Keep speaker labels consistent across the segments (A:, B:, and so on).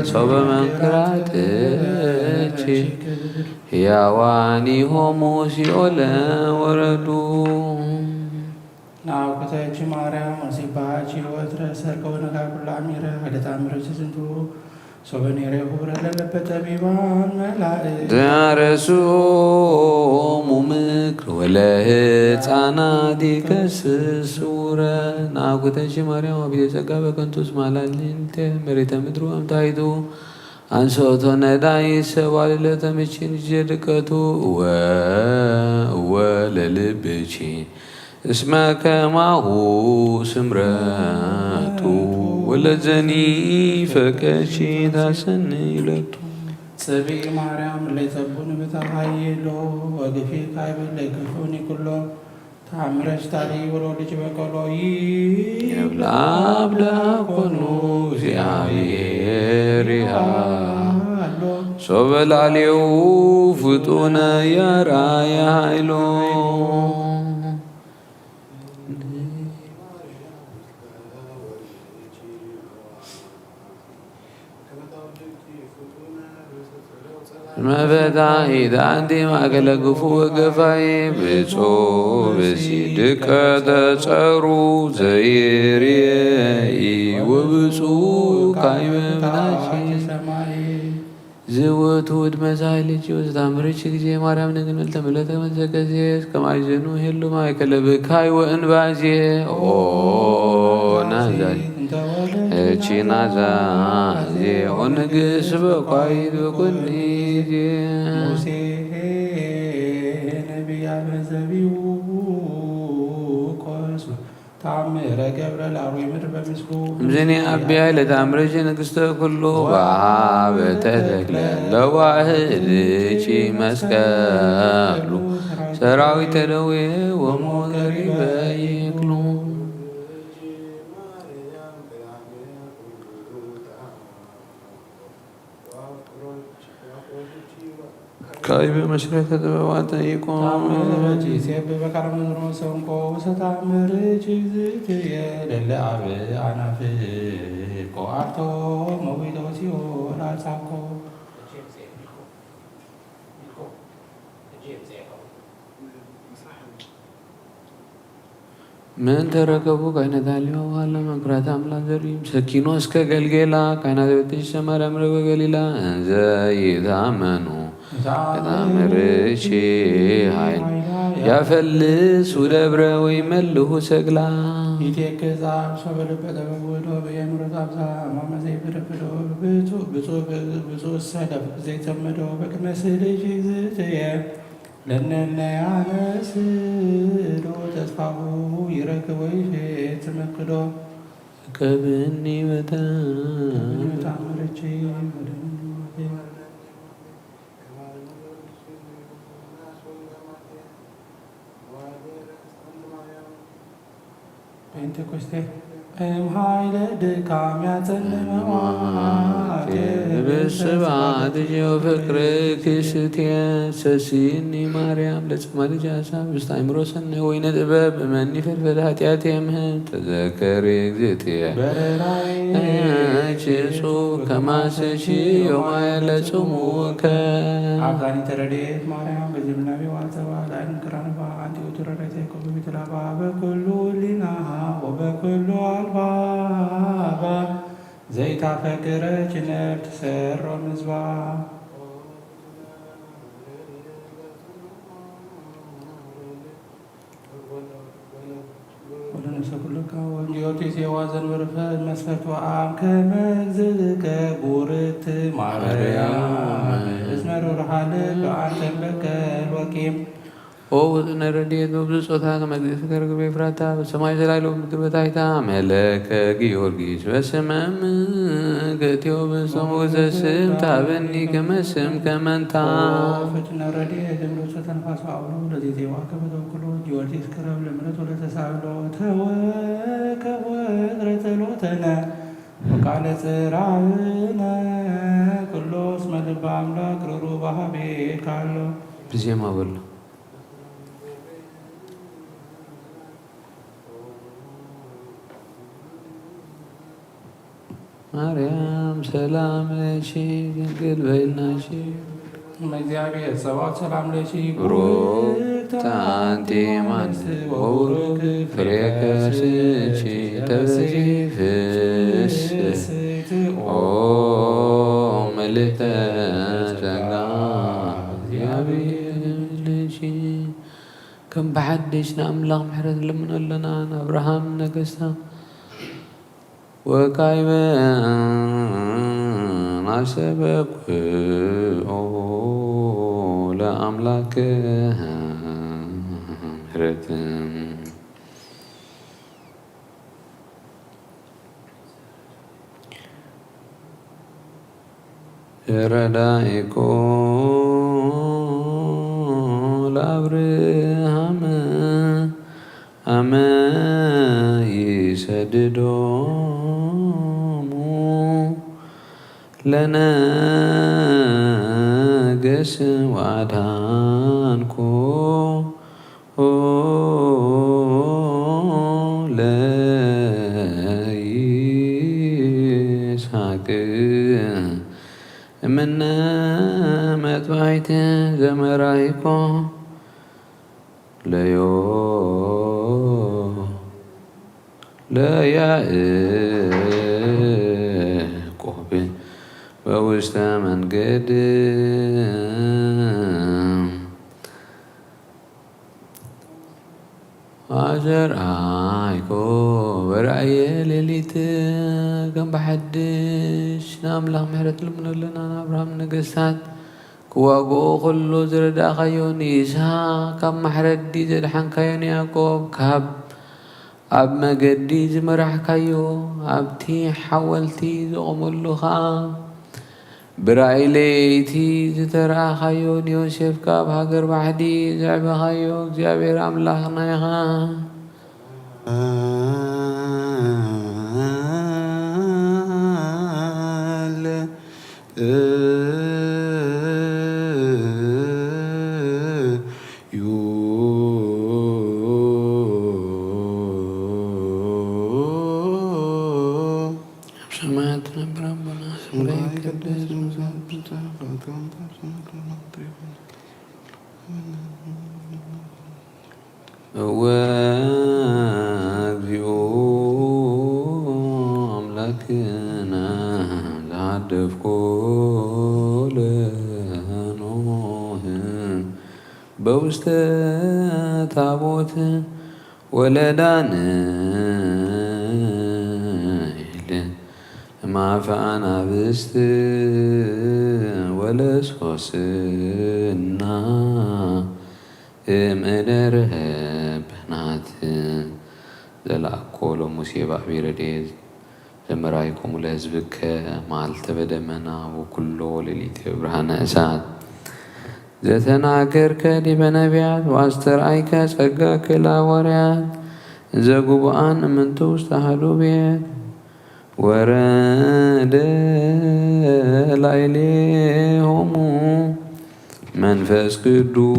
A: ሰው በመንከራተች ሕያዋን ሆሙ ሲኦል ወረዱ።
B: ናኩተች ማርያም ወሲባች ወትረ ሰርከው ነጋኩላ ሚረ አደታምረች ዝንቱ ሶበኔሬ ሁብረ ለለበተ ቢባን መላእክት
A: ዳረሱሙ ምክር ወለሕፃናት ይከስስ ውረ ናኩተች ማርያም ወቢተ ጸጋ በከንቱስ ማላልንተ መሬተ ምድሩ አምታይቱ አንሶቶ ነዳይ ሰባል ለተምችን ጀድቀቱ ወለልብቺ እስመ ከማሁ ስምረቱ ወለዘኒ ፈቀቺ ታሰኒ ይለቱ
B: ጽብኢ ማርያም ለይሰቡን ብታሃይሎ ወግፊ ካይብል ለይክፉኒ ኩሎ ታምረች ታሊ ወሎልጅ በቀሎ
A: የብላብ ዳኮኑ እግዚአብሔር ይሃሎ ሶበላሌው ፍጡነ ያራያ ኃይሎ መበታሂት አንቲ ማእከለ ግፉ ወገፋይ ብፁዕ ብሲድቀ ተጸሩ ዘይሬኢ ወብፁዕ ካይበ ብናቺ ዝውቱ ውድመ ሳይልች ወዝታምርች ጊዜ ማርያም ንግን መልተ ምለተ መዘከዜ እስከማይዘኑ ሄሉ ማእከለ ብካይ ወእንባዜ ኦ ናዛይ እቺ ናዛዜ ኦንግስ በኳይት በኮኒ
B: ሙሴ ነቢያ በዘቢው ቆሱ ታምረ ገብረ ላሩ ምድር በምስሉ
A: እምዝኒ አቢያ ለታምረች ንግሥተ ኩሉ በሃበ ተተክለ ለዋህድቺ መስቀሉ ሰራዊተ ደዌ ወሞገሪ በይክሉ ካይበ መሽረተ ጥበባት ይቆም
B: ሴብ በካረመዝሮ ሰንቆ ሰታምርች ዝትየ ለለ አብ አናፍ ቆአርቶ መዊቶ ሲሆን አልጻኮ
A: ምን ተረከቡ ካይነት አሊዮ ዋለ መኩራት አምላክ ዘሪም ሰኪኖ እስከ ገልጌላ ካይናት በትሽ ሰማርያም ረበ ገሊላ እንዘ ይታመኑ የታምርች ኃይል ያፈልሱ ደብረ ወይ መልሁ ሰግላ
B: ይቴክዛ ሶበልበተ በወዶ በየኑረት አብዛ ማመዘ ፍርፍዶ ብፁዕ ሰለፍ ዘይተመዶ በቅመስል ዝትየ ለነነ ያነስዶ ተስፋሁ ይረክቦ ይፌት መክዶ
A: ከብኒ
B: በታምርች ጴንጤቆስቴ እምኃይለ ድካም ያጸልመዋት
A: ብስባት ፍቅር ክስቴ ሰሲኒ ማርያም ለጽማ ልጅ ሀሳብ ውስጥ አይምሮ ሰናይ ወይነ ጥበብ መኒ ፍልፍል ኃጢአት የምህን ተዘከሪ እግዝእትየ ችሱ ከማሰሺ ዮማየ ለጽሙከ
B: አብዛኒ ተረድኤት ማርያም በዝምናቤ ዋልተባ ላይን ክራንባ አንቲኡ ትረረቴ ኮበቢትላባ በኩሉ ሊናሃ ወበኩሉ አልባባ ዘይታፈቅረች ነፍስ ሰሮ ምዝባ ወንጆቴስ የዋዘን ወርፈ መስፈርት ወአም ከመዝከ ቡርት ማርያም እስመሮ ረሃለ በአንተን በቀል ወቂም
A: ኦ ውጥነ ረድኤት በብዙ ጾታ ከመግዘፍ ከርግቤ ፍራታ በሰማይ ዘላለው ምድር በታይታ መለከ ጊዮርጊስ በስመም ገቴው በሰሙ ዘስም ታበኒ ከመስም ከመንታ
B: ፍትነ ረድኤት እምሮተ ተንፋስ አውሎ ለዚህ ዜዋ ከበተኩሎ ጊዮርጊስ ቅረብ ለምረት ወለተሳብሎ ተወከወ ረተሎተነ ወቃለ ጽራነ ኩሎ እስመ ልበ አምላክ ሩሩ ባህቤ ካሎ
A: ብዜማ በሎ ማርያም ሰላም ለኪ ድንግል በይልናሺ
B: እግዚአብሔር ጸባኦት ሰላም ለኪ
A: ቡሩክት አንቲ እምአንስት ወቡሩክ ፍሬ ከርስኪ ተፈሥሒ ፍስሕት ኦ ምልዕተ ጸጋ እግዚአብሔር ለኪ ከም ብሓድሽ ንኣምላኽ ምሕረት ንልምነለና ንኣብርሃም ነገሥታት ወካዕበ ናሰበኩ ለአምላክ ምሕረት ረዳኢኮ ለአብርሃም አመ ይሰድዶሙ ለነገሥ ወአድኃንኮ ለይስሐቅ እምነ መጥባሕት ዘመራሂኮ ለያዕቆብ በውስተ መንገድ አዘርአይኮ በራእየ ሌሊት ከም ብሓድሽ ንኣምላኽ ምሕረት ልምነለና ንኣብርሃም ነገሥታት ክዋግኦ ከሎ ዝረዳእኻዮ ንይስሐቅ ካብ ማሕረዲ ዘድሓንካዮ ንያዕቆብ ካብ ኣብ መገዲ ዝመራሕካዮ ኣብቲ ሓወልቲ ዝቖመሉኻ ብራእይ ለይቲ ዝተረኣኻዮ ንዮሴፍ ካብ ሃገር ባሕዲ ዘዕበኻዮ እግዚአብሔር ኣምላኽና ኢኻ ሰማያት ነበር አቡነ ስምከ ይትቀደስ ወእግዚኦ አምላክነ ዘሃደፍኮ ለኖህ በውስተ ታቦት ወለዳንኤል ማፈ አናብስት ወለሶስና እምእደር በናት ዘለአኮ ለሙሴ በአብይ ረድኤት ዘመራይኮሙ ለሕዝብከ መዓልተ በደመና ወኩሎ ሌሊት ብርሃነ እሳት ዘተናገርከ ዲበ ነቢያት ወአስተርአይከ ጸጋከ ለሐዋርያት ዘጉቡአን እምንቱ ውስተ አሐዱ ቤት ወረደ ላዕሌሆሙ መንፈስ ቅዱስ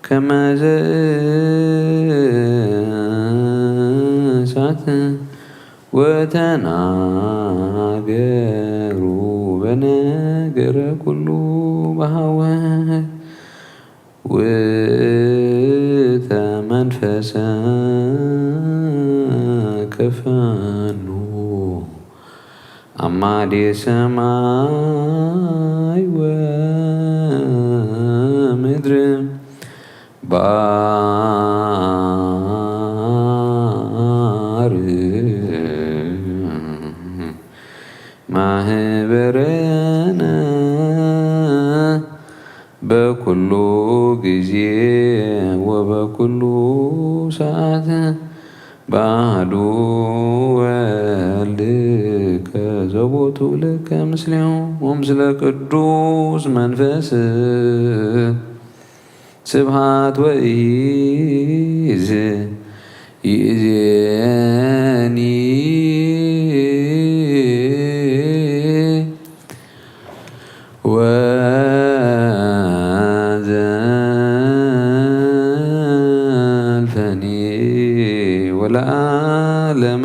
A: ከመ ዘእሳት ወተናገሩ በነገረ ኩሉ በሃወት ውእተ መንፈሰ ከፈኑ አማዴ ሰማይ ወምድር ባር ማህበረነ በኩሉ ጊዜ ወበኩሉ ሰዓት ባሕዱ ወልድከ ዘቦቱ ለከ ምስሌሁ ወምስለ ቅዱስ መንፈስ ስብሐት ይእዜኒ ወዘልፈኒ ወለዓለመ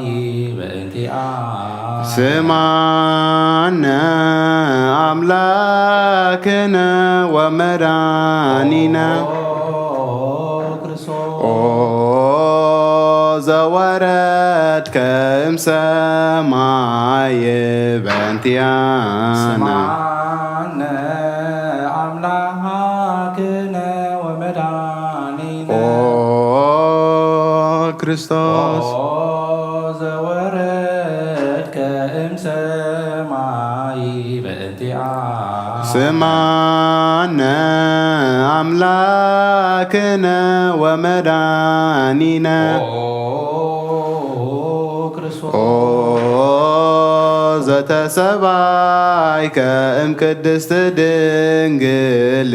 C: سمعنا أملاكنا ومدانينا زورت كم سماي بنتيانا
B: سمعنا أملاكنا ومدانينا
C: كريستوس
B: زورت كم سماي بنتيانا
C: سمعنا أملاكنا ومدانينا زتسبعي كأم قدست دنجل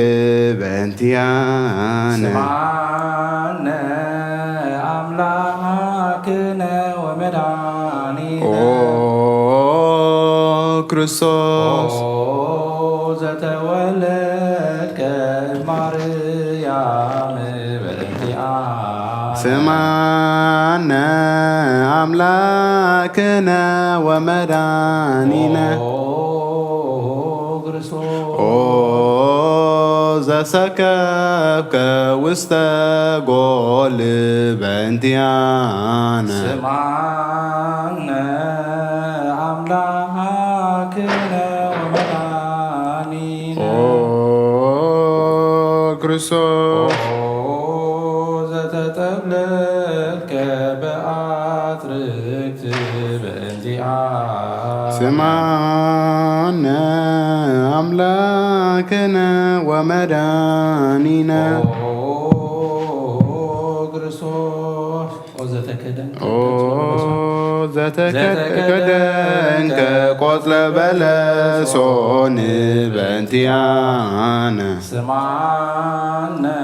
C: بنتيانا
B: سمعنا أملاكنا ومدانينا
C: كريستوس
B: زتولد كمريم بنتيانا
C: سمعنا أملاكنا ومدانينا زسكبك وسط قول بنتيانا
B: سمعنا أملاكنا ومدانينا
C: كريستوس
B: زتتبلك بأتركت بنتيانا
C: سمعنا أملاكنا ومدانينا
B: كريستوس
C: زتكدن كقتل بلسون بنتيانا
B: سمعنا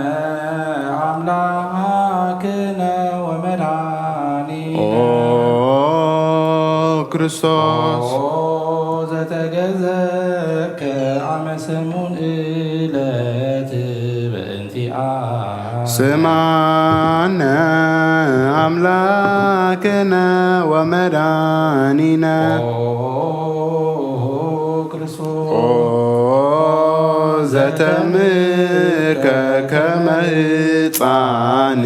B: أملاكنا ومدانينا
C: كريستوس
B: زتجزك عمسمون إلات بنتيانا
C: سمعنا أملاكنا ومدانينا زتمرك كما هطعن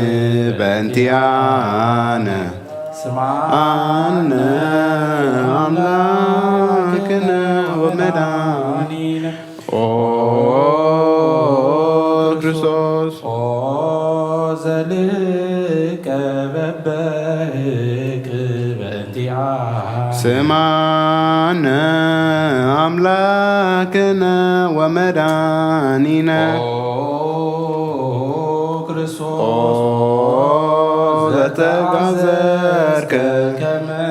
C: بنتيانا سمعنا أملاكنا ومدانينا كريستوس
B: زلك ببهك بنتيانا
C: سمعنا أملاكنا ومدانينا
B: كريستوس
C: زتغزرك
B: كما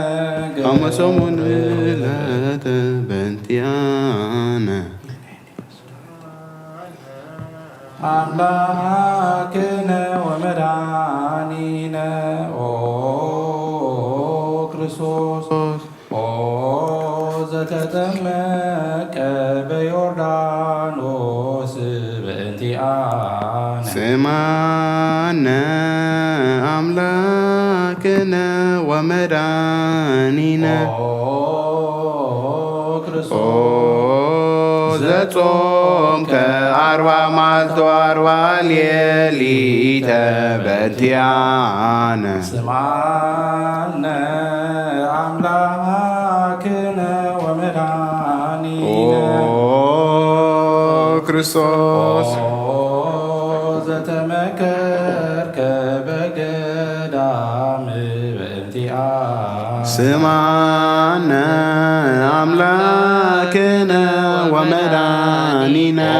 C: أما سمون ولات بنتيانا
B: أملاكنا ومدانينا كريستوس زتتمك بيوردانوس بنتيانا
C: سمعنا أملاكنا ومدانينا زتوم كأربع مالت وأربع ليلة بنتيانا
B: سمعنا أملاكنا ومدانينا
C: كريستوس
B: زتمكر كبقدام بنتيانا
C: سمعنا أملاكنا ومدانينا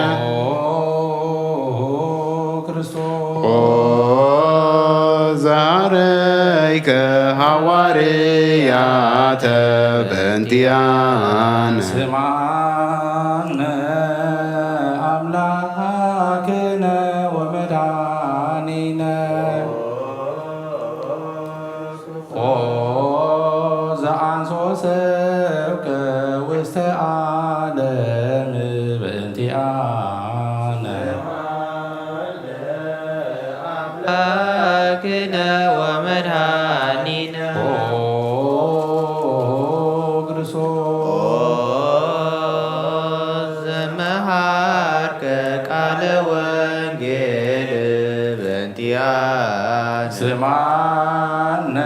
C: زاريك حواريات بنتيانا
B: سمعنا أملاكنا ومدانينا زعنسو سبك وسط عالم بنتيانا
D: أملاكنا ومدانينا
B: كريستوس ስማነ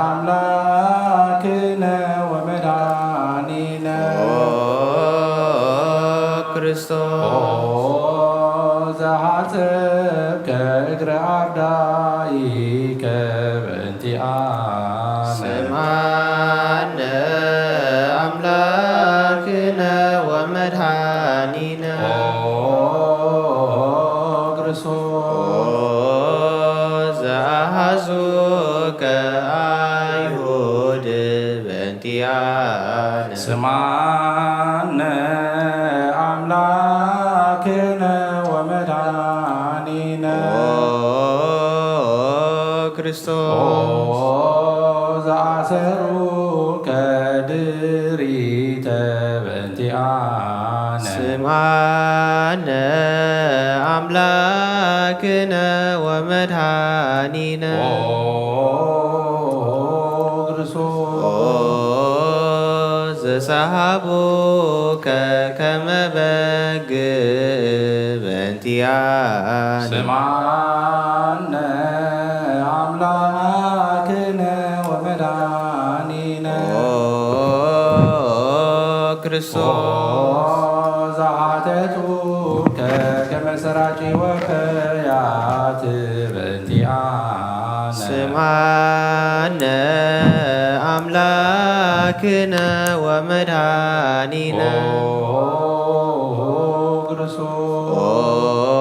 B: አምላክነ ወመድኃኒነ
C: ክርስቶስ
B: ዘሐጽብከ እግረ አርዳኢከ በእንቲአነ
C: ስማነ አምላክነ ወመድኃኒነ
B: ክርስቶስ
C: ዘአሐዙከ አይሁድ በእንቲአነ
B: ስማነ አምላክነ ወመድኃኒነ
C: ክርስቶስ
B: ዘአሰሩከ ድሪተ በእንቲአነ
C: ስማነ አምላክነ ወመድኃኒነ
B: ክርስቶስ
C: ዘሰሃቦከ ከመ በግ በእንቲአነ
B: ስማነ አምላክነ ወመድኃኒነ
C: ክርስቶስ
B: ዘአሐተቱከ ከመ ሰራጺ ወፈያት በእንቲአነ
C: ስማነ አምላክነ ወመድኃኒነ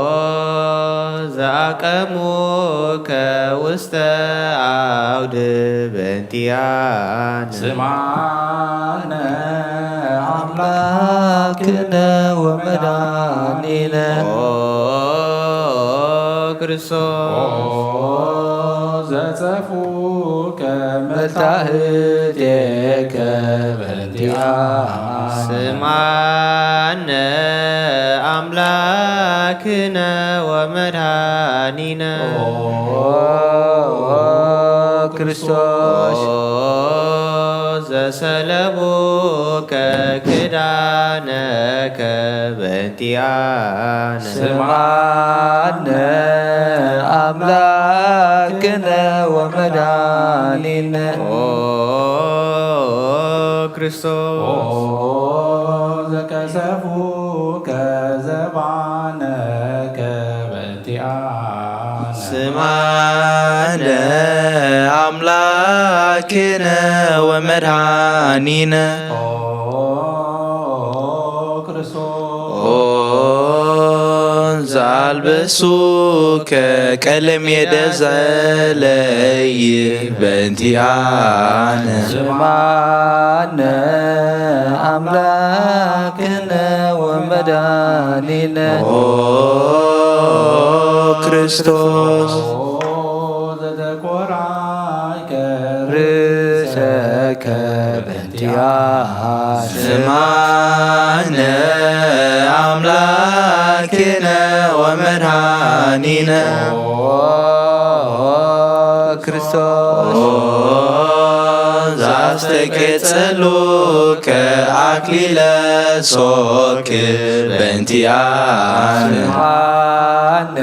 B: ክርስቶስ
C: ዘአቀሙከ ውስተ አውድ በእንቲአነ
B: ስማነ
C: አምላክነ ወመድኃኒነ ክርስቶስ
B: ዘጸፉከ መታህቴከ በእንቲአነ
C: ስማነ አምላክነ ወመድኃኒነ ክርስቶስ ዘሰለቦከ ክዳነከ በእንቲአነ
B: ስማነ
C: አምላክነ ወመድኃኒነ ክርስቶስ
B: ዘቀሰፉከ ዘባነከ በእንቲአነ
C: ስማነ አምላክነ ወመድኃኒነ
B: ክርስቶስ
C: ዘአልበሱከ ቀለም የደዘለይ በእንቲአነ
B: ስማነ አምላክነ ወመድኃኒነ
C: ክርስቶስ
B: ዘተቆራይከ
C: ርእሰከ
B: በእንቲአነ
C: ስማነ አምላክነ ወመድኃኒነ ክርስቶስ ዘአስተቄጸሉከ አክሊለ ሶክ በእንቲአነ
B: ስማነ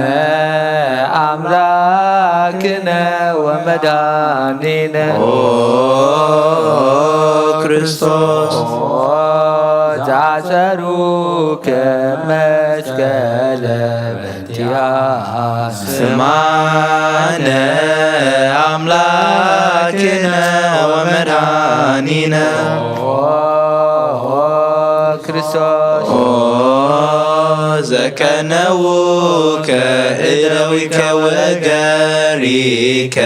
B: አምላክነ ወመድኃኒነ
C: ክርስቶስ
B: ዘአሰሩከ መስቀለ በእንቲአነ
C: ስማነ አምላክነ ወመድኃኒነ
B: ክርስቶስ
C: ዘከነውከ እደዊከ ወገሪከ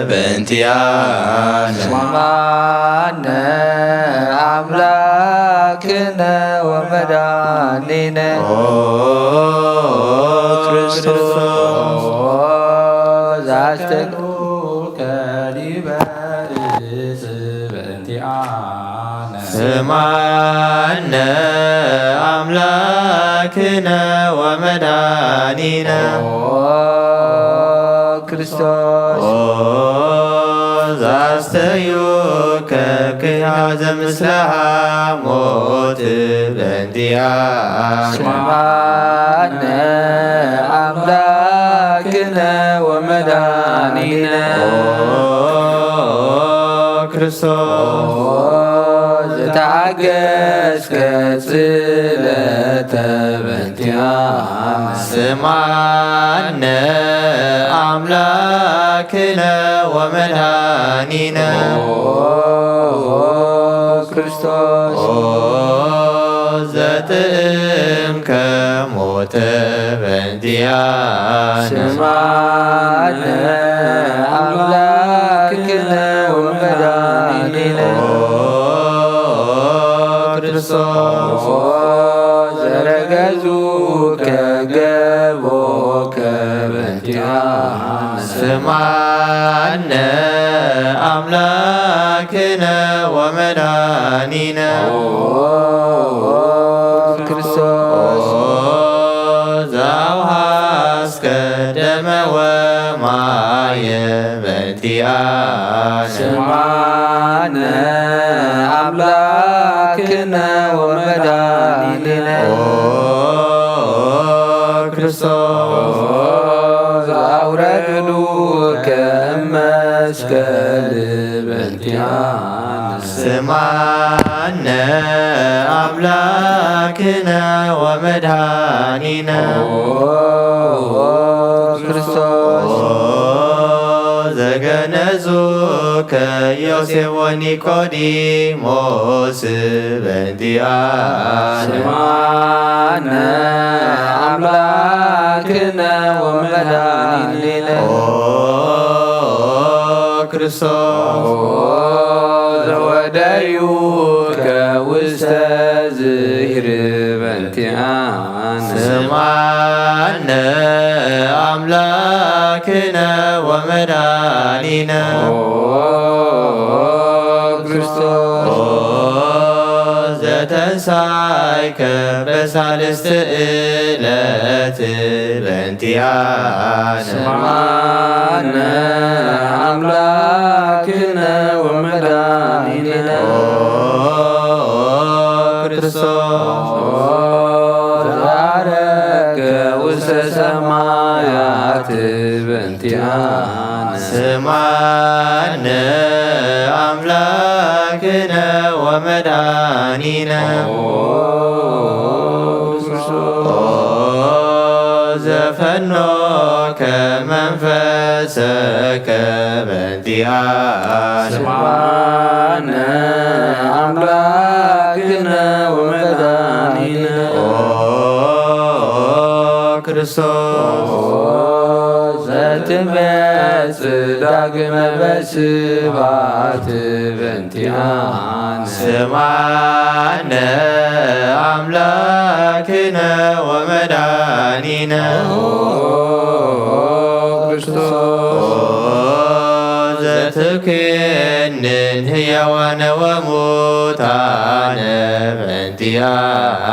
C: በእንቲአነ
B: ስማነ አምላክነ ወመድኃኒነ
C: ክርስቶስ
B: ዘአስተቅሉከ ዲበ ርእስ በእንቲአነ
C: ስማነ አምላክነ ወመድኃኒነ
B: ክርስቶስ
C: ዘአስተዩከ ክያዘ ምስለ ሐሞት በእንቲአነ
B: ስማነ አምላክነ
A: አምላክነ ወመድኃኒነ
C: ክርስቶስ
A: ዘታገስከ ጽልመተ በእንቲአነ
C: ስማነ አምላክነ ወመድኃኒነ
A: ክርስቶስ
C: ዘጥምከ ሞተ በእንቲአነ
A: ስማነ አምላክነ ወመድኃኒነ
C: ክርስቶስ
A: ዘረገዙከ ገቦከ በእንቲአነ
C: ስማነ አምላክነ ወመድኃኒነ
A: ክርስቶስ
C: ዘአውሃስከ ደመ ወማየ በእንቲአነ
A: ስማነ አምላክነ ወመድኃኒነ
C: ክርስቶስ
A: ዘአውረዱከ መስቀል በእንቲአነ
C: ስማነ አምላክነ ወመድኃኒነ
A: ክርስቶስ
C: ዘገነዙከ ዮሴፍ ወኒቆዲሞስ በእንቲአነ
A: ስማነ አምላክነ ወመድኃኒነ
C: ክርስቶስ
A: ዘወደዩከ ውስተ ዝሂር በእንቲአነ
C: ስማነ አምላክነ ወመድኃኒነ
A: ክርስቶስ
C: ዘተንሣእከ በሳልስት ዕለት በእንቲአነ
A: ስማነ አምላክነ ወመድኃኒነ
C: ክርስቶስ
A: ዘዐረገ ውስተ ሰማያት በእንቲአነ
C: ስማነ አምላክነ ወመድኃኒነ ዘፈኖከ መንፈሰከ በእንቲአነ
A: ስማነ አምላክነ ወመድኃኒነ
C: ክርስቶስ
A: ዘትመጽእ ዳግመ በስብሐት በእንቲአነ
C: ስማነ አምላክነ ወመድኃኒነ
A: ክርስቶስ
C: ዘትኮንን ሕያዋነ ወሙታነ በእንቲአነ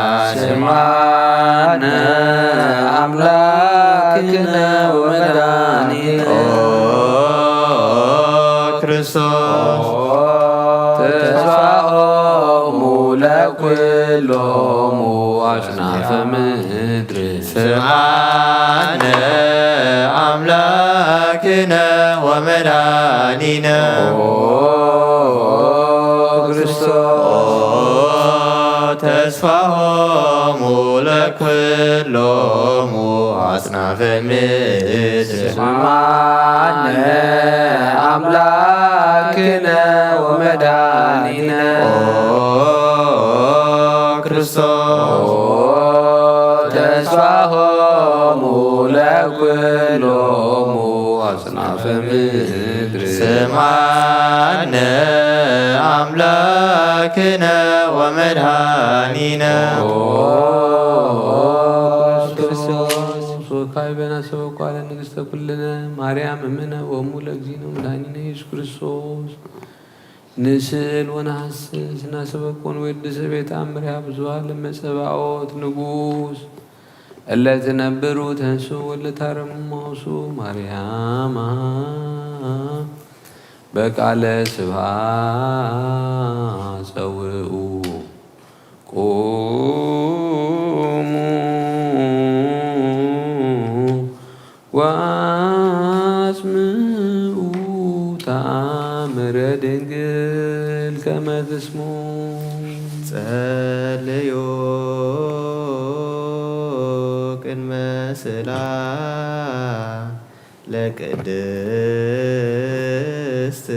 A: ስማነ አምላክነ ወመድኃኒነ
C: ክርስቶስ
A: ተስፋሆሙ ለኵሎሙ አጽናፈ ምድር
C: ስምዓነ አምላክነ ወመድኃኒነ
A: ክርስቶስ
C: ተስፋሆሙ ለኵሎሙ አጽናፈ ምድር
A: ስምዓነ አምላክነ ወመድኃኒነ
C: ክርስቶስ
A: ተስፋሆሙ ለኵሎሙ አጽናፈ ምድር
C: ስምዓነ አምላክነ ወመድኃኒነ
A: ክርስቶስ ወካዕበነ ሰበኳለ ንግሥተ ኩልነ ማርያም እምነ ወእሙ ለእግዚእነ ወመድኃኒነ ኢየሱስ ክርስቶስ ንስእል ወነሐስስ ናስበኮን ወድሰ ቤተ አምርያ ብዙኃን ለመጸባኦት ንጉሥ እለ ትነብሩ ተንሱ ወለታረሙ ማውሱ ማርያም በቃለ ስብሐት ጸውዑ ቁሙ ድንግል ከመ ትስሙ
C: ጸልዩ ቅድመ ስዕላ ለቅድስት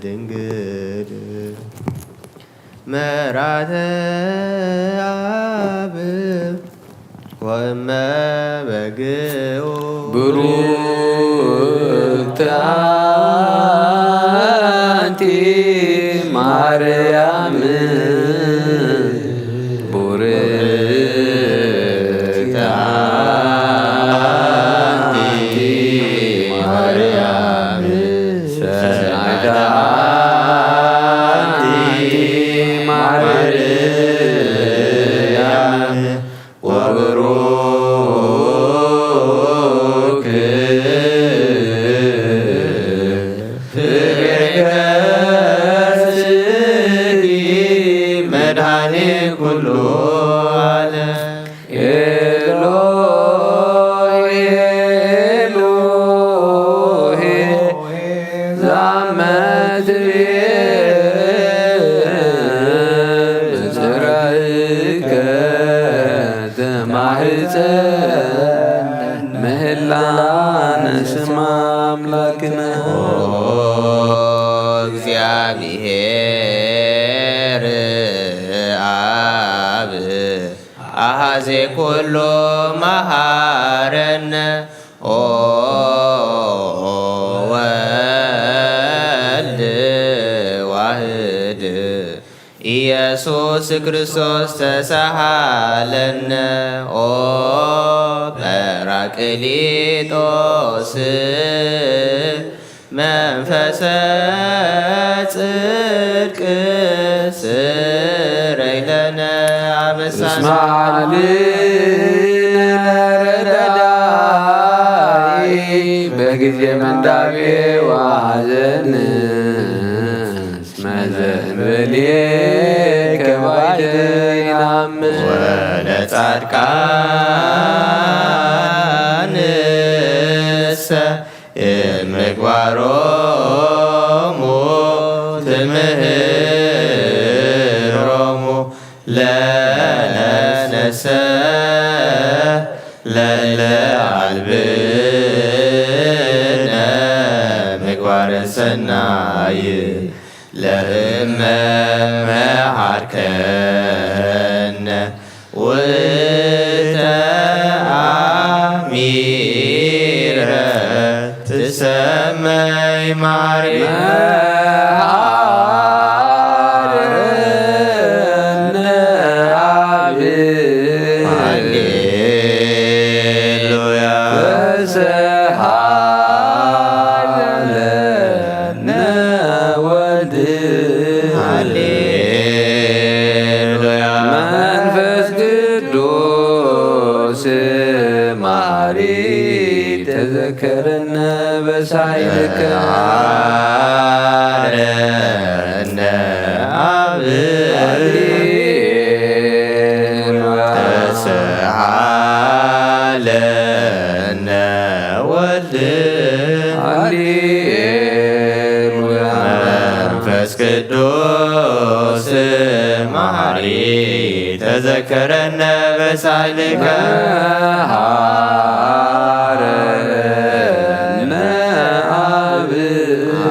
C: ድንግል መራተ አብ ወእመ በግዑ
A: ብሩክት አንቲ ማርያም ቡርክት አንቲ ማርያም ሰናይታ አንቲ ማርያም ወብሩክ
C: መድኃኔ ኩሉ ዓለም
A: ኤሎሄ ኤሎሄ ዛመትቤ በጽራእከ ተማህፀን ምህላነ ስማ አምላክነ
C: እግዚአብሔር አብ አሐዜ ኩሉ መሐረነ ወልድ ዋህድ ኢየሱስ ክርስቶስ ተሳሃለነ ጰራቅሊጦስ መንፈሰ ጽድቅ ስረይ ለነ አበሳነ
A: ረዳይ በጊዜ መንዳቤ ዋዘን እስመ ዘእንበሌከ ባይደ ይናምስ
C: ወለጻድቃንሰ ምግባሮሙ ትምህሮሙ ለነሰ ለለ አልብነ ምግባረ ሰናይ ለእመ መሃርከነ ውእተ አሚረ ትሰመይ
A: መሐረነ አብ
C: ሃሌሉያ
A: ተሰሃለነ ወልድ
C: ሃሌሉያ
A: መንፈስ ቅዱስ ማሪ ተዘከረነ በሳይልከ
C: አረነ አብ ተሰሃለነ ወልድ
A: ሃሌሉያ
C: መንፈስ ቅዱስ መሐሪ ተዘከረነ በሳይልከ
A: መሐረነ አብ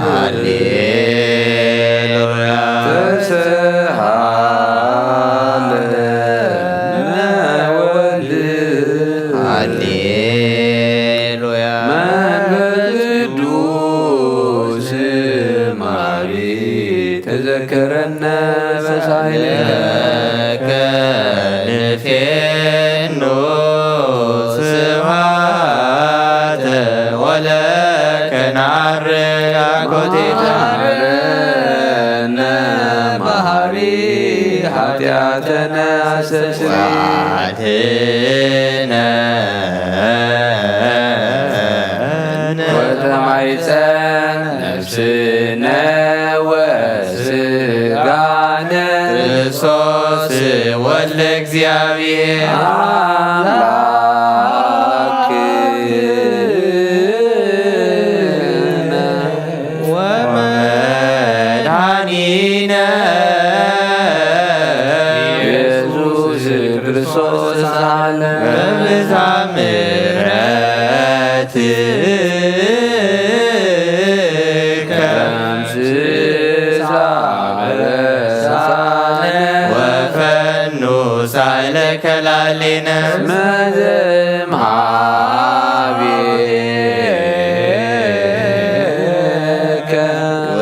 C: ሃሌሉያ
A: ተሰሃለነ ወልድ
C: ሃሌሉያ
A: መንፈስ ቅዱስ ማሪ ተዘከረነ በሳይልከ
C: ከንፌኖ ስብሐተ ወለከናርግ አኮቴተ
A: ማረነ መሐሪ ኃጢአተነ አስተስሪ
C: ዋድኅነነ
A: ወተማይፀን ነፍስነ ወስጋነ
C: ክርስቶስ ወልደ እግዚአብሔር
A: አምላክነ
C: ወመ
A: ሳለ
C: በብዛ ምሕረት ወፈኑ ሳይለ ከላሊነ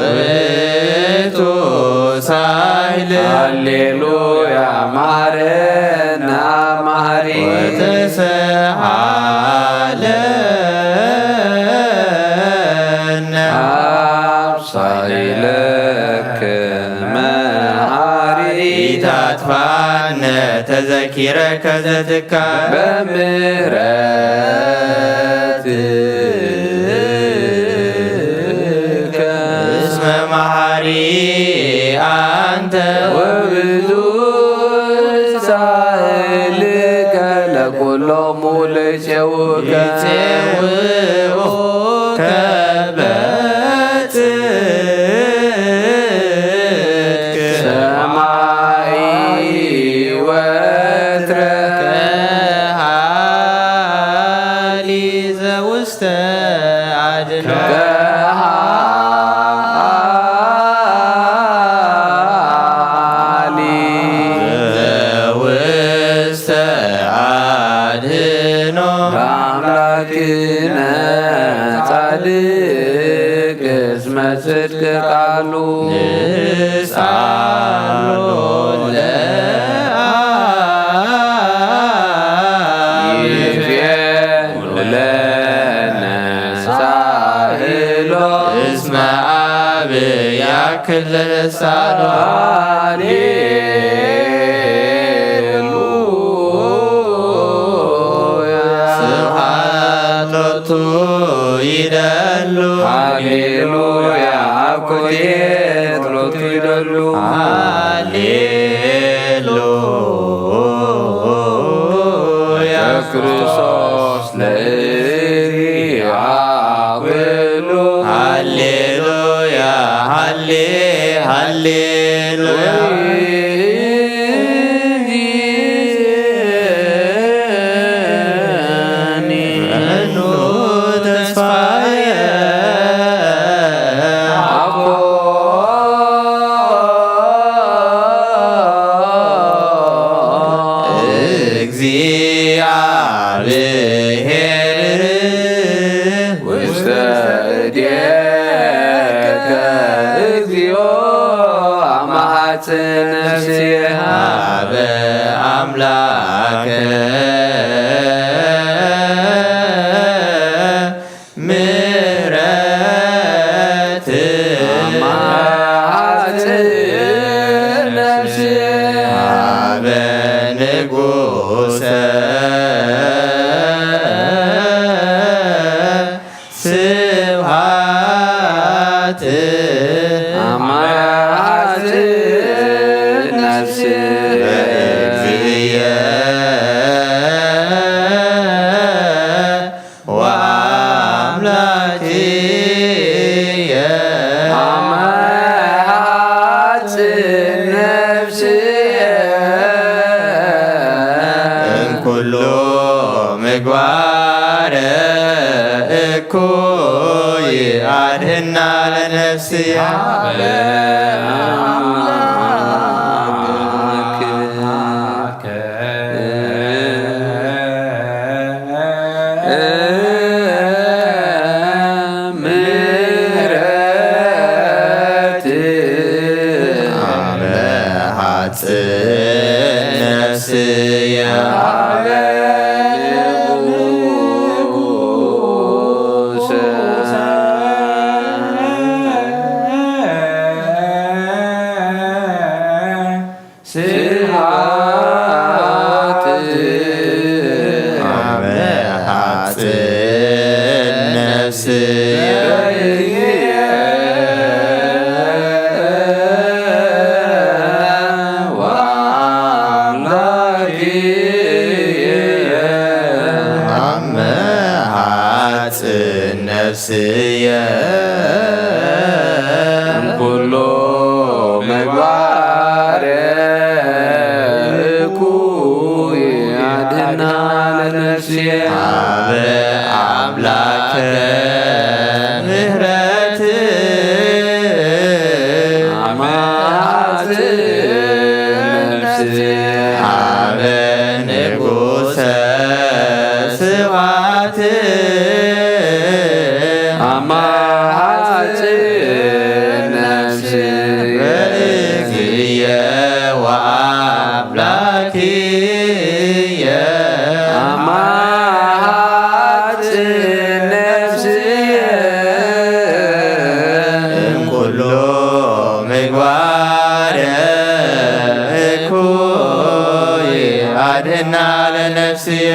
C: ውእቱ ሳይል
A: ሃሌሉያ ማረና ማሪ
C: ወተሰሃለነ
A: ሳይለከ መሐሪ
C: ኢታጥፋነ ተዘኪረከ ዘትካል
A: በምሕረትከ
C: እስመ መሐሪ አንተ
A: ወብዙ ሳህልከ ለኵሎሙ ለፄውከ
C: ይፄውኡከ በጽድቅ
A: ሰማይ ወትረ
C: ከሃሊ ዘውስተ አድኅኖ
A: ከሃሊ
C: ዘውስተ አድኅኖ
A: በአምላክነ ጻድቅ እስመ ጽድቅ ቃሉ
C: ንሳሎ
A: ይፌኑ ለነ ሳህሎ
C: እስመ አብ ያክል ልሳኖ
A: ሃሌሉያ
C: ስብሐት ሎቱ ይደሉ
A: ሃሌሉያ አኮቴት ሎቱ ይደሉ
C: ሃሌሉያ
A: ክርስቶስ ለእግዚአብሔር
C: ሃሌሉያ ሃሌሉያ መኑ ተስፋየ እግዚአብሔር
A: ውስተ እዴከ እግዚኦ አማሐፅን ነፍስየ
C: በአምላከ ምሕረት
A: አማሐፅን ነፍስየ
C: በንጉሠ ስብሐት
A: አማሐፅን ነፍስየ
C: እግዚእየ ወአምላክየ
A: አማሐፅን ነፍስየ
C: እምኩሉ ምግባረ እኩይ አድኅና ለነፍስየ አመሐፅን ነፍስየ አመሐፅን ነፍስየ አመሐፅን ነፍስየ
A: እምኩሉ ምግባረ እኩይ ለነፍስየ
C: ሀበ አምላከ ምህረት
A: አማጽእ ነፍስየ
C: ሀበ ንጉሠ ስብሐት
A: አማጽእ ነፍስየ
C: በእግዚእየ ወአምላክየ
A: አማጽእ ነፍስየ
C: እምኩሉ ምግባረ እኩይ አድኅና ለነፍስየ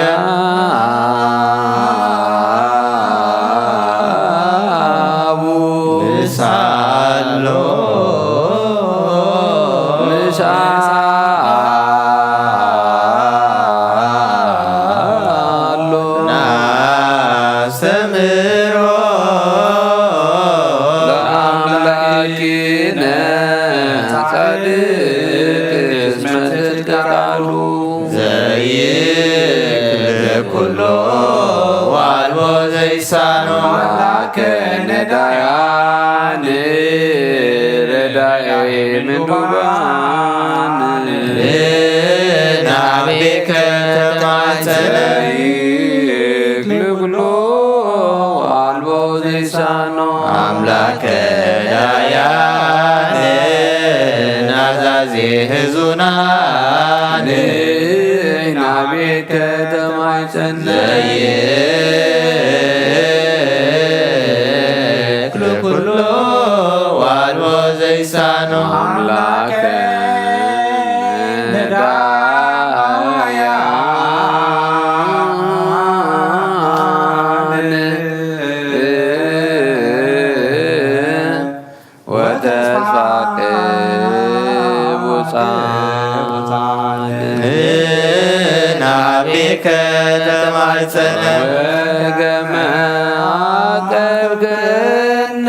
C: ንሳሎ ናስተምሮ
A: ለአምላኪነ ጻድቅ እስመ ጽድቀ ቃሉ
C: ዘይክል ኩሎ ወአልቦ ዘይሳኖ
A: አምላከ ነዳያን ረዳኤ ምንዱባን
C: ናቤከ ተማጸነ
A: ክልክሎ አልቦ ዘይሳኖ
C: አምላከ ዳያን ናዛዜ ህዙናን
A: ናቤከ ተማጸነ
C: ዘይክል ኩሎ ወአልቦ ዘይሳኖ
A: አምላከ ነዳያን ወተስፋ ቅቡፃን
C: ናቤከ ተማጸነ
A: ወገመ አቀብከነ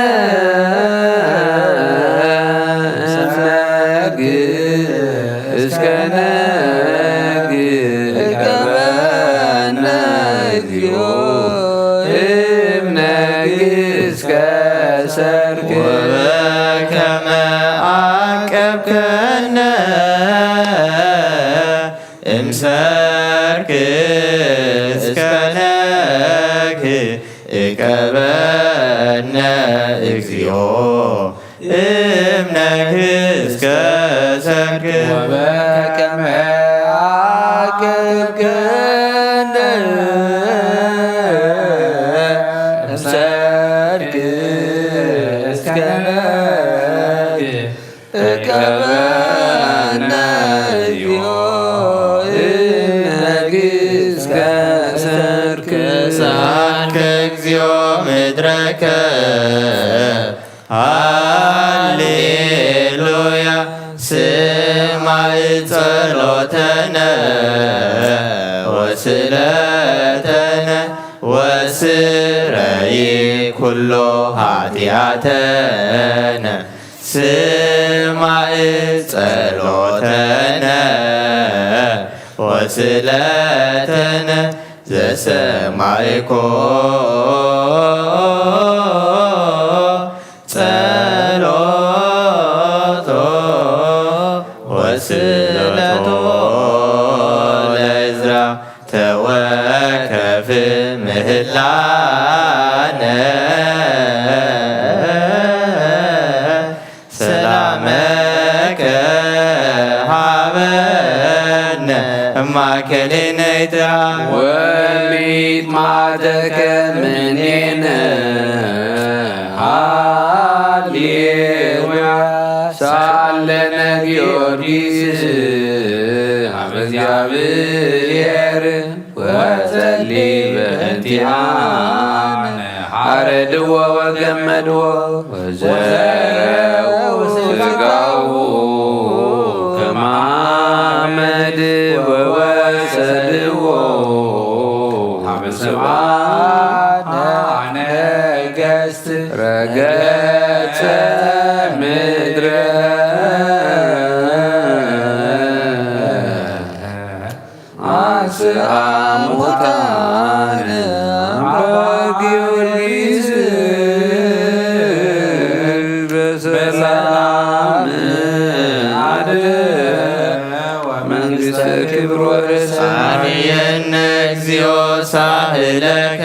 A: እምነግ እስከ ነግ እቀበነ እግዚኦ እምነግ እስከ ሰርክ
C: ወበከመ አቀብከነ እምሰርክ እስከ ነግ እቀበነ እግዚኦ እምነግ እስከ ሰርክ
A: ወበከመ አቀብከነ እምሰርክ እስከ ነግ እቀበነ እግዚኦ እምነግ እስከ ሰርክ
C: ሳልከ እግዚኦ ምድረከ ሃሌሉያ ስማዕ ጸሎተነ ወስእለተነ ወስረይ ኩሎ ኃጢአተነ ስማዕ ጸሎተነ ወስእለተነ ዘሰማዕኮ ጸሎቶ ወስእለቶ ለዕዝራ ተወከፍ ምህላነ ሰላመከ ሀበነ እማእከሌነ ይትሃ
A: ወሚጥማተከ እምኔነ ሃሌሉያ ሳለነ ጊዮርጊስ ሀበ እግዚአብሔር ወጸሊ በእንቲአነ ሐረድዎ ወገመድዎ ወዘረው ሥጋው ከማመድ ወወሰድዎ ሀበ ሰብአ ነገሥት ረገጸ ምድረ አንስአ ሙታን አባ ጊዮርጊስ በሰላም አድኅነ መንግሥተ ክብር ወርሰ
C: አድኅነ እግዚኦ ሳህለከ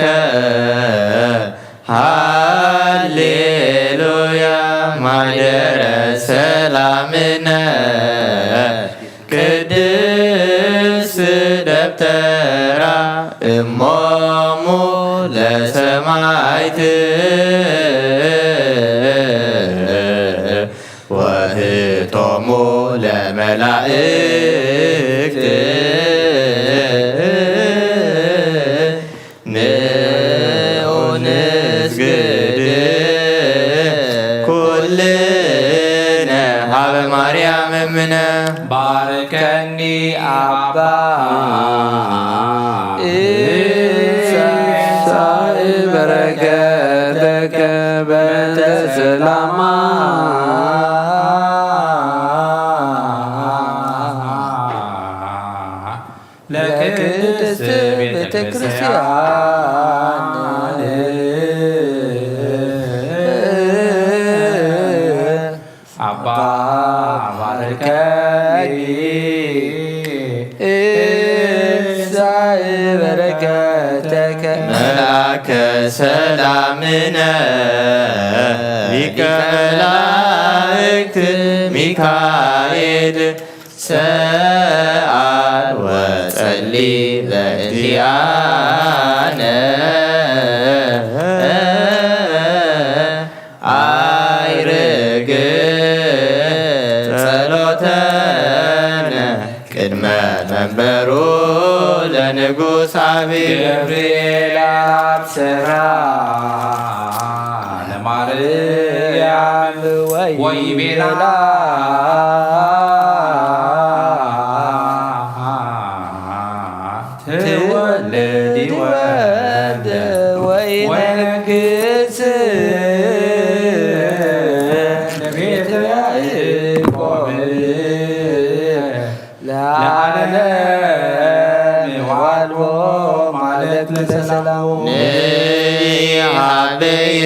C: ሃሌሉያ ማደረ ሰላምነ ቅድስት ደብተራ እሞሙ ለሰማዕት ወህቶሙ ለመላእክት ንዑ ንስግድ ኩልነ ሀበ ማርያም እምነ
B: ባርከኒ አባ
A: ኢሳይ በረከተከ በእንተ ሰላማ
B: ለቅድስት ቤተ ክርስቲያን አባ ባርከኒ
A: ኢሳይ በረከተከ
C: መልአከ ሰላምነ ሊቀ መላእክት ሚካኤል ሰአል ወጸሊ በእንቲአነ አይርግ ጸሎተነ ቅድመ መንበሩ ለንጉሥ አብይ
B: ገብርኤል አብሰራ ለማርያም ወይቤላ ትወልድ ወልደ ወይነግሥ ለቤተ ያዕቆብ ለዓለም ዋልቦ ማለት ለሰላሙ
C: ንሃበየ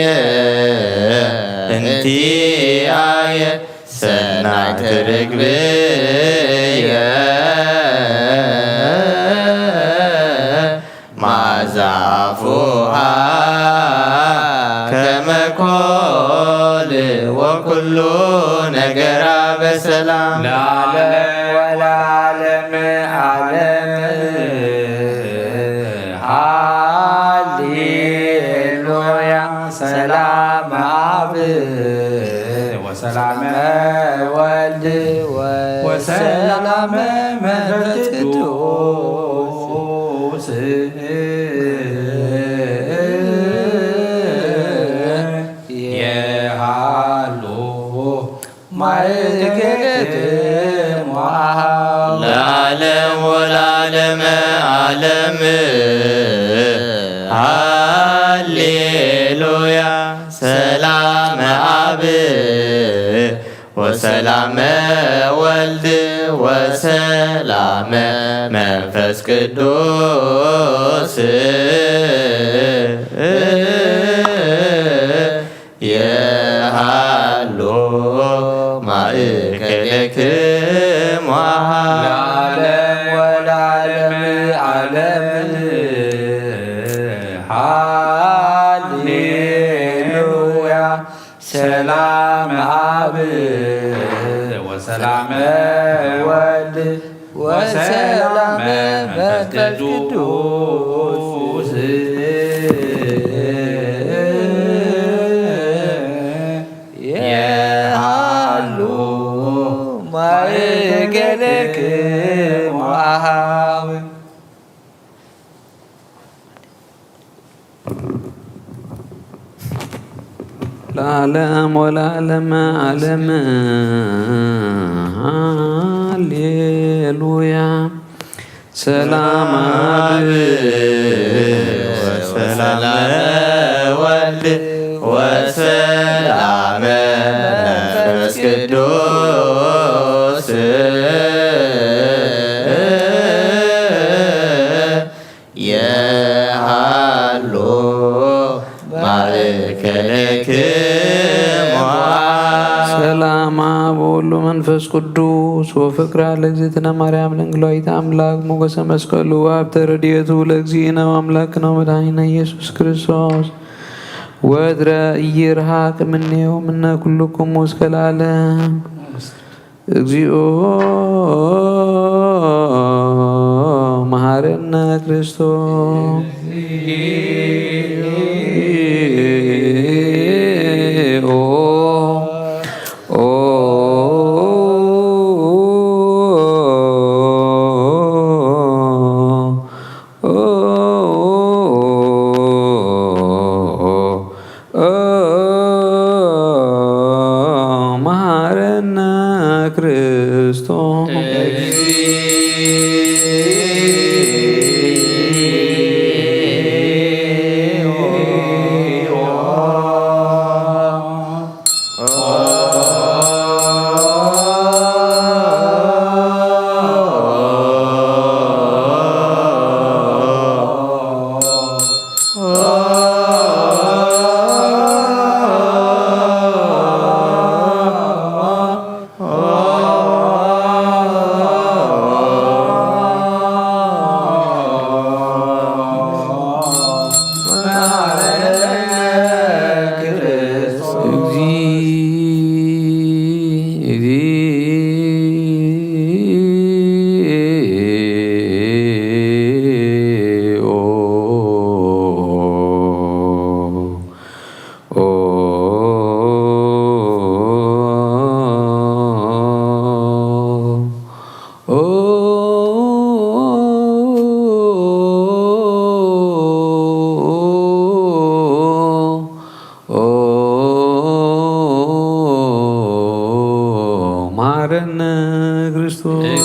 C: እንቲአየ ሰናይት ርግብየ ማዛፉሃ ከመኮል ወኩሉ ነገራ በሰላም
B: ለዓለም ወለዓለም ዓለም ሃሌሉያ ሰላም አብ ወሰላመ ወልድ ወሰላመ መንፈስ ቅዱስ የሃሎ ማእገት
C: ለዓለም ወለዓለመ ዓለም ሃሌሉያ ሰላመ አብ ወሰላመ ወልድ ወሰላመ መንፈስ ቅዱስ የሃሎ ማእከለክሙ
B: ለዓለም ወለዓለም ዓለም ሃሌሉያ ሰላም አብ ወሰላመ ወልድ ወሰላመ መንፈስ ቅዱስ የሃሉ ማእከለክሙ አኀው
A: ለዓለም ወለዓለም ዓለም ሃሌሉያ ሰላም አብ
C: ወሰላመ ወልድ ወሰላመ መንፈስ ቅዱስ
A: መንፈስ ቅዱስ ወፍቅራ ለእግዝእትነ ማርያም ድንግላዊት አምላክ ሞገሰ መስቀሉ ሀብተ ረድኤቱ ለእግዚእነ አምላክነ ወመድኃኒነ ኢየሱስ ክርስቶስ ወትረ ኢይርሐቅ እምኔሁ እምነ ኩልክሙ እስከ ለዓለም እግዚኦ መሐረነ ክርስቶስ መሐረነ ክርስቶስ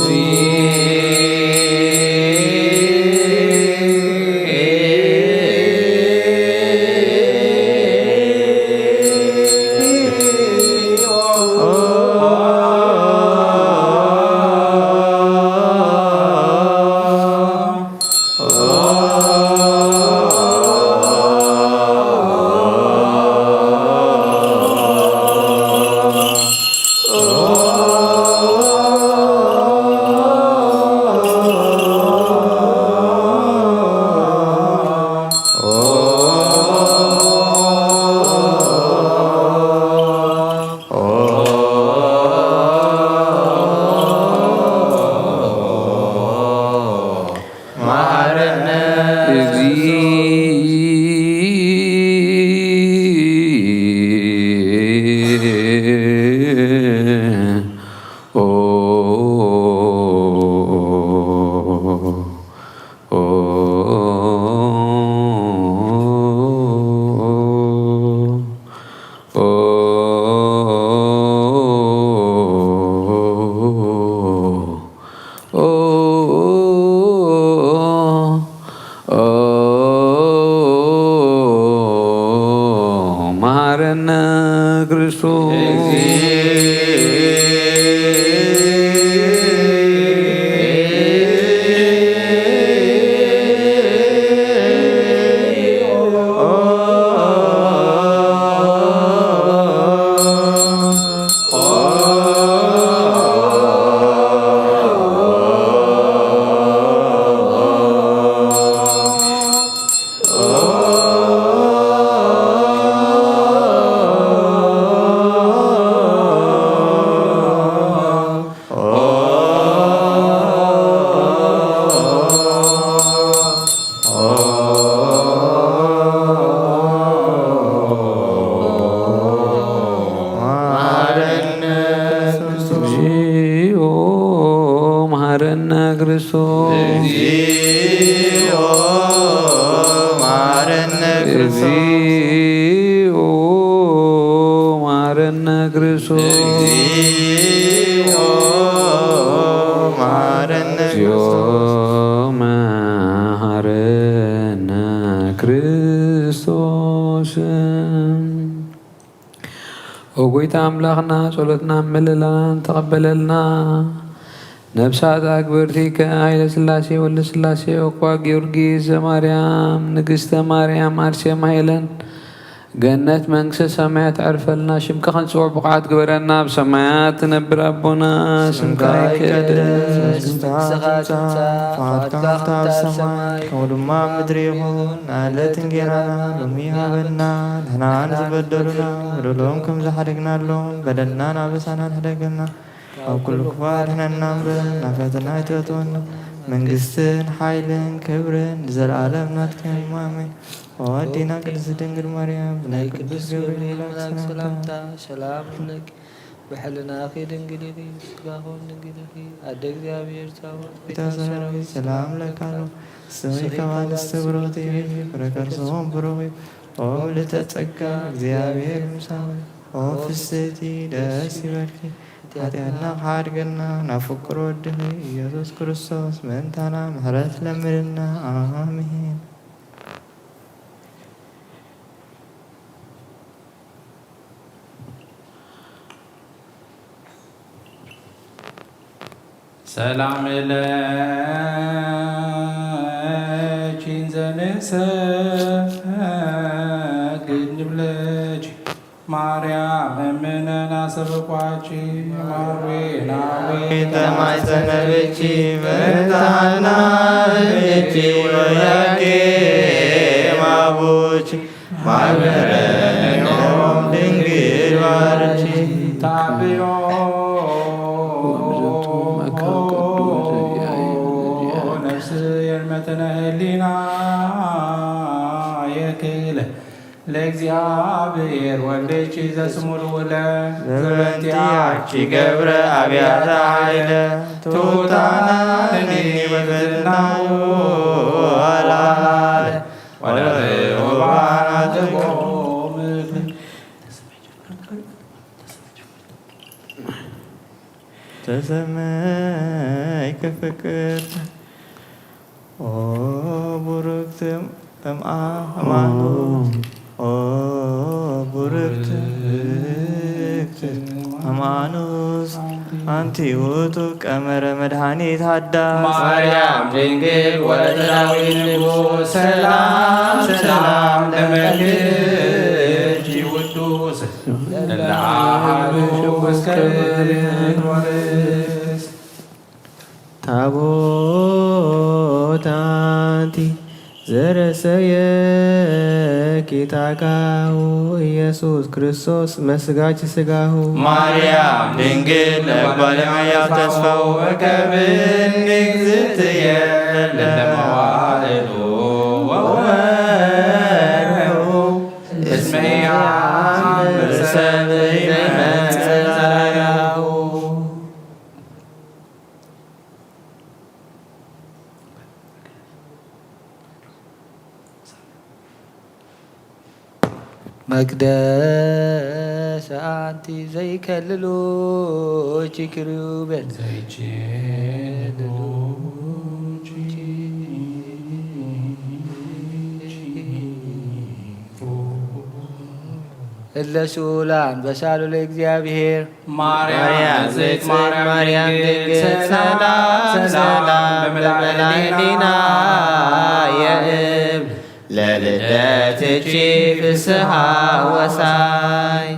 A: መሐረነ ክርስቶስ መሐረነ ክርስቶስ
C: እግዚኦ መሐረነ
A: እግዚኦ መሐረነ ክርስቶስ
C: እግዚኦ መሐረነ
A: መሐረነ ክርስቶስ ወጎይታ አምላኽና ጸሎትና መለላን ተቀበለልና ነፍሳት አክብርቲከ ኃይለ ሥላሴ ወልደ ሥላሴ ወኳ ጊዮርጊስ ዘማርያም ንግሥተ ማርያም አርሴማ ሄለን ገነት መንግሥተ ሰማያት ዕርፈልና ሽምካ ክንጽውዕ ብቕዓት ግበረና ብሰማያት ትነብር ኣቦና ስምካ ይቀደስ
C: ፈቃድካ ኣብ ሰማይ ከምኡ ድማ ምድሪ ይኹን ንኣለት እንጀራና ሎሚ ሃበና ንሕና ንዝበደሉና በደሎም ከም ዝሓደግናሎም በደልናን ኣበሳናን ሕደገና ኣብ ኩሉ ክፉ ኣድሕነና እምበር ናብ ፈተና ኣይተእትወና መንግስትን ሓይልን ክብርን ንዘለኣለም ናትከ ኣሜን። ወዲና ቅድስት ድንግል ማርያም ብናይ ቅዱስ ገብርኤል ሰላምታ
D: ሰላም ለኪ ብሕልናኺ ድንግል ኢኺ ስጋኹን ድንግል ኢኺ ኣደ እግዚአብሔር
C: ሰራዊት ሰላም ለካሎ ስምዒ ከማንስት ብሩክት ኢኺ ፍሬ ከርሥኦም ብሩኽ እዩ። ኦ ምልዕተ ጸጋ እግዚአብሔር ምሳሌ ኦ ፍስሕቲ ደስ ይበልኪ ኃጢአትና ካድገና ናብ ፍቅር ወድኺ ኢየሱስ ክርስቶስ ምእንታና ምሕረት ለምንና አሜን።
B: ሰላም ለኪ ዘንሰግድ ንብለኪ ማርያም እምነና ሰበኳቺ ማርዌናዊ
C: ተማይጸነበቺ በታና እቺ ወያቄ ማቡቺ ማበረኖም ድንግል ባርቺ
B: ታብዮ ነፍስ የልመተነ ህሊና የክለ ለእግዚአብሔር ወልደች ዘስሙ ልውለ
C: ዘበንቲያቺ ገብረ አብያተ ኃይለ ቱታናንኒ በትናው አላለ ወለባናትቆም ተሰመይከ ፍቅር ኦ ቡርክት እምአማኑ ኦ ቡርክት አማኑስ አንቲ ውእቱ ቀመረ መድኃኒት አዳም
B: ማርያም ድንግል ወለተናዊ ንጉሥ ሰላም ሰላም ለመልክኪ ውዱስ ለአሐዱ እስከ ወርስ
C: ታቦታንቲ ዘረሰየ ኪታካሁ ኢየሱስ ክርስቶስ መስጋች ስጋሁ ማርያም ድንግል ባለመያው ተስፋው ወከብን እግዝእትየ
B: ለመዋዕሉ ወወርሁ እስመያም በሰብእ ይመጽእ ዘራያሁ
D: መቅደስ አንቲ ዘይከልሉ ኪሩቤል እለ ስኡላን በሳሉ ለእግዚአብሔር
B: ማርያም ዘይት
C: ማርያም ድንግል ሰላም ሰላም በመላእክቲና የእብ ለልደትኪ ፍስሐ ወሳይ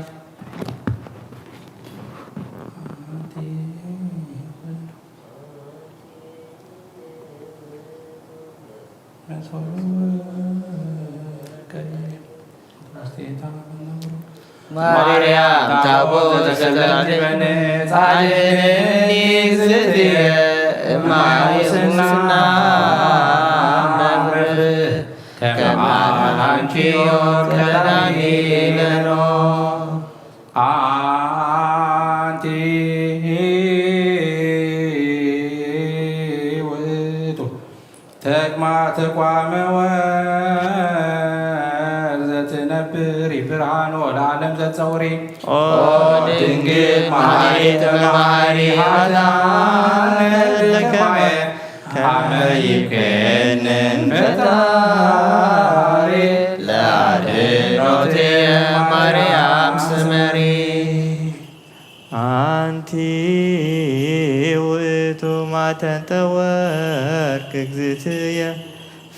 D: ማርያም ታቦተ ዘላለም ጻድቅኒ እግዝእትየ እማይስና መምህር ከማንቺዮ ከላኒ ለኖ
B: አንቲ ውእቱ ተቅማተ ቋመ ዘትነብር ብርሃን ለዓለም ዘጸውሪ
C: ኦ ድንግል ማኅሌተ መኃሪ ኃጥኣን ለከመ ከመ ይኮንን ፈጣሪ ለአድኅኖትየ ማርያም ስመሪ አንቲ ውእቱ ማተንተ ወርቅ እግዝእትየ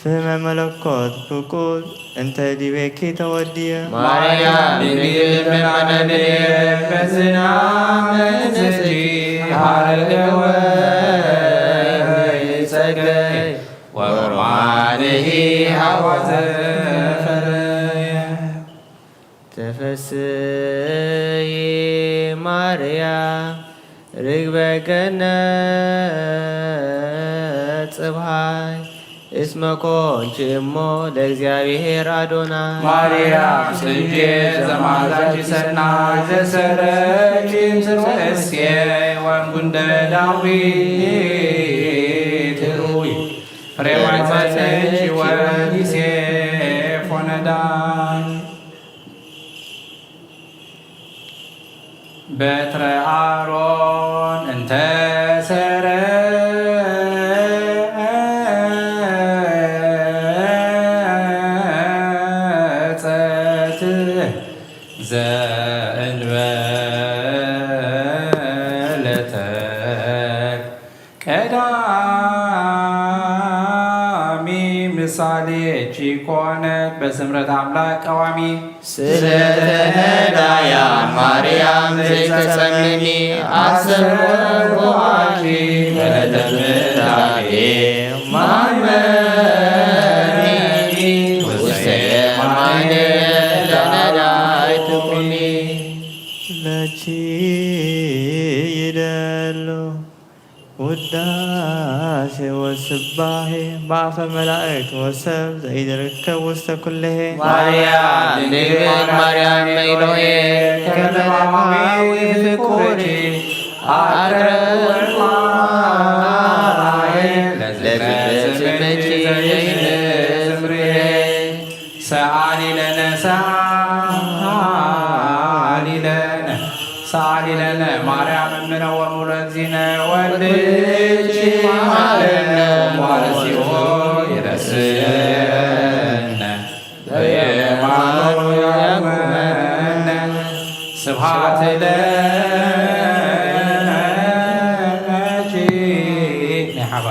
C: ፍህመ መለኮት ፍቁድ እንተ ዲቤኪ ተወድየ
B: ማርያም ድንግል በማነድ በዝናም ንስጂ ሃረገወ ጸገይ ወሮማንሂ ሐዋዘ ፈረየ
C: ተፈስሒ ማርያም ርግበ ገነት ጽባይ እስመ ኮንቺ እሞ ለእግዚአብሔር አዶናይ
B: ማርያም ጽጌ ዘማዛች ሰናይ ዘሰረኪም ስርወእስየ ወንጉንደ ዳዊት ሩይ ፍሬ ማኅፀንኪ ወዮሴፍ ወነዳይ በትረ አሮን እንተ ሰረጸት ዘእንበለተ ቀዳሚ ምሳሌ ቺኮነት በስምረት አምላክ ቀዋሚ
C: ስለተህዳያን ማርያም ዘይተጸምኒ አሰብኩኪ በለተምናቤ ማመኒ ውስተ የማነ ለነዳይ ትቁሚ ለቺ ይደሉ ውዳሴ ወስባሄ በአፈ መላእክት ወሰብ ዘይደርከብ ውስተ ኩለሄ
B: ማርያም ድንግል ማርያም መይሎኤ ከመባዊ ፍቁሪ አቅረወርማዬ ለዝክረስመቺ ዘይንዝምሬ ሰአሊ ለነ ሰአሊ ለነ ሰአሊ ለነ ማርያም እምነ ወሙለ እግዚእነ ወልድኪ መሐረነ ወመዋረሲኦ ይረስየነ በየማኑ ያቁመነ ስብሐት ለኪ ነሐባ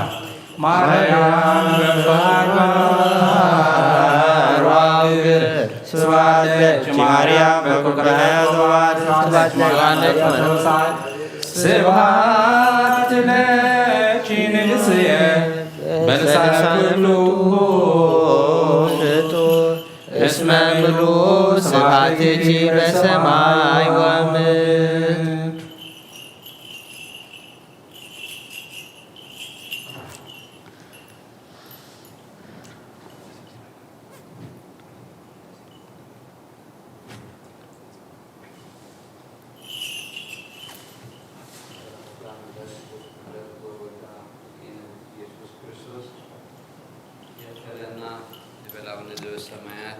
B: ማርያም በፋርባሯ እግር ስብሐት ለኪ ማርያም በኩርኩረ ዘዋት ስብሐት ለኪ መነኮሳት ስብሐት ለኪ ንግሥየ በልሳነ ኩሉ
C: እስመ ምሉእ ስብሐትኪ በሰማይ ወምድር
A: ሰማያት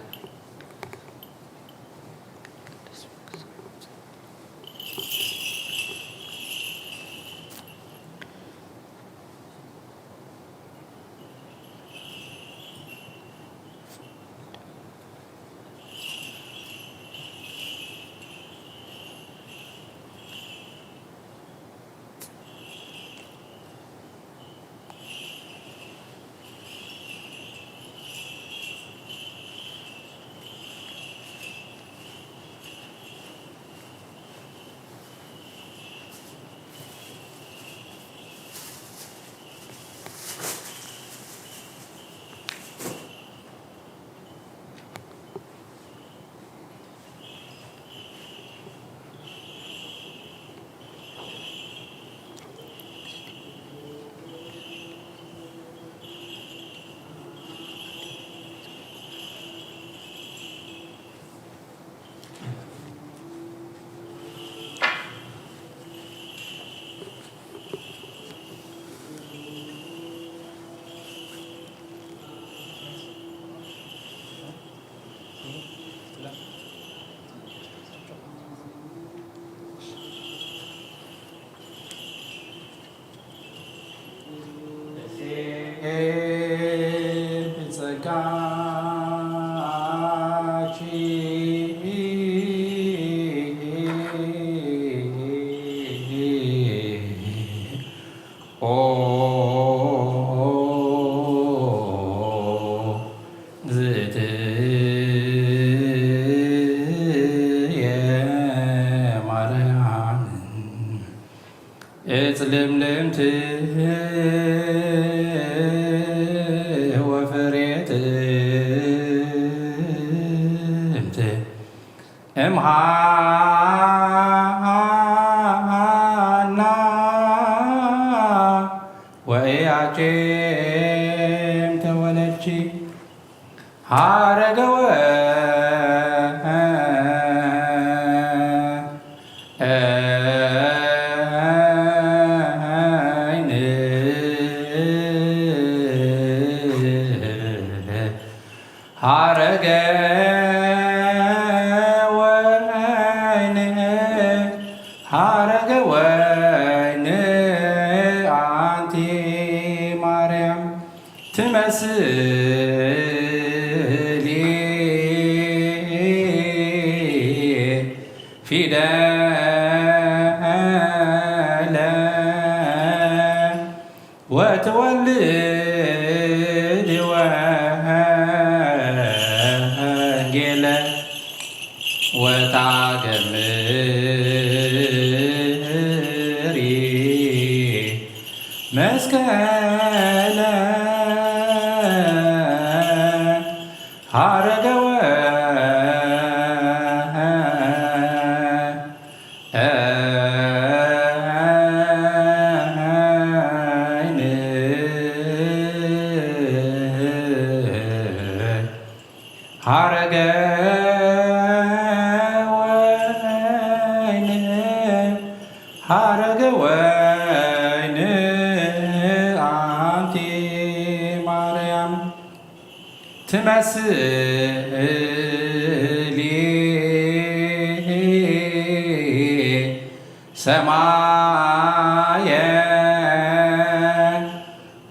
B: ወይንት ወፍሬት እምሃና ወኢያቄም ተወለድቺ ሀረገ ወይን ሀረገ ሀረገ ወይን አንቲ ማርያም ትመስሊ ፊደለ ወትወልድ ወንጌለ ወታገምሪ መስቀለ ሀረገ ወይን ሀረገ ወይን ሀረገ ወይን አንቲ ማርያም ትመስሊ ሰማየ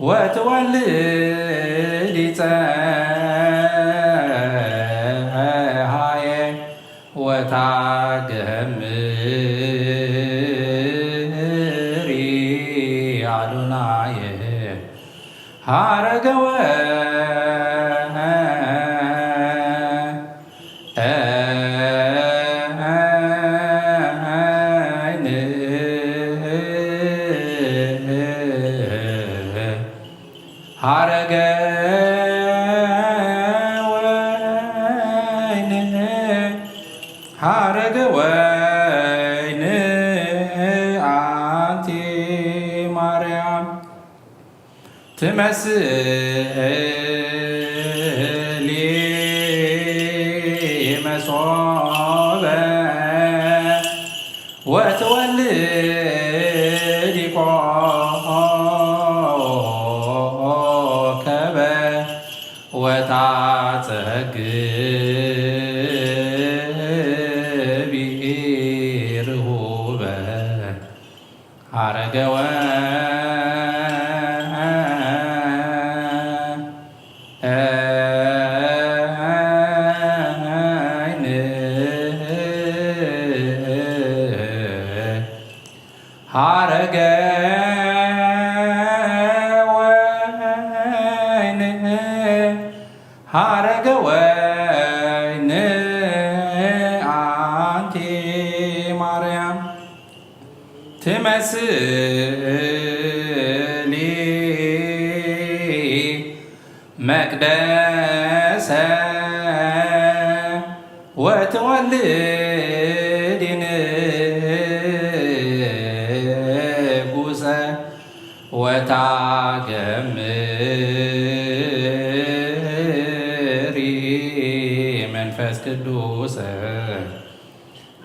B: ወትወልድ ፀሐየ ወታገምሪ አዶናየ ሀረገ ወይን ሀረገ ወይን ሀረገ ወይን አንቲ ማርያም ትመስሊ መሶበ ወትወልድ ኮከበ ወታጸግቢ ርሁበ ሀረገ ወይን ሀረገ ወይን ሀረገ ወይን አንቲ ማርያም ትመስሊ መቅደሰ ወትወልድ ንጉሰ ወታገምሪ መንፈስ ቅዱስ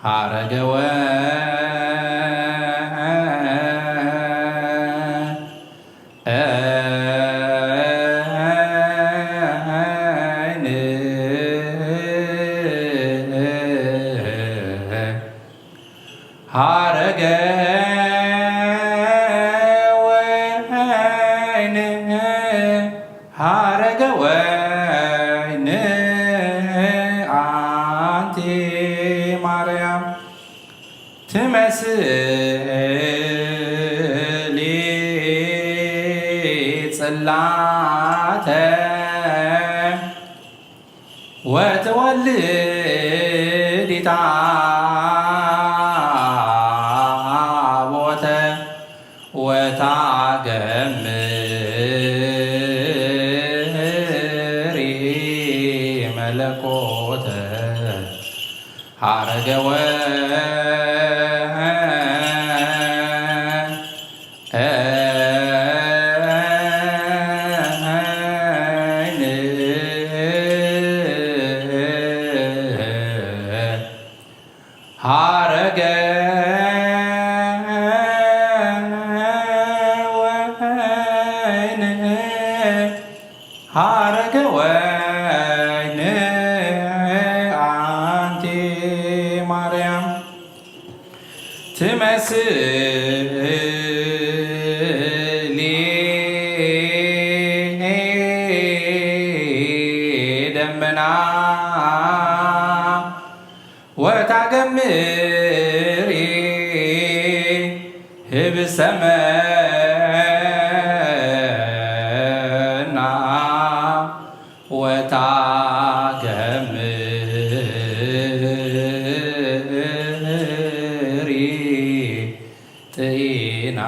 B: ሀረገ ወይን ሀረገ ወይን ሀረገ ወይን አንቲ ማርያም ትመስሊ ጽላተ ወትወልድ ታቦተ ወታ መለኮተ ሀረገ ሀረገ ወይን ሀረገ ወይን አንቲ ማርያም ትመስሊ ደመና ወታገምሪ ህብሰመና ወታገምሪ ጤና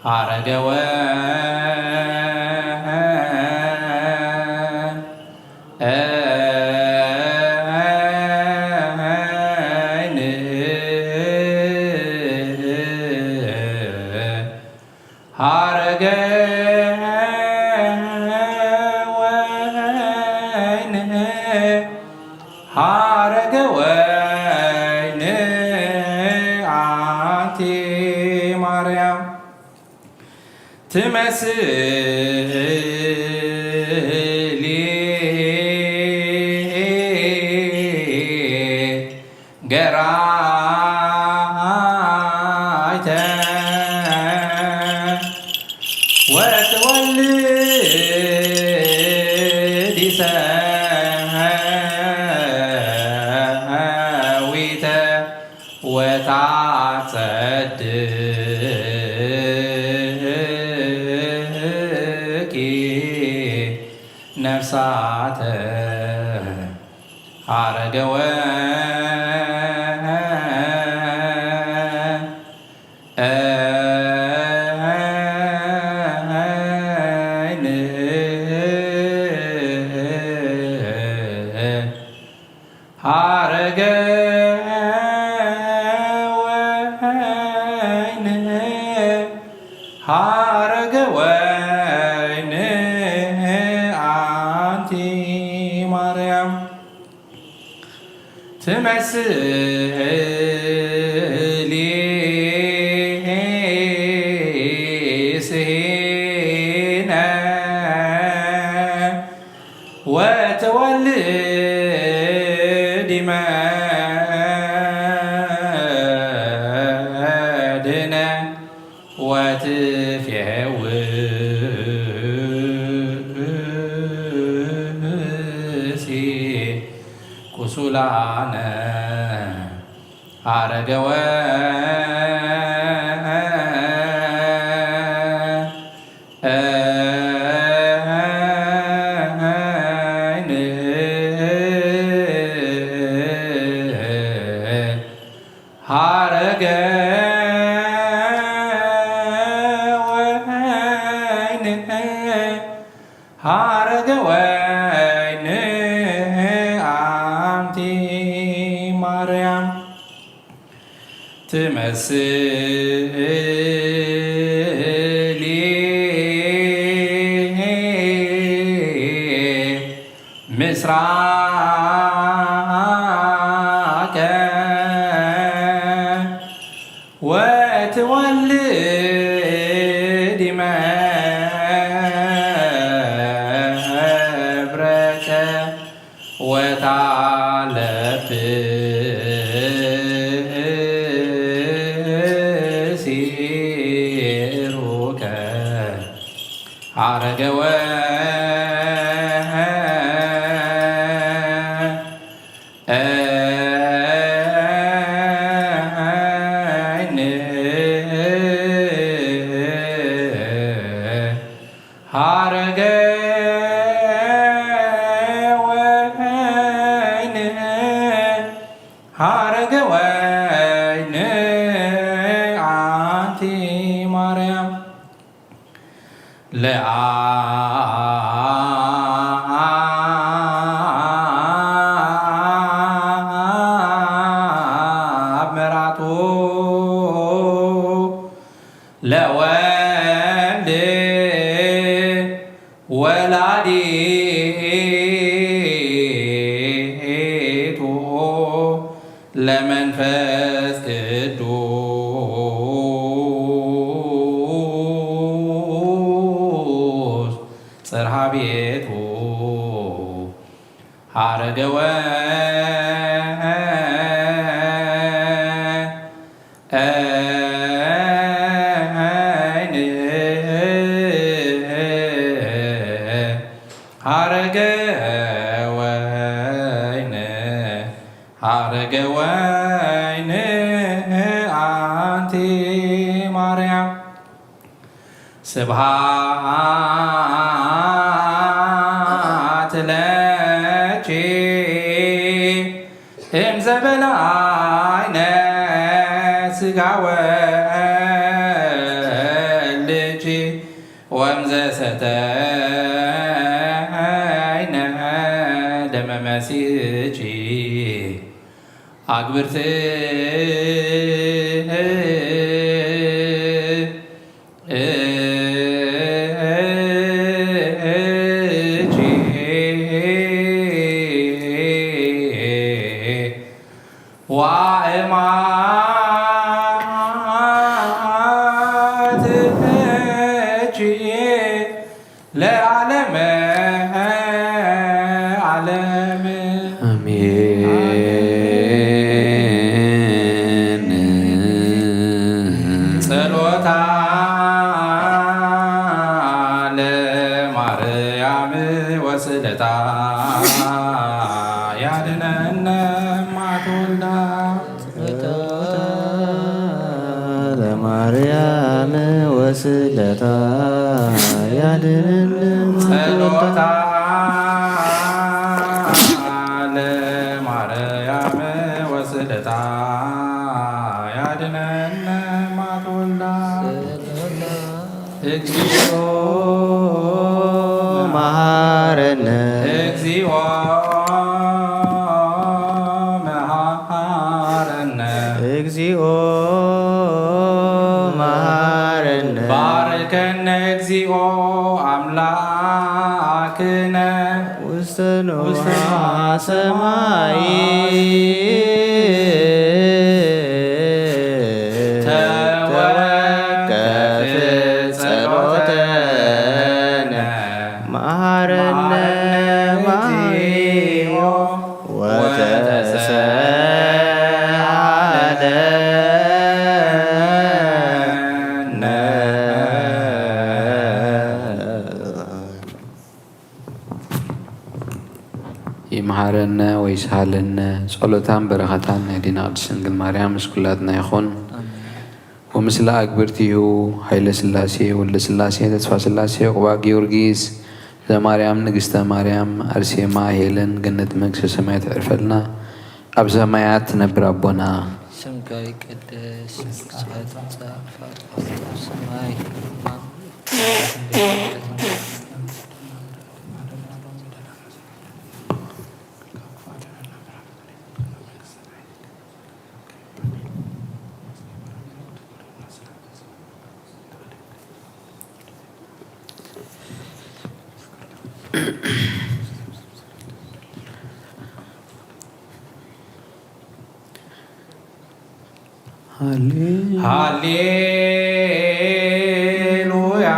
B: ሀረገ ሀረገ ወይን ሀረገ ወይን አንቲ ማርያም ትመስሊ ገራይተ ወትወልድ ሰዊተ ወታጸድቂ ነፍሳተ ሀረገ ሀረገ ወይን ሀረገ ወይን አንቲ ማርያም ትመስሊ ስሂነ ወትወልድ መድኅነ ወትፌውሲ ቁሱላነ ሀረገ ሀረገ ወይን ሀረገ ወይን አንቲ ማርያም ትመስሊ ምስራቀ ወትወልድ መብረቀ ወታለብሲ ሩከ ሀረገ ሀረገ ወይን ሀረገ ወይን አንቲ ማርያም ለአ ሀረገ ወይን አንቲ ማርያም ስብሐት ለኪ እምዘበላይነ ሥጋ ወልድኪ ወእምዘሰተይነ ደመ መሲሕኪ አግብርት ዋእማት ለዓለመ ዓለም
A: አሜን።
B: ጸሎታ ለማርያም ወስለታ ያድነነ ማትወልዳ
C: ለማርያም ወስለታ ያድነን
B: ጸሎታ ለማርያም ወስለታ ያድነነ ማትወልዳ እግዚኦ
C: መሐረነ
B: እግዚኦ መሐረነ
C: እግዚኦ መሐረነ
B: ባርከነ እግዚኦ አምላክነ
C: ውስተ ንዋየ ሰማይ ተወከፍ ጸሎተነ መሐረነ እግዚኦ ወተሰአለነ
A: ይምሃረነ ወይስሃለነ ጸሎታን በረኸታን ናይ ዲና ቅድስት ድንግል ማርያም ምስ ኩላትና ይኹን ወምስለ አግብርቲሁ ኃይለ ሥላሴ ወልደ ሥላሴ ተስፋ ሥላሴ ቁባ ጊዮርጊስ ዘማርያም ንግሥተ ማርያም አርሴማ ሄለን ገነት መንግሥተ ሰማያት ዕርፈልና ኣብ ሰማያት ትነብር ኣቦና
D: ስምከ ይቅደስ ወትምጻእ ፈቃድከ በሰማይ
B: ሃሌሉያ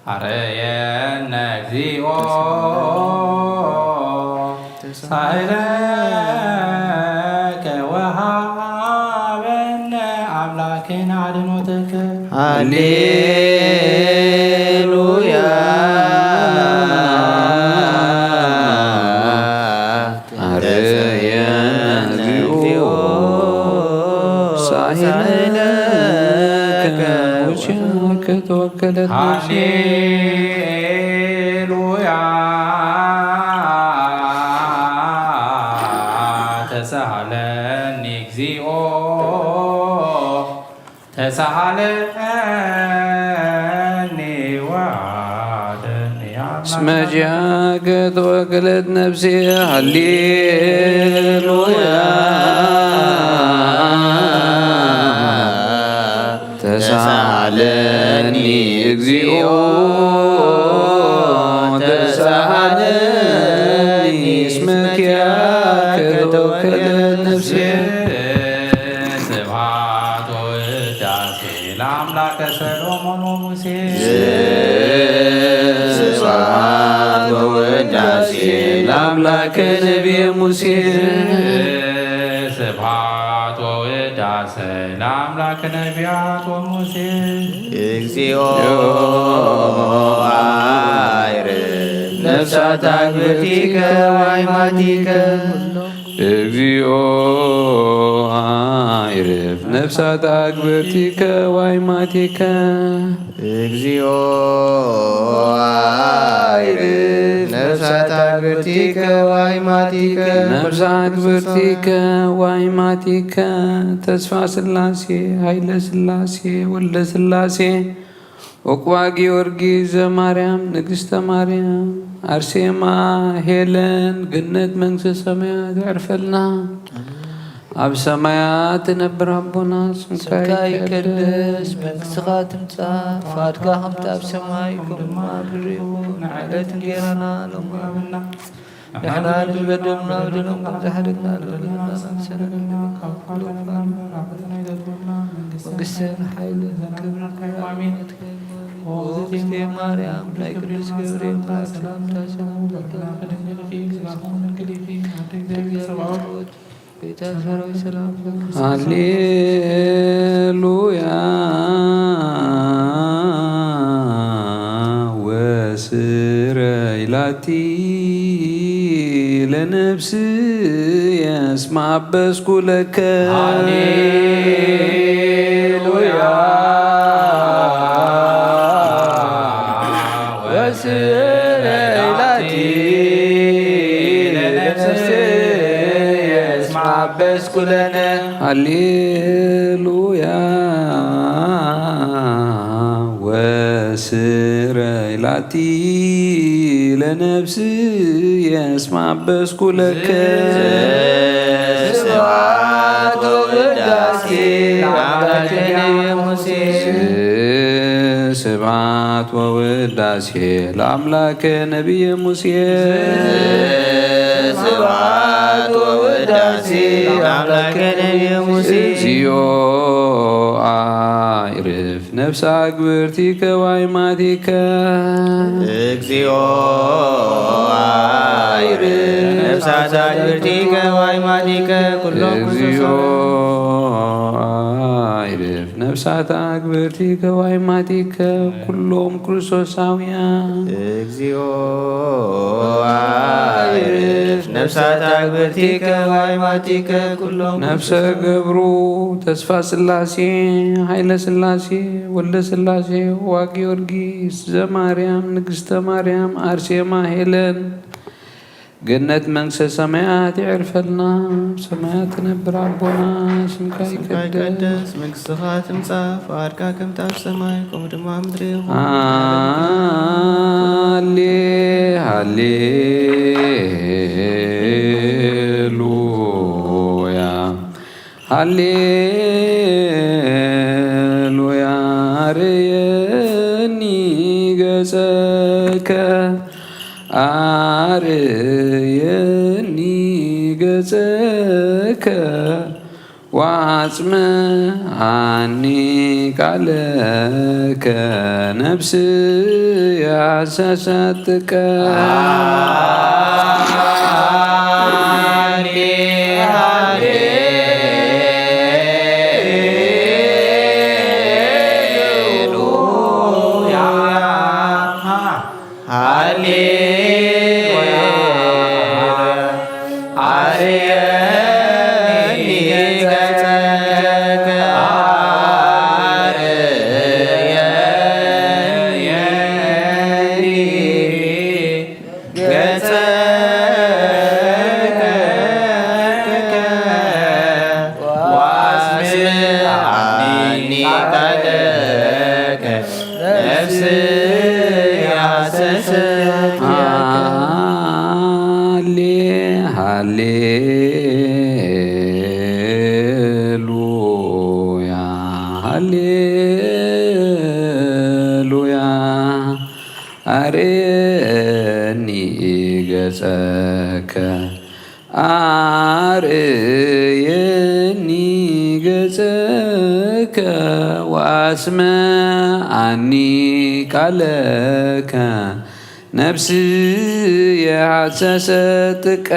B: አረየነ እግዚኦ ሳይለከ ወሃበነ አምላክን አድኖተከ
C: ሃሌሉያ
A: ተወከለት
B: ሃሌሉያ ተሳሃለኒ እግዚኦ ተሳሃለኒ ዋደኒ
A: እስመ ጃከ ተወከለት ነፍሴ ሃሌሉያ ተሳሃለኒ እግዚኦ ተሳሃለኒ እስመ ኪያከ ተወከለት ነፍሴ
B: ስብሐት ወውዳሴ ለአምላከ ሰሎሞን ወሙሴ
A: ለአምላከ ነቢየ ሙሴ
B: ስብሐት ወውዳሴ ለአምላከ ነቢያት ወሙሴ
C: እግዚኦ አይርፍ ነፍሳት አግብርቲከ ወአዕማዲከ
A: እግዚኦ አይርፍ ነፍሳት አግብርቲከ ወአዕማዲከ
C: እግዚኦ አይርፍ ነፍሳት አግብርቲከ ወአዕማዲከ
A: ነፍሳት አግብርቲከ ወአዕማዲከ ተስፋ ሥላሴ ኃይለ ሥላሴ ወልደ ሥላሴ ወቁባ ጊዮርጊስ ዘማርያም ንግሥተ ማርያም አርሴማ ሄለን ገነት መንግሥተ ሰማያት ያዕርፈልና ኣብ ሰማያት ትነብር አቦና ስምካ ይቀደስ
D: መንግሥትኻ ትምጻእ ፈቃድካ ከምቲ ኣብ ሰማይ ከምኡ ኣብ ምድሪ ይኹን ንዕለት እንጀራና ሎሚ ሃበና ንሕና ንዝበደሉና በደሎም ከምዝሓደግና መንግሥትን ሓይልን ክብርን እግዝእትየ ማርያም ናይ ቅዱስ ገብርኤል መልአክ ሰላምታ ጌታ ሰራዊት ሰላም
A: ሃሌሉያ ወስረይላቲ ለነፍስየ እስመ አበስኩ ለከ ሃሌሉያ ወስረይላቲ አበስኩ ለነ ሃሌሉያ ወስረይላቲ ለነፍስየ እስመ አበስኩ ለከ
C: ስብሐት ወውዳሴ ለአምላከ ነቢየ ሙሴ
A: ስብሐት ወውዳሴ ለአምላከ ነቢየ ሙሴ
C: ስብሐት ወውዳሴ ለአምላከ ነቢየ ሙሴ
A: እግዚኦ አይርፍ ነፍሰ አግብርቲከ ወአዕማዲከ
C: እግዚኦ አይርፍ ነፍሳት አግብርቲከ ወአዕማዲከ ኩሎም
A: እግዚኦ አይርፍ ነፍሳት አግብርቲከ ወአዕማዲከ ኩሎም ክርስቶሳውያን
C: እግዚኦ አይርፍ ነፍሳት አግብርቲከ ወአዕማዲከ ኩሎም
A: ነፍሰ ገብሩ ተስፋ ሥላሴ ኃይለ ሥላሴ ወልደ ሥላሴ ወቁባ ጊዮርጊስ ዘማርያም ንግሥተ ማርያም አርሴማ ሄለን ገነት መንግሥተ ሰማያት ያዕርፈልና ሰማያት ትነብር አቦና ስምካ ይቀደስ
C: መንግሥትኻ ትምጻእ ፈቃድካ ከምቲ ኣብ ሰማይ ከምኡ ድማ ኣብ ምድሪ ይኹን
A: ሃሌሉያ ሃሌሉያ አርየኒ ገጸከ አርየኒ ገጸከ ወአጽምዓኒ ቃለከ ነፍስየ ሐሰሰትከ ሃሌሉያ ሃሌሉያ አርየኒ ገጸከ አርየኒ ገጸከ ወአጽምዓኒ ቃለከ نفسي حسستك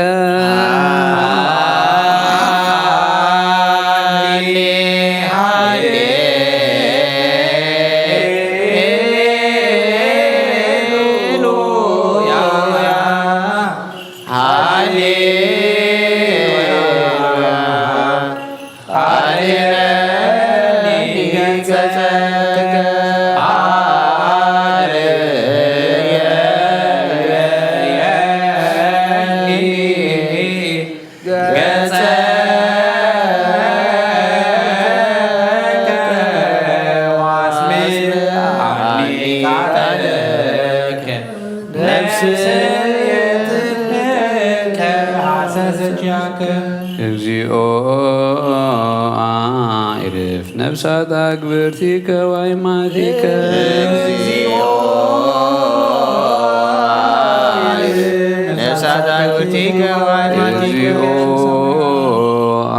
A: እግዚኦ አዕርፍ ነፍሳት አግብርቲከ ወአይማቲከ
C: ነፍሳት አግብርቲከ ወአይማቲከ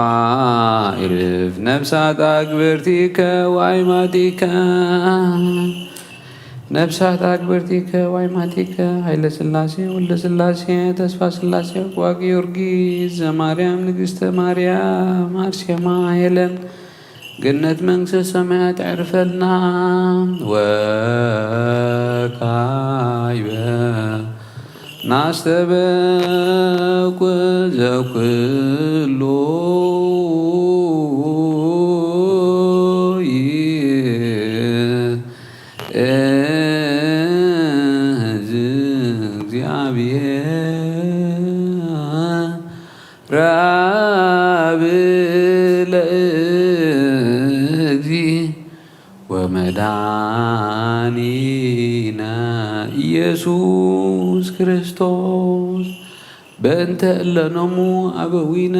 A: አዕርፍ ነፍሳት አግብርቲከ ወአይማቲከ ነፍሳት አግብርቲከ ወአይማቲከ ኃይለ ሥላሴ ወልደ ሥላሴ ተስፋ ሥላሴ ዋቅ ጊዮርጊስ ዘማርያም ንግሥተ ማርያም አርሴማ ሄለን ገነት መንግሥተ ሰማያት ዕርፈልና ወካዕበ ናስተበቁ ዘኩሎ ራብ ለእግዚ ወመድኃኒነ ኢየሱስ ክርስቶስ በእንተ እለኖሙ አበዊነ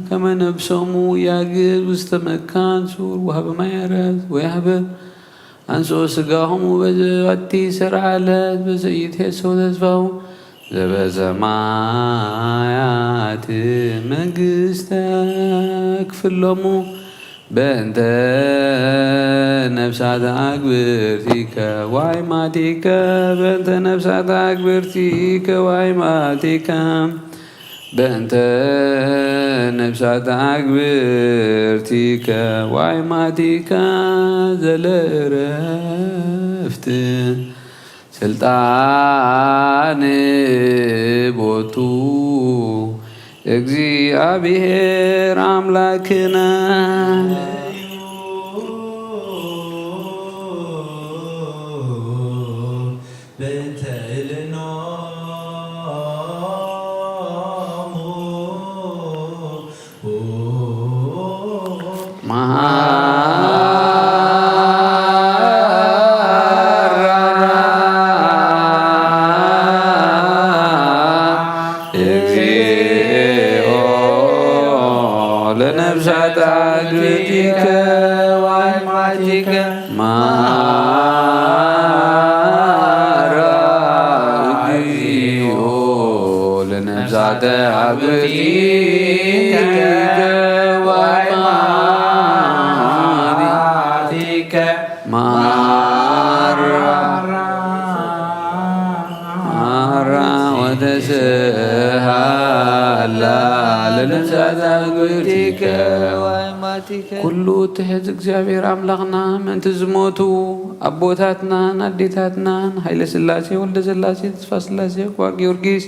A: ከመ ነፍሶሙ ያግብ ውስተ መካን ሱር ወሀበ ማያረት ወያህበ አንሥኦ ሥጋሆሙ በዘባቲ ሰርዓለት በዘኢትሔሰው ተስፋሁ ዘበሰማያት መንግሥተ ክፍሎሙ በእንተ ነፍሳት አግብርቲከ ወአይማቲከ በእንተ ነፍሳት አግብርቲከ ወአይማቲከ በእንተ ነፍሳት አግብርቲከ ወአይማቲከ ዘለእረፍት ስልጣን ቦቱ እግዚአብሔር አምላክነ ለነፍሳት አግብርቲከ ወአይማቲከ ማራ እግዚኦ ለነፍሳት አግብርቲከ ወአይማቲከ ማራ ወተስሃላ ለነፍሳት አግብርቲከ ወአይማቲከ ኩሉ ትሕዝ እግዚአብሔር አምላኽና ምእንቲ ዝሞቱ አቦታትናን አዴታትናን ኃይለ ሥላሴ ወልደ ሥላሴ ተስፋ ሥላሴ ዋቅ ጊዮርጊስ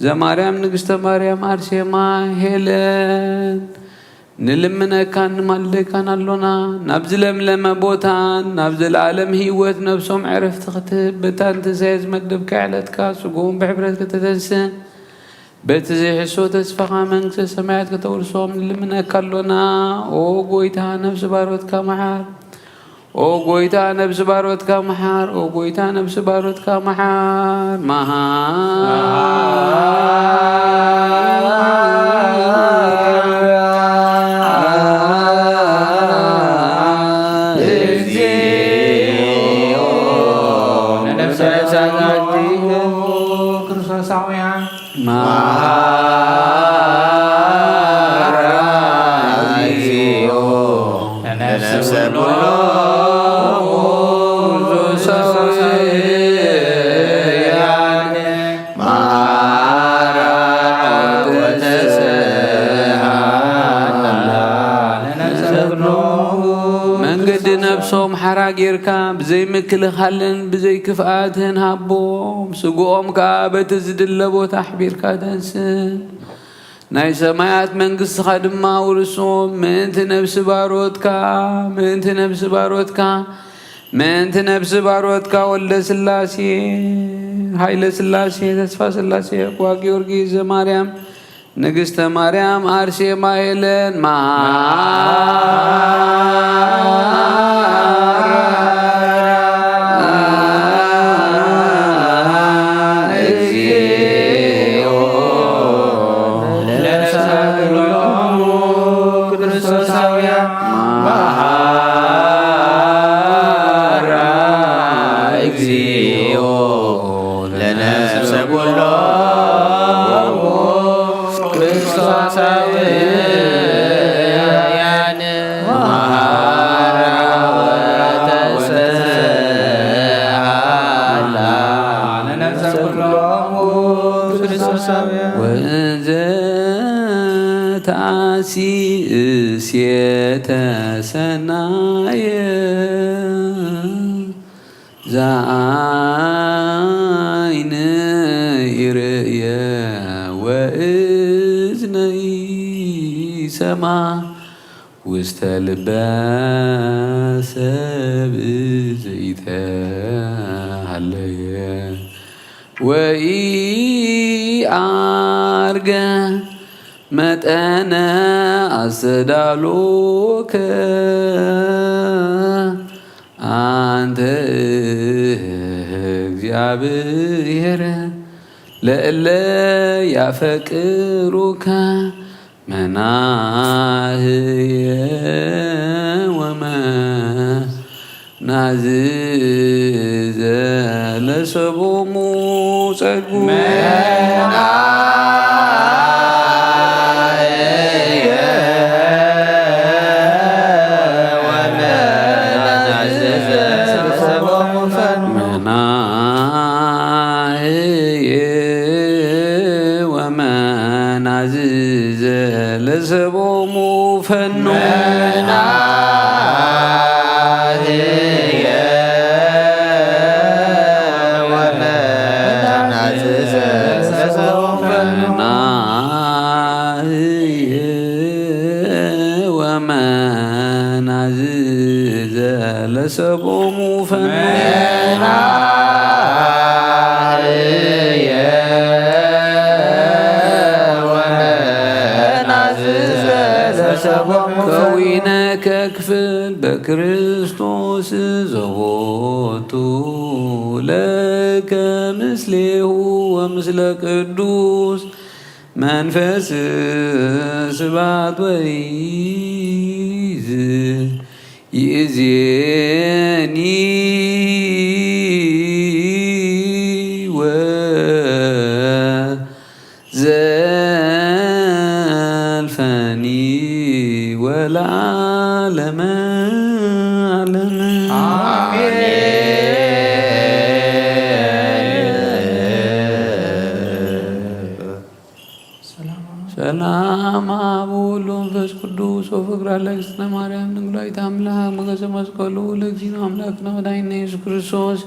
A: ዘማርያም ንግሥተ ማርያም አርሴማ ሄለን ንልምነካ ንማልደካን ኣሎና ናብ ዝለምለመ ቦታን ናብ ዘለዓለም ህይወት ነብሶም ዕረፍቲ ክትህብ በታ እንተዘየ ዝመደብካ ዕለትካ ስጉም ብሕብረት ከተተንስእ በቲ ዘይሕሶ ተስፋኻ መንግሥተ ሰማያት ከተወርሶም ንልምነካ ኣሎና ኦ ጎይታ ነብሲ ባሮትካ መሓር ኦ ጎይታ ነብሲ ባሮትካ መሓር ኦ ጎይታ ነብሲ ባሮትካ መሓር
B: ክርስቶሳውያን
A: ማራዚዮ ጌርካ ብዘይ ምክልኻልን ብዘይ ክፍኣትን ሃቦም ስጉኦም ከዓ በቲ ዝድለ ቦታ ኣሕቢርካ ተንስእ ናይ ሰማያት መንግስትኻ ድማ ውርሶም ምእንቲ ነብሲ ባሮትካ ምእንቲ ነብሲ ባሮትካ ወልደ ስላሴ ሃይለ ስላሴ ተስፋ ስላሴ ቋ ጊዮርጊስ ዘማርያም ንግስተ ማርያም አርሴማ ሄለን ሰናየ ዛአይነ ይርየ ወእዝነ ይሰማ ውስተ ልበ ሰብእ ዘይተሃለየ ወኢአርገ መጠነ አስተዳሎከ አንተ እግዚአብሔር ለእለ ያፈቅሩከ መናህየ ወመናዝዘ ለሰቦሙ ጸጉ ለሰቦሙ ፈኖ ወመናዝዘ ለሰቦሙ ፈኖ ከዊነ ከክፍል በክርስቶስ ዘቦቱ ለከ ምስሌሁ ወምስለ ቅዱስ መንፈስ ስብሐት ወይዝ ይእዜኒ ወዘልፈኒ ወለዓለመ ዓለም አሜን። ሰላም አብ ወወልድ ወመንፈስ ቅዱስ ወፍቅር ለእግዝእትነ ማርያም ድንግላዊተ አምላክ ሞገሰ መስቀሉ ለእግዚእነ አምላክነ መድኃኒነ ኢየሱስ ክርስቶስ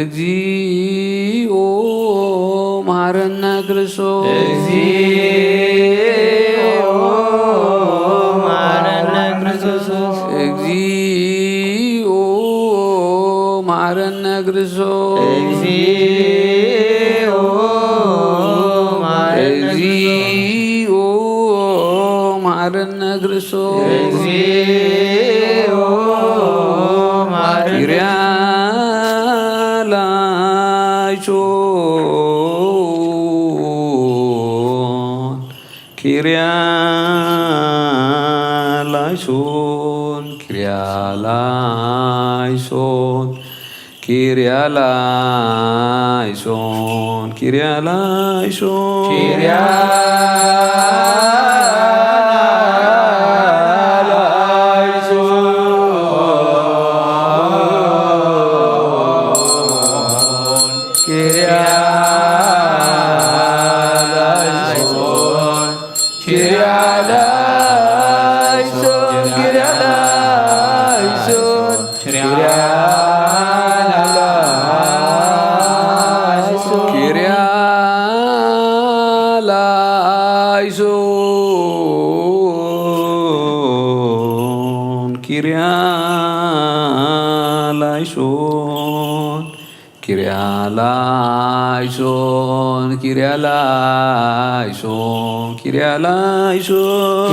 A: እግዚኦ መሐረነ ክርስቶስ እግዚኦ መሐረነ ክርስቶስ እግዚኦ መሐረነ ክርስቶስ እግዚኦ መሐረነ ክርስቶስ እግዚኦ ኪርያላይሶን Kyrieleison, Kyrieleison, Kyrieleison.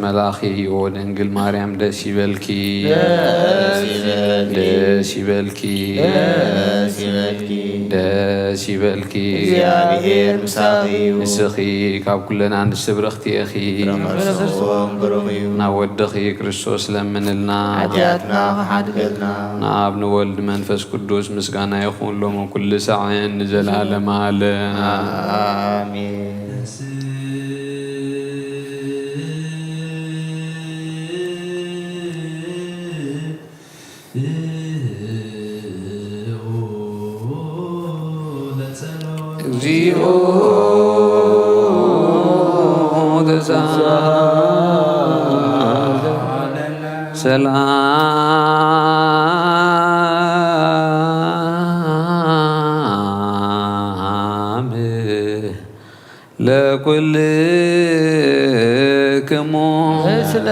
A: ملاخي ودنجل مريم دسي بلكي دسي بلكي دسي بلكي
C: እግዚአብሔር ምሳኺዩ
A: ንስኺ ካብ ኩለና ንስብርኽቲ እኺ ናወድኺ ክርስቶስ ለምንልና
C: ኃጢአትና ሓድገልና
A: ናብ ንወልድ መንፈስ ቅዱስ ምስጋና ይኹን ሎሙ ኩሉ ሰዓን ንዘላለም ዓለም
C: አሜን።
A: ሰላም ለኩልክሙ
D: ምስለ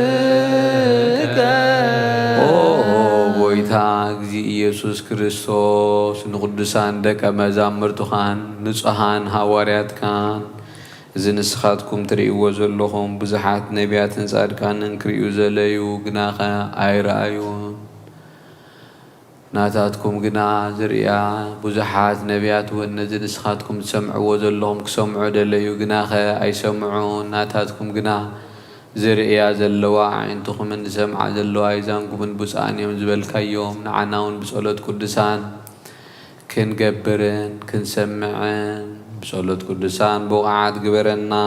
D: መንፈስከ
A: ጎይታ እግዚእ ኢየሱስ ክርስቶስ ንቅዱሳን ደቀ መዛሙርትኻን ንጹሃን ሐዋርያትካን እዚ ንስኻትኩም ትርእይዎ ዘለኹም ብዙሓት ነቢያትን ጻድቃንን ክርእዩ ዘለዩ ግናኸ ኣይረኣዩን ናታትኩም ግና ዝርያ ብዙሓት ነቢያት እውን ነዚ ንስኻትኩም ትሰምዕዎ ዘለኹም ክሰምዑ ደለዩ ግናኸ ኣይሰምዑን ናታትኩም ግና ዝርእያ ዘለዋ ዓይንትኹምን ዝሰምዓ ዘለዋ ይዛንጉምን ብፁዓን እዮም ዝበልካዮም ንዓና እውን ብጸሎት ቅዱሳን ክንገብርን ክንሰምዕን بصلوت قدسان بوقعات قبرنا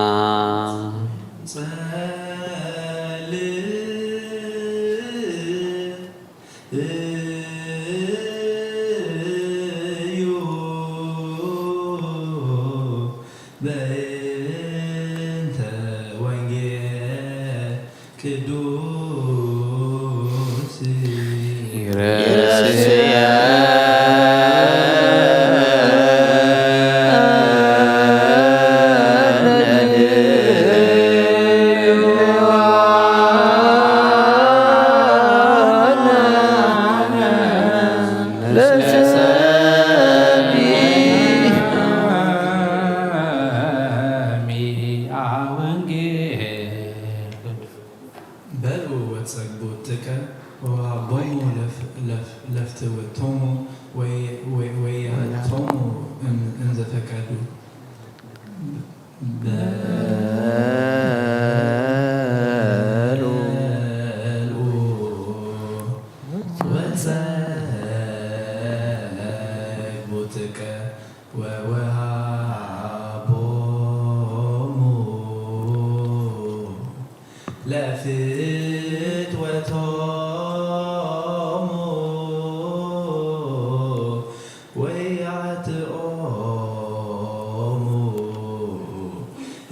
B: ወንጌል በሉ ወጸግቦትከ ወአቦሙ ለፍትውቶሙ ወያቶሙ እንዘ ፈቀዱ ወጸግቦትከ ወወሃቦሙ ለፍትወቶሙ ወያጥኦሙ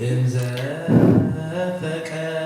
B: እምዘ ፈቀዱ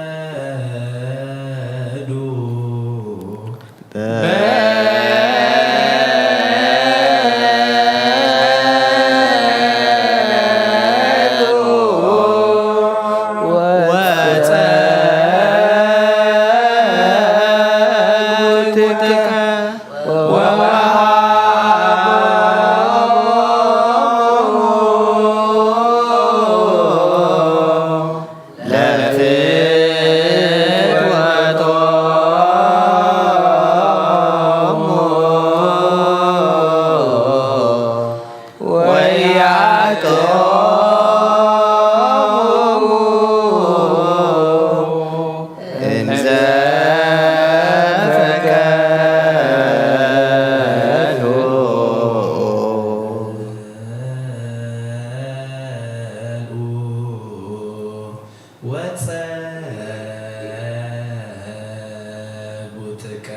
B: ወጸግቦትከ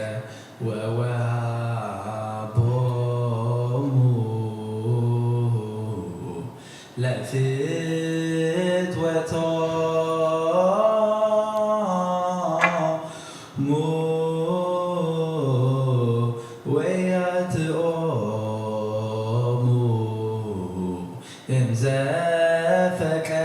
B: ወወሃቦሙ ለፍትወቶሙ ወያጥኦሙ እምዘ ፈቀዱ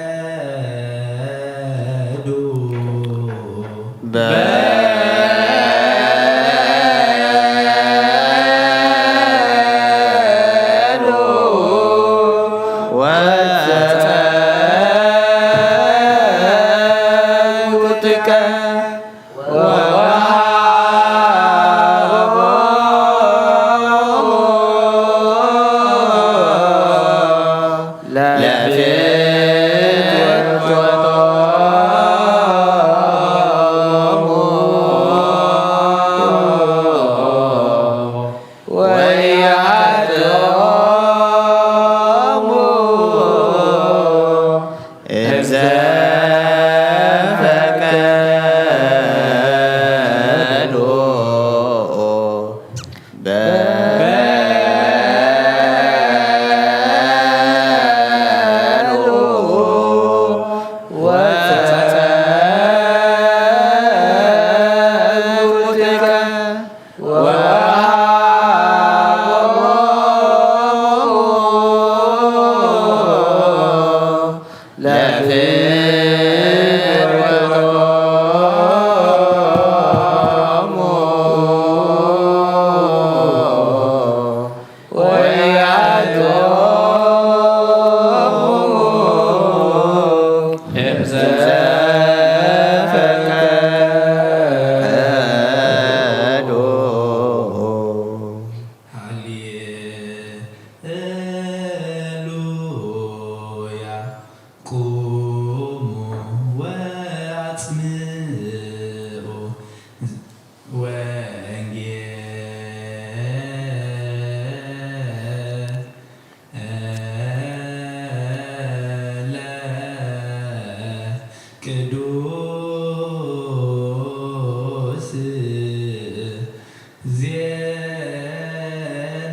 B: ቅዱስ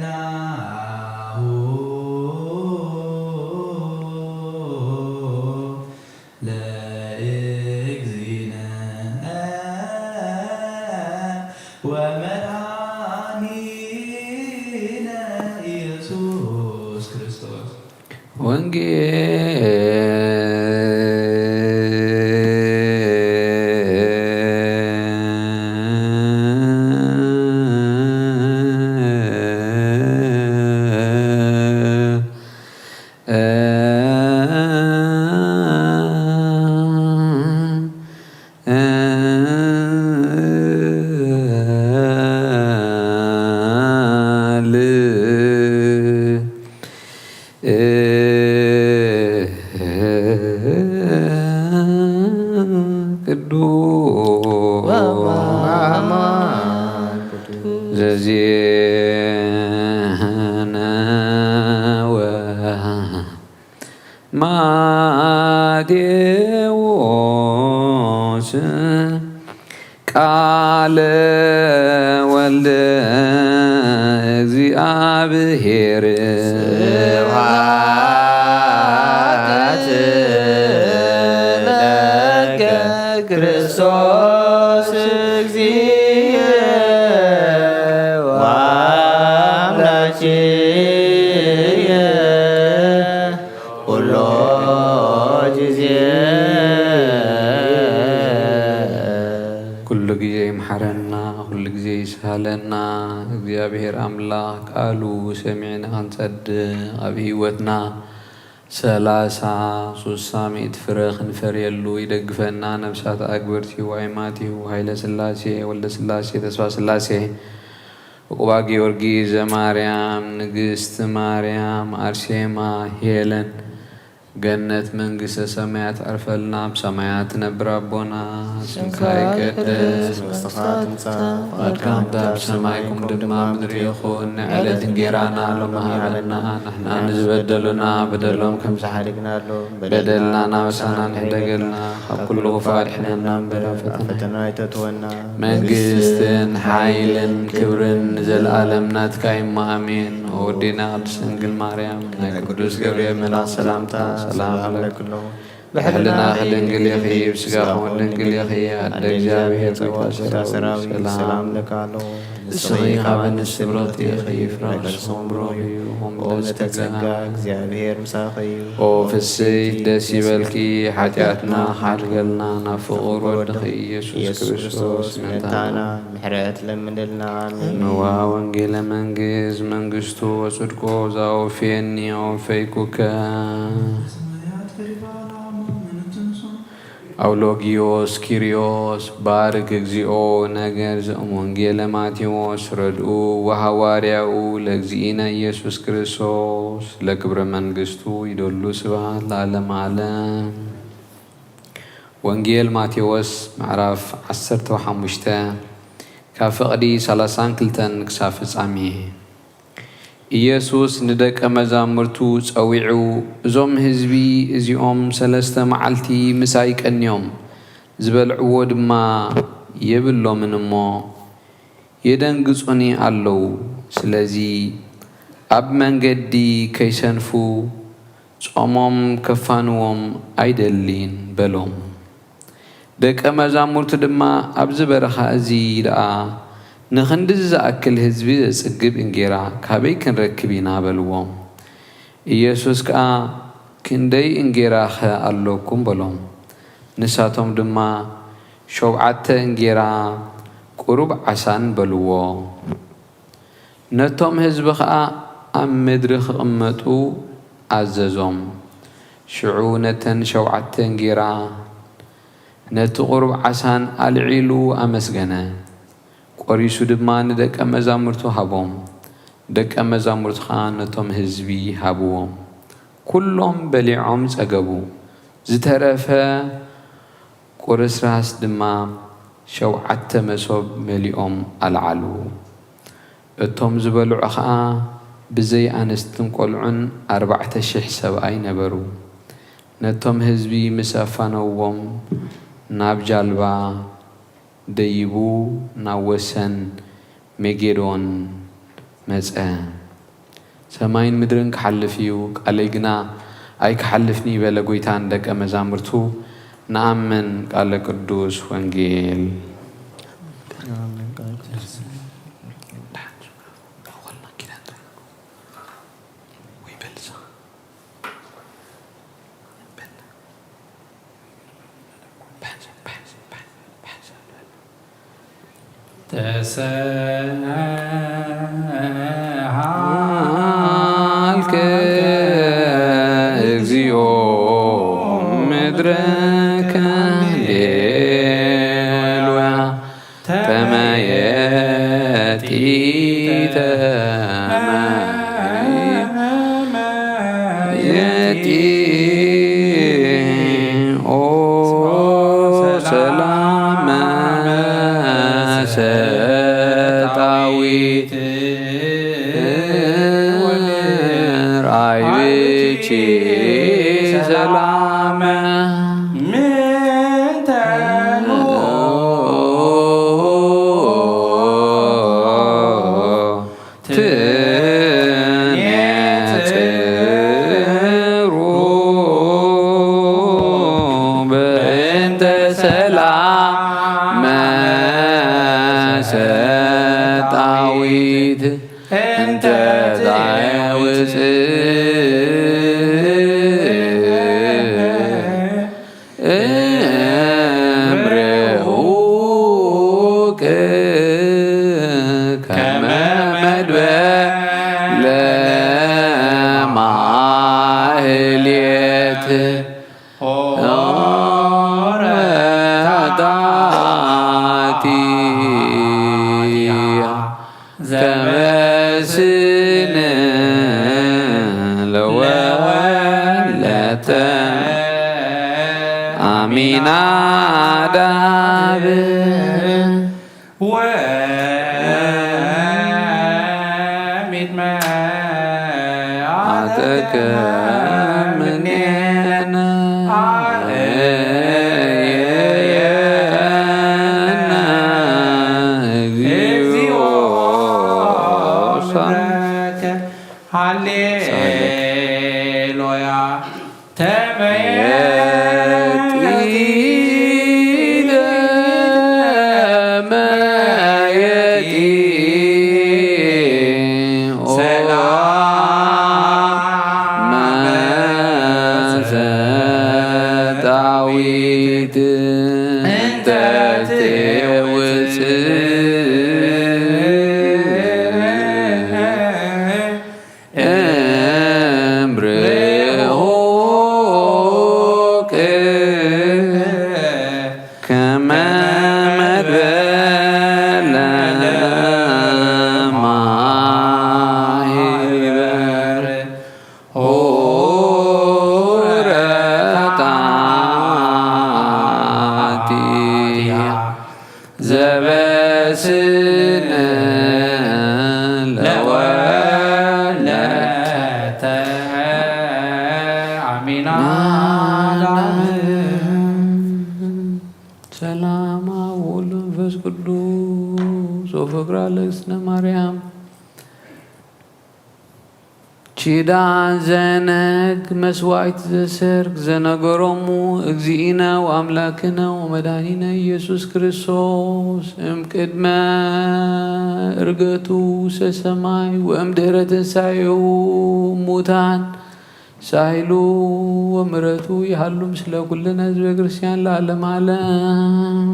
B: ዜናሁ ለእግዚእነ ወመድኃኒነ ኢየሱስ ክርስቶስ
A: ቅዱስ ዘዜነወ ማቴዎስ ቃለ ወልደ እግዚአብሔር
C: ስብሐት ለከ ክርስቶስ እግዚእ ወአምላክየ ኩሎ ጊዜ
A: ኩሉ ጊዜ ይምሐረና ኩሉ ጊዜ ይስሃለና እግዚአብሔር አምላክ ቃሉ ሰሚዕና ክንጸድቅ ኣብ ህይወትና 30 ፍረ ክንፈርየሉ ይደግፈና። ነብሳት ኣግበርቲ ዋይማቲሁ ሃይለ ስላሴ ወልደ ስላሴ ተስፋ ስላሴ ዕቁባ ጊዮርጊስ ዘማርያም ንግስት ማርያም አርሴማ ሄለን ገነት መንግሥተ ሰማያት አርፈልና ብሰማያት ነብር አቦና ስምካ ይቀደስ ፈቃድካ በሰማይኩም ድማ ምድሪ ይኹን ንዕለት እንጀራና ሎሚ ሃበና ንሕና ንዝበደሉና በደሎም ከም ዝሓደግናሉ በደልና ናበሳና ንሕደገልና ካብ ኩሉ ክፉእ ኣድሕነና እምበር ፈተና ኣይተትወና መንግስትን ሓይልን ክብርን ዘለኣለም ናትካ እሞ ኣሜን። ወዲና ቅድስት ድንግል ማርያም ናይ ቅዱስ ገብርኤል መልአክ ሰላምታ ሰላም ለክሎ በሕልና ክድንግል ይኽይብ ስጋኹም ድንግል ይኽየ ኣደ እግዚአብሔር ሰራዊት ሰላም ለካሎ ንስኺ ካብ ኣንስቲ ብረኽቲ ይኽይፍራክስኹም ብሩኽ እዩ ኦ ዝተጸጋ እግዚአብሔር ምሳኺ እዩ ኦ ፍስሕት ደስ ይበልኪ ሓጢኣትና ሓድገልና ናብ ፍቑር ወድኺ ኢየሱስ ክርስቶስ ምንታና ምሕረት ለምንልና ኣሜን። ንዋ ወንጌለ መንግሥት መንግሥቱ ወጽድቆ ዘአውፌኒ አውፈይኩከ አውሎጊዮስ ኪሪዮስ ባርክ እግዚኦ ነገር ዘእም ወንጌለ ማቴዎስ ረድኡ ወሐዋርያኡ ለእግዚእነ ኢየሱስ ክርስቶስ ለክብረ መንግሥቱ ይደሉ ስብሐት ለዓለመ ዓለም። ወንጌል ማቴዎስ ምዕራፍ 15 ካብ ፍቕዲ 32 ክሳብ ፍጻሜ። ኢየሱስ ንደቀ መዛሙርቱ ጸዊዑ እዞም ህዝቢ እዚኦም 3 መዓልቲ ምሳ ይቀንዮም ዝበልዕዎ ድማ የብሎምን እሞ የደንግጹኒ ኣለዉ። ስለዚ ኣብ መንገዲ ከይሰንፉ ጾሞም ከፋንዎም ኣይደሊን በሎም። ደቀ መዛሙርቱ ድማ ኣብዚ በረኻ እዚ ደኣ ንኽንድዚ ዝኣክል ህዝቢ ዘጽግብ እንጌራ ካበይ ክንረክብ ኢና በልዎም። ኢየሱስ ከዓ ክንደይ እንጌራ ኸ ኣለኩም በሎም። ንሳቶም ድማ 7 እንጌራ ቁሩብ ዓሳን በልዎ። ነቶም ህዝቢ ከዓ ኣብ ምድሪ ክቕመጡ ኣዘዞም። ሽዑ ነተን 7 እንጌራ ነቲ ቁሩብ ዓሳን ኣልዒሉ ኣመስገነ። ቆሪሱ ድማ ንደቀ መዛሙርቱ ሃቦም። ደቀ መዛሙርቱ ከዓ ነቶም ህዝቢ ሃብዎም። ኩሎም በሊዖም ጸገቡ። ዝተረፈ ቁርስራስ ድማ 7 መሶብ መሊኦም ኣልዓሉ። እቶም ዝበልዑ ከዓ ብዘይ ኣንስትን ቆልዑን 4,000 ሰብኣይ ነበሩ። ነቶም ህዝቢ ምስ ኣፋነዎም ናብ ጃልባ ደይቡ ናብ ወሰን ሜጌዶን መጸ። ሰማይን ምድርን ክሓልፍ እዩ ቃለይ ግና ኣይክሓልፍኒ በለ ጐይታን ደቀ መዛሙርቱ ንኣምን ቃለ ቅዱስ ወንጌል ተሰሃልከ እግዚኦ ምድረከ ሌሉያ ተመየጢ ተመየጢ ኦ ሰላም እንተ ሰላም ሰጣዊት እንተ ዛውፅእ እምርሁቅ ከመ መድበለ ማህሌት ከመስነ ለወለተ አሚናዳብ አተከምኔነ
B: ሃሌሉያ
A: ሰጣዊት እንተ እምርሁቅ ከመ መድበለ ማህበር ሆረታቲሃ ዘበስነ ለወለተ አሚናዳብ ሰላም ወወልድ ወመንፈስ ቅዱስ ወፍቅር ለእግዝእትነ ማርያም ቺዳን ዘነግ መስዋዕት ዘሰርክ ዘነገሮሙ እግዚእነ ወአምላክነ ወመድኃኒነ ኢየሱስ ክርስቶስ እምቅድመ ዕርገቱ ውስተ ሰማይ ወእምድኅረ ትንሣኤሁ እሙታን ሳይሉ ወምሕረቱ ይሃሉ ምስለ ኩልነ ሕዝበ ክርስቲያን ለዓለመ ዓለም።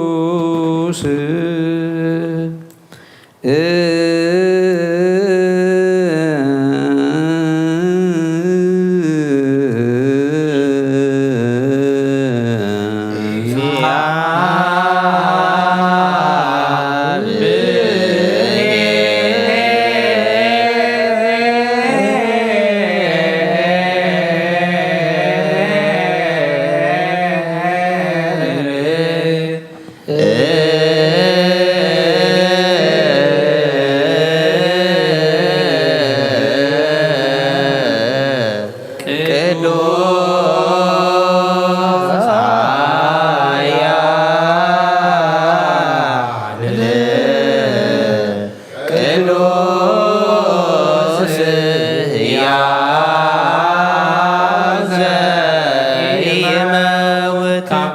A: ቅዱስ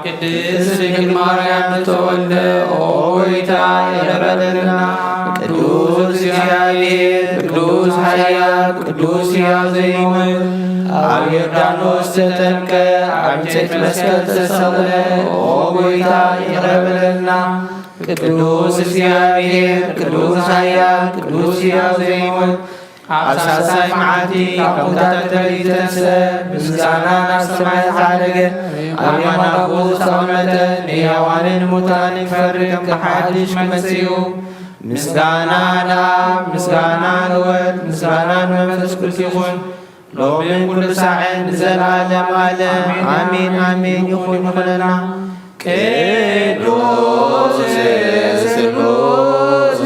B: ቅድስት ድንግል ማርያም ተወልደ ኦይታ የረበልና ቅዱስ እግዚአብሔር ቅዱስ ኃያል ቅዱስ ሕያው ዘይምር ኣብ ዮርዳኖስ ተጠምቀ ኣብ እንጨት መስቀል ተሰቅለ ኦይታ የረበልና ቅዱስ እግዚአብሔር ቅዱስ ኃያል ቅዱስ ሕያው ዘይምር ኣብ ሳልሳይ መዓልቲ ካብ ሙታን ተንሥአ ምስጋና ናብ ሰማይ ዝዓረገ ኣብ የማነ አቡ ዝተቐመጠ ንሕያዋንን ሙታንን ክፈርድ ክሓድሽ ክመጽእ እዩ። ምስጋና ለአብ ምስጋና ለወልድ ምስጋና ለመንፈስ ቅዱስ ይኹን ሎሚን ኩሉ ሳዕን ንዘለዓለም ዓለም አሜን አሜን ይኹን ይኹነና። ቅዱስ ስሉስ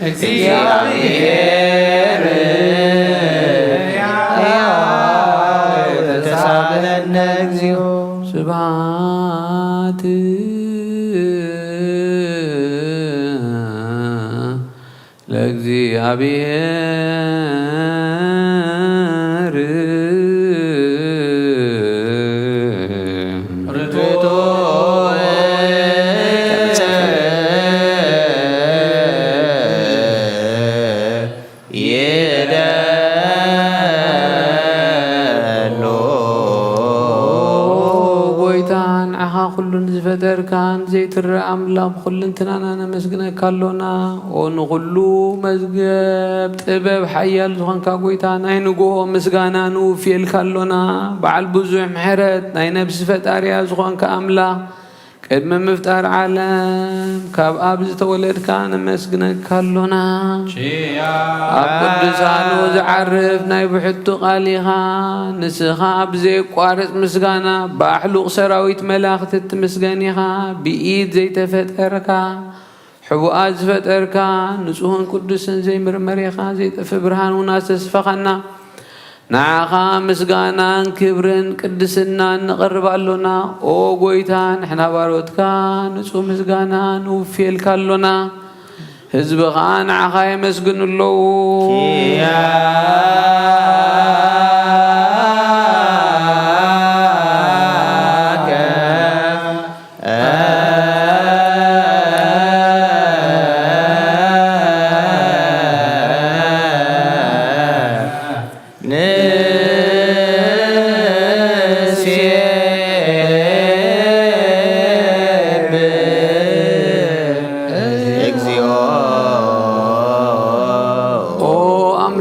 B: እግዚአብሔር ተሳብለነ እግዚኦ
A: ስብሐት ለእግዚእ እግዚአብሔር كلن زفدر كان زيت الرأملا كلن تنانا نمسجنا كلنا ونقولو مزجب تبب حيال زخان كاقويتان نينجو مسجانا نوفي الكلنا بعل بزوع محرت نين بصفة أريا زخان كأملا قدم مفتار عالم كاب أبز تولد كان مسجنا كلنا أقدسان وزعرف نايب حتو قاليها نسخا أبزي قارس مسجانا بحلوق سراويت ملاخت مسجانيها بإيد زي تفتركا حبوات فتركا نسوهن قدسن زي مرمريخا زي تفبرهان وناس سفخنا نعخا مسجانا كبرن قدسنا نقرب لنا او قويتان احنا باروتكا نسو مسجانا نوفيل كالونا حزبخا نعخا يمسجن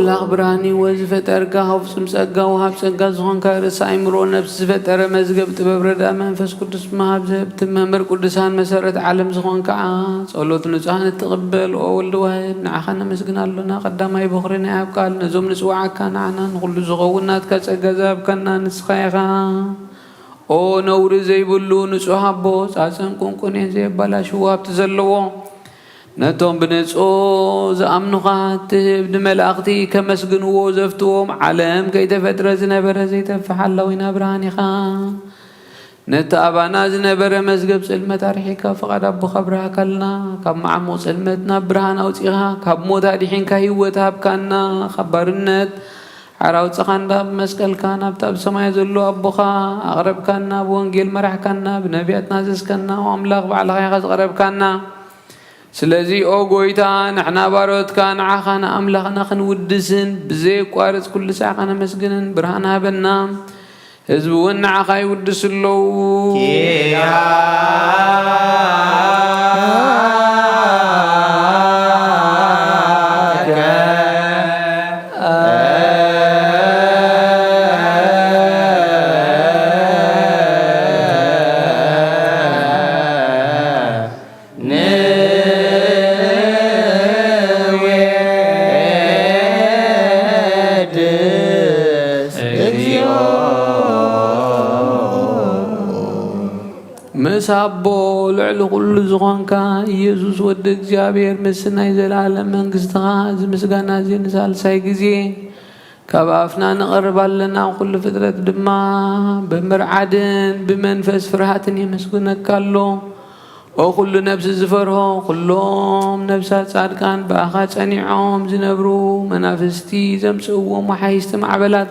A: الله براني وزفتركا هفسم سقا وهاب سقا زخون كارس عمرو نفس فتر مزقب تبرد منفس قدس مهاب زهبت ممر قدسان مسارت عالم زخون كعا صلوت نزهان تقبل أول واحد نعخنا مسقنا لنا قدام يبخرنا يبقال نزوم نسوعا كان عنا نقول زغونات كسقا زاب كنا نسخيخا او نور زي بلو نسوها بوس عسن كونكونين زي بلا شواب تزلوه نتوم بنصو زامنوخات ابن ملاختي كمسجنو زفتوم علم كي تفتر زنبر زي تفحلوين برانيخا نتابانا زنبر مسجب سلمة ريحيكا فقد ابو خبرها كلنا كم معمو سلمتنا برهانا وصيغا كم موتا دحين كهيوتها بكانا خبرنت عراوت سخاندا مسكل كان ابتاب سماي زلو ابوخا اغرب كانا بونجيل مرح كانا بنبيات نازس كانا واملاق بعلغا يغز غرب كانا سلازي او قويتان احنا باروت كان عاخانا املاخنا خنودسن بزي قارس كل ساعة خانا مسجنن برهانا بنام هزبونا عاخاي ودس اللو مسابو لعلو كل زغانكا يسوس ود እግዚአብሔር مسنا يزلعلم منግስትها زمسغانا زينسال سايغزي كبافنا نقربالنا كل فطرت دما بمرعدن بمنفس فرحتن يمسكنكالو او كل نفس زفرها كلهم نفسات صادقان باخا صنيعهم زنبرو منافستي زمصوم وحيست معبلات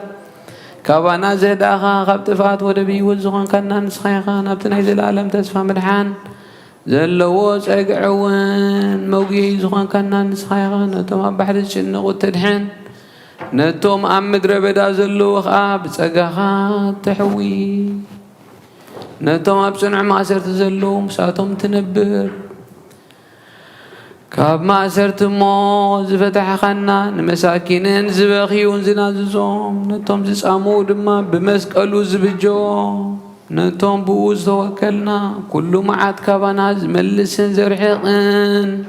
A: كابانا زداخا خبطفات ودبي وزخون كنا نسخيخا نبتنا زلالم تسفى مدحان زلو ساقعوان موقي زخون كنا نسخيخا نتوم بحر الشنق والتدحين نتوم مدر بدا زلو خاب ساقاخا تحوي نتوم بسنع ماسر تزلو مساتهم تنبر كاب ما سرت مو زفتح خنا نمساكينن زبخيون زناززوم نتوم زسامو دما بمسقلو زبجو نتوم بوز توكلنا كل معات كابانا زملسن زرحقن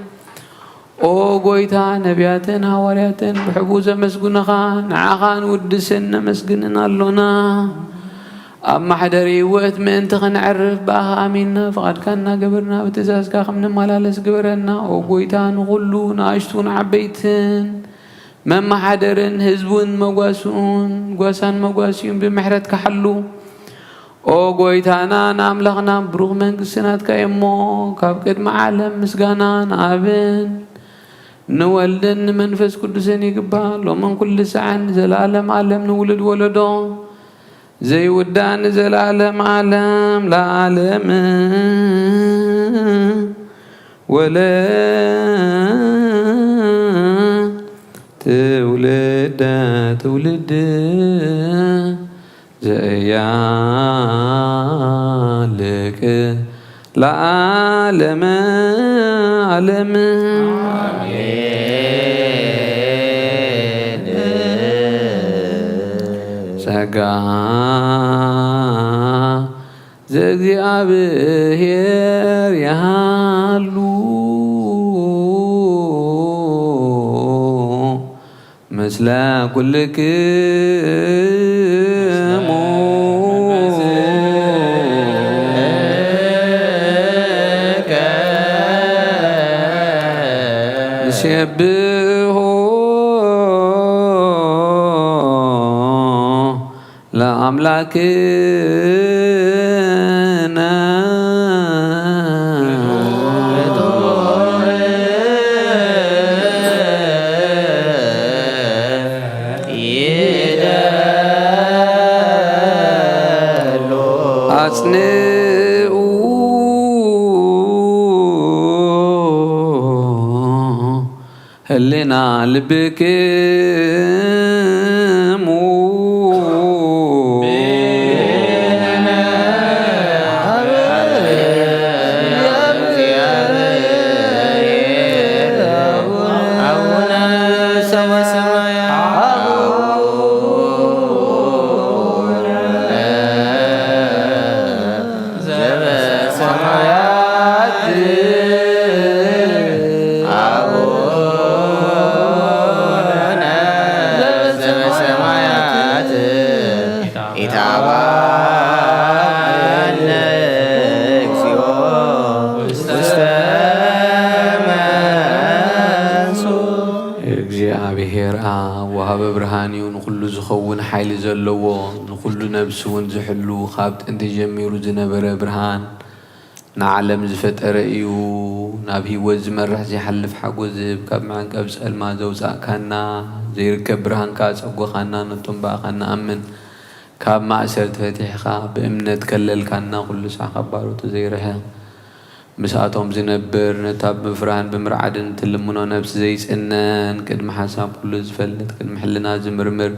A: او قويتا نبياتن هوارياتن بحبوزة مسقنخا نعاخان ودسن مسقنن اللونا أما حدري وقت ما أنت خنعرف بها أمينا فقد كنا قبرنا بتزازكا خمنا ملالس قبرنا وقويتان وغلون عشتون عبيتن مما حدرن هزبون مقاسون قواسان مقاسيون بمحرت كحلو وقويتانا ناملغنا بروغ من قسنات كيمو كابكد معالم مسقانا نابن نولدن منفس قدسن يقبال ومن كل ساعة زلالم عالم نولد ولدو زي ودان زلالم عالم لا عالم ولا تولد زيالك لا عالم عالم سقا زي أبهر يهالو مثل كل كمو نشبهه لأملاكنا هلنا لبك وهب برهاني ونخلو زخون حيل زلو نخلو نفس ونزحلو خابت انت جميرو زنبرا برهان نعلم زفت رأيو نابي وزمرح زي حلف حقو زب كاب معن كاب سأل ما زوزا كانا زي ركب برهان كاس أقوى خانا نتنبا خانا أمن كاب ما أسرت فتيحة بإمنة كلل كانا كل ساعة خبارو تزيرها مساعتهم زنبر نتاب مفران بمرعدن تلمونو نفس زي سنن كد محاساب كل زفلت كد محلنا زمرمر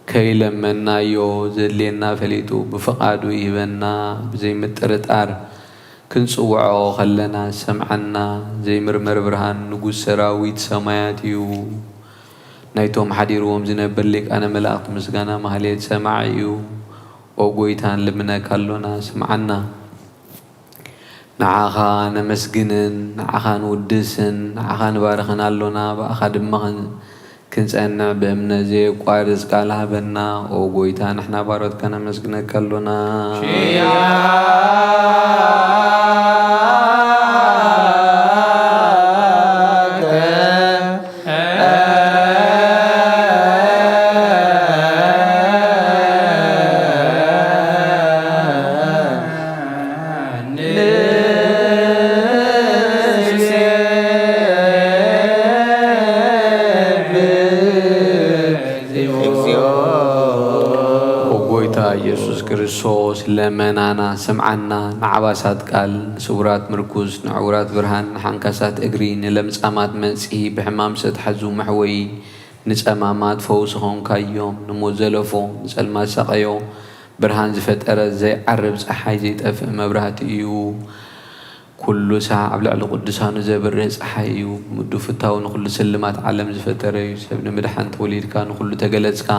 A: كي لمنا يو زلينا فليتو بفقادو يبنا بزي مترت ار كنصوعو خلنا سمعنا زي مرمر برهان نقوس سراويت سماياتيو نايتهم حديروهم زنبر لك أنا ملاقت مسقانا مهليت سماعيو وقويتان لمنا كالونا سمعنا نعاخا نمسجنن نعاخا نودسن نعاخا نبارخن اللونا بأخا دمخن كنسأنا بأمنا زي قوارز قالها بنا وقويتا نحنا بارد كان مسجنن كالونا ክርስቶስ ለመናና ሰምዓና ንዓባሳት ቃል ስውራት ምርኩዝ ንዕውራት ብርሃን ንሓንካሳት እግሪ ንለምጻማት መንጽሂ ብሕማም ዝተሓዙ መሕወይ ንጸማማት ፈውሲ ኾንካዮም ንሞት ዘለፎ ንጸልማት ሰቐዮ ብርሃን ዝፈጠረ ዘይዓርብ ፀሓይ ዘይጠፍእ መብራህቲ እዩ ኩሉ ሰዓት ኣብ ልዕሊ ቅዱሳኑ ዘብርህ ፀሓይ እዩ ምዱ ፍታው ንኹሉ ስልማት ዓለም ዝፈጠረ እዩ ሰብ ንምድሓን ተወሊድካ ንኹሉ ተገለጽካ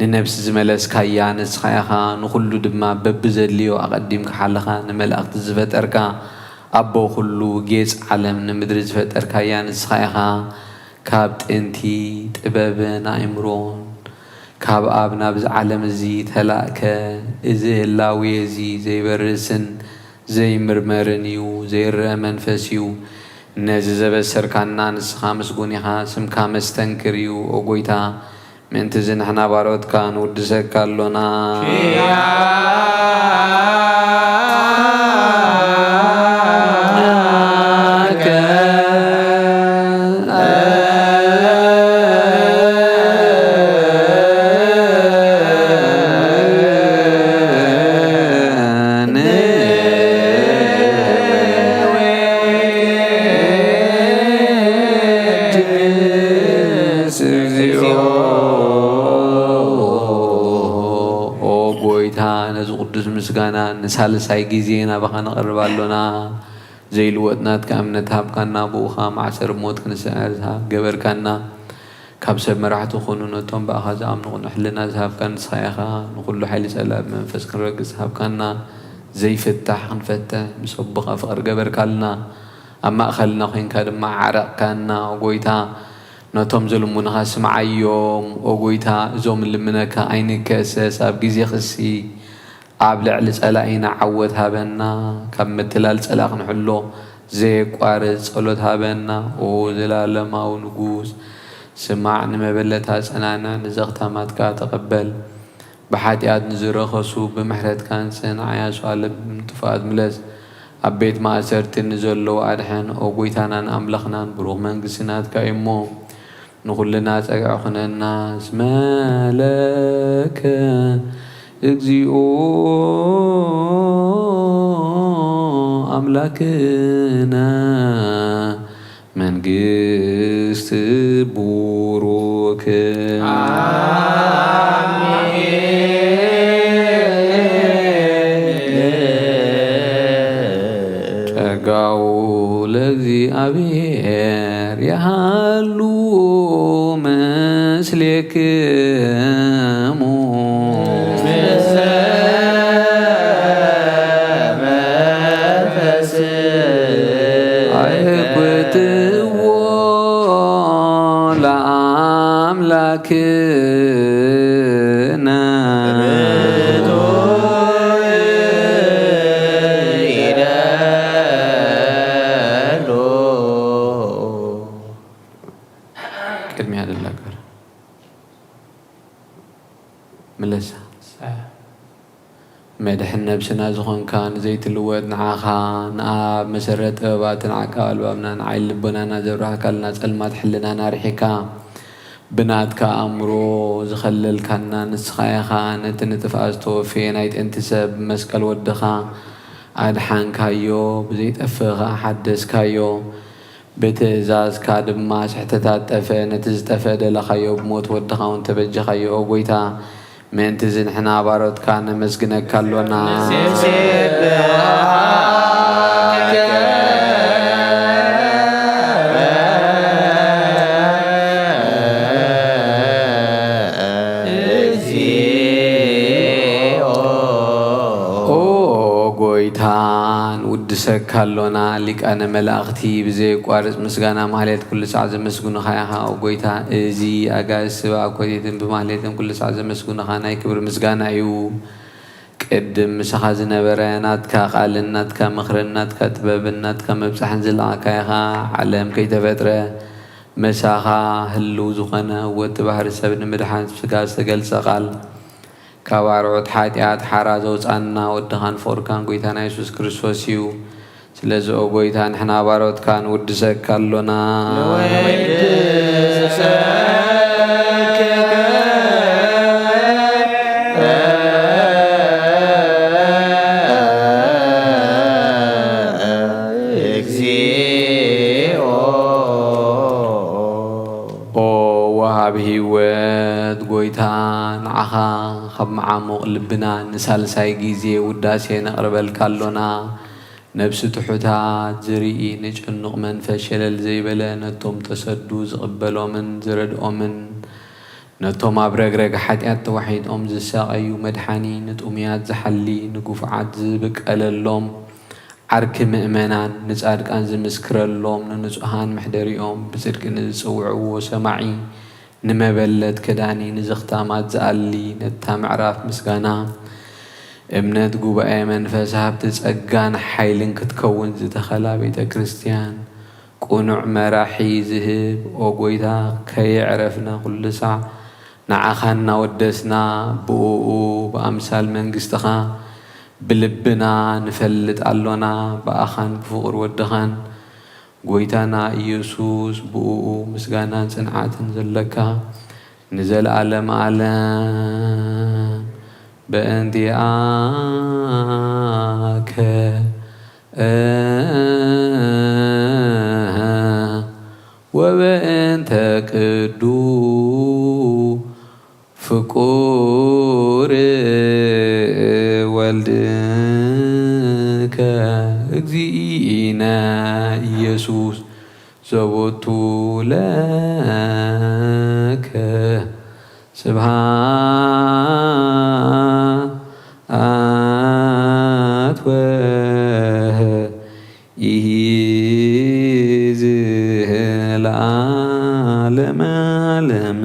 A: ንነፍስ ዝመለስካያ ንስኻ ኢኻ ንኹሉ ድማ በብዘድልዮ ኣቐዲምካ ሓለኻ ንመላእኽቲ ዝፈጠርካ ኣቦ ኩሉ ጌጽ ዓለም ንምድሪ ዝፈጠርካያ ንስኻ ኢኻ ካብ ጥንቲ ጥበብን ኣእምሮን ካብ ኣብ ናብዚ ዓለም እዚ ተላእከ እዚ ህላዌ እዚ ዘይበርስን ዘይምርመርን እዩ ዘይርአ መንፈስ እዩ ነዚ ዘበሰርካና ንስኻ ምስጉን ኢኻ ስምካ መስተንክር እዩ ኦ ጎይታ ምእንቲ እዚ ንሕና ባሮትካ ንውድሰካ ኣሎና ጎይታ ነዚ ቅዱስ ምስጋና ንሳልሳይ ጊዜና ባኻ ነቕርባሎና ዘይልወጥናትካ እምነት ሃብካና ብኡኻ ማዕሰር ሞት ክንስዕር ገበርካና ካብ ሰብ መራሕቲ ኾኑ ነቶም ብኣኻ ዝኣምኑ ቁኑሕልና ዝሃብካ ንስኻ ኢኻ ንኩሉ ሓይሊ ፀላእ መንፈስ ክንረግፅ ሃብካና ዘይፍታሕ ክንፈትሕ ምስ ኣቦኻ ፍቕሪ ገበርካልና ኣብ ማእኸልና ኮንካ ድማ ዓረቕካና ጎይታ ነቶም ዘልሙንኻ ስምዓዮም ጎይታ እዞም ልምነካ ኣይንከሰስ ኣብ ግዜ ክሲ ኣብ ልዕሊ ፀላኢና ዓወት ሃበና ካብ ምትላል ፀላእ ክንሕሎ ዘየቋርፅ ጸሎት ሃበና ዘላለማዊ ንጉስ ስማዕ ንመበለታ ፀናንዕ ንዘኽታማትካ ተቐበል ብሓጢኣት ንዝረኸሱ ብምሕረትካ ንፅንዓያሱ ኣለም ጥፋኣት ምለስ ኣብ ቤት ማእሰርቲ ንዘለዉ ኣድሐን ጎይታናን ኣምላኽናን ብሩኽ መንግስትናትካ እሞ ንኹልና ፀግዕ ኹነና ስመለከ እግዚኦ ኣምላክና መንግስት ቡሩክ ጸጋው ለእግዚአብሔር ያሃሉ ምስሌክሙ ለአምላክና ቅድሚያ ልላገር ምለሳ መድሕን ነብስና ዝኾንካ ንዘይትልወጥ ንዓኻ ንኣብ መሰረት ጥበባትን ዓቃብ ኣልባብና ንዓይል ልቦናና ዘብራህካልና ጸልማት ሕልናና ርሒካ ብናትካ ኣእምሮ ዝኸለልካና ንስኻ ኢኻ ነቲ ንጥፍኣ ዝተወፍየ ናይ ጥንቲ ሰብ መስቀል ወድኻ ኣድሓንካዮ ብዘይጠፍእኻ ሓደስካዮ ብትእዛዝካ ድማ ስሕተታት ጠፈ ነቲ ዝጠፈ ደለኻዮ ብሞት ወድኻ እውን ተበጀኻዮ ጎይታ ምእንቲ ዝንሕና ባሮትካ ነመስግነካ ኣሎና ጎይታን ውድሰካ ኣሎና ሊቃነ መላእኽቲ ብዘይቋርፅ ምስጋና ማህሌት ኩሉ ሰዓት ዘመስግኑኻ ኢኻ ጎይታ እዚ ኣጋእዝቲ ሰብኣ ኮቴትን ብማህሌትን ኩሉ ሰዓት ዘመስግኑኻ ናይ ክብሪ ምስጋና እዩ ቅድም ምሳኻ ዝነበረ ናትካ ቃልን ናትካ ምኽርን ናትካ ጥበብን ናትካ መብፃሕን ዝለዓካ ኢኻ ዓለም ከይተፈጥረ መሳኻ ህልው ዝኾነ ወቲ ባህሪ ሰብ ንምድሓን ስጋ ዝተገልጸ ቃል ካብ ኣርዑት ሓጢኣት ሓራ ዘውፃና ወድኻን ፍቅርካን ጎይታና ኢየሱስ ክርስቶስ እዩ ስለዚ ጎይታ ንሕና ባሮትካ ንውድሰካ ኣሎና ወሃብ ሂወት ጎይታ ንዓኻ ካብ መዓሙቕ ልብና ንሳልሳይ ጊዜ ውዳሴ ነቕርበልካ ኣሎና ነብሲ ትሑታት ዝርኢ ንጭኑቕ መንፈስ ሸለል ዘይበለ ነቶም ተሰዱ ዝቕበሎምን ዝረድኦምን ነቶም ኣብ ረግረግ ሓጢኣት ተዋሒጦም ዝሰቐዩ መድሓኒ ንጡምያት ዝሓሊ ንጉፍዓት ዝብቀለሎም ዓርኪ ምእመናን ንጻድቃን ዝምስክረሎም ንንጹሃን ምሕደሪኦም ብጽድቂ ንዝጽውዕዎ ሰማዒ ንመበለት ክዳኒ ንዝኽታማት ዝኣሊ ነታ ምዕራፍ ምስጋና እምነት ጉባኤ መንፈስ ሃብቲ ጸጋን ሓይልን ክትከውን ዝተኸላ ቤተ ክርስቲያን ቁኑዕ መራሒ ዝህብ ጎይታ ከየዕረፍና ኩሉ ሳዕ ንዓኻ እናወደስና ብኡኡ ብኣምሳል መንግስትኻ ብልብና ንፈልጥ ኣሎና ብኣኻን ብፍቕሪ ወድኻን ጎይታና ኢየሱስ ብኡኡ ምስጋናን ጽንዓትን ዘለካ ንዘለዓለም ዓለም በእንቲአከ وبأنت قدو فقور والدك اجزينا يسوس زبط لك سبحات وإيز العالم عالم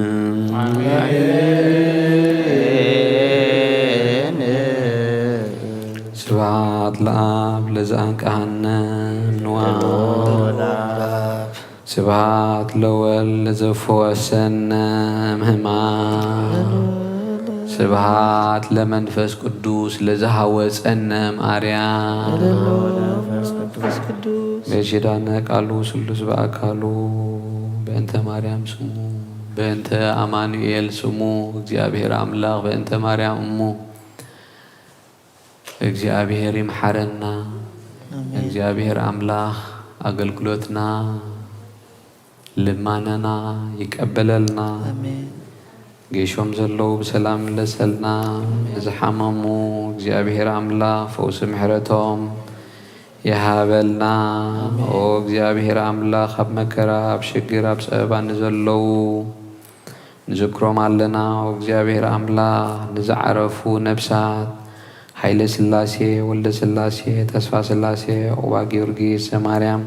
A: سبحات الآب لزانك نواب سبحات لول لزفوسنا مهمان سبحات لمنفس قدوس لزهوسنا ماريان بجدانا قالوا سلس بأكالو بأنت مريم سمو بأنت أمانوئيل سمو እግዚአብሔር አምላክ بأنت مريم أمو እግዚአብሔር ይምሐረና እግዚአብሔር አምላክ አገልግሎትና ልማነና ይቀበለልና ጌሾም ዘለው በሰላም ለሰልና ዝሐመሙ እግዚአብሔር አምላክ ፈውስ ምሕረቶም የሃበልና ኦ እግዚአብሔር አምላክ ኣብ መከራ ኣብ ሽግር ኣብ ፀበባ ንዘለው ንዝክሮም ኣለና ኦ እግዚአብሔር አምላክ ንዝዓረፉ ነብሳት ኃይለ ሥላሴ ወልደ ሥላሴ ተስፋ ሥላሴ ኦባ ጊዮርጊስ ማርያም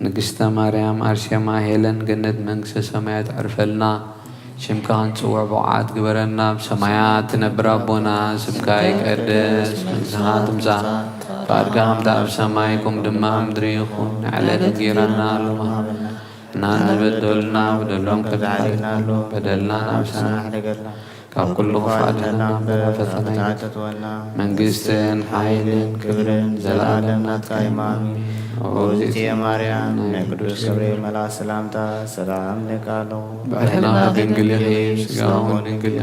A: ንግስተ ማርያም አርሴማ ሄለን ገነት መንግስተ ሰማያት አርፈልና ሽምካ ንጽውዕ በዓት ግበረና ብሰማያት ትነብር አቦና ስምካ ይቀደስ መንግሥትኻ ትምጻእ ፈቃድካ ከምቲ ኣብ ሰማይ ከምኡ ድማ ኣብ ምድሪ ይኹን ንዕለትና ጌረና ሎማ ናን ዝበደሉና በደሎም ከብዛሕሊናሉ በደልና ናብሰና ካብ ኩሉ ክፋድና ፈተና መንግስትን ሓይልን ክብርን ዘለዓለም ናትካ ኢማም ኦዚትየ ማርያም ቅዱስ ገብርኤል መልአክ ሰላምታ ሰላም ንቃለሁ ባሕና ድንግል ኢኺ ስጋውን ድንግል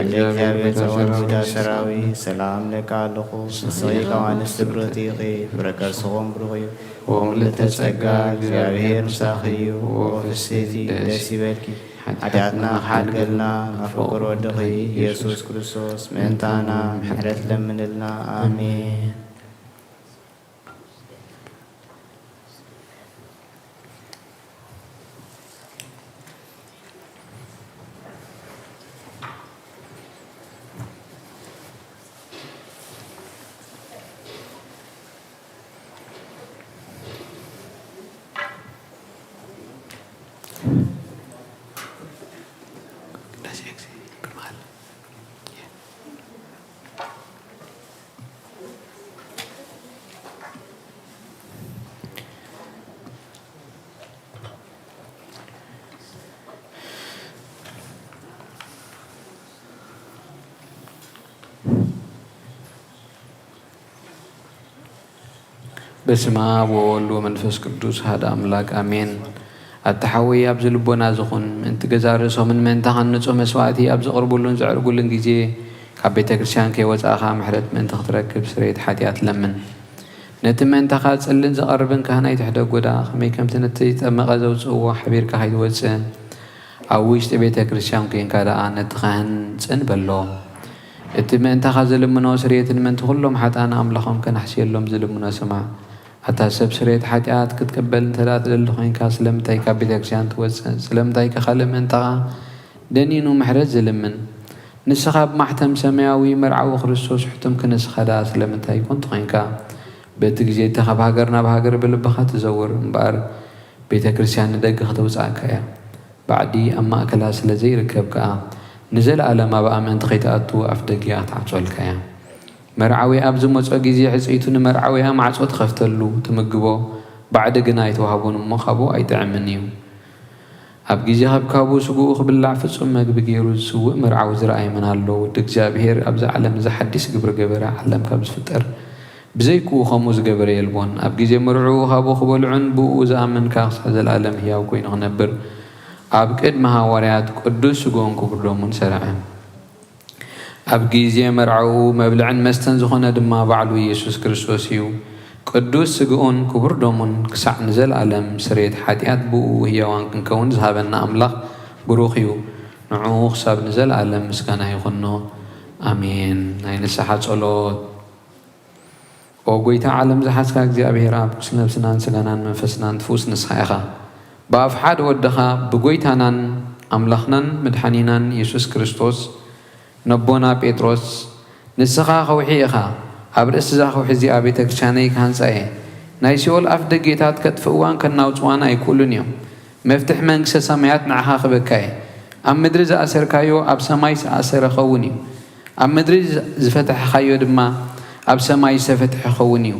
A: እግዚአብሔር ዘወልዳ ሰራዊ ሰላም ንቃለሁ ንስኺ ከዋንስቲ ብርኽቲ ኢኺ ፍረ ከርስኾም ብሩኽ እዩ ወምልዕተ ጸጋ እግዚአብሔር ምሳኺ እዩ ወፍስሕቲ ደስ ይበልኪ ኃጢአትና ሓድገልና ናፍቅሮ ወድኺ ኢየሱስ ክርስቶስ ምእንታና ምሕረት ለምንልና አሜን። በስመ አብ ወወልድ ወመንፈስ ቅዱስ አሐዱ አምላክ አሜን። አተሐወይ ኣብ ዝልቦና ዝኹን ምእንቲ ገዛ ርእሶምን ምእንቲ ኻንጾ መስዋዕቲ ኣብ ዘቕርቡሉን ዘዕርጉሉን ጊዜ ካብ ቤተ ክርስቲያን ከይወፃእኻ ምሕረት ምእንቲ ክትረክብ ስርየት ሓጢኣት ለምን። ነቲ ምእንታኻ ጽልን ዘቐርብን ካህናይ ትሕደ ጎዳ ከመይ ከምቲ ነቲ ጠመቐ ዘውፅእዎ ሓቢርካ ከይትወፅእ ኣብ ውሽጢ ቤተ ክርስቲያን ኮንካ ደኣ ነቲ ካህን ጽን በሎ። እቲ ምእንታኻ ዝልምኖ ስርየትን ምእንቲ ኩሎም ሓጣን ኣምላኾም ከናሕስየሎም ዝልምኖ ስማዕ። ኣታ ሰብ ስርየት ሓጢኣት ክትቅበል እንተዳ ትደሊ ኮይንካ ስለምንታይ ካብ ቤተ ክርስቲያን ትወፅእ? ስለምንታይ ከኻልእ ምእንታኻ ደኒኑ ምሕረት ዝልምን? ንስኻ ብማሕተም ሰማያዊ መርዓዊ ክርስቶስ ሕቱም ክንስኻ ደኣ ስለምንታይ ኮንቲ ኮይንካ በቲ ግዜ እቲ ካብ ሃገር ናብ ሃገር ብልብኻ ትዘውር እምበኣር ቤተ ክርስቲያን ንደገ ከተውፃእካ እያ። ባዕዲ ኣብ ማእከላ ስለ ዘይርከብ ከዓ ንዘለኣለም ኣብ ኣመንቲ ከይተኣቱ ኣፍ ደጊኣ ክትዓፅወልካ እያ። መርዓዊ ኣብ ዝመፆ ግዜ ሕፅኢቱ ንመርዓዊያ ማዕፆ ትኸፍተሉ ትምግቦ፣ ባዕዲ ግና ኣይተዋህቦን እሞ ካብኡ ኣይጥዕምን እዩ። ኣብ ግዜ ካብ ካብኡ ስጉኡ ክብላዕ ፍጹም መግቢ ገይሩ ዝስውእ መርዓዊ ዝረኣይምን ኣሎ። ወዲ እግዚአብሔር ኣብዚ ዓለም ዝሓድስ ግብሪ ገበረ ዓለም ካብ ዝፍጠር ብዘይክኡ ከምኡ ዝገበረ የልቦን። ኣብ ግዜ መርዑ ካብኡ ክበልዑን ብኡ ዝኣመንካ ክሳብ ዘለኣለም ህያው ኮይኑ ክነብር ኣብ ቅድሚ ሃዋርያት ቅዱስ ስግኡን ክቡር ደሙን ሰረዐ። ኣብ ግዜ መርዓኡ መብልዕን መስተን ዝኾነ ድማ ባዕሉ ኢየሱስ ክርስቶስ እዩ። ቅዱስ ስግኡን ክቡር ደሙን ክሳዕ ንዘለዓለም ስርየት ሓጢኣት ብኡ ህያዋን ክንከውን ዝሃበና ኣምላኽ ብሩኽ እዩ ንዑ ክሳብ ንዘለዓለም ምስጋና ይኹኖ ኣሜን። ናይ ንስሓ ጸሎት ኦ ጎይታ ዓለም ዝሓዝካ እግዚኣብሔር ኣብ ኩስ ነብስናን ስጋናን መንፈስናን ትፍውስ ንስኻ ኢኻ ብኣፍ ሓደ ወድኻ ብጎይታናን ኣምላኽናን መድሓኒናን ኢየሱስ ክርስቶስ ነቦና ጴጥሮስ ንስኻ ኸውሒ ኢኻ ኣብ ርእሲ እዛ ኸውሒ እዚኣ ቤተ ክርስቲያነይ ክሃንፃ እየ ናይ ሲኦል ኣፍ ደጌታት ከጥፍእዋን ከናውፅዋን ኣይክእሉን እዮም መፍትሕ መንግስተ ሰማያት ንዓኻ ክበካ እየ ኣብ ምድሪ ዝኣሰርካዮ ኣብ ሰማይ ዝኣሰረ ኸውን እዩ ኣብ ምድሪ ዝፈትሕኻዮ ድማ ኣብ ሰማይ ዝተፈትሐ ኸውን እዩ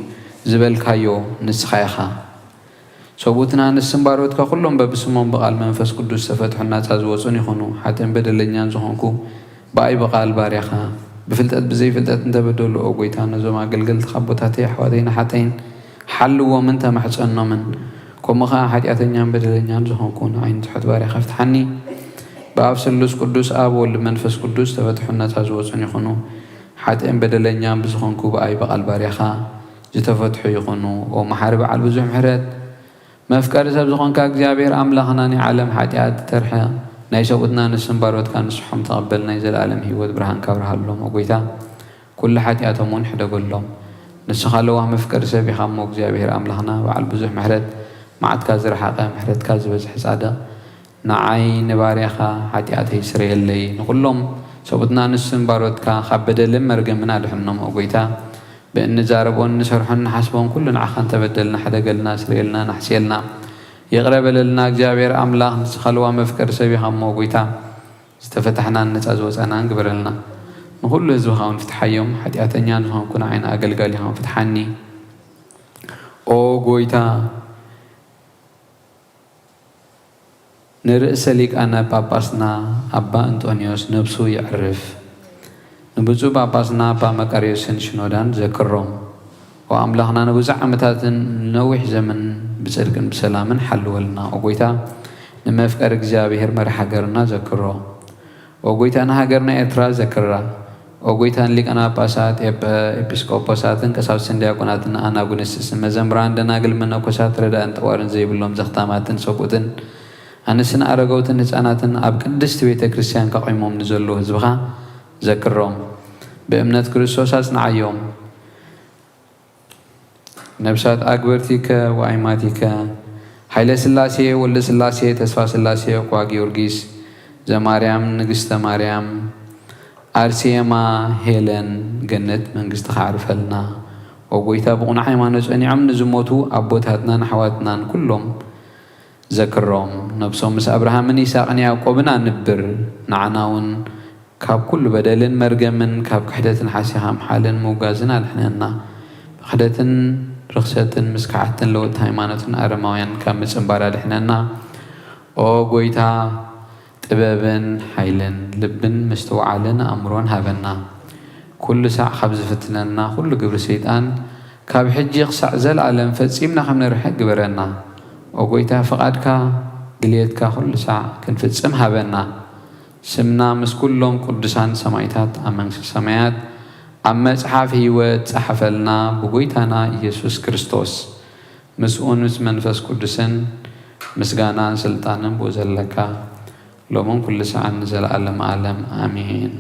A: ዝበልካዮ ንስኻ ኢኻ ሰቡትና ንስምባሮትካ ኩሎም በብስሞም ብቓል መንፈስ ቅዱስ ዝተፈትሑ ናፃ ዝወፁን ይኹኑ ሓተን በደለኛን ዝኾንኩ ብኣይ ብቓል ባርያኻ ብፍልጠት ብዘይፍልጠት እንተበደሉ ኦ ጎይታ ነዞም ኣገልገልትኻ ቦታተይ ኣሕዋተይን ሓተይን ሓልዎምን ተማሕፀኖምን ከምኡ ኸዓ ሓጢኣተኛን በደለኛን ዝኾንኩ ንዓይኒ ትሑት ባርያኻ ፍትሓኒ ብኣብ ስሉስ ቅዱስ ኣብ ወልድ መንፈስ ቅዱስ ተፈትሑ ናፃ ዝወፁን ይኹኑ ሓጢአን በደለኛን ብዝኾንኩ ብኣይ ብቓል ባርያኻ ዝተፈትሑ ይኹኑ ኦ መሓሪ በዓል ብዙሕ ምሕረት መፍቀሪ ሰብ ዝኾንካ እግዚኣብሔር ኣምላኽና ናይ ዓለም ሓጢኣት ተርሐ ናይ ሰብኡትና ንስምባሮትካ ንስሖም ተቐበል ናይ ዘለዓለም ህይወት ብርሃን ካብርሃሎም ኦ ጎይታ ኩሉ ሓጢኣቶም እውን ሕደገሎም ንስኻ ለዋ መፍቀሪ ሰብ ኢኻ እሞ እግዚኣብሔር ኣምላኽና በዓል ብዙሕ ምሕረት መዓትካ ዝረሓቐ ምሕረትካ ዝበዝሕ ጻድቕ ንዓይ ንባርያኻ ሓጢኣተይ ስረየለይ ንኩሎም ሰብኡትና ንስምባሮትካ ካብ በደልን መርገምን ኣድሕኖም ኦ ጎይታ ብእንዛረቦን ንሰርሖን ንሓስቦን ኩሉ ንዓኻ እንተበደልና ሕደገልና ስረየልና ናሕስየልና ይቕረበለልና እግዚኣብሔር ኣምላኽ ንስኻ ለዋ መፍቀሪ ሰብ ኢኻ እሞ ጎይታ ዝተፈታሕናን ነፃ ዝወፀናን ግበረልና ንኩሉ ህዝብኻ እውን ፍትሓዮም ሓጢኣተኛን ዝኾንኩ ንዓይና ኣገልጋሊ ኢኻ ፍትሓኒ ኦ ጎይታ ንርእሰ ሊቃነ ጳጳስና ኣባ እንጦንዮስ ነብሱ ይዕርፍ ንብፁዕ ጳጳስና ኣባ መቃርዮስን ሽኖዳን ዘክሮም ወአምላኽና ንብዙሕ ዓመታትን ነዊሕ ዘመን ብጽድቅን ብሰላምን ሓልወልና ኦ ጎይታ ንመፍቀሪ እግዚኣብሔር መሪ ሃገርና ዘክሮ ኦ ጎይታ ንሃገርና ኤርትራ ዘክራ ኦ ጎይታ ሊቃነ ጳጳሳት ኤጲስቆጶሳትን ቀሳውስትን ዲያቆናትን ኣናጉንስስን መዘምራን ደናግል መነኮሳት ረዳእን ጠዋርን ዘይብሎም ዘኽታማትን ሰቡእትን ኣንስን ኣረገውትን ህፃናትን ኣብ ቅድስቲ ቤተ ክርስቲያን ከቆይሞም ንዘለዉ ህዝብኻ ዘክሮም ብእምነት ክርስቶስ ኣጽንዓዮም ነብሳት ኣግበርቲከ ወኣይማቲከ ሃይለ ስላሴ ወልደ ስላሴ ተስፋ ስላሴ ኳ ጊዮርጊስ ዘማርያም ንግስተ ማርያም ኣርሴማ ሄለን ገነት መንግስቲ ካዕርፈልና ኦ ጎይታ ብቑኑ ሃይማኖት ጸኒዖም ንዝሞቱ ኣቦታትናን ኣሕዋትናን ኩሎም ዘክሮም ነብሶም ምስ ኣብርሃምን ይስሐቅን ያዕቆብን ኣንብር ንዓና እውን ካብ ኩሉ በደልን መርገምን ካብ ክሕደትን ሓሲኻ ምሓልን ምውጋዝን ኣድሕነና ብክሕደትን ርክሰትን ምስካዓትን ለውጥ ሃይማኖትን ኣረማውያን ካብ ምፅንባር ኣድሕነና ኦ ጎይታ ጥበብን ሓይልን ልብን ምስትውዓልን ኣእምሮን ሃበና ኩሉ ሳዕ ካብ ዝፍትነና ኩሉ ግብሪ ሰይጣን ካብ ሕጂ ክሳዕ ዘለዓለም ፈጺምና ከም ንርሕቅ ግበረና ኦ ጎይታ ፈቓድካ ድልየትካ ኩሉ ሳዕ ክንፍጽም ሃበና ስምና ምስ ኩሎም ቅዱሳን ሰማይታት ኣብ መንግስቲ ሰማያት ኣብ መጽሓፍ ህይወት ጸሓፈልና ብጎይታና ኢየሱስ ክርስቶስ ምስኡን ምስ መንፈስ ቅዱስን ምስጋናን ስልጣንን ብኡ ዘለካ ሎምን ኩሉ ሰዓን ንዘለዓለም ዓለም ኣሜን።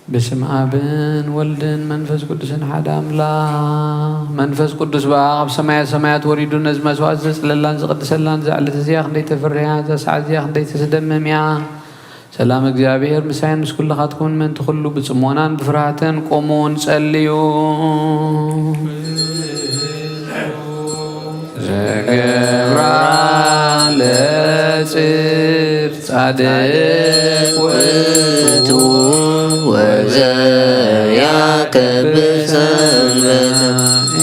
A: بسم آبن ولدن منفس قدسن حد أملا منفس قدس بقى بسمايا سمايات وريدو نزم سوازس للان زقدس اللان زعلت زياخ دي تفريها زسعد زياخ دي تسدمم يا سلام እግዚአብሔር مساين مس كل خاتكم من تخلو بصمونان بفرحتن قومون صليو زغبرا لصير صادق
E: وتو وزياكب سنبت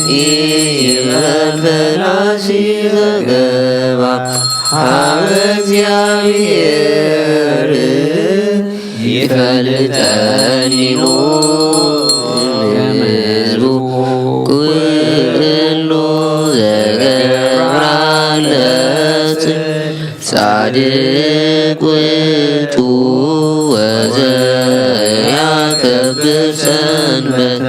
E: إيمان فلاسي زغبا እግዚአብሔር ይፈልጠን ህዝቡ ኩሉ ዘገብራ ለጻድቅ ውእቱ ወዘያከብር ሰንበተ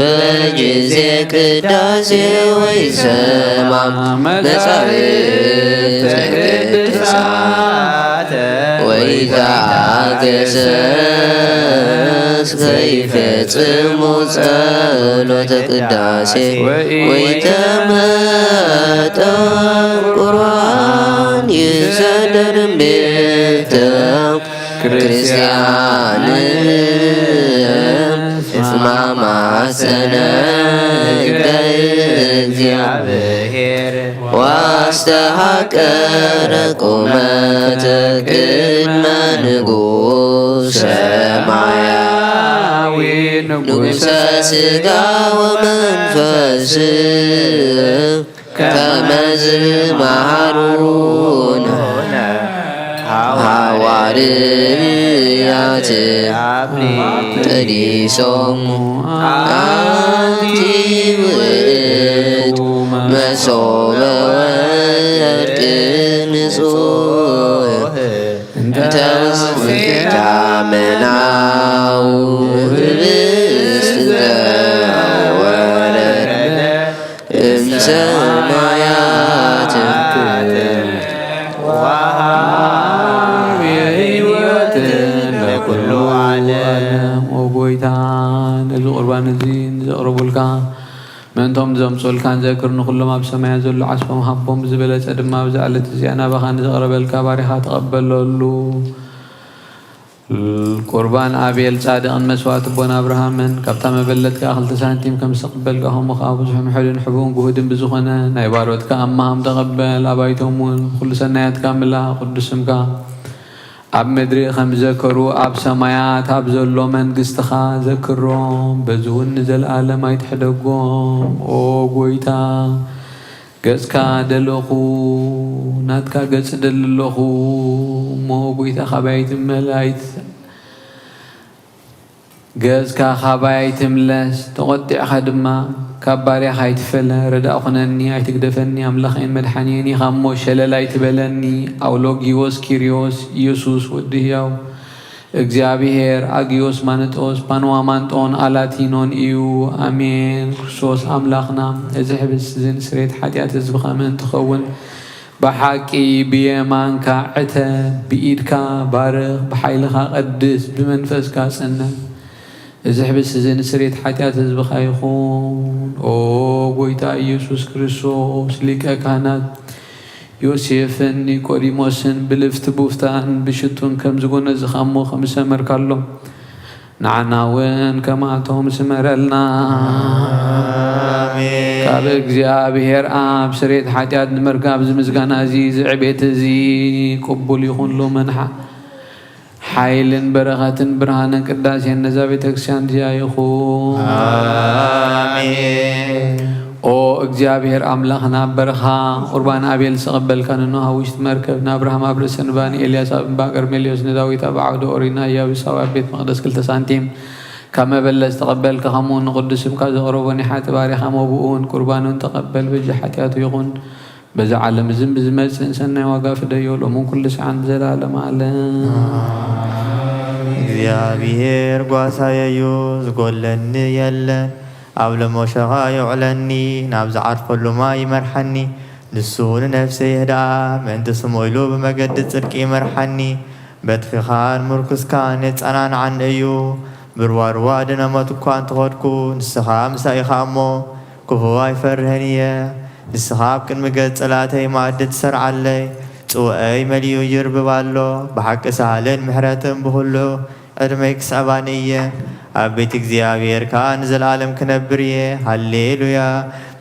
E: በጊዜ ቅዳሴ ወይሰማ መጻሕፍተ ቅዱሳት ወይትአገሰስ ከይፈጽሙ ጸሎተ ቅዳሴ ወይተመጠ ቁርባን ይሰደድም ቤተ ክርስቲያን ማማሰነ እግዚአብሔር ዋስተሐቀረ ቁመተ ቅድመ ንጉሠ ሰማያዊ ንጉሠ ሥጋ ወመንፈስ ከመዝ መሃሩነ ሐዋርያት ጥሪሶሙ አንቲ ውእቱ መሶበ ወርቅ ንጹሕ እንተ ውስቴታ መናው ህብስት ዘወረደ እምሰማያት
A: ኩሉ ዓለም ወጎይታን እዚ ቁርባን እዚ ዘቕርቡልካ መንቶም ዘምፅልካን ዘክር ንኩሎም ኣብ ሰማያ ዘሎ ዓስፎም ሃቦም ዝበለፀ ድማ ብዛዕለት እዚኣ ናባኻ ንዘቕረበልካ ባሪኻ ተቐበለሉ ቁርባን ኣቤል ጻድቕን መስዋዕት ቦን ኣብርሃምን ካብታ መበለትካ 2 ሳንቲም ከም ዝተቐበልካ ከምኡ ከዓ ብዙሕ ምሕልን ሕቡን ጉህድን ብዝኾነ ናይ ባሮትካ ኣማሃም ተቐበል ኣባይቶም እውን ኩሉ ሰናያትካ ምላ ቅዱስምካ ኣብ ምድሪ ከም ዘከሩ ኣብ ሰማያት ኣብ ዘሎ መንግስትኻ ዘክሮም በዚ እውን ንዘለኣለም ኣይትሕደጎም ኦ ጎይታ ገጽካ ደለኹ ናትካ ገጽ ደለለኹ ሞ ጎይታ ኻባይት መላይት ገጽካ ኻባይት ምለስ ተቆጢዕኻ ድማ ካብ ባርያኻ ኣይትፈለ ረዳእ ኹነኒ ኣይትግደፈኒ ኣምላኸይን መድሓኒየኒ ኻሞ ሸለላ ኣይትበለኒ ኣውሎጊዮስ ኪሪዮስ ኢየሱስ ወዲ ሕያው እግዚአብሔር አጊዮስ ማንጦስ ፓንዋማንጦን አላቲኖን እዩ አሜን ክርስቶስ አምላኽና እዚ ሕብስ ዝን ስሬት ሓጢአት ህዝብኻ ምን ትኸውን በሓቂ ብየማንካ ዕተ ብኢድካ ባርኽ ብሓይልኻ ቀድስ ብመንፈስካ ጽነ እዚ ሕብስ ዝን ስሬት ሓጢአት ህዝብኻ ይኹን ኦ ጎይታ ኢየሱስ ክርስቶስ ሊቀ ካህናት ዮሴፍን ኒቆዲሞስን ብልፍት ቡፍታን ብሽቱን ከም ዝጎነዝኻሞ ከም ሰመርካሎም ንዓናውን ከማቶም ስመረልና
C: አሜን።
A: ካብ እግዚአብሔር አብ ስሬት ሓጢአት ንምርጋብ ዝምስጋና እዚ ዝዕቤት እዚ ቅቡል ይኹን ሎመን ሓይልን በረኸትን ብርሃንን ቅዳሴን ነዛ ቤተክርስቲያን እዚኣ ይኹን
C: አሜን።
A: ኦ እግዚአብሔር አምላኽና በረኻ ቁርባን አቤል ተቀበልካ ንኖሃ ውሽጥ መርከብ ንአብርሃም ኣብ ርእሰ ንባኒ ኤልያስ ኣብ እምባ ቀርሜሎስ ንዳዊት ኣብ ዓውደ ኦሪና ኢያቡሳዊ ኣብ ቤት መቅደስ 2 ሳንቲም ካብ መበለስ ተቀበልካ ከምኡውን ንቅዱስ ስምካ ዘቕረቦ ኒሓ ባሪኻ መብኡን ቁርባኑን ተቀበል በጂ ሓጢአቱ ይኹን بز عالم زم بزمز سنة وقف ديول ومن كل سعان زلالم عالم
C: እግዚአብሔር ጓሳየዩ ዝጎለኒ የለን ኣብ ለሞሸኻ ይውዕለኒ ናብ ዝዓርፈሉማ ይመርሐኒ ንሱ ንነፍሰይ ህድኣ ምእንቲ ስሙ ኢሉ ብመገዲ ጽድቂ ይመርሐኒ በትኺኻን ምርኩስካን የጸናንዓኒ እዩ ብርዋርዋ ድነመት እኳ እንትኸድኩ ንስኻ ምሳኢኻ እሞ ክፉ ኣይፈርህን እየ ንስኻ ኣብ ቅድሚ ገጽ ጸላተይ ማዕዲ ትሰርዓለይ ጽውዐይ መሊኡ ይርብብ ኣሎ ብሓቂ ሳህልን ምሕረትን ብኹሉ ዕድመይ ክስዕባኒ እየ ኣብ ቤት እግዚኣብሔር ከዓ ንዘለኣለም ክነብር እየ ሃሌሉያ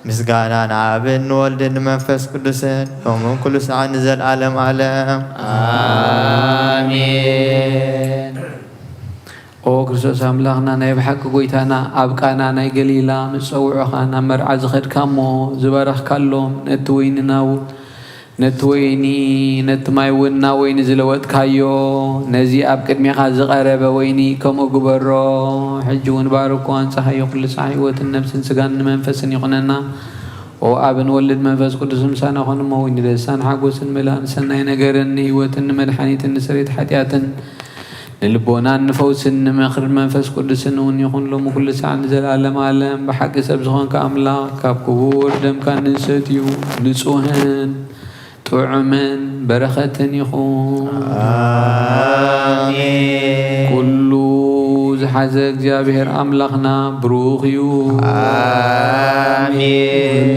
C: ምስጋና ንኣብን ንወልድን ንመንፈስ ቅዱስን ከምኡውን ኩሉ ሰዓት ንዘለኣለም ዓለም
E: አሜን።
A: ኦ ክርስቶስ ኣምላኽና ናይ ብሓቂ ጎይታና ኣብ ቃና ናይ ገሊላ ምስ ፀውዑኻ ናብ መርዓ ዝኸድካሞ ዝበረኽካሎም ነቲ ወይኒ ነቲ ማይ እውን ናብ ወይኒ ዝለወጥካዮ ነዚ ኣብ ቅድሚኻ ዝቐረበ ወይኒ ከምኡ ግበሮ ሕጂ እውን ባርኮ ኣንጻሃዮ ኩሉ ሰዓት ህይወትን ነብስን ስጋን መንፈስን ይኹነና ኦ ኣብን ወልድ መንፈስ ቅዱስ ምሳና ኾንሞ ወይኒ ደስታን ሓጎስን ምላእን ሰናይ ነገርን ህይወትን ንመድሓኒትን ንስሬት ሓጢኣትን ንልቦናን ንፈውስን ንመኽርን መንፈስ ቅዱስን እውን ይኹን ሎሙ ኩሉ ሰዓት ንዘለኣለም ዓለም ብሓቂ ሰብ ዝኾንካ ኣምላኽ ካብ ክቡር ደምካ ንሰትዩ ንጹህን ጥዑምን በረኸትን ይኹን
C: አሜን
A: ኩሉ ዝሓዘ እግዚአብሔር ኣምላኽና ብሩኽ እዩ
C: አሜን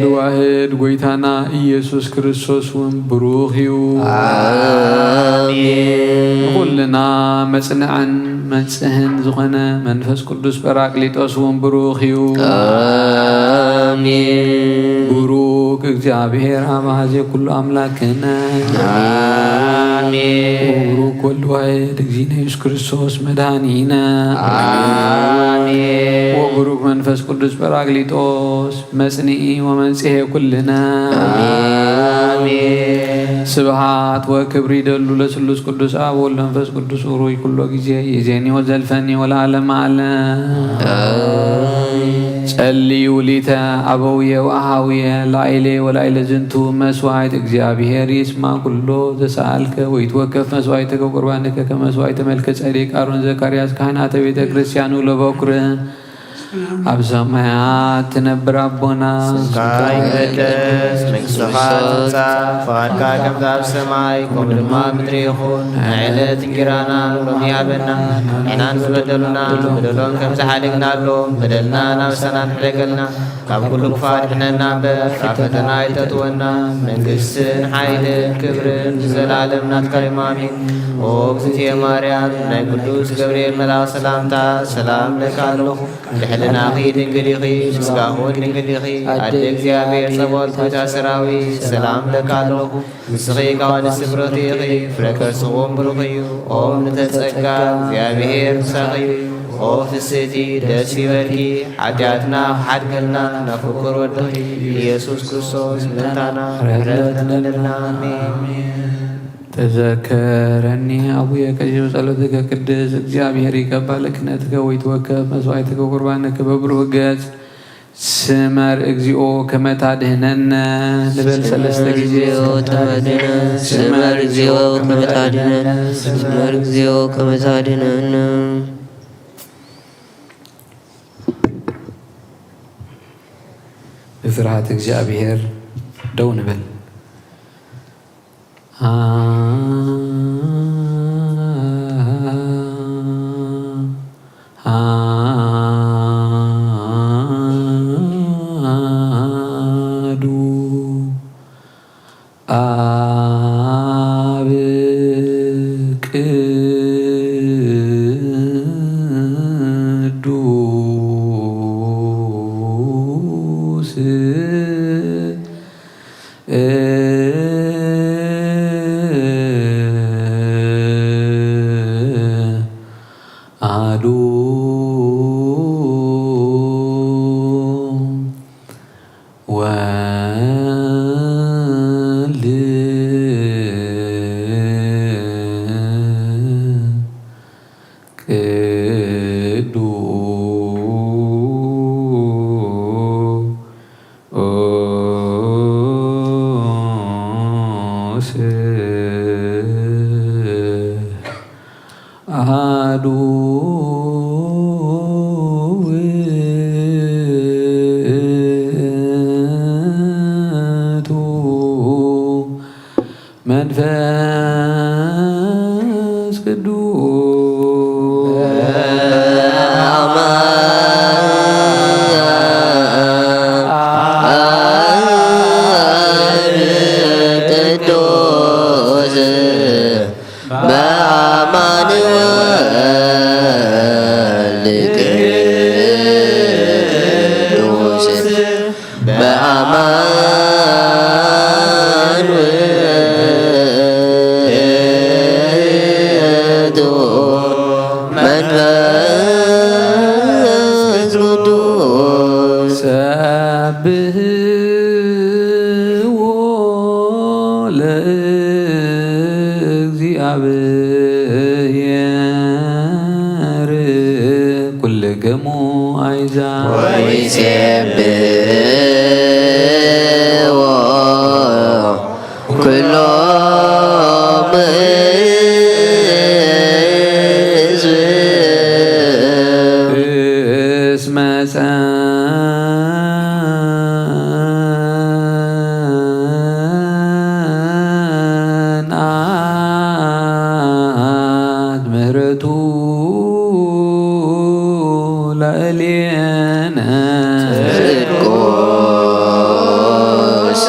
A: ልዋህድ ጎይታና ኢየሱስ ክርስቶስ እውን ብሩኽ እዩ
C: አሜን
A: ኩልና መጽንዕን መንጽህን ዝኾነ መንፈስ ቅዱስ ጰራቅሊጦስ እውን ብሩኽ እዩ
E: አሜን
A: ብሩክ እግዚአብሔር አባዜ ኩሉ አምላክነ
E: አሜን
A: ብሩክ ወልድ ዋሕድ እግዚእነ ኢየሱስ ክርስቶስ መድኃኒነ
E: አሜን
A: ወብሩክ መንፈስ ቅዱስ ጰራቅሊጦስ መጽንዒ ወመንጽሔ ኩልነ
E: አሜን
A: ስብሐት ወክብር ይደሉ ለስሉስ ቅዱስ አብ ወወልድ መንፈስ ቅዱስ ሩይ ኩሎ ጊዜ ይእዜኒ ወዘልፈኒ ወለዓለመ ዓለም ጸልዩ ሊተ አበውየ ወአሃውየ ላዕሌ ወላዕለ ዝንቱ መስዋዕት እግዚአብሔር ይስማ ኩሎ ዘሰአልከ ወይትወከፍ መስዋዕትከ ቁርባንከ ከመስዋዕተ መልከ ጼዴቅ አሮን ዘካርያስ ካህናተ ቤተ ክርስቲያኑ ለበኩር ኣብ ሰማያት ትነብር ኣቦና
C: ስምካ ይቅደስ መንግሥትኻ ትምጻእ ፈቃድካ ከምቲ ኣብ ሰማይ ከምኡ ድማ ምድሪ ይኹን ንዕለት እንጀራና ሎሚ ሃበና ንሕና ንዝበደሉና በደሎም ከም ዝሓደግናሎም በደልና ናብሰና ንሕደገልና ካብ ኩሉ ክፋት ድሕነና እምበር ካብ ፈተና ኣይተእትወና መንግሥትን ሓይልን ክብርን ንዘለዓለም ናትካ እዩ ኣሜን ኦ እግዝእትየ ማርያም ናይ ቅዱስ ገብርኤል መልኣክ ሰላምታ ሰላም ለካ ኣለኹ ድሕልናኺ ድንግል ኢኺ ምስጋኹን ድንግል ኢኺ ኣደ እግዚአብሔር ጸባኦት ጌታ ሰራዊት ሰላም ለካ ኣለኹ ንስኺ ካብ ኣንስቲ ብርኽቲ ኢኺ ፍረ ከርስኹም ብሩኽ እዩ ኦም ንተጸጋ እግዚአብሔር ምሳኺ እዩ ኦ ፍስእቲ ደስ ይበልኪ ሓጢኣትና ክሓድገልና ናፍቁር ወድኺ ኢየሱስ ክርስቶስ ምእንታና ምሕረት ንለና አሜን
A: ተዘከረኒ አቡየ ቀሺው ጸሎትከ ቅድስ እግዚአብሔር ይቀበል ክህነትከ ወይትወከፍ መስዋዕትከ ቁርባንከ በብሩህ ገጽ ስመር እግዚኦ ከመ ታድኅነነ ንበል ሰለስተ ጊዜ
E: ስመር እግዚኦ ከመ ታድኅነነ ስመር እግዚኦ ከመ ታድኅነነ
A: በፍርሃት እግዚአብሔር ደው ንበል አሐዱ አብ ቅዱስ አሐዱ ወልድ መንፈስ ቅዱስ ሰብሕዎ ለእግዚአብሔር ኩልክሙ አሕዛብ
E: ወይሴብሕዎ ኩሎሙ ሕዝብ
A: እስመ ጸንዐት ምሕረቱ ላዕሌነ
E: ጽድቁሰ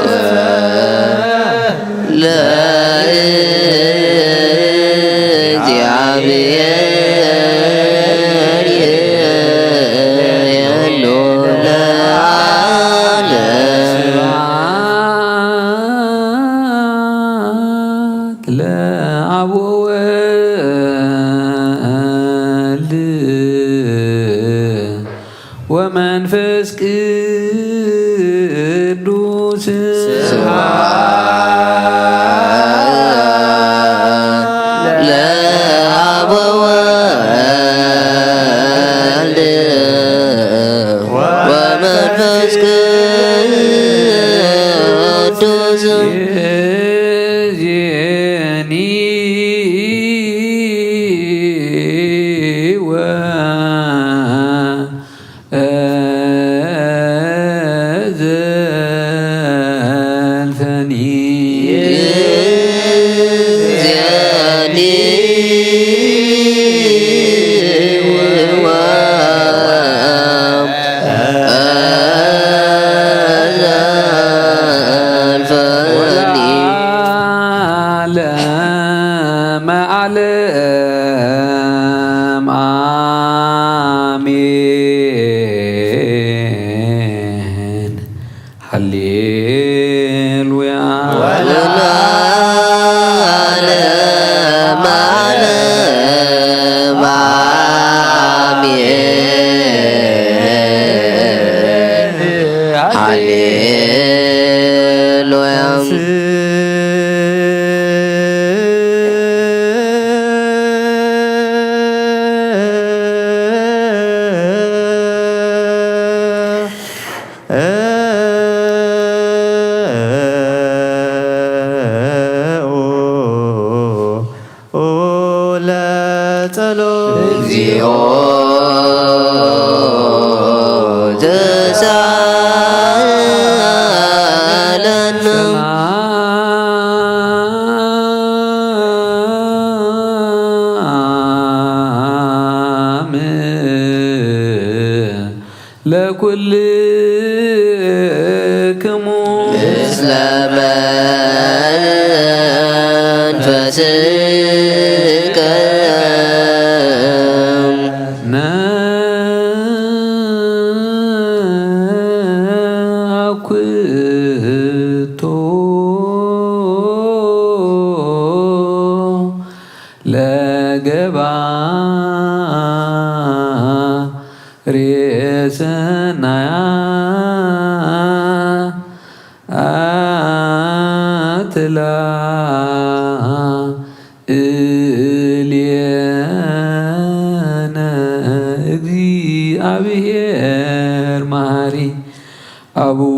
E: ለእግዚአብሔር የሎ
A: ስብሐት ለአብ ወወልድ ወመንፈስ ቅዱስ
E: ለአብ ወወልድ ወመንፈስ ቅዱስ
A: ይእዜኒ ወዘልፈኒ
E: ይእዜኒ ወዘልፈኒ
A: ለዓለመ ዓለም አሜን። ሃሌሉያ
E: ለዓለመ ዓለም አሜን። ሃሌሉያ እግዚኦ ተሳለነ
A: ሰላም ለኩልክሙ
E: ምስለ መንፈስከ
A: ነአኩቶ ለገባሬ ሰናያት ላዕሌነ እግዚአብሔር መሐሪ አቡነ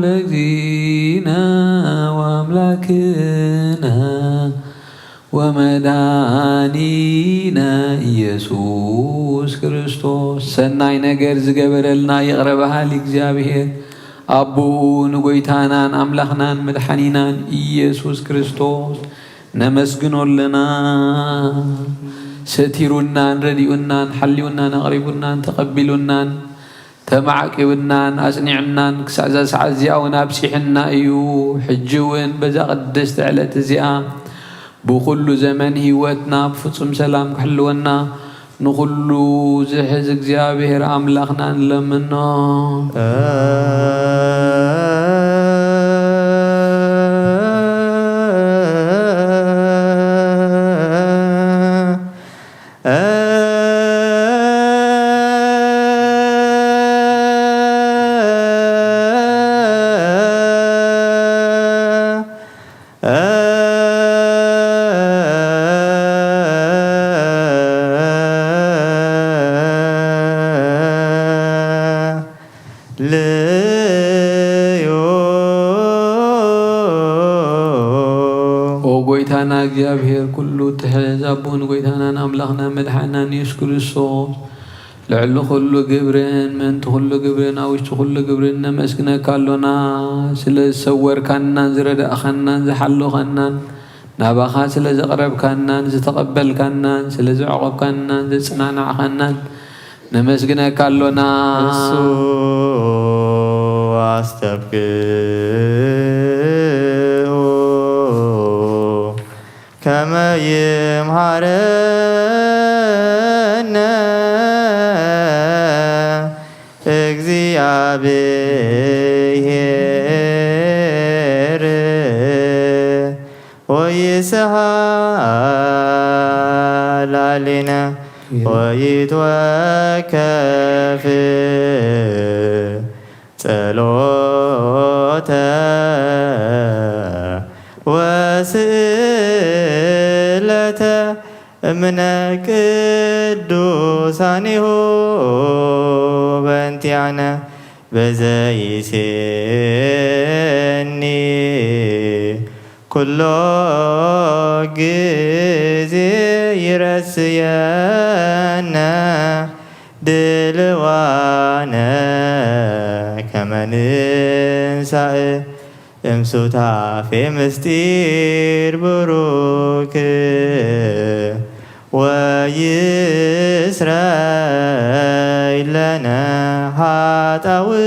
A: ለእግዚእነ ወአምላክነ ወመድኃኒነ ኢየሱስ ክርስቶስ ሰናይ ነገር ዝገበረልና የቅረበሃል እግዚአብሔር أبو نغويتانان أملاخنان مدحنينان إيسوس كريستوس نمسجنو لنا ستيرونان رديونان حليونان أغريبونان تقبلونان تمعكبنان أصنعنان كسعزاز عزياونا بسيحنا إيو حجوين بزا قدست على تزيئا بكل زمن هيوتنا بفصم سلام كحلونا نخلو زحز እግዚአብሔር أملاخنا لمنا وغويتانا እግዚአብሔር كل تحزابون غويتانا أملاخنا مدحنا يسوع كريستوس لعل كل جبرين من كل جبرين أو كل جبرين نمسكنا كالونا سل سور كنا زرد أخنا زحلو خنا نبخا سل زقرب كنا زتقبل كنا سل زعقب كنا زصنعنا خنا نمسكنا كالونا
C: كما يمهرنا እግዚአብሔር ويسهل علينا ويتوكف ጸሎተ وسئلة من ቅዱሳኒሁ በእንቲአነ በዘይሴኒ ኩሎ ጊዜ ይረስየነ ድልዋነ ከመ ንንሣእ እምሱታፌ ምስጢር ቡሩክ ወይስረይ ለነ ኃጣውኢነ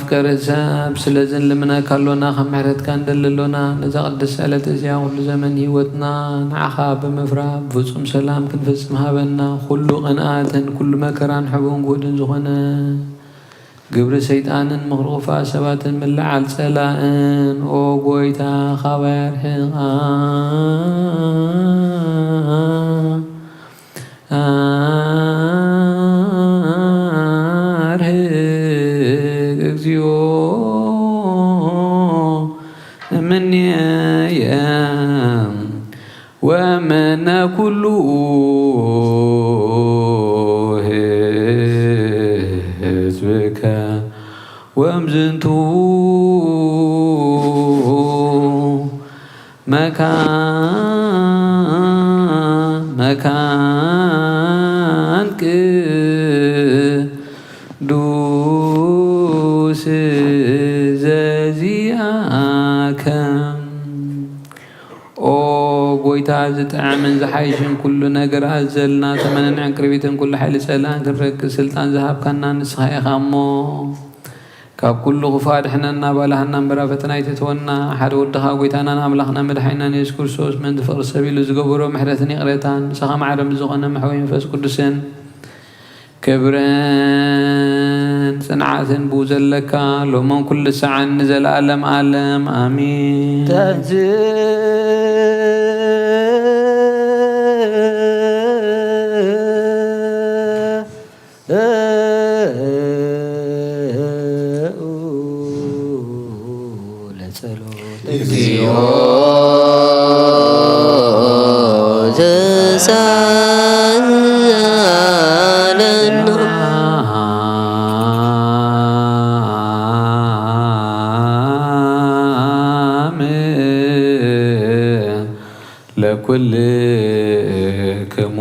A: مفكر الزاب سلزن لمنا كالونا خمحرت كان دللونا نزا قدس على تزيا كل زمن هيوتنا نعخا بمفرا بفصم سلام كنفصم هابنا كل قناعة كل مكران حبون قودن زخنا قبر سيطان مغروفا سبات من لعال سلائن او قويتا خوار من يام ومن كل حزبك وامزنتو مكان قدوس زازياكم او قويتا زتعمن زحايشن كل نقر عزلنا تمنن عنكربيتن كل حال سلان كنرك سلطان ذهب كنا نسخي خامو كاب كل غفار حنا بالهنا برفتنا يتتونا حد ودها قويتانا املاخنا مدحينا يذكر سوس من دفر سبيل زغبرو محرتني قريتان سخام عرم زغنا محوين فاس قدسن كبرن صنعة بوزلك لمن كل ساعة نزل عالم عالم آمين لكل ኩልክሙ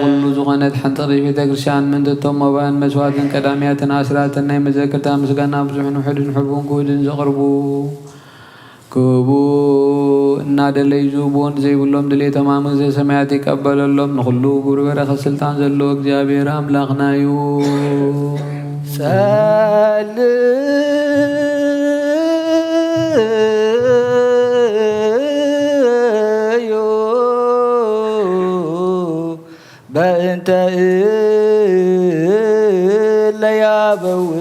A: ኩሉ ዝኾነት ሓንቲ ቤተ ክርስቲያን ምንትቶም መባን መስዋዕትን ቀዳሚያትን ኣስራትን ናይ መዘክርታ ምስጋና ብዙሕን ውሕድን ሕቡን ክውድን ዘቕርቡ ክቡ እናደለይ ዝህብዎን ዘይብሎም ድሌቶም ኣመግዘ ሰማያት ይቀበለሎም ንኩሉ ግብሪ በረኸት ስልጣን ዘለዎ እግዚኣብሔር ኣምላኽና እዩ።
D: ጸልዩ በእንተ እለ ያበውኡ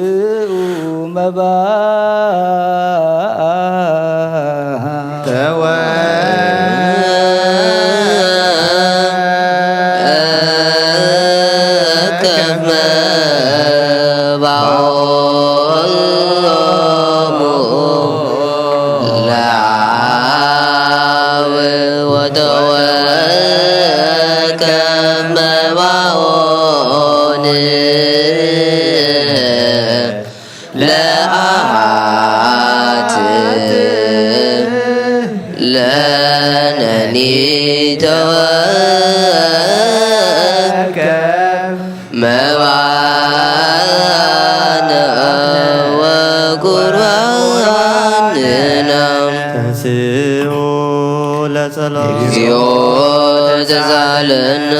D: መባ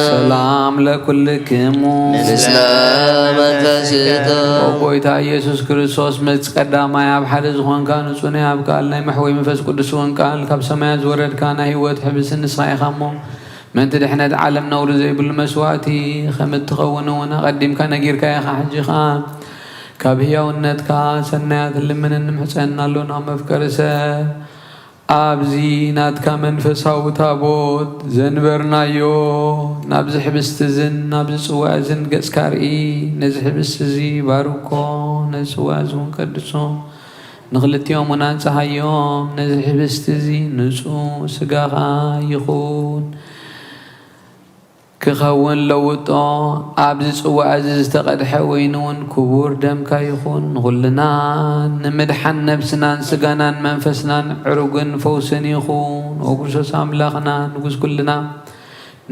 A: ሰላም ለኩልክሙ
E: ምስለ መንፈስከ
A: ጎይታ ኢየሱስ ክርስቶስ መጽ ቀዳማይ ኣብ ሓደ ዝኾንካ ንጹህ ናይ ኣብ ቃል ናይ መሕወይ መንፈስ ቅዱስ እውን ቃል ካብ ሰማያት ዝወረድካ ናይ ህይወት ሕብስን ንስኻ ኢኻ እሞ ምእንቲ ድሕነት ዓለም ነውሪ ዘይብሉ መስዋዕቲ ከም እትኸውን እውን ኣቐዲምካ ነጊርካ ኢኻ ሕጂ ኸ ካብ ህያውነትካ ሰናያት ልምንን ንምሕፀና ኣሎና መፍቀሪ ሰብ ኣብዚ ናትካ መንፈሳዊ ታቦት ዘንበርናዮ ናብዚ ሕብስቲ እዝን ናብዚ ጽዋዕ እዝን ገጽካ ርኢ ነዚ ሕብስቲ እዚ ባርኮ ነዚ ጽዋዕ እዚ እውን ቀድሶ ንኽልቲኦም እውን አንጽሓዮም ነዚ ሕብስቲ እዚ ንጹህ ስጋኻ ይኹን ክኸውን ለውጦ ኣብዚ ጽዋዕ እዚ ዝተቐድሐ ወይኑ እውን ክቡር ደምካ ይኹን ንኹልና ንምድሓን ነብስናን ስጋናን መንፈስናን ዕሩግን ፈውስን ይኹን ኦ ክርስቶስ ኣምላኽና ንጉስ ኩልና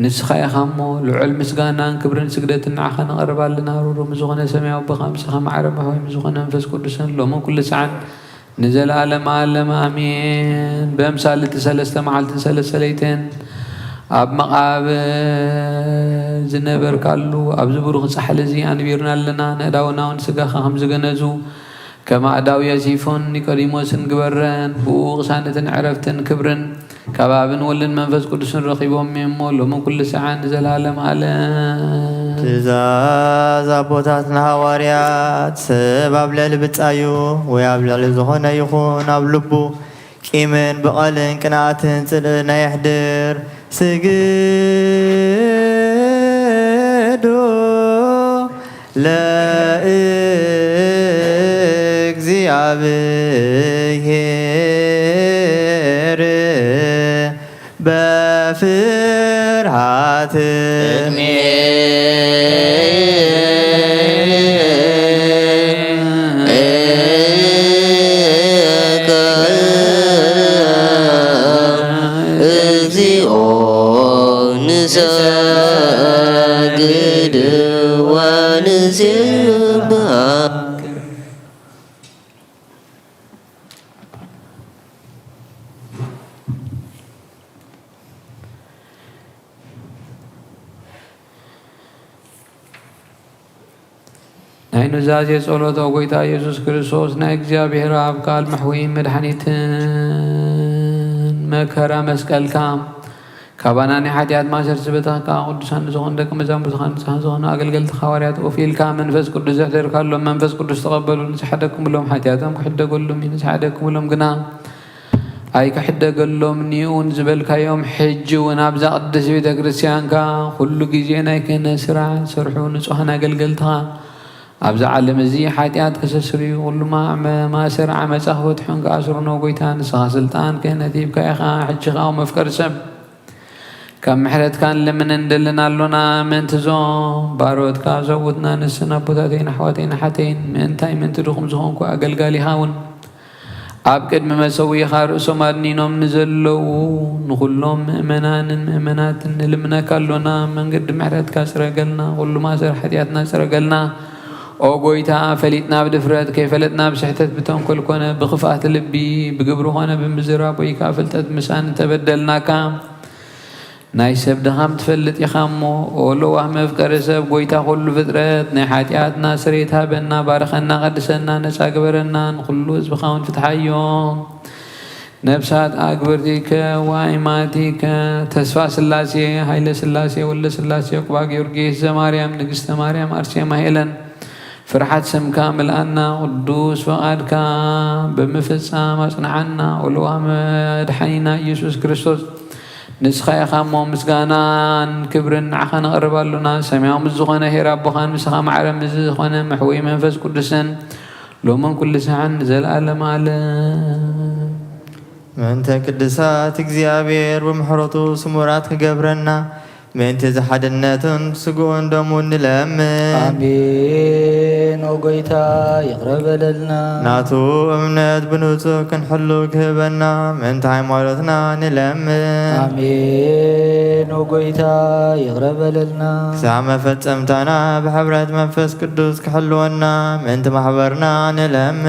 A: ንስኻ ኢኻ እሞ ልዑል ምስጋናን ክብርን ስግደትን ንዓኻ ነቕርባልና ሩሩም ዝኾነ ሰማያዊ ኣቦኻ ምስኻ ማዕረ መሕወይ ዝኾነ መንፈስ ቅዱስን ሎምን ኩሉ ሰዓን ንዘለዓለም ዓለም ኣሜን። በምሳሌ ሰለስተ መዓልትን ሰለስተ ለይትን ኣብ መቃብር ዝነበርካሉ ኣብዚ ብሩኽ ጻሕሊ እዚ ኣንቢርና ኣለና ንእዳውና እውን ስጋኻ ከም ዝገነዙ ከማ ኣዳው ዮሴፎን ኒቆዲሞስን ግበረን ብኡ ቅሳነትን ዕረፍትን ክብርን ካብ ኣብን ወልን መንፈስ ቅዱስን ረኺቦም እሞ ሎምን ኩሉ ሰዓን ንዘለዓለም ዓለም።
C: ትእዛዝ ኣቦታትና ሃዋርያት ሰብ ኣብ ልዕሊ ብጻዩ ወይ ኣብ ልዕሊ ዝኾነ ይኹን ኣብ ልቡ ቂምን በቐልን ቅንኣትን ጽልእ ናይሕድር ስግዱ ለእግዚአብሔር በፍርሃት
E: ንሰግድ ወንስብሐት
A: ናይ ኑዛዜ ጸሎት ጎይታ ኢየሱስ ክርስቶስ ናይ እግዚአብሔር ኣብ ቃል መሕወይ መድኃኒትን መከራ መስቀልካ ካባና ናይ ሓጢአት ማሰር ስበታካ ቅዱሳን ዝኾኑ ደቂ መዛሙርትኻ ንጹሓን ዝኾኑ ኣገልገልቲ ሐዋርያት ኦፊልካ መንፈስ ቅዱስ ዘሕድርካሎም መንፈስ ቅዱስ ተቐበሉ ንዝሓደክምሎም ሓጢአቶም ክሕደገሎም ንዝሓደክምሎም ግና ኣይክሕደገሎም ኒኡን ዝበልካዮም ሕጂ እውን ኣብዛ ቅድስቲ ቤተ ክርስቲያንካ ኩሉ ግዜ ናይ ክህነት ስራሕ ሰርሑ ንጹሓን ኣገልገልትኻ ኣብዛ ዓለም እዚ ሓጢአት ክሰስር እዩ ኩሉ ማእሰር ዓመፃ ክፈትሑን ክኣስሩን ጎይታ ንስኻ ስልጣን ክህነት ሂብካ ኢኻ ሕጂ ኸ መፍቀሪ ሰብ كم محرت كان لمن ندلنا لنا من تزوم باروت كازوتنا نسنا بوتاتين حواتين حتين من تاي من تدخم زهون كو أقل قالي هاون أبكد ممسوي خارسو مادنينهم نزلو نخلهم مؤمنات لمنا كالونا من قد محرت كاسر قلنا كل ما سر حياتنا سر قلنا أو قويتا فليتنا بدفرات كيف فلتنا بسحتت بتون كل كونه بخفات اللبي بقبرو هنا بمزراب ويكافلتت مسان تبدلنا كام ناي سب دهام تفلت يخامو ولو وهم افكار سب قويتا كل فترات نحاتياتنا سريتها بنا بارخنا قدسنا نساقبرنا نخلو اسبخاون فتحيوم نفسات أكبرتك وإيماتك تسفى سلاسي هايل سلاسي ولا سلاسي قباق يورجيس زماريام نقست مريم أرسي مهيلا فرحات سم كامل أنا قدوس فقادك بمفسا مصنعنا ولوام دحينا يسوس كريستوس نسخة يخامو مسقانا كبرن عخان قربالنا سميعهم الزخانة هيراب بخان مسخا معلم الزخانة محوي منفس قدسن لو من كل سعن زل ألم
C: من تكدسات اكزيابير بمحرطو سمورات قبرنا من تزحد الناتن سقون دمون نلامن
D: آمين وقيتا يقرب لنا
C: ناتو امنات بنوتو كنحلو كهبنا من تعمارتنا نلامن
D: آمين وقيتا يقرب لنا
C: سامة فتمتنا بحبرات منفس قدوس كحلونا من تمحبرنا نلامن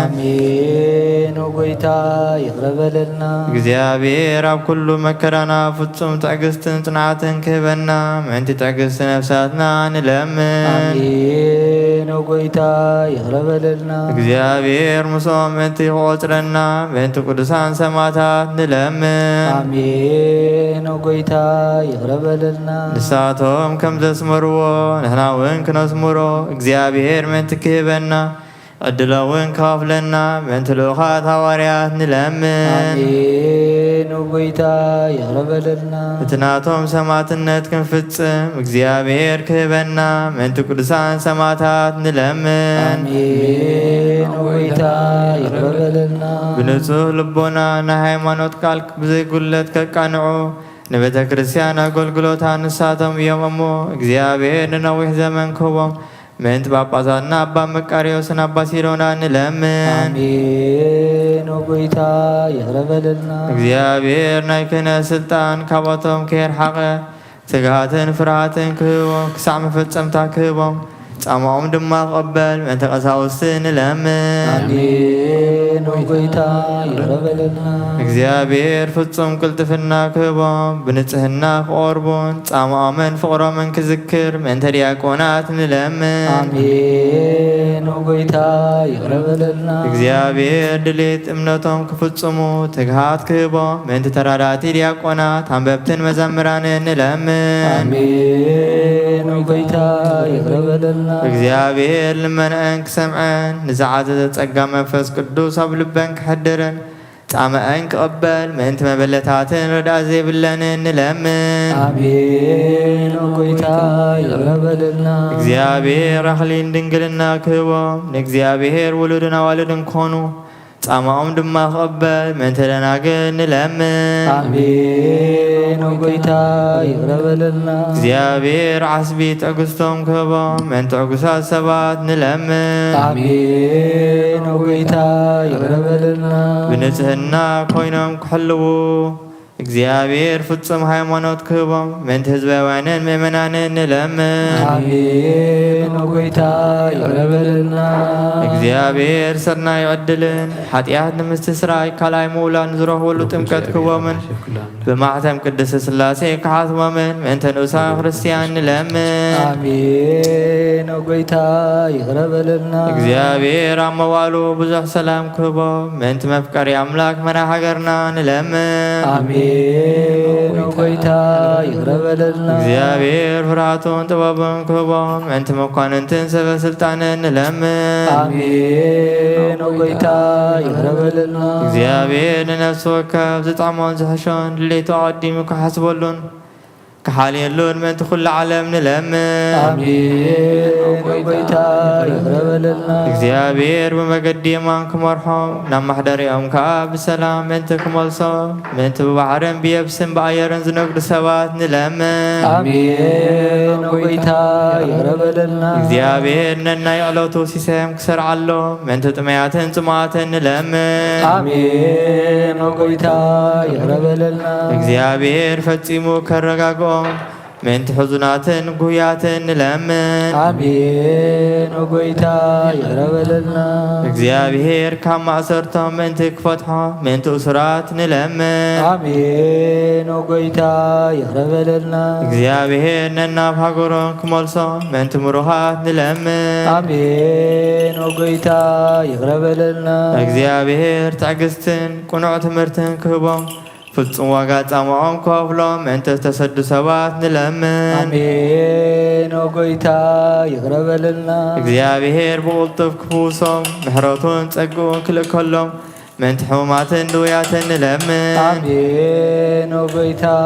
D: آمين وقيتا يقرب لنا
C: اكزيابير اب كل مكرنا فتم تعقستن تنعتن كهبنا من تتعقس نفساتنا نلامن
D: آمين وقيتا يقرب لنا
C: እግዚአብሔር ሙሶም እንቲ ቆጽረና በእንተ ቅዱሳን ሰማዕታት ንለምን
D: آمين وقيتا يقرب لنا
C: ንሳቶም ከም ዘስመርዎ ንሕና እውን ክነስምሮ እግዚአብሔር ምንቲ ክህበና ዕድለ እውን ከፍለና በእንተ ልኡኻት ሐዋርያት ንለምን
D: آمين وقيتا يقرب لنا
C: እቲ ናቶም ሰማዕትነት ክንፍጽም እግዚአብሔር ክህበና ምንቲ ቅዱሳን ሰማዕታት ንለምን
D: آمين وقيتا يقرب لنا
C: ብንጹህ ልቦና ናይ ሃይማኖት ቃል ብዘይጉለት ከቃንዑ ንቤተ ክርስቲያን አገልግሎት ንሳቶም እዮም እሞ እግዚአብሔር ንነዊሕ ዘመን ክህቦም ምእንቲ ጳጳሳትና አባ መቃርዮስን አባ ሲዶና ንለምን
D: آمين وقيتا يقرب لنا
C: እግዚአብሔር ናይ ክህነት ስልጣን ካብኣቶም ከየርሓቐ ትግሃትን ፍርሃትን ክህቦም ክሳዕ መፈጸምታ ክህቦም ጻማኦም ድማ ክቕበል ምእንቲ ቀሳውስቲ ንለምን
D: آمين وقيتا يقرب لنا
C: እግዚአብሔር ፍጹም ቅልጥፍና ክህቦም ብንጽህና ክቆርቡን ጻማኦምን ፍቕሮምን ክዝክር ምእንተ ዲያቆናት ንለምን
D: آمين وقيتا يقرب لنا
C: እግዚአብሔር ድሌት እምነቶም ክፍጽሙ ትግሃት ክህቦም ምእንቲ ተራዳእቲ ዲያቆናት አንበብትን መዘምራንን ንለምን
D: آمين وقيتا يقرب لنا
C: እግዚአብሔር ልመንአን ክሰምዐን ንዝዓዘዘ ጸጋ መንፈስ ቅዱስ ኣብ ልበን ክሕድርን ጻምአን ክቕበል ምእንቲ መበለታትን ረዳእ ዘይብለንን ንለምን
D: آمين وقيتا يقرب لنا
C: እግዚአብሔር ኣኽሊል ድንግልና ክህቦም ንእግዚአብሔር ውሉድን ኣዋልድን ክኾኑ ጻማኦም ድማ ክቕበል ምእንቲ ደናግል ንለምን
D: آمين وقيتا يقرب لنا
C: እግዚአብሔር ዓስቢ ትዕግስቶም ክህቦም ምእንቲ ዕጉሳት ሰባት ንለምን
D: آمين وقيتا يقرب لنا
C: ብንጽህና ኮይኖም ክሕልው እግዚአብሔር ፍጹም ሃይማኖት ክህቦም ምእንቲ ህዝባውያንን ምእመናንን ንለምን
D: آمين وقيتا يقرب لنا
C: እግዚአብሔር ስርናይ ዕድልን ሓጢኣት ንምስትስራይ ካልኣይ ምውላድ ዝረኽበሉ ጥምቀት ክህቦምን ብማሕተም ቅድስቲ ሥላሴ ክሓትሞምን ምእንተ ንኡሳን ክርስቲያን ንለምን
D: آمين وقيتا يقرب لنا
C: እግዚአብሔር ኣብ መዋእሉ ብዙሕ ሰላም ክህቦም ምእንቲ መፍቀሪ ኣምላክ መራሒ ሃገርና ንለምን
D: آمين وقيتا يقرب لنا
C: እግዚአብሔር ፍርሃቱን ጥበቡን ክህቦም ምእንቲ መኳንንትን ሰበስልጣንን ንለምን
D: آمين وقيتا يقرب لنا
C: እግዚአብሔር ንነፍሲ ወከፍ ዝጣዕሞን ዝሕሾን ድሌቱ ኣቐዲሙ ክሓስበሉን كحاليلون من كل عالم نلمن
D: آمين وقيتا يغربلنا
C: እግዚአብሔር በመገዲማን ክመርሖም ናብ ማሕደሪኦም ከዓ ብሰላም ምእንቲ ክመልሶ ምእንቲ ብባሕርን ብየብስን ብኣየርን ዝነግዱ ሰባት ንለምን
D: آمين وقيتا يغربلنا
C: እግዚአብሔር ነናይ ዕለቱ ሲሳዮም ክሰርዓሎ ምእንቲ ጥመያትን ጽማትን ንለምን
D: آمين وقيتا يغربلنا
C: እግዚአብሔር ፈጺሙ ከረጋግኦም ምእንቲ ሕዙናትን ጉያትን ንለምን
D: آمين وقيتا يغربلنا
C: እግዚአብሔር ካብ ማእሰርቶም ምእንቲ ክፈትሖ ምእንቲ እሱራት ንለምን
D: آمين وقيتا يغربلنا
C: እግዚአብሔር ነናብ ሃገሮም ክመልሶ ምእንቲ ምሩኻት ንለምን
D: آمين وقيتا يغربلنا
C: እግዚአብሔር ትዕግስትን ቁኑዕ ትምህርትን ክህቦም ፍጹም ዋጋ ጻምዖም ከፍሎም ምእንቲ ዝተሰዱ ሰባት ንለምን
D: آمين وقيتا يغربلنا
C: እግዚአብሔር ብቕልጡፍ ክፍውሶም ምሕረቱን ጸግኡን ክልእከሎም ምእንቲ ሕሙማትን ድውያትን ንለምን
D: آمين وقيتا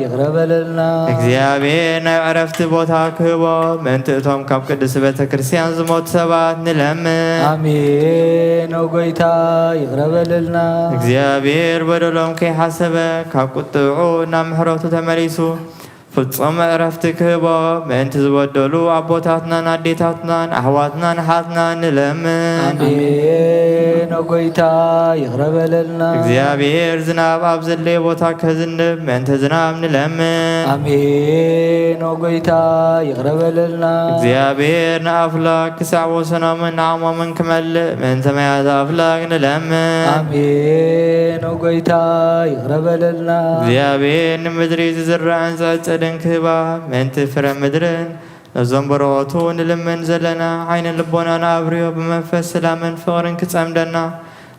D: يغربلنا
C: እግዚአብሔር ናይ ዕረፍቲ ቦታ ክህቦ ምእንቲ እቶም ካብ ቅዱስ ቤተ ክርስቲያን ዝሞቱ ሰባት ንለምን
D: آمين وقيتا يغربلنا
C: እግዚአብሔር በደሎም ከይሓሰበ ካብ ቁጥዑ ናብ ምሕረቱ ተመሊሱ ፍጹም ዕረፍቲ ክህቦ ምእንቲ ዝበደሉ ኣቦታትናን ኣዴታትናን ኣሕዋትናን ኣሓትናን ንለምን
D: آمين وقيتا يغربلنا
C: እግዚአብሔር ዝናብ ኣብ ዘለየ ቦታ ከዝንብ ምእንቲ ዝናብ ንለምን
D: آمين وقيتا يغربلنا
C: እግዚአብሔር ንኣፍላክ ክሳዕ ወሰኖምን ንዓሞምን ክመልእ ምእንቲ መያዝ ኣፍላክ ንለምን
D: آمين وقيتا يغربلنا
C: እግዚአብሔር ንምድሪ ዝዝራእን ዝዕጸድን ክህባ ምእንቲ ፍረ ምድርን ነዞም በረኸቱ ንልምን ዘለና ዓይንን ልቦናን ኣብርዮ ብመንፈስ ሰላምን ፍቕርን ክጸምደና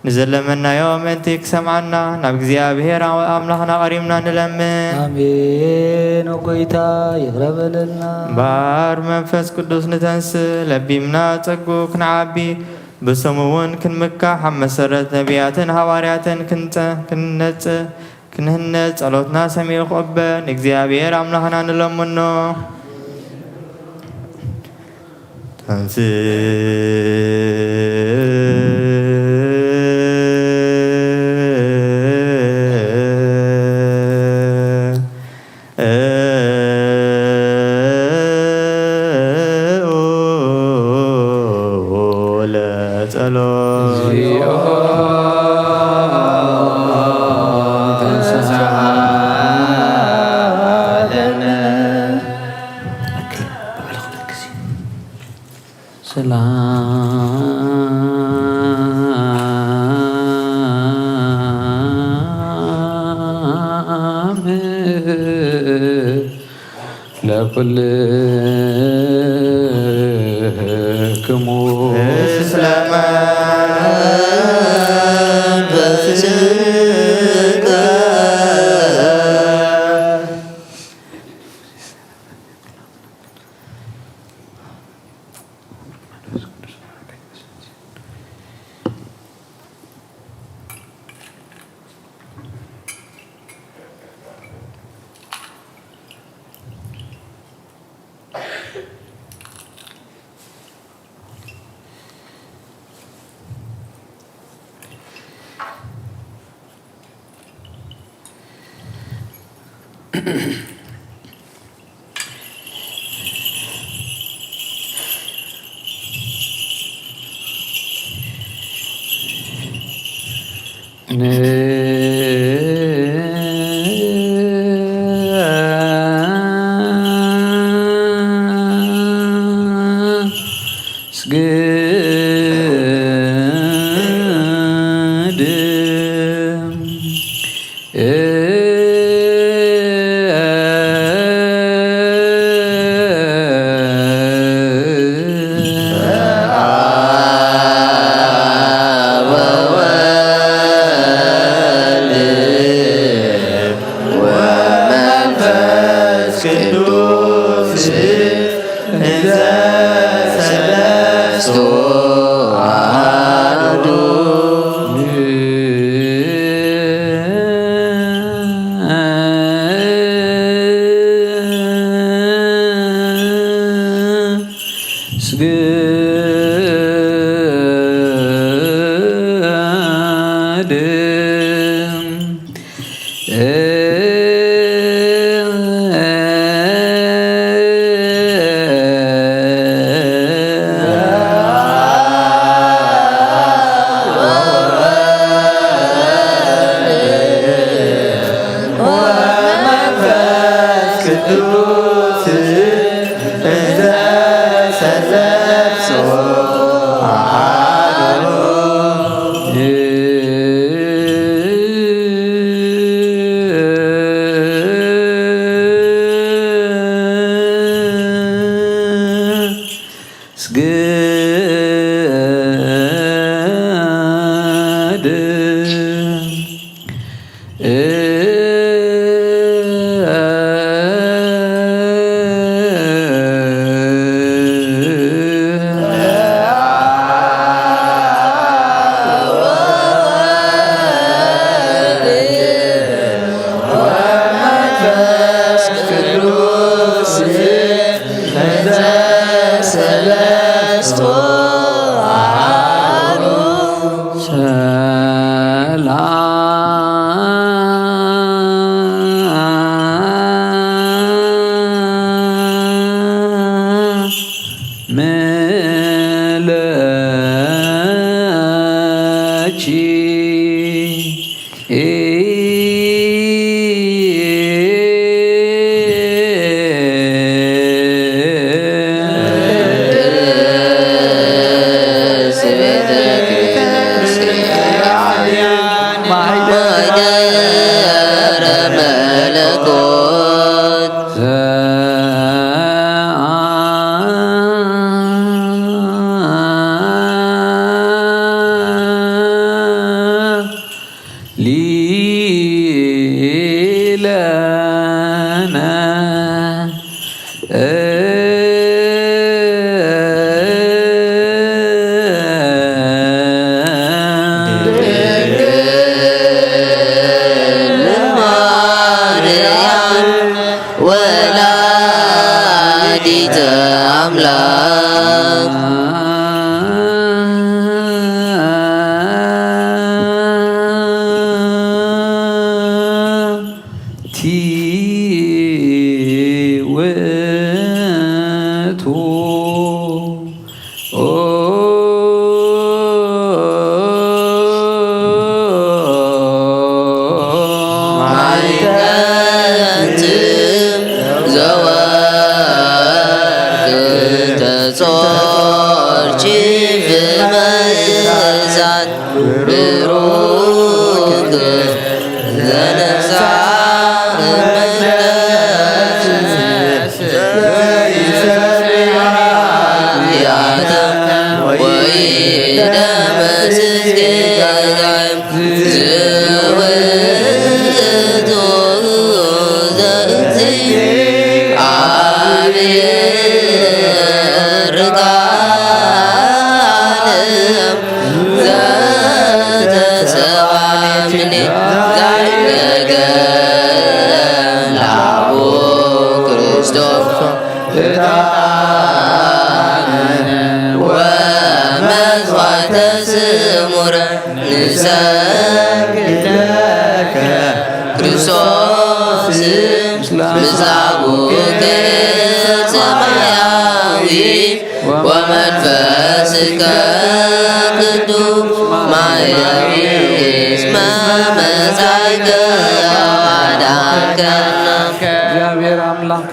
C: ንዘለመናዮ ምእንቲ ክሰምዓና ናብ እግዚአብሔር ኣምላኽና ቀሪብና ንለምን
D: آمين وقيتا يغربلنا
C: ባር መንፈስ ቅዱስ ንተንስእ ለቢምና ጸጉ ክንዓቢ ብሰሙውን ክንምካሕ ኣብ መሰረት ነቢያትን ሃዋርያትን ክንነጽእ ክንህነጽ ጸሎትና ሰሚዑ ክቕበል እግዚአብሔር ኣምላኽና ንለምኖ
A: ሰላም ለኩልክሙ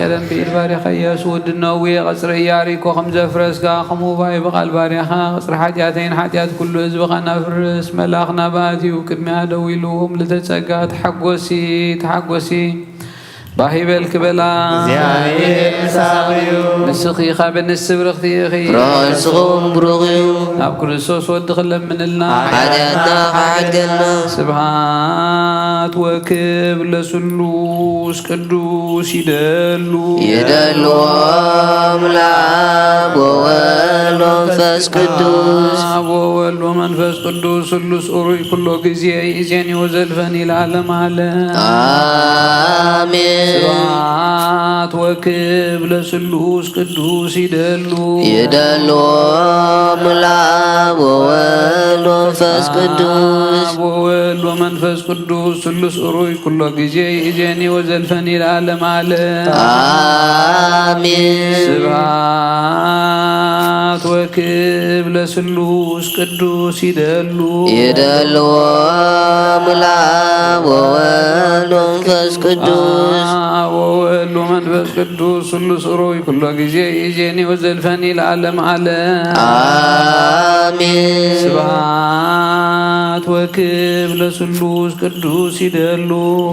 A: كلام بير باريخ يسود النووي قصر ياريكو خمزة فرسكا خموفاي بقال باريخا قصر حاجاتين حاجات كل زبغنا فرس ملاخنا باتي وكرمي هذا ويلوهم لتتسقى تحقوسي باهي بالكبلا نسخي خابن السبرختي خي
E: راسهم برغيو
A: أب كريسوس ودخل من النار
E: حاجاتنا حاجنا
A: سبحات وكب لسلوس قدوس يدلو
E: أملاك ووالد ومنفس قدوس
A: ووالد ومنفس قدوس سلوس أروي كل جزيء إزياني وزلفني العالم على
E: آمين
A: سبحات وكب لسلوس قدوس يدلو
E: أملاك ووالد ومنفس قدوس
A: ووالد ومنفس قدوس سلوس أروي كل جزيء إزياني وزلفني العالم على
E: آمين
A: سبحات وكب لسلوس قدوس يدلو
E: أملاك ووالد ومنفس قدوس
A: ووالد ومنفس قدوس سلوس أروي كل جزيء إزياني وزلفني العالم على
E: آمين
A: سبحات وكب لسلوس قدوس يدلو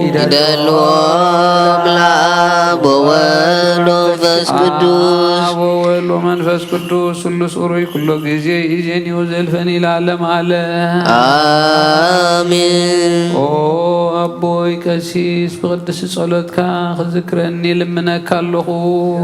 E: أملاك ووالد ومنفس قدوس
A: ووالد ومنفس قدوس سلوس أروي كل جزيء إزياني وزلفني العالم على
E: آمين
A: أو أبوي كسيس بقدس صلاتك خذكرني لمنك اللخو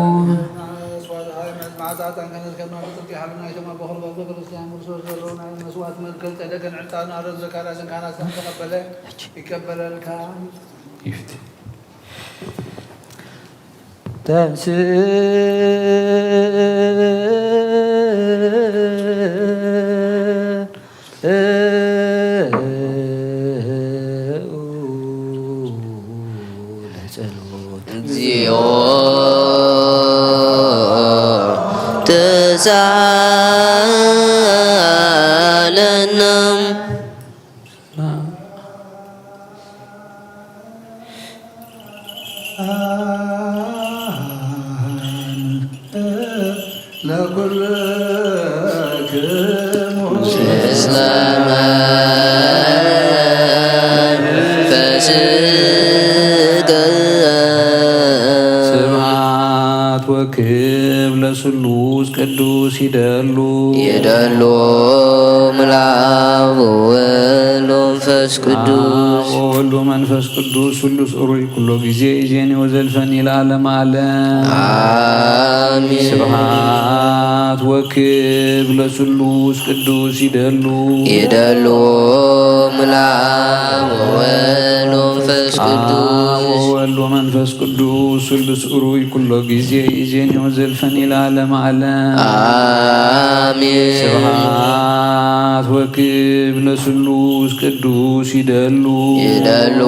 E: تسالنم
A: ስብሐት ወክብር ለስሉስ ቅዱስ ይደሉ
E: ይደሉ ምላብ ወወልድ ወመንፈስ ቅዱስ
A: ወወልድ ወመንፈስ ቅዱስ ሁሉ ጽሩይ ኩሎ ጊዜ ኢዜኒ ወዘልፈኒ ለዓለመ ዓለም
E: አሜን።
A: ስብሐት ወክብር ለስሉስ ቅዱስ ይደሉ
E: ይደሉ ምላብ ወወልድ ወመንፈስ ቅዱስ
A: ወወልድ ወመንፈስ ቅዱስ ሁሉ ጽሩይ ኩሎ ጊዜ ኢዜኒ ወዘልፈኒ ለዓለመ ዓለም
E: አሜን።
A: ስብሐት ወክብር ለስሉስ ቅዱስ ይደሉ
E: ይደሉ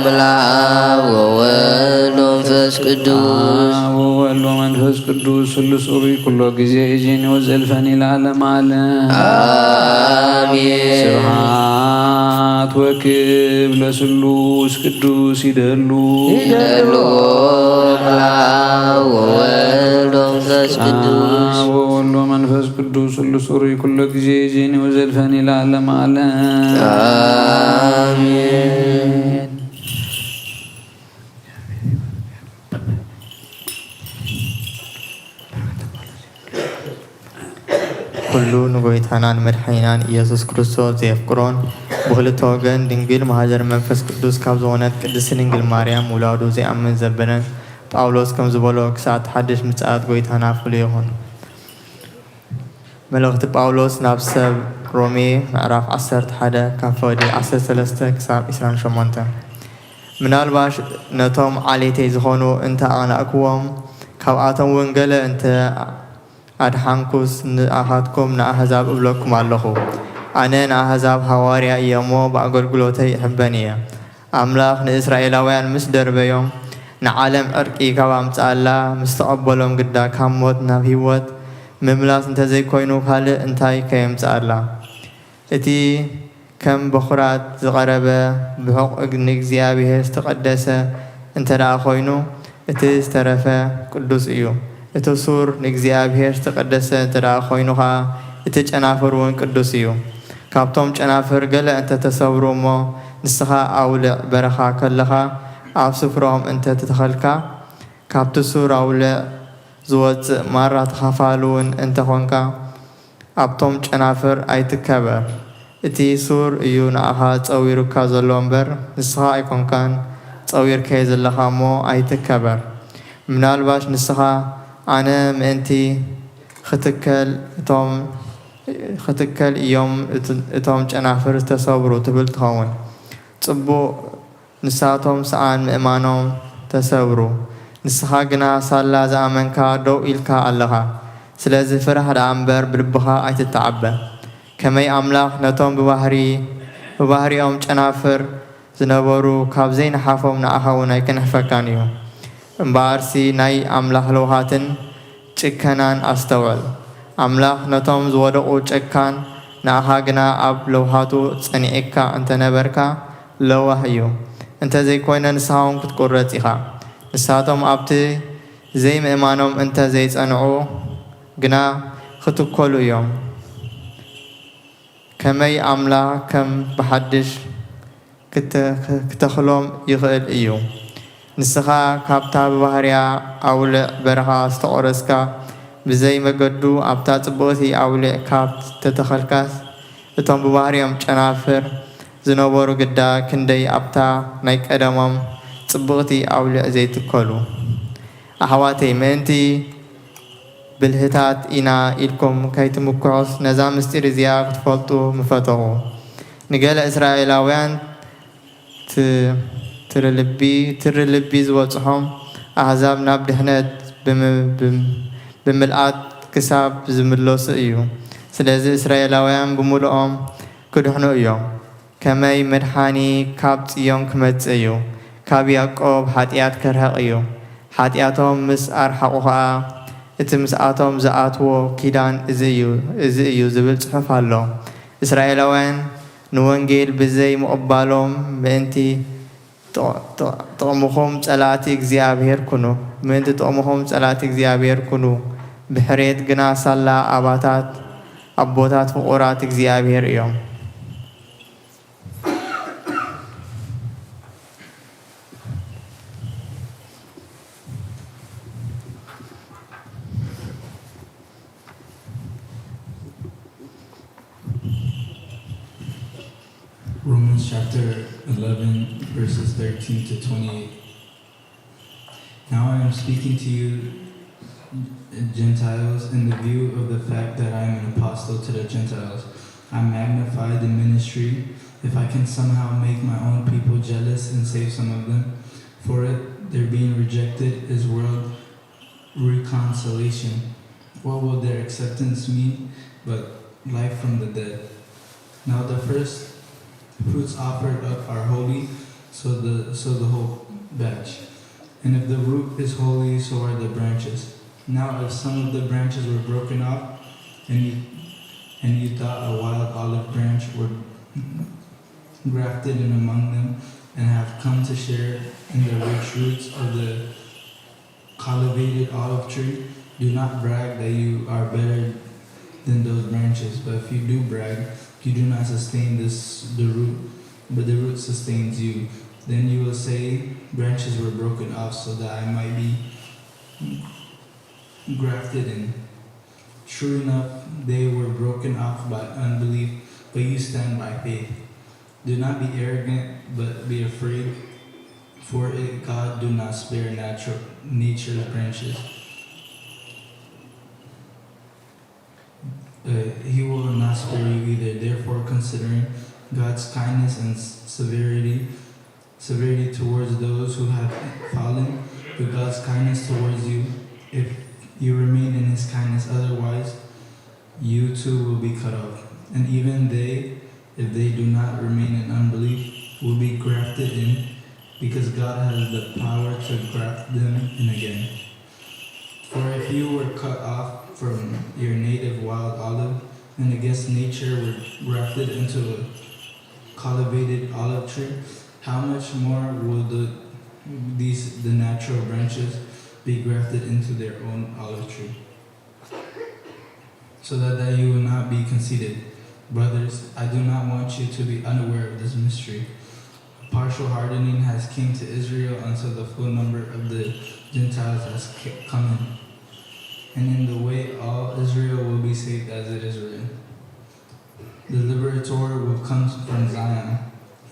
E: ምላብ ወወልድ ወመንፈስ ቅዱስ
A: ወወልድ ወመንፈስ ቅዱስ ሁሉ ጽሩይ ኩሎ ጊዜ ኢዜኒ ወዘልፈኒ ለዓለመ ዓለም
E: አሜን።
A: ስብሐት ወክብር ለስሉስ ቅዱስ ይደሉ
E: ይደሉ ምላብ ወወልድ ወመንፈስ ቅዱስ
A: ወወልድ ወመንፈስ ቅዱስ ሁሉ ጽሩይ ኩሎ ጊዜ ኢዜኒ ወዘልፈኒ ለዓለመ ዓለም
E: አሜን።
C: ኩሉ ንጎይታናን መድሐኒናን ኢየሱስ ክርስቶስ ዘየፍቅሮን ብክልተ ወገን ድንግል መሃዘር መንፈስ ቅዱስ ካብ ዝኾነት ቅድስት ድንግል ማርያም ውላዱ ዘይኣምን ዘበነን ጳውሎስ ከም ዝበሎ ክሳብ ሓድሽ ምጽኣት ጎይታና ፍሉይ ይኹን። መልእኽቲ ጳውሎስ ናብ ሰብ ሮሜ ምዕራፍ 11 ካብ ፈቅዲ 13 ክሳብ 28 ምናልባሽ ነቶም ዓሌተይ ዝኾኑ እንተ ኣቕናእክዎም ካብኣቶም እውን ገለ እንተ ኣድሓንኩስ ንኣኻትኩም ንኣሕዛብ እብለኩም ኣለኹ። ኣነ ንኣሕዛብ ሃዋርያ እየ እሞ ብኣገልግሎተይ ይሕበን እየ። ኣምላኽ ንእስራኤላውያን ምስ ደርበዮም ንዓለም ዕርቂ ካብ ኣምፃኣላ ምስ ተቐበሎም ግዳ ካብ ሞት ናብ ሂወት ምምላስ እንተዘይኮይኑ ካልእ እንታይ ከየምፃኣላ። እቲ ከም በኹራት ዝቐረበ ብሕቑ ንእግዚኣብሔር ዝተቐደሰ እንተ ደኣ ኮይኑ እቲ ዝተረፈ ቅዱስ እዩ። እቲ ሱር ንእግዚኣብሔር ዝተቐደሰ እንተ ደኣ ኮይኑ ኸዓ እቲ ጨናፍር እውን ቅዱስ እዩ። ካብቶም ጨናፍር ገለ እንተ ተሰብሩ እሞ ንስኻ ኣውልዕ በረኻ ከለኻ ኣብ ስፍሮም እንተ ትተኸልካ ካብቲ ሱር ኣውልዕ ዝወፅእ ማራ ተኻፋሉ እውን እንተኾንካ ኣብቶም ጨናፍር ኣይትከበር። እቲ ሱር እዩ ንኣኻ ፀዊሩካ ዘሎ እምበር ንስኻ ኣይኮንካን ፀዊርከየ ዘለኻ እሞ ኣይትከበር። ምናልባሽ ንስኻ ኣነ ምእንቲ ክትከል እዮም እቶም ጨናፍር ዝተሰብሩ ትብል ትኸውን። ጽቡቕ ንሳቶም ሰኣን ምእማኖም ተሰብሩ። ንስኻ ግና ሳላ ዝኣመንካ ደው ኢልካ ኣለኻ። ስለዚ ፍራሕ ደኣ እምበር ብልብኻ ኣይትተዓበ። ከመይ ኣምላኽ ነቶም ብባህሪኦም ጨናፍር ዝነበሩ ካብ ዘይነሓፎም ንኣኻ እውን ኣይክንሕፈካን እዩ። እምበኣርሲ ናይ ኣምላኽ ለውሃትን ጭከናን ኣስተውዕል። ኣምላኽ ነቶም ዝወደቑ ጨካን ንኣኻ ግና ኣብ ለውሃቱ ጸኒዕካ እንተነበርካ ለዋህ እዩ። እንተዘይኮይነ ንስኻውን ክትቁረፅ ኢኻ። ንሳቶም ኣብቲ ዘይምእማኖም እንተ ዘይጸንዑ ግና ክትኰሉ እዮም። ከመይ ኣምላኽ ከም ብሓድሽ ክተኽሎም ይኽእል እዩ። ንስኻ ካብታ ብባህርያ ኣውልዕ በረኻ ዝተቖረስካ ብዘይ መገዱ ኣብታ ጽብቕቲ ኣውልዕ ካብ ተተኸልካስ እቶም ብባህርዮም ጨናፍር ዝነበሩ ግዳ ክንደይ ኣብታ ናይ ቀደሞም ጽብቕቲ ኣውልዕ ዘይትከሉ። ኣሕዋተይ ምእንቲ ብልህታት ኢና ኢልኩም ከይትምክሑስ ነዛ ምስጢር እዚኣ ክትፈልጡ ምፈተኹ። ንገለ እስራኤላውያን ትርልቢ ዝበፅሖም ኣሕዛብ ናብ ድሕነት ብምልኣት ክሳብ ዝምለሱ እዩ። ስለዚ እስራኤላውያን ብምሉኦም ክድሕኑ እዮም። ከመይ መድሓኒ ካብ ጽዮን ክመጽእ እዩ። ካብ ያዕቆብ ሓጢኣት ክርሕቕ እዩ። ሓጢኣቶም ምስ ኣርሓቑ ኸዓ እቲ ምስኣቶም ዝኣትዎ ኪዳን እዚ እዩ ዝብል ጽሑፍ ኣሎ። እስራኤላውያን ንወንጌል ብዘይ ምቕባሎም ምእንቲ ጥቕምኹም ጸላእቲ እግዚኣብሔር ኩኑ بحريت جناس الله أبوتات فقرات እግዚአብሔር እዮም
F: Romans chapter 11 verses 13 to 28. Now I am speaking to you Gentiles in the view of the fact that I am an apostle to the Gentiles. I magnify the ministry if I can somehow make my own people jealous and save some of them. For it, their being rejected is world reconciliation. What will their acceptance mean but life from the dead? Now the first fruits offered up are holy, so the whole batch. And if the root is holy, so are the branches. Now if some of the branches were broken off, and you thought a wild olive branch were grafted in among them, and have come to share in the rich roots of the cultivated olive tree, do not brag that you are better than those branches. But if you do brag, you do not sustain the root, but the root sustains you. Then you will say, branches were broken off so that I might be grafted in. True enough, they were broken off by unbelief, but you stand by faith. Do not be arrogant, but be afraid, for it God do not spare nature's branches. He will not spare you either. Therefore, considering God's kindness and severity towards those who have fallen, but God's kindness towards you, if you remain in His kindness, otherwise you too will be cut off. And even they, if they do not remain in unbelief, will be grafted in, because God has the power to graft them in again. For if you were cut off from your native wild olive, and against nature were grafted into a cultivated olive tree, how much more will the natural branches be grafted into their own olive tree? So that you will not be conceited. Brothers, I do not want you to be unaware of this mystery. A partial hardening has came to Israel until the full number of the Gentiles has come in. And in the way all Israel will be saved, as it is written. The liberator will come from Zion.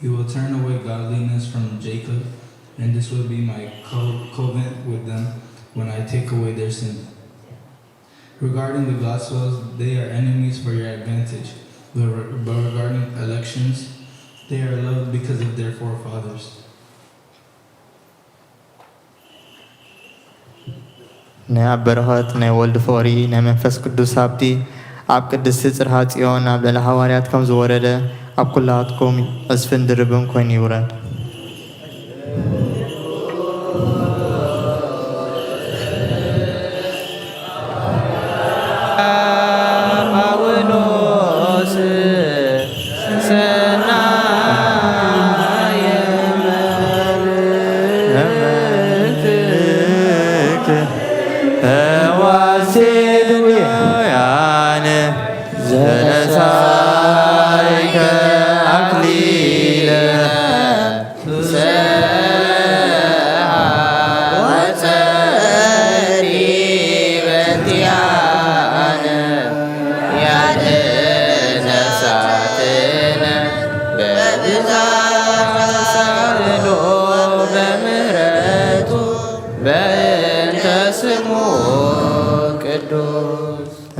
F: He will turn away godliness from Jacob, and this will be my covenant with them when I take away their sin. Regarding the Gospels, they are enemies for your advantage, but regarding elections, they are loved because of their forefathers.
C: ናይ በረኸት ናይ ወልድ ፍቕሪ ናይ መንፈስ ቅዱስ ሃብቲ ኣብ ቅድስቲ ጽርሐ ጽዮን ኣብ ልዕሊ ሐዋርያት ከም ዝወረደ ኣብ ኩላትኩም ዕስፍን ድርብን ኮይኑ ይውረድ።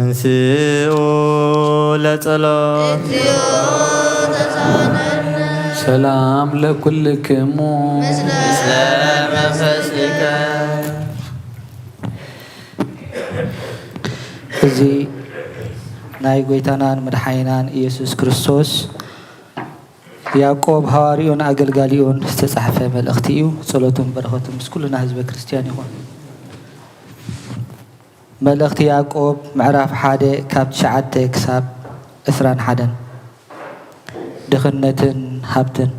C: እንስኡ ለጸሎት
A: ሰላም ለኩልክሙ
D: ምስለ መንፈስከ። እዚ ናይ ጎይታናን መድሓኒናን ኢየሱስ ክርስቶስ ያዕቆብ ሐዋርዩን አገልጋሊውን ዝተጻሕፈ መልእኽቲ እዩ። ጸሎቱን በረኸቱን ምስ ኩልና ህዝበ ክርስቲያን ይኹን። መልእኽቲ ያዕቆብ ምዕራፍ 1 ካብ 9 ክሳብ 21 ድኽነትን ሃብትን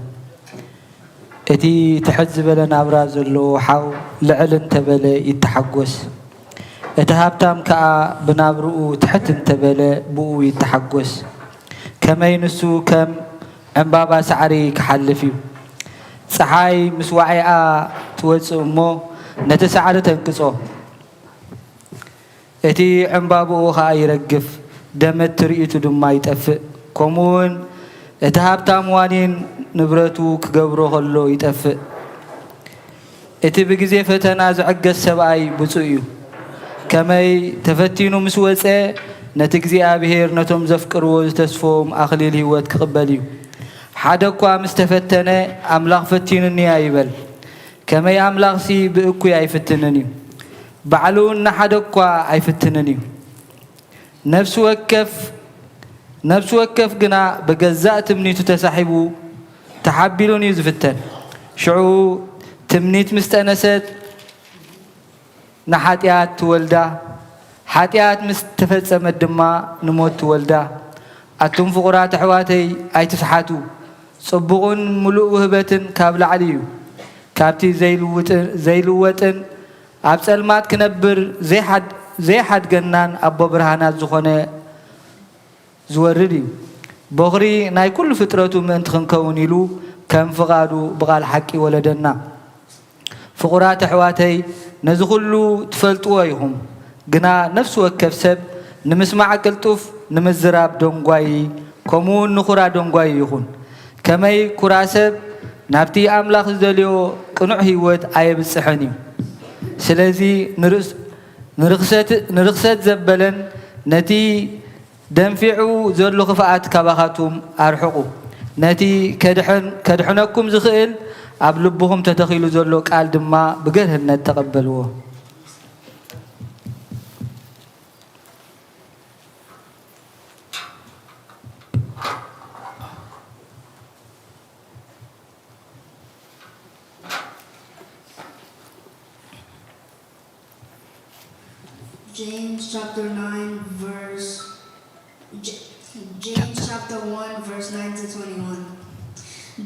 D: እቲ ትሕት ዝበለ ናብራ ዘለዎ ሓው ልዕል እንተበለ ይተሓጐስ እተሃብታም ከአ ብናብርኡ ትሕት እንተበለ ብኡ ይተሐጎስ ከመይ ንሱ ከም ዕምባባ ሳዕሪ ክሓልፍ እዩ ፀሓይ ምስ ዋዕይኣ ትወፅእ እሞ ነቲ ሳዕሪ ተንቅጾ እቲ ዕምባብኡ ከዓ ይረግፍ ደመት ትርኢቱ ድማ ይጠፍእ ከምኡውን እቲ ሃብታም ዋኒን ንብረቱ ክገብሮ ከሎ ይጠፍእ እቲ ብግዜ ፈተና ዝዕገስ ሰብኣይ ብፁዕ እዩ ከመይ ተፈቲኑ ምስ ወፀ ነቲ እግዚኣብሔር ነቶም ዘፍቅርዎ ዝተስፎም ኣኽሊል ህይወት ክቕበል እዩ ሓደ እኳ ምስ ተፈተነ ኣምላኽ ፈቲኑኒ ይበል ከመይ ኣምላኽሲ ብእኩይ ኣይፍትንን እዩ ባዕሉ ንሓደ እኳ ኣይፍትንን እዩ ነፍሲ ወከፍ ግና ብገዛእ ትምኒቱ ተሳሒቡ ተሓቢሉን እዩ ዝፍተን ሽዑ ትምኒት ምስ ጠነሰት ንሓጢኣት ትወልዳ ሓጢኣት ምስ ተፈጸመት ድማ ንሞት ትወልዳ ኣቱም ፍቑራት ኣሕዋተይ ኣይትስሓቱ ጽቡቕን ሙሉእ ውህበትን ካብ ላዕሊ እዩ ካብቲ ዘይልወጥን ኣብ ጸልማት ክነብር ዘይሓድገናን ኣቦ ብርሃናት ዝኾነ ዝወርድ እዩ በኽሪ ናይ ኩሉ ፍጥረቱ ምእንቲ ክንከውን ኢሉ ከም ፍቓዱ ብቓል ሓቂ ወለደና ፍቑራት ኣሕዋተይ ነዚ ኩሉ ትፈልጥዎ ኢኹም ግና ነፍሲ ወከፍ ሰብ ንምስማዕ ቅልጡፍ ንምዝራብ ደንጓይ ከምኡውን ንኹራ ደንጓይ ይኹን ከመይ ኩራ ሰብ ናብቲ ኣምላኽ ዝደልዮ ቅኑዕ ህይወት ኣየብፅሕን እዩ ስለዚ ንርክሰት ዘበለን ነቲ ደንፊዑ ዘሎ ክፍኣት ካባኻቱም ኣርሕቑ ነቲ ከድሕነኩም ዝኽእል ኣብ ልብኹም ተተኺሉ ዘሎ ቃል ድማ ብገርህነት ተቐበልዎ
G: James chapter 1 verse 9 to 21.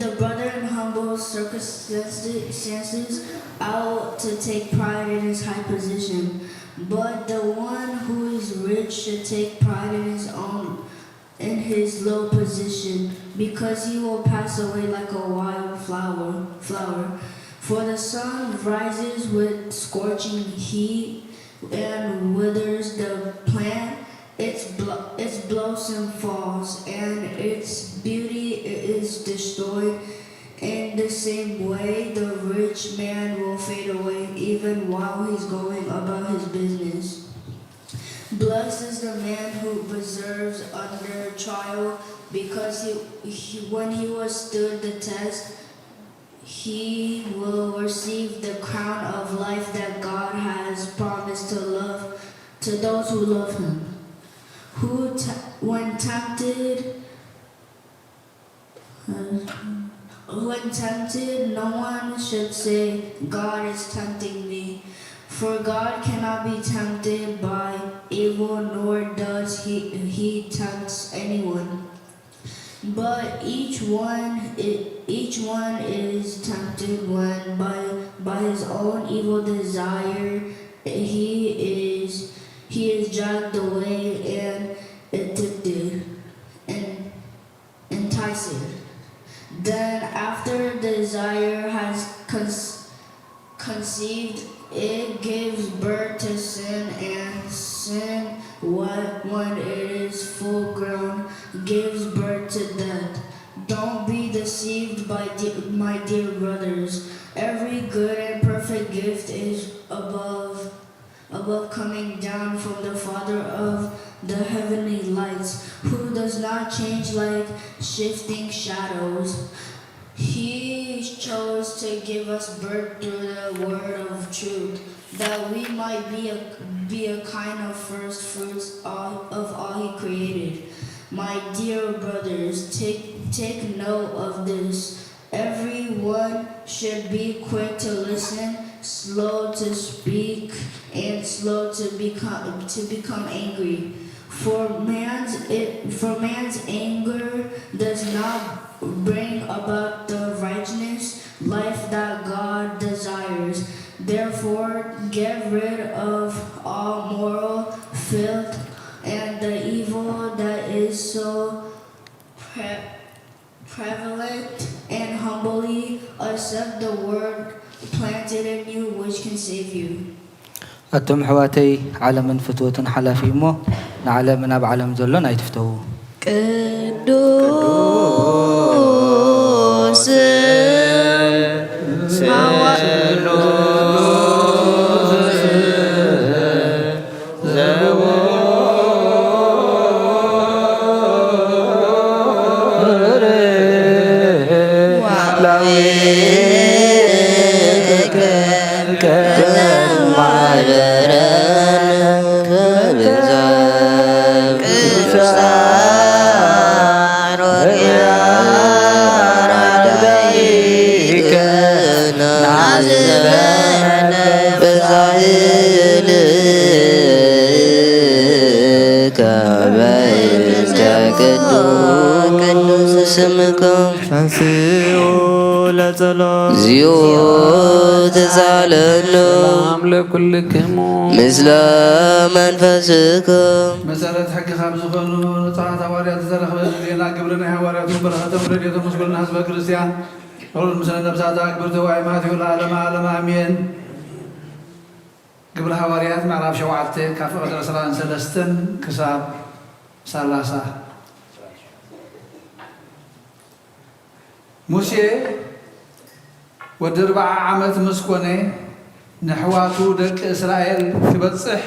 G: The brother in humble circumstances ought to take pride in his high position, but the one who is rich should take pride in his low position, because he will pass away like a wild flower. For the sun rises with scorching heat and withers the plant, its blossom falls, and its beauty is destroyed. In the same way, the rich man will fade away even while he's going about his business. Blessed is the man who perseveres under trial, because when he withstood the test, he will receive the crown of life that God has promised to those who love him. When tempted, no one should say, God is tempting me. For God cannot be tempted by evil, nor does he tempt anyone. But each one is tempted when by his own evil desire he is dragged away and addicted and enticed. Then after desire has conceived, it gives birth to sin, and sin, when it is full grown, gives birth to death. Don't be deceived, my dear brothers. Every good and perfect gift is above coming down from the Father of the heavenly lights, who does not change like shifting shadows. He chose to give us birth through the word of truth, that we might be a kind of first fruits of all he created. My dear brothers, take note of this. Everyone should be quick to listen, slow to speak, and slow to become angry. For man's anger does not bring about the righteous life that God desires. Therefore, get rid of all more prevalent and humbly accept the word planted in you which can save you.
D: أتم حواتي عالم فتوة حلافي مو نعلمنا بعالم زلون أي تفتوه
E: ቅዱስ ቅዱስ ስምከ
C: ተንሥኡ ለጸሎት
E: እግዚኦ ተሳለነ
A: ሰላም ለኩልክሙ
E: ምስለ መንፈስከ
B: መሰረት ሕጊ ካብ ዝኾኑ ንጹሓት ሃዋርያት ዝተረኽበ ዜና ግብርና ሃዋርያቱን በረኸቶም ረድኤቶም ምስጉልና ህዝበ ክርስቲያን ሁሉን ምስለ ነብሳት ኣክብርቲ ዋይማትዩ ለዓለመ ዓለመ ኣሜን። ግብረ ሃዋርያት ምዕራፍ 7 ካብ ፍቅዲ 23 ክሳብ 30 ሙሴ ወዲ 40 ዓመት ምስ ኮነ ንሕዋቱ ደቂ እስራኤል ክበፅሕ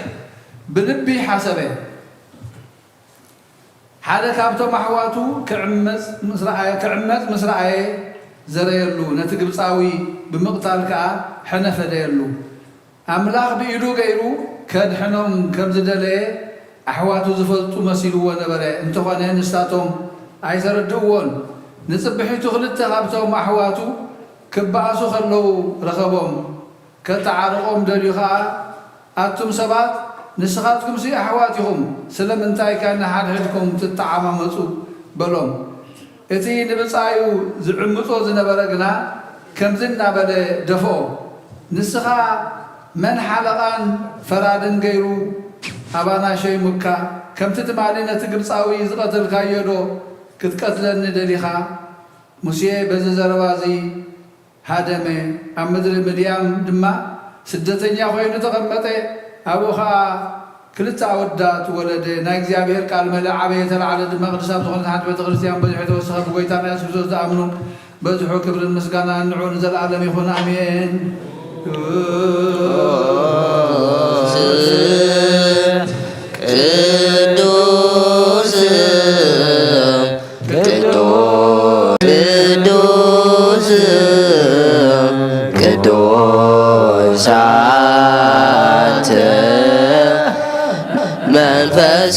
B: ብልቢ ሓሰበ። ሓደ ካብቶም ኣሕዋቱ ክዕመፅ ምስ ረኣየ ዘረየሉ ነቲ ግብፃዊ ብምቕታል ከዓ ሕነፈ ደየሉ። ኣምላኽ ብኢዱ ገይሩ ከድሕኖም ከም ዝደለየ ኣሕዋቱ ዝፈልጡ መሲልዎ ነበረ። እንተኾነ ንስታቶም ኣይተረድእዎን። ንፅብሒቱ ክልተ ካብቶም ኣሕዋቱ ክበኣሱ ከለዉ ረኸቦም። ከተዓርቆም ደልዩ ከዓ ኣቱም ሰባት ንስኻትኩም ሲ ኣሕዋት ኢኹም ስለምንታይ ካ ንሓድሕድኩም ትተዓማመፁ በሎም። እቲ ንብፃዩ ዝዕምፆ ዝነበረ ግና ከምዚ እናበለ ደፍኦ፣ ንስኻ መን ሓለቓን ፈራድን ገይሩ ኣባና ሸይሙካ ከምቲ ትማሊ ነቲ ግብፃዊ ዝቐትልካዮ ዶ ክትቀትለኒ ደሊኻ? ሙሴ በዚ ዘረባ እዚ ሃደመ። ኣብ ምድሪ ምድያም ድማ ስደተኛ ኮይኑ ተቐመጠ። ኣብኡ ከዓ ክልተ ኣወዳት ወለደ። ናይ እግዚኣብሔር ቃል መለ ዓበየ ተላዕለ ድማ ቅዱሳት ዝኾነት ሓንቲ ቤተ ክርስቲያን በዚሑ ተወሰኸ ብጎይታ ናይ የሱስ ክርስቶስ ዝኣምኑ በዚሑ ክብርን ምስጋና ንዑ ንዘለዓለም ይኹን ኣሜን።
E: ቅዱሳት መንፈስ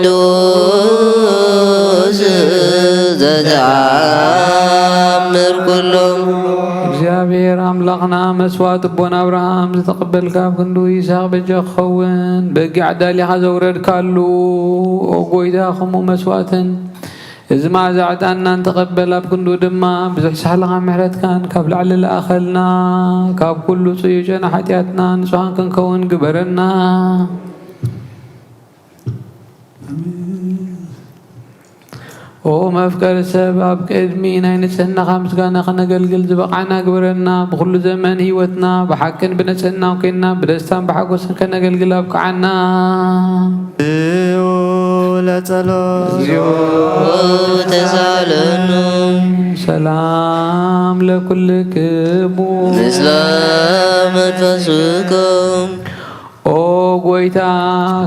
E: ቅዱስ ዘተአምር ኩሎም
A: እግዚአብሔር አምላኽና መስዋዕት ቦን አብርሃም ዝተቀበልካ ኣብ ክንዱ ይስሐቅ በጀ ክኸውን በጊ ዓዳሊኻ ዘውረድካሉ ኦ ጎይታ ከምኡ መስዋዕትን እዚ ማዕዛዕጣና እንተቐበል ኣብ ክንዱ ድማ ብዙሕ ሳሕልኻ ምሕረትካን ካብ ላዕሊ ለኣኸልና ካብ ኩሉ ጽዩ ጨና ሓጢኣትና ንጹሓን ክንከውን ግበረና። ኦ መፍቀሪ ሰብ ኣብ ቅድሚ ናይ ንጽህናኻ ምስጋና ክነገልግል ዝበቃዕና ግበረና። ብኩሉ ዘመን ህይወትና ብሓቅን ብንጽህናን ኮይንና ብደስታን ብሓጎስን ከነገልግል ኣብቅዓና።
C: ለጸሎት
E: ተሳለኑ
A: ሰላም ለኩልክሙ
E: ምስለ መንፈስኩም
A: ኦ ጎይታ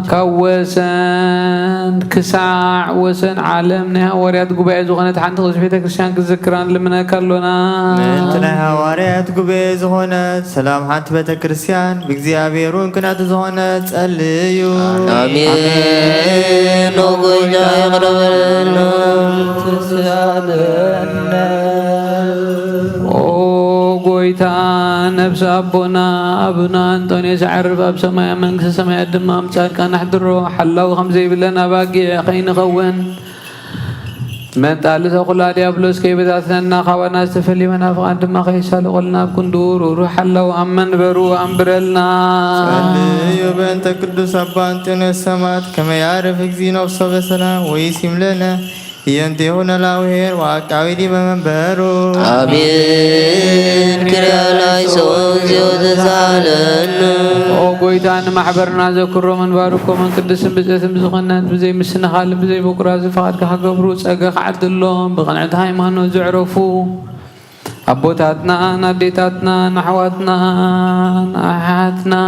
A: ካብ ወሰን ክሳዕ ወሰን ዓለም ናይ ሃዋርያት ጉባኤ ዝኾነት ሓንቲ ቅዱስ ቤተ ክርስቲያን ክዝክራን ልምነካ ኣሎና።
C: ምእንቲ ናይ ሃዋርያት ጉባኤ ዝኾነት ሰላም ሓንቲ ቤተ ክርስቲያን ብእግዚኣብሔር ውንክናቱ ዝኾነት ጸልዩ።
E: አሜን። ኦ ጎይታ ይቅረበልና
D: ተሳለነ
A: ጎይታ ነብሲ ኣቦና ኣቡና አንጦንዮስ ዓርብ ኣብ ሰማያ መንግስቲ ሰማያት ድማ ምጻድቃን ኣሕድሮ ሓላዊ ከምዘይብለና ባጊዕ ከይንኸውን መንጣሊ ተኹላ ዲያብሎስ ከይበታትነና ካባና ዝተፈልየ መናፍቃን ድማ ከይሳልቆልና ኣብ ክንዱ ሩሩሕ ሓላዊ ኣብ መንበሩ ኣንብረልና።
C: ጸልዩ በእንተ ቅዱስ ኣባ አንጦንዮስ ሰማዕት ከመ ያዕርፍ እግዚእ ነፍሶ በሰላም ወይሲም ለነ ينتهون الأوهر وأكاوي دي بمنبرو
E: آمين كريا لايسون زيوت زالنا
A: وقويتان محبرنا ذكر من باركو من قدس بزيت بزغنات بزي مسنا خالب بزي بكراز فقد كحقبرو ساقا عدل اللهم بقنعت هايمانو زعرفو أبوتاتنا ناديتاتنا نحواتنا نحاتنا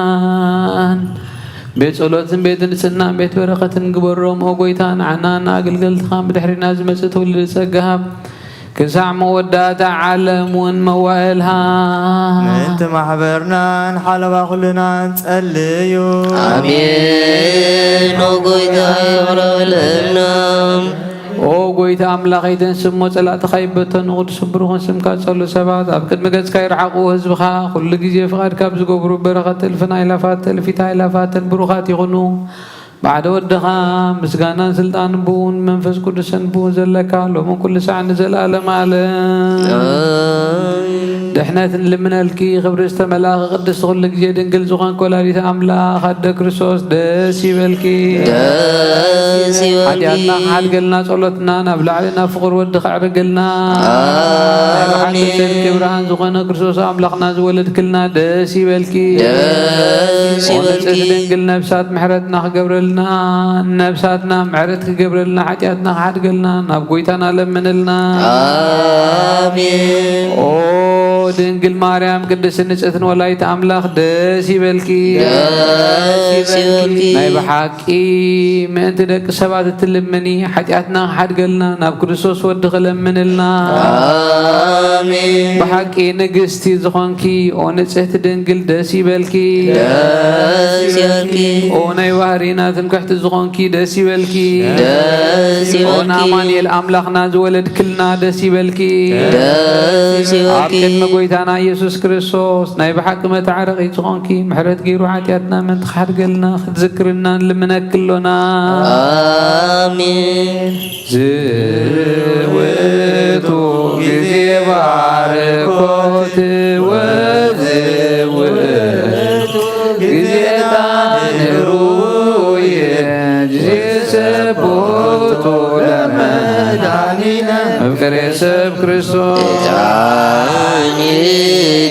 A: بيت صلوتن بيت نسنا بيت بركة قبرهم وقويتان عنانا قلقلت خام بدحرنا زمست ولد سقهب كسع مودات عالم موائلها
C: انت محبرنا نحلب كلنا نتقليو
E: آمين وقويتا يغرب لنا
A: وقويت أملاقيتن سمو صلاة خيبتن قدس بروخن سمكات صلو سبات أبكد مقدس كيرحقو هزبخا كل جيزي فقاد كابز قبرو برغة الفنا إلافات الفتا إلافات البروخات يغنو بعد ودخا مسقانا سلطان بون منفس قدسن بون زلكا لو من كل ساعة نزل آلم دحنات لمنا الكي خبر استملاغ قدس غلق جيدن قل زغان كولاريث أملاغ خد كريسوس داسي بالكي حدياتنا حال قلنا صلتنا نبلع علينا فقر ودخ عرقلنا آمين كبران زغان كريسوس أملاغنا زولد كلنا داسي بالكي ونسألن قلنا بسات محرتنا قبر لنا نبساتنا معرتك قبر لنا حدياتنا حد قلنا نبقويتنا لمن لنا
E: آمين
A: دنقل مريم قدس نسأتن ولايت أملاخ داسي بالكي ناي بحاكي ما انت دك سبات تلمني حدياتنا حد قلنا ناب كريسوس ودخل من لنا
E: آمين
A: بحاكي نقستي زخونكي ونسأت دنقل داسي بالكي وناي وهرينا تنكحت زخونكي داسي بالكي وناماني الأملاخ ناز ولد كلنا داسي بالكي قويتانا يسوس كريستوس ناي بحكمة عرقي تغنكي محرت غيرو حاتياتنا من تخحر قلنا تذكرنا لمنا كلنا
E: آمين
A: زويتو جزي باركوت وزويتو جزي تانروي جزي سبوتو لمدانينا بكريسب كريستوس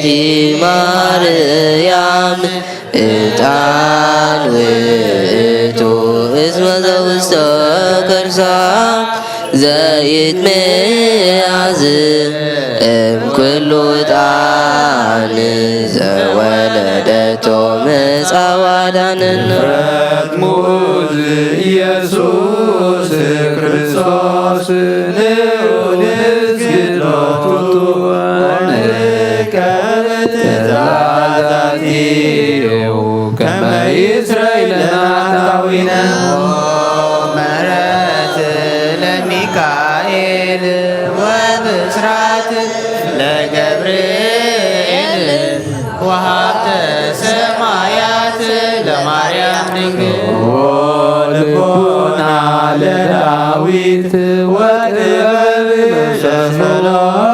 E: دي مريم اتعان ويتو اسم زوجته كرسا زايد ميعزم كله اتعان زولدته مسعودان
A: موز يسوس كريستوس كما إسرائيل نعتوينا
C: مرات لميكائيل وبسرات لجبريل وهبت سمايات لمريم نجل
A: ولبونا لداويت وقبل سلام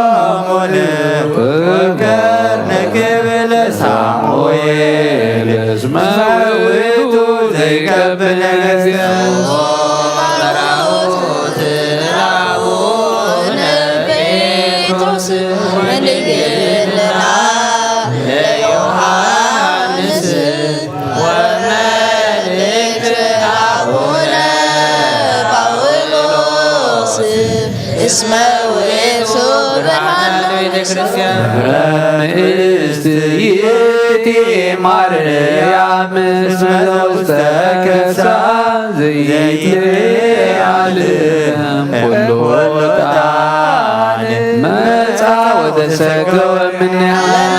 A: فكرنا قبل سامويل اسمعويتو زي قبل نسيان استيتي مريم سلوستك زيتي علم كله تعالى مسعى ودسك منها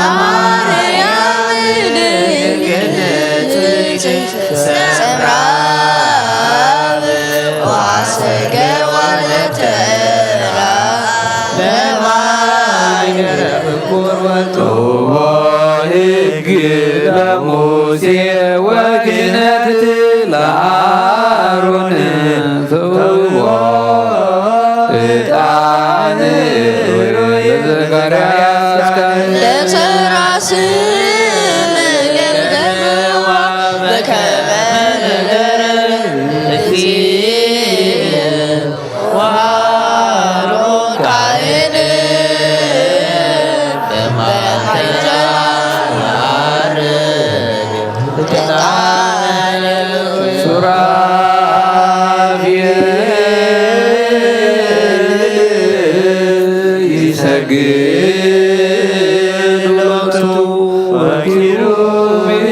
A: موسى وكنت لهارون ثوب إتعان
E: زكريا
A: ሰግድ ሎቱ ወኪሩቤል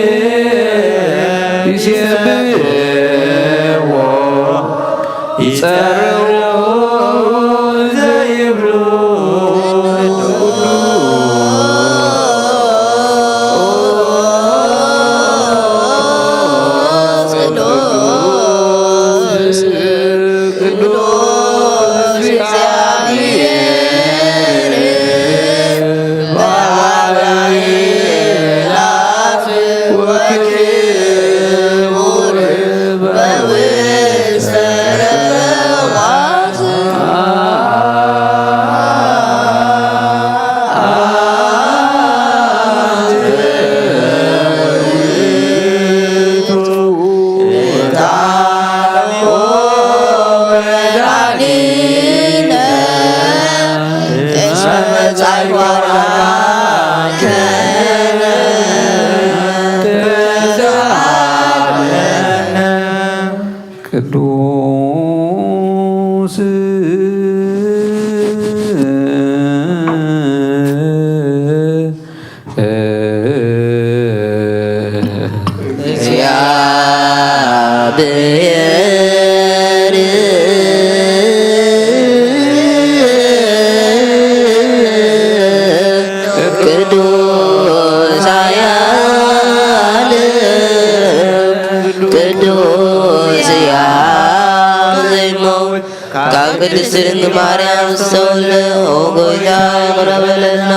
A: ይሴብሕዎ ይጸርዎ ዘይብሉ ቅዱስ
E: እግዚአብሔር ቅዱስ ኃያል ቅዱስ ዘይሞት ካብ ቅድስት ድንግል ማርያም ዝተወልደ ኦጎይታ ይቅረበለና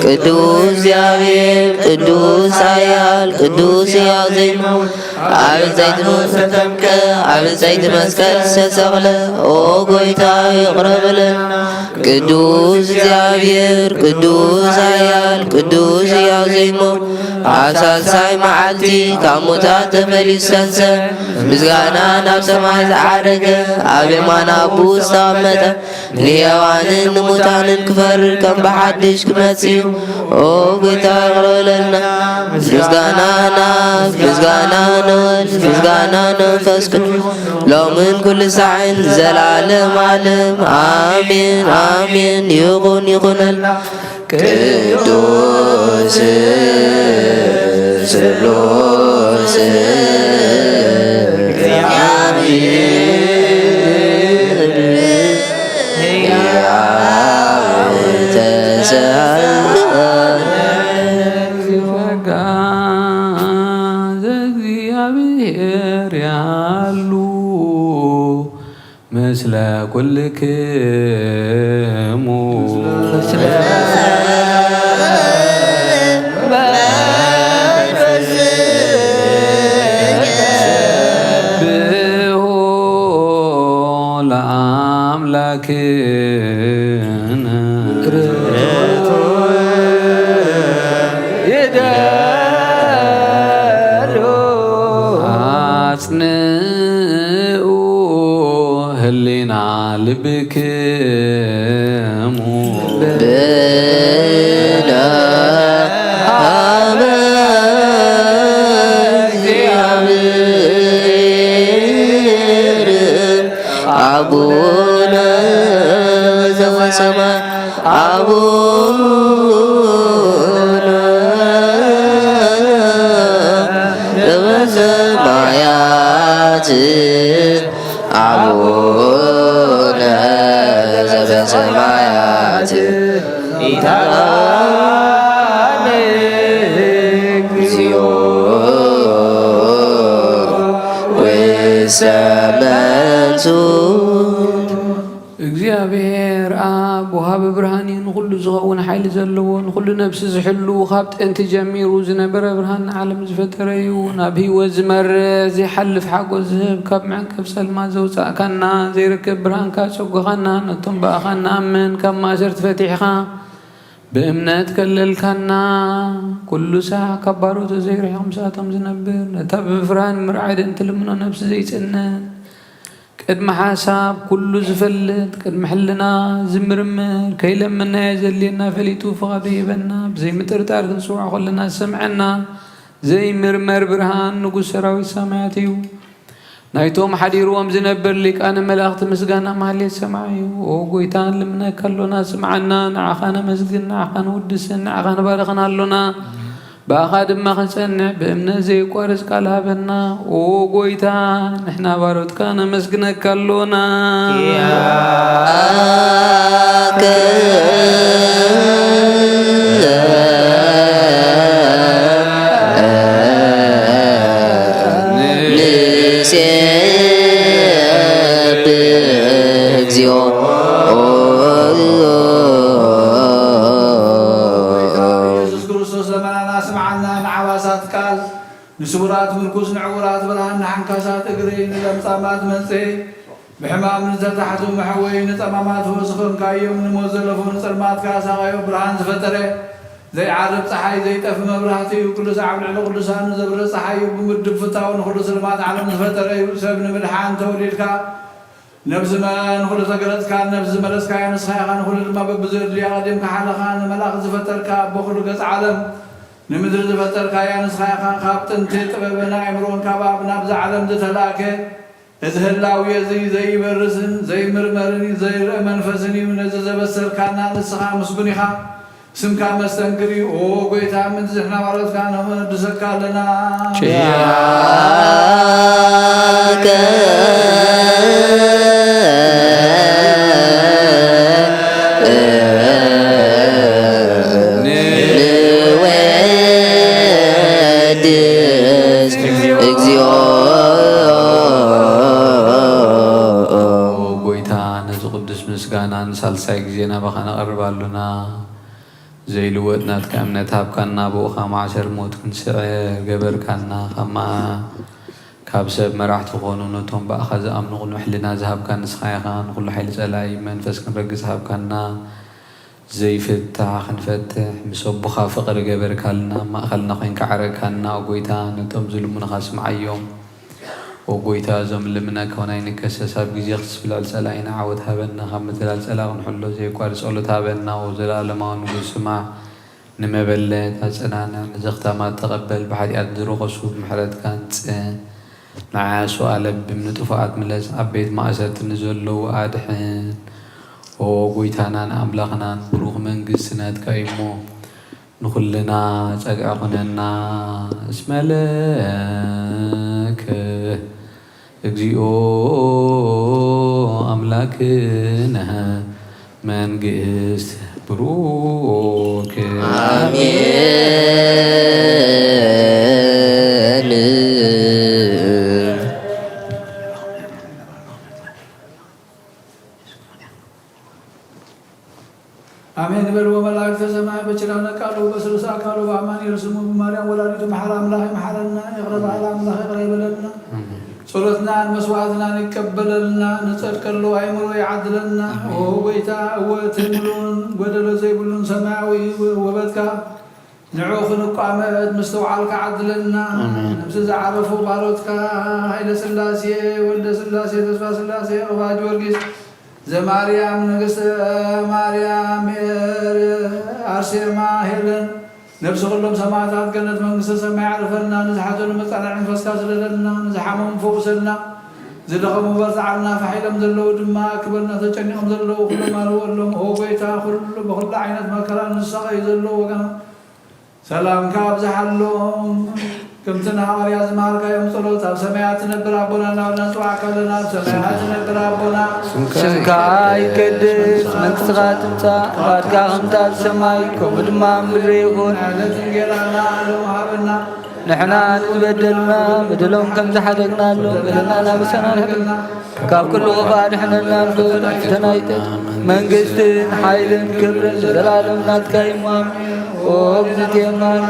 E: ቅዱስ እግዚአብሔር ቅዱስ ኃያል ቅዱስ ሕያው ዘይሞት ኣብ ዕንፀይቲ ዝተጠምቀ ኣብ ዕንፀይቲ መስቀል ዝተሰቕለ ኦጎይታ ይቅረበለና ቅዱስ እግዚአብሔር ቅዱስ ኃያል ቅዱስ ሕያው ዘይሞት ኣብ ሳልሳይ መዓልቲ ካብ ሙታት ተመሊሱ ዝተንሥእ ምስጋና ናብ ሰማይ ዝዓረገ ኣብ የማነ ኣቡ ዝተቐመጠ ንሕያዋንን ንሙታንን ክፈርድ ከም ብሓድሽ ክመጽእ እዩ ኦ ጌታ ይቅረበለና ምስጋና ናብ ምስጋና ንወልድ ምስጋና ንመንፈስ ቅዱስ ሎምን ኩሉ ሰዓን ዘላለም ዓለም ኣሜን ኣሜን ይኹን ይኹነልና ቅዱስ ስሉስ እግዚአብሔር ሕያው
A: ዘእግዚአብሔር ያሉ ምስለ ኩልክሙ ለአምላክነ አጽንዑ ህሊና ልብክሙ
E: አቡነ ዘበሰማይ አቡነ ዘበሰማያት አቡነ ዘበሰማያት ኢታነ እግዚኦ ወሰመንሱ
A: እግዚአብሔር አብ ወሃበ ብርሃን ንኩሉ ዝኸውን ሓይሊ ዘለዎ ንኩሉ ነብሲ ዝሕሉ ካብ ጥንቲ ጀሚሩ ዝነበረ ብርሃን ንዓለም ዝፈጠረ እዩ ናብ ህይወት ዝመርሕ ዘይሓልፍ ሓጎስ ዝህብ ካብ መዕንቀብ ሰልማ ዘውፃእካና ዘይርከብ ብርሃንካ ፀጉኻና ነቶም በኣኻ ንኣምን ካብ ማእሰርቲ ፈቲሕኻ ብእምነት ከለልካና ኩሉ ሳዕ ካብ ባሮቶ ዘይርሕዮም ሰዓቶም ዝነብር ነታ ብምፍራን ምርዓይ ደንቲ ልምኖ ነብሲ ዘይፅነን ቅድሚ ሓሳብ ኩሉ ዝፈልጥ ቅድሚ ሕልና ዝምርምር ከይለምና የዘልየና ፈሊጡ ፍቓዱ ይበና ብዘይ ምጥርጣር ክንፅውዖ ከለና ዝሰምዐና ዘይምርመር ብርሃን ንጉስ ሰራዊት ሰማያት እዩ نايتهم حديروهم زنبر لك أنا ملاخت مسجانا مالي سمعي وقويتان لمنا كلنا سمعنا نعخانا مسجن نعخانا ودسن نعخانا بارخنا لنا بأخاد ما خسنع بأمنا زي قارس كالهابنا وقويتان نحنا بارد كان مسجنا كلنا
B: نسورات مركوز نعورات برهان حنكاسات اقرين لمصامات منسي بحمام نزتحتو محوي نصمامات وسخن كايوم نموزلفون صرمات كاسا غيو برهان زفتره زي عرب صحاي زي طف مبرهتي وكل ساعه على قدسان زبر صحاي بمدب فتاون كل صرمات على زفتره سبن ملحان توليدكا نفس ما نقول تقرأت كان نفس ملس كان نسخة كان نقول ما ببزر لي قديم كحلا كان ملاك زفتر كاب بخل قص عالم نمدر زفتر كان نسخة كان خابتن تطببنا عمرون كبابنا بز عالم تلاكه إزهلاوية زي برسن زي مرمرني زي منفسني ونزز بسر كان نسخة مسبنيخا سم كان مستنكري أو قويتا من زحنا ورد كان هم دسكا لنا
A: مسكانا سالساي جينا بخنا قربالنا زي لوتنا كامنا تابكنا بوخا معشر موت كنسع قبر كنا خما كابسب مراح تخونو نتهم بأخذ أمن قلو حلنا ذهب كان نسخايخان قلو حيل سلاي منفس كن رقص هاب كنا زي فتح خنفتح مسبخا فقر قبر كالنا ما أخلنا خين كعرق كنا وقويتا نتهم ظلمنا خاسم عيوم وقويتا زم لمنا كونين كسساب جزي خص بلال سلاينا عود هابنا خمت بلال سلا ونحلو زي كوارس أولو تابنا وزلال ما نقول سمع نما بلت هسنانا نزغتا ما تقبل بحد أدرو غصوب محرد كانت معا سؤال بمن تفاعت ملز عبيت ما أسرت نزلو وآدحين وقويتانا أملاخنا بروغ من قسنات كايمو نخلنا تقعقنا اسمالك اجزيو أملاكنا من قس بروك
E: آمين
B: آمين بلو ملاك السماء بشرنا قالوا بسرسا قالوا بأمان يرسموا بمريم ولادته محل أملاك محلنا يغرب على أملاك يغرب لنا صلتنا مسواتنا نكبل لنا نصدق له عمره يعدلنا وهو بيتا وتملون بدل زي بلون سماوي وبدك نعوخ نقامت مستوعالك عدلنا نمسز عرفوا بارتك هيدا سلاسي ولد سلاسي تسفى سلاسي أبا جورجيس زي مريم نقص مريم أرسيما هيلن نفس كلهم سماعات كانت من قصة سماع عرفنا نزحتوا المطلع عن فسكاس لنا نزحمهم فوسلنا زدهم وبرزعنا فحيلهم ذلوا دما كبرنا تجنهم ذلوا كل ما لهم هو بيتا كل بخل عينت ما كان الصغي ذلوا وكان سلام كاب زحلهم كم تنهار يا زمارك يوم صلوت سمعت نبر أبونا ونسوع كلنا سمعت نبر أبونا
D: سمكاي كدس من تسغات انتا وادقا غمتا السماي كومدما مدريقون نحنا نتبدلنا بدلهم كم زحدقنا لهم بدلنا نابسنا نحبنا كاب كل غفا نحنا نقول احتنايتك من قستن حايلن كبرن زلالهم ناتكا إمام وابزت يمان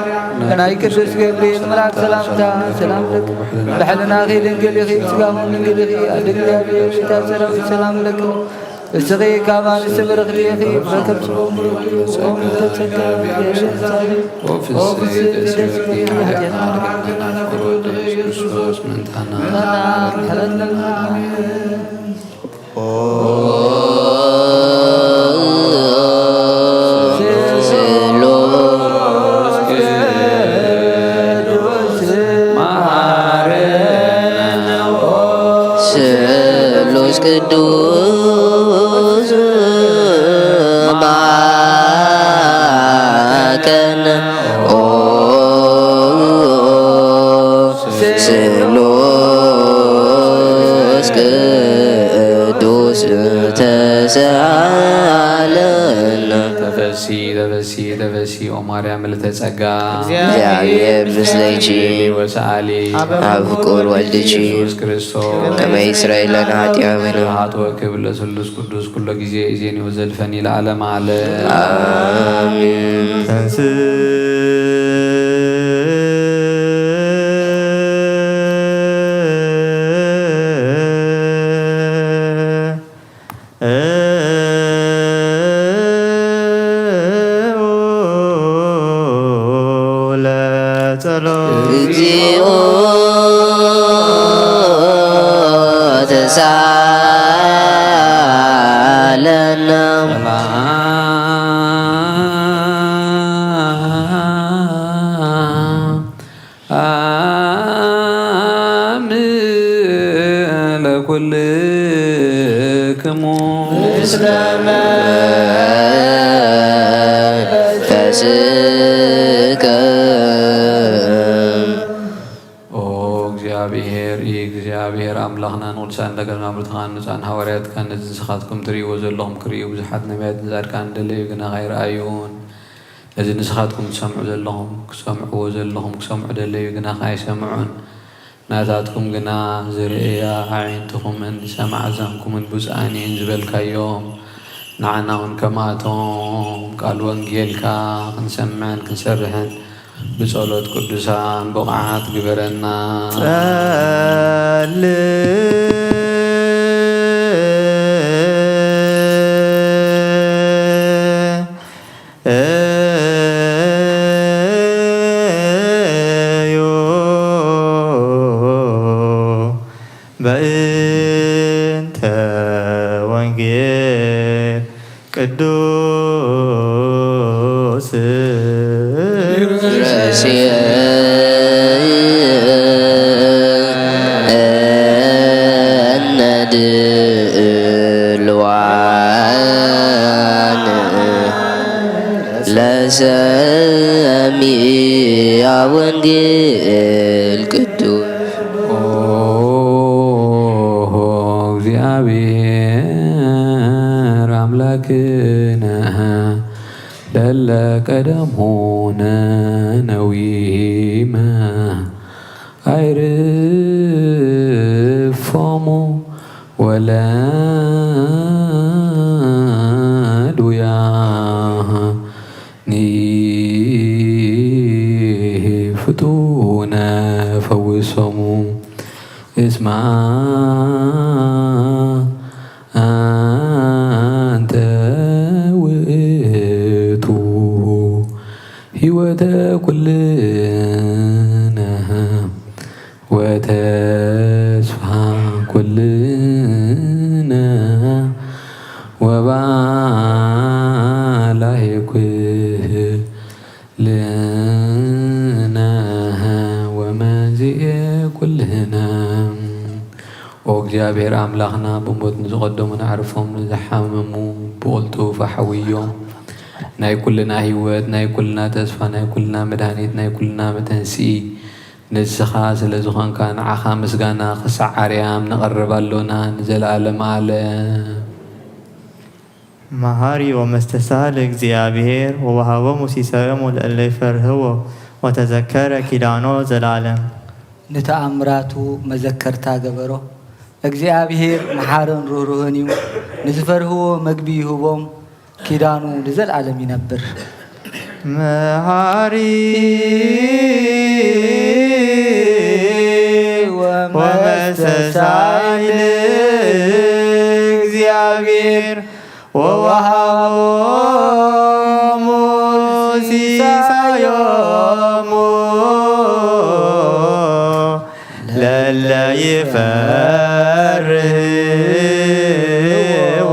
D: كناي كرس جبريل ملاك سلامتا سلام لك بحلنا خيل انقلي خيل سقامون انقلي خيل أدق لابي وشتا سلام لك السغي كامان السبر خلي خيل ركب صوم صوم تتسكى
A: وفي السيد السيد حياتنا قرود يسوس من تانا ተፈሲ ተፈሲ ተፈሲ ኦ ማርያም ለተጸጋ
E: እግዚአብሔር ምስለኪ
A: ወሰአሊ
E: ኣብ ፍቁር ወልድኪ
A: ኢየሱስ ክርስቶስ
E: ከመ እስራኤል ለነ ኃጢአትነ
A: ስብሐት ወክብር ለስሉስ ቅዱስ ኩሎ ጊዜ እዜኒ ወዘልፈኒ ለዓለመ ዓለም
E: አሜን።
C: ተንስ
E: እግዚኦ ተሳለነ
A: ለኩልክሙ
E: ምስለ መንፈስከ
A: እግዚአብሔር አምላኽና ንውልሳን ደገና ብርትኻን ንፃን ሃዋርያትካ ነዚ ንስኻትኩም ትርእይዎ ዘለኹም ክርእዩ ብዙሓት ነቢያትን ጻድቃን ደለዩ ግና ከይረኣዩን ነዚ ንስኻትኩም ትሰምዑ ዘለኹም ክሰምዕዎ ዘለኹም ክሰምዑ ደለዩ ግና ከይሰምዑን ናታትኩም ግና ዝርእያ ኣዒንትኹምን ሰማዕ ዛንኩምን ብፅኣን እየን ዝበልካዮም ንዓና እውን ከማቶም ቃል ወንጌልካ ክንሰምዕን ክንሰርሕን بصلوات قدسان بقعات جبرنا
C: بأنت وانجيل قدوس
E: ለሰሚዐ ወንጌል ቅዱስ
A: እግዚአብሔር አምላክነ ለለ ቀደምሆነ ነዊመ አይርፎሙ ወለዱያ ፍቱነ ፈውሶሙ እስማ አንተ ውእቱ ሕይወተ ኩልነ ወተስፋ ኩልነ ወባላይ ኩልነ ወመንዝኤ ኩልነ ኦ እግዚአብሔር አምላኽና ብሞት ንዝቐደሙ ንዕርፎም ንዝሓመሙ ብቕልጡፍ ኣሓውዮም ናይ ኩልና ህይወት ናይ ኩልና ተስፋ ናይ ኩልና መድሃኒት ናይ ኩልና መተንስኢ ንስኻ ስለ ዝኾንካ ንዓኻ ምስጋና ክሳዕ ዓርያም ነቐርብ ኣሎና ንዘለኣለም ዓለም
C: መሃሪ ወመስተሳህል እግዚአብሔር ወወሃቦሙ ሲሳዮሙ ለእለ ይፈርህዎ ወተዘከረ ኪዳኖ ዘላለም
D: ንተኣምራቱ መዘከርታ ገበሮ እግዚአብሔር መሓርን ሩህሩህን እዩ ንዝፈርህዎ መግቢ ይሁቦም ኪዳኑ ንዘለዓለም ይነብር
C: መሃሪ ወመስተሳህል እግዚአብሔር ወወሃቦሙ ሲሳዮሙ ለእለ ይፈርህዎ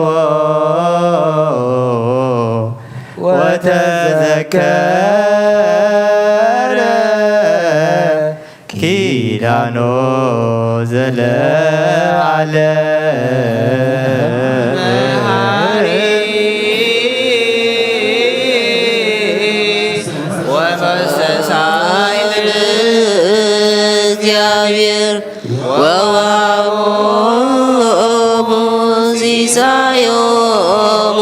C: ወተዘከረ ኪዳኖ ዘለዓለም
E: እግዚአብሔር ወወሃቦሙ ሲሳዮሙ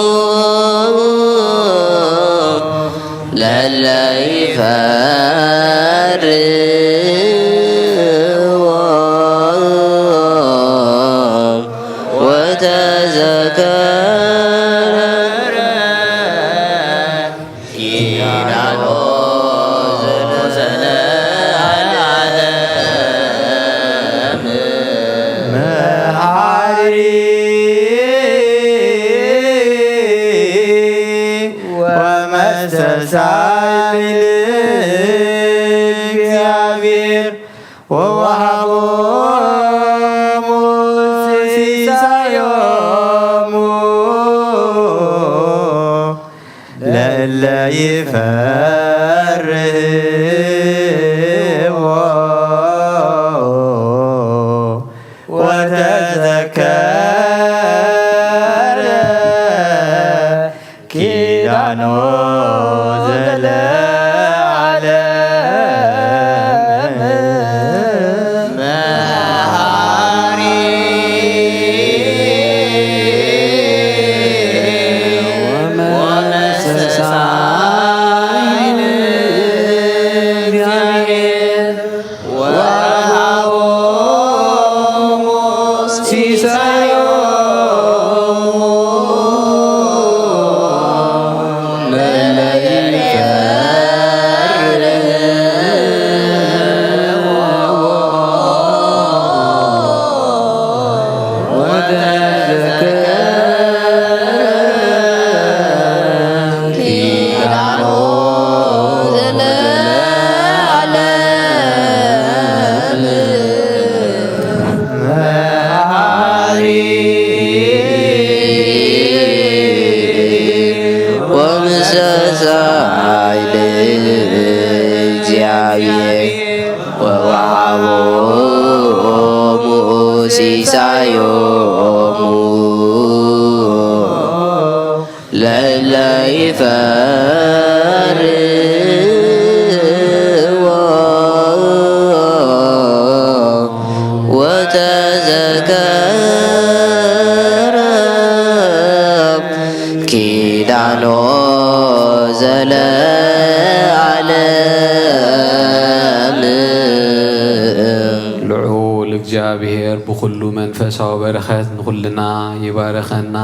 A: እግዚአብሔር ብኩሉ መንፈሳዊ በረኸት ንኩልና ይባረኸና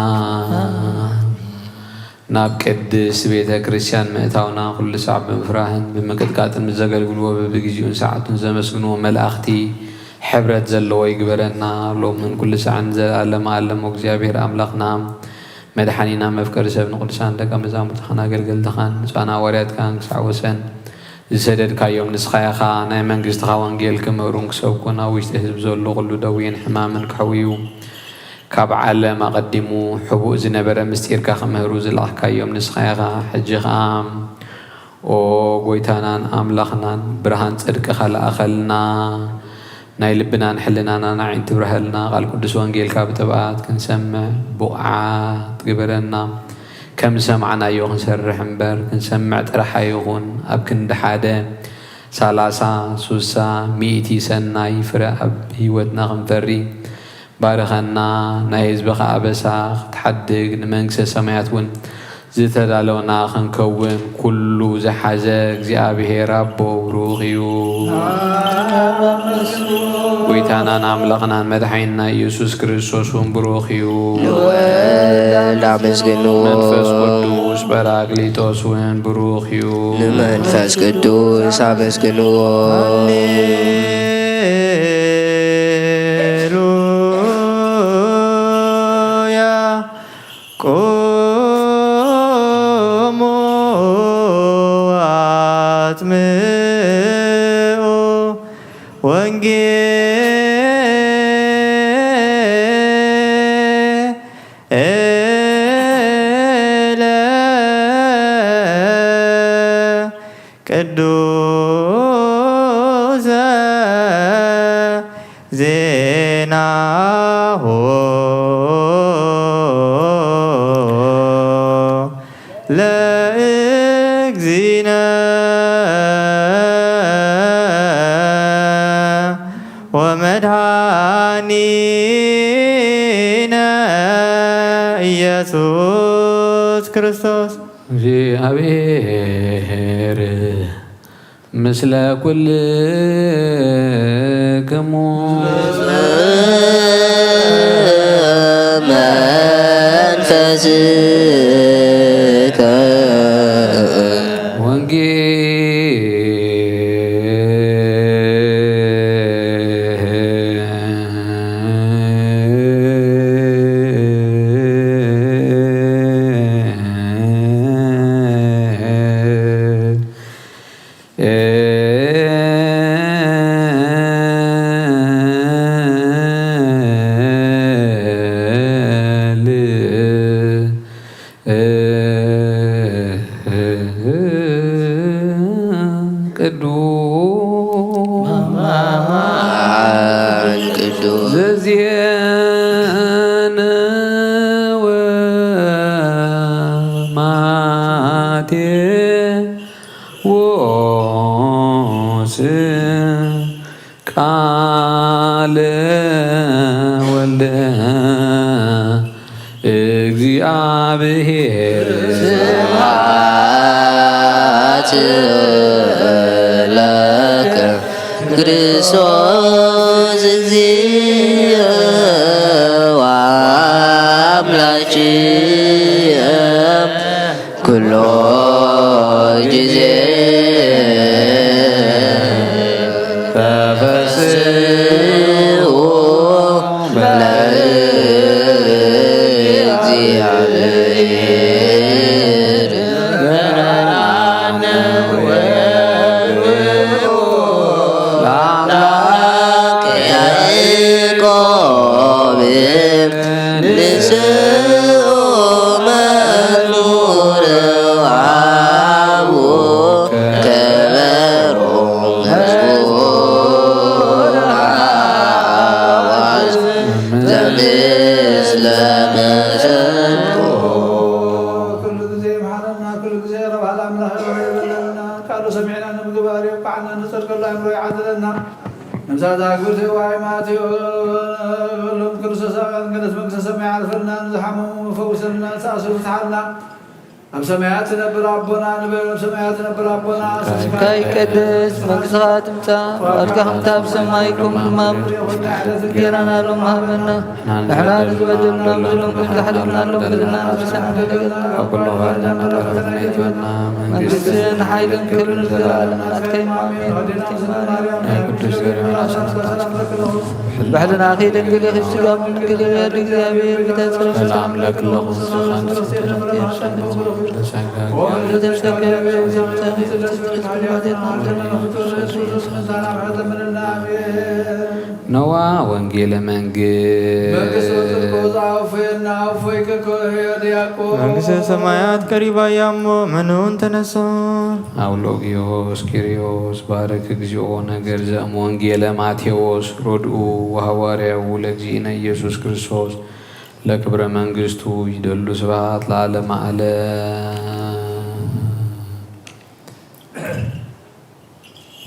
A: ናብ ቅድስ ቤተ ክርስቲያን ምእታውና ኩሉ ሰዓት ብምፍራህን ብምቅጥቃጥን ዘገልግልዎ በብግዚኡን ሰዓቱን ዘመስግንዎ መላእኽቲ ሕብረት ዘለዎ ይግበረና ሎምን ኩሉ ሰዓት ዘለዓለም ዓለም እግዚአብሔር አምላኽና መድኃኒና መፍቀሪ ሰብ ንቅዱሳን ደቀ መዛሙርትኻን አገልገልትኻን ንፃና ዋርያትካን ክሳዕ ወሰን ዝሰደድካዮም ንስኻያኻ ናይ መንግስትኻ ወንጌል ክምሩን ክሰብኩን ኣብ ውሽጢ ህዝቢ ዘሎ ኩሉ ደዌን ሕማምን ክሕውዩ ካብ ዓለም ኣቐዲሙ ሕቡእ ዝነበረ ምስጢርካ ክምህሩ ዝለኣኽካዮም ንስኻያኻ ሕጂ ኸዓ ኦ ጎይታናን ኣምላኽናን ብርሃን ጽድቅኻ ለኣኸልና ናይ ልብናን ሕልናናን ዓይን ትብርሃልና ቃል ቅዱስ ወንጌልካ ብጥብዓት ክንሰምዕ ቡቕዓት ግበረና ከም ሰምዓናዮ ክንሰርሕ እምበር ክንሰምዕ ጥራሕ ይኹን ኣብ ክንዲ ሓደ 30 60 100 ሰናይ ፍረ ኣብ ህይወትና ክንፈሪ ባረኸና ናይ ህዝብኻ ኣበሳ ክትሓድግ ንመንግስቲ ሰማያት እውን ዝተዳለወና ክንከውን ኩሉ ዝሓዘ እግዚአብሔር አቦ ብሩኽ እዩ ጎይታናን አምላኽናን መድኃኒትና ኢየሱስ ክርስቶስ እውን ብሩኽ እዩ
E: ላመስግንዎ
A: መንፈስ ቅዱስ ጰራቅሊጦስ እውን ብሩኽ እዩ
E: ንመንፈስ ቅዱስ አመስግንዎ
C: ቅዱሰ ዜናሁ ለእግዚእነ ወመድኃኒነ ኢየሱስ ክርስቶስ
A: እግዚአብሔር ምስለ ኩልክሙ
E: መንፈስከ
A: ቃለ ወልደ እግዚአብሔር
E: ስብሐት ለከ ክርስቶስ እግዚእ ወአምላክየ ኩሎ ጊዜ
B: سمعت نبر ربنا نبر سمعت نبر ربنا
D: كاي قدس مقصات امتا واركهم تاب سمايكم ما كيرانا لهم هامنا احنا نزبدلنا بلهم كل حدنا لهم بدنا نفسنا
A: وكل غالنا نتمنى
D: مقصين حيلا كل نزلنا كيما
A: قدس
D: بعدنا اخي دنقل يخي السلام دنقل يا الاغزابير بتاثر
A: سلام لك اللهم ነዋ ወንጌለ
C: መንግሥተ ሰማያት ቀሪባ ያሞ ምኑን ተነሶ
A: አውሎጊዮስ ኪሪዮስ ባረክ እግዚኦ ነገር ዘእም ወንጌለ ማቴዎስ ሮድኡ ወሐዋርያው ለእግዚእነ ኢየሱስ ክርስቶስ ለክብረ መንግሥቱ ይደሉ ስብሐት ለዓለመ ዓለም።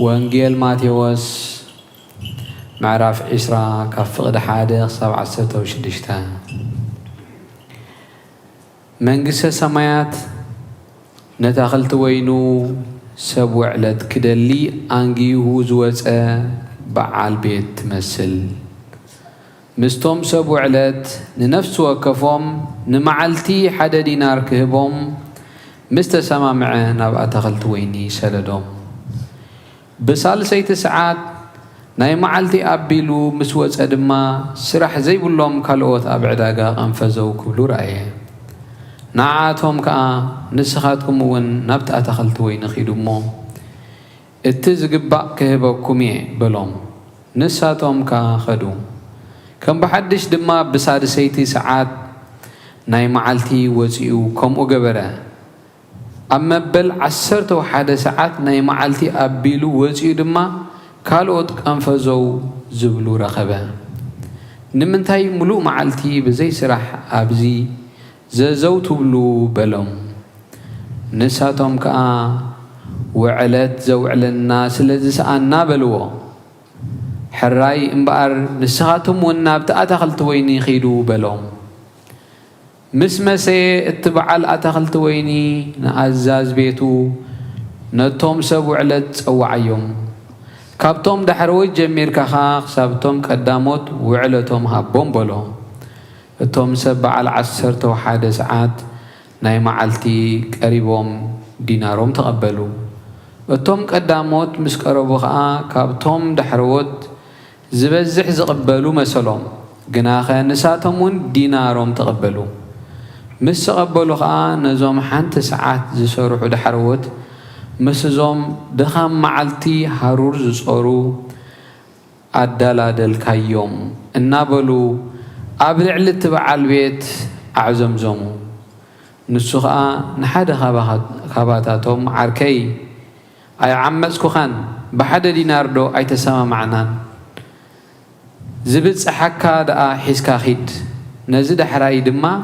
A: ወንጌል ማቴዎስ ምዕራፍ 20 ካብ ፍቕዲ 1 ክሳብ 16 መንግሥተ ሰማያት ነተኽልቲ ወይኑ ሰብ ውዕለት ክደሊ አንጊሁ ዝወፀ በዓል ቤት ትመስል ምስቶም ሰብ ውዕለት ንነፍሲ ወከፎም ንመዓልቲ 1 ዲናር ክህቦም ምስ ተሰማምዐ ናብ ኣተኽልቲ ወይኒ ሰደዶም ብሳልሰይቲ ሰዓት ናይ መዓልቲ ኣቢሉ ምስ ወፀ ድማ ስራሕ ዘይብሎም ካልኦት ኣብ ዕዳጋ ቀንፈዘው ክብሉ ረአየ ንዓቶም ከዓ ንስኻትኩም እውን ናብቲ ኣተኽልቲ ወይኒ ኺዱ እሞ እቲ ዝግባእ ክህበኩም እየ በሎም ንሳቶም ከዓ ኸዱ ከም ብሓድሽ ድማ ብሳድሰይቲ ሰዓት ናይ መዓልቲ ወፂኡ ከምኡ ገበረ ኣብ መበል 11 ሰዓት ናይ መዓልቲ ኣቢሉ ወፂኡ ድማ ካልኦት ቀንፈዘው ዝብሉ ረኸበ ንምንታይ ሙሉእ መዓልቲ ብዘይ ስራሕ ኣብዚ ዘዘው ትብሉ በሎም ንሳቶም ከዓ ውዕለት ዘውዕለና ስለዝሰኣና በልዎ ሕራይ እምበኣር ንስኻትም እውን ናብቲ ኣተኽልቲ ወይኒ ኺዱ በሎም مسمسي اتبعال أتخلت ويني نعزاز بيتو نتوم سبو علت أوعيهم كابتوم دحروي جمير كخاخ سابتوم قداموت وعلتهم هابون بلو التوم سبع على 11 ساعات ناي معلتي قريبهم دينارهم تقبلوا التوم قداموت مس قربو خا كابتوم دحروت زبزح زقبلوا مسلهم جناخه نساتهم دينارهم تقبلوا مس قبلوا خا نزوم حنت ساعات زسرحوا دحروت مسزوم دخام معلتي حرور زصورو عدلادل كيوم النابلو أبلع لتبع البيت أعزم زومو نسخة نحد خباتاتهم عركي أي عمسكو خان بحد دينار دو أي تسامى معنا زبط حكا دا حسكا خيد نزد حراي دما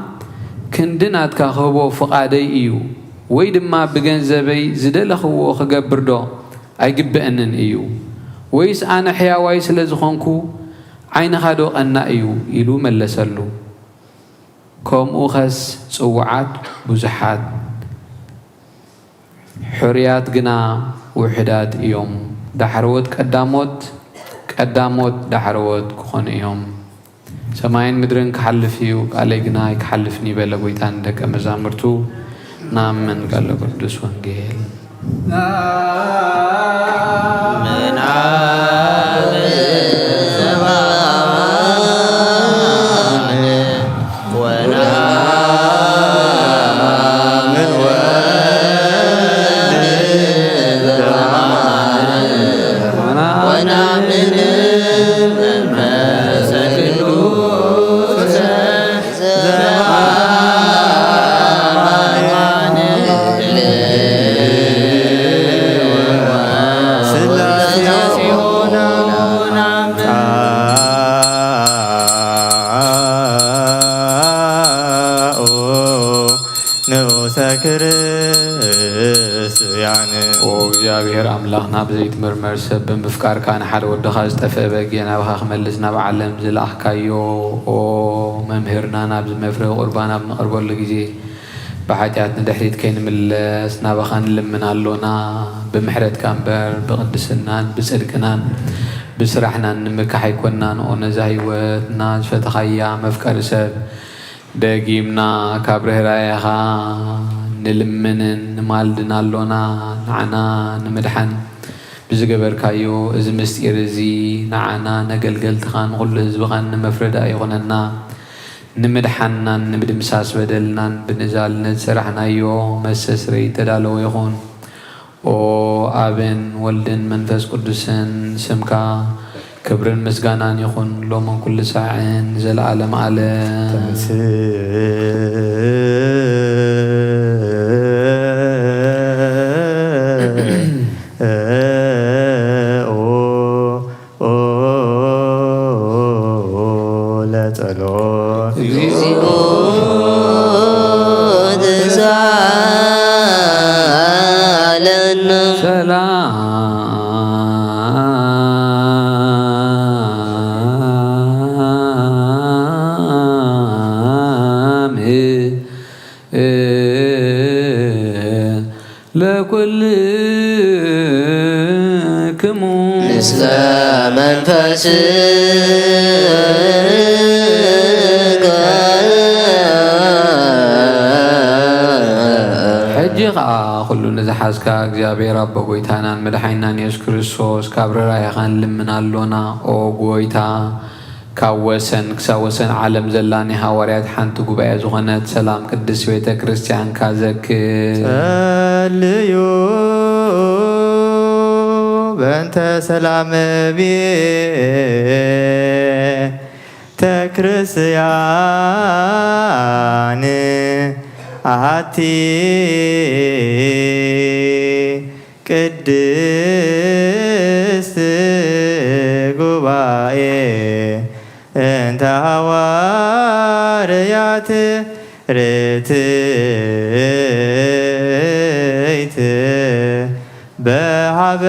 A: كندنات كاخبو فقادي إيو وي دما بجنزبي زدل خو خجبر دو أي جبئنن إيو ويس أنا حيا ويس لزخونكو عين خادو أنا إيو إلو ملسلو كوم أخس صوعات بزحات حريات جنا وحدات يوم دحروت قداموت دحروت كون يوم سماين مدرن كحلفيو علي جنا يكحلفني بلا بويتان دك مزامرتو نعم من قال قدس وانجيل
E: من
A: እግዚአብሔር አምላኽና ብዘይት ምርመር ሰብ ብምፍቃር ካን ሓደ ወድኻ ዝተፈአ በጊዕ ናብኻ ክመልስ ናብ ዓለም ዝለኣኽካዮ ኦ መምህርና ናብ ዝመፍረ ቁርባን ኣብ ንቕርበሉ ግዜ ብሓጢኣት ንድሕሪት ከይንምለስ ናብኻ ንልምን ኣሎና ብምሕረትካ እምበር ብቅድስናን ብፅድቅናን ብስራሕናን ንምካሕ ኣይኮንናን ኦ ነዛ ህይወትና ዝፈተኻያ መፍቀሪ ሰብ ደጊምና ካብ ርህራይኻ نلمنن نمالدن اللونا نعنا نمدحن بزجبركايو إذا مستيرزي نعنا نقلقل تخان كل هزبغان نمفرد أيغننا نمدحنا نمد مساس بدلنا بنزال نسرحنا يو مسسري تدالو يخون او آبن ولدن منفس قدسن سمكا كبرن مسجانان يخون لو من كل ساعين زل عالم عالم
E: منفس
A: حجيقا كل نزحاسكا እግዚአብሔር አብ በጎይታናን መድኃኒናን ኢየሱስ ክርስቶስ ካብረራ ያኻን ልምናሎና ኦ ጎይታ ካወሰን ክሳወሰን ዓለም ዘላኒ ሐዋርያት ሓንቲ ጉባኤ ዝኾነት ሰላም ቅድስት ቤተ ክርስቲያን ካዘክር
C: ጸልዩ በእንተ ሰላም ቤተ ክርስቲያን አሐቲ ቅድስት ጉባኤ እንተ ሐዋርያት ርትዕት በሀበ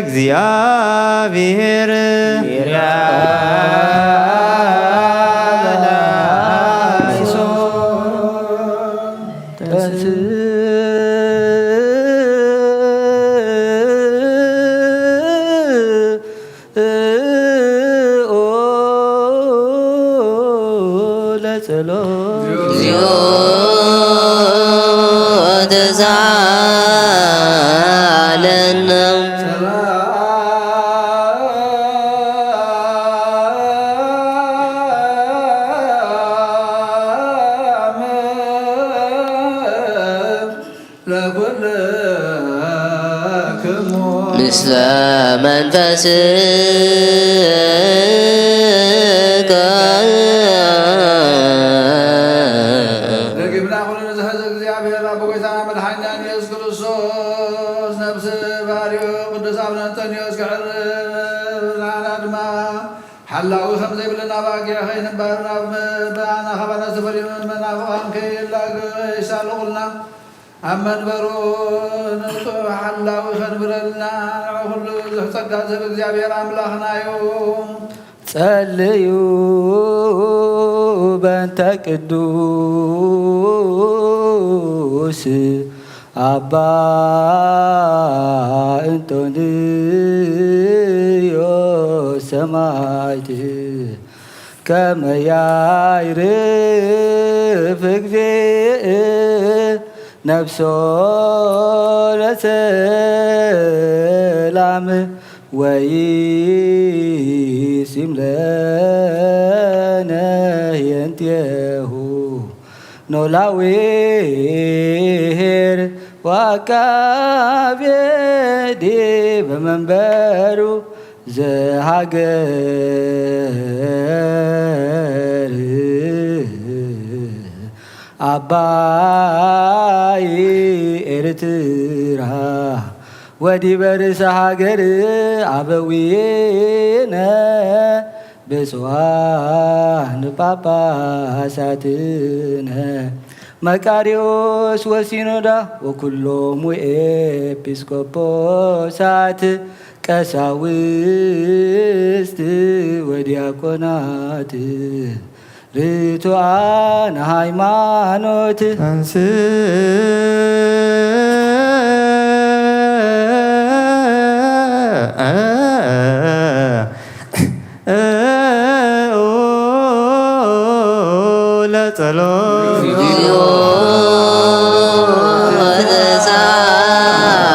C: እግዚአብሔር
E: ምስለ መንፈስከ
B: ደግምና ሁሉ ንዝሕዝ እግዚአብሔር አብ ጐይታና መድኃኒና ኢየሱስ ክርስቶስ ነብስ ባሕርዩ ቅዱስ አቡነ አንጦንዮስ ክሕርና ድማ ሓላዊ ከም ዘይብለና ባግያ ኸይንባርና ብኣና ኸባና ዝተፈሪዩን መናፍቃን ከይሳልቁልና ኣብ መንበሩ ሓላዊ ኸንብረልና ኩሉ ዝሕፀጋ ዝህብ እግዚአብሔር ኣምላኽና እዩ።
D: ጸልዩ በእንተ ቅዱስ አባ እንጦንዮስ ሰማዕት ከመ ያዕርፍ እግዚእ ነፍሶ ለሰላም ወይሲም ለነ የንትየሁ ኖላዊ ኄር ወአቃቤ በመንበሩ ዘሀገር አባይ ኤርትራ ወዲበ ርእሰ ሀገር አበዊነ ብፁዓን ጳጳሳትነ መቃርዮስ ወሲኖዳ ወኩሎሙ ኤጲስቆጶሳት ቀሳውስት ወዲያቆናት ርቱዓነ ሃይማኖት
C: አንስ ለጸሎት
E: እግዚኦ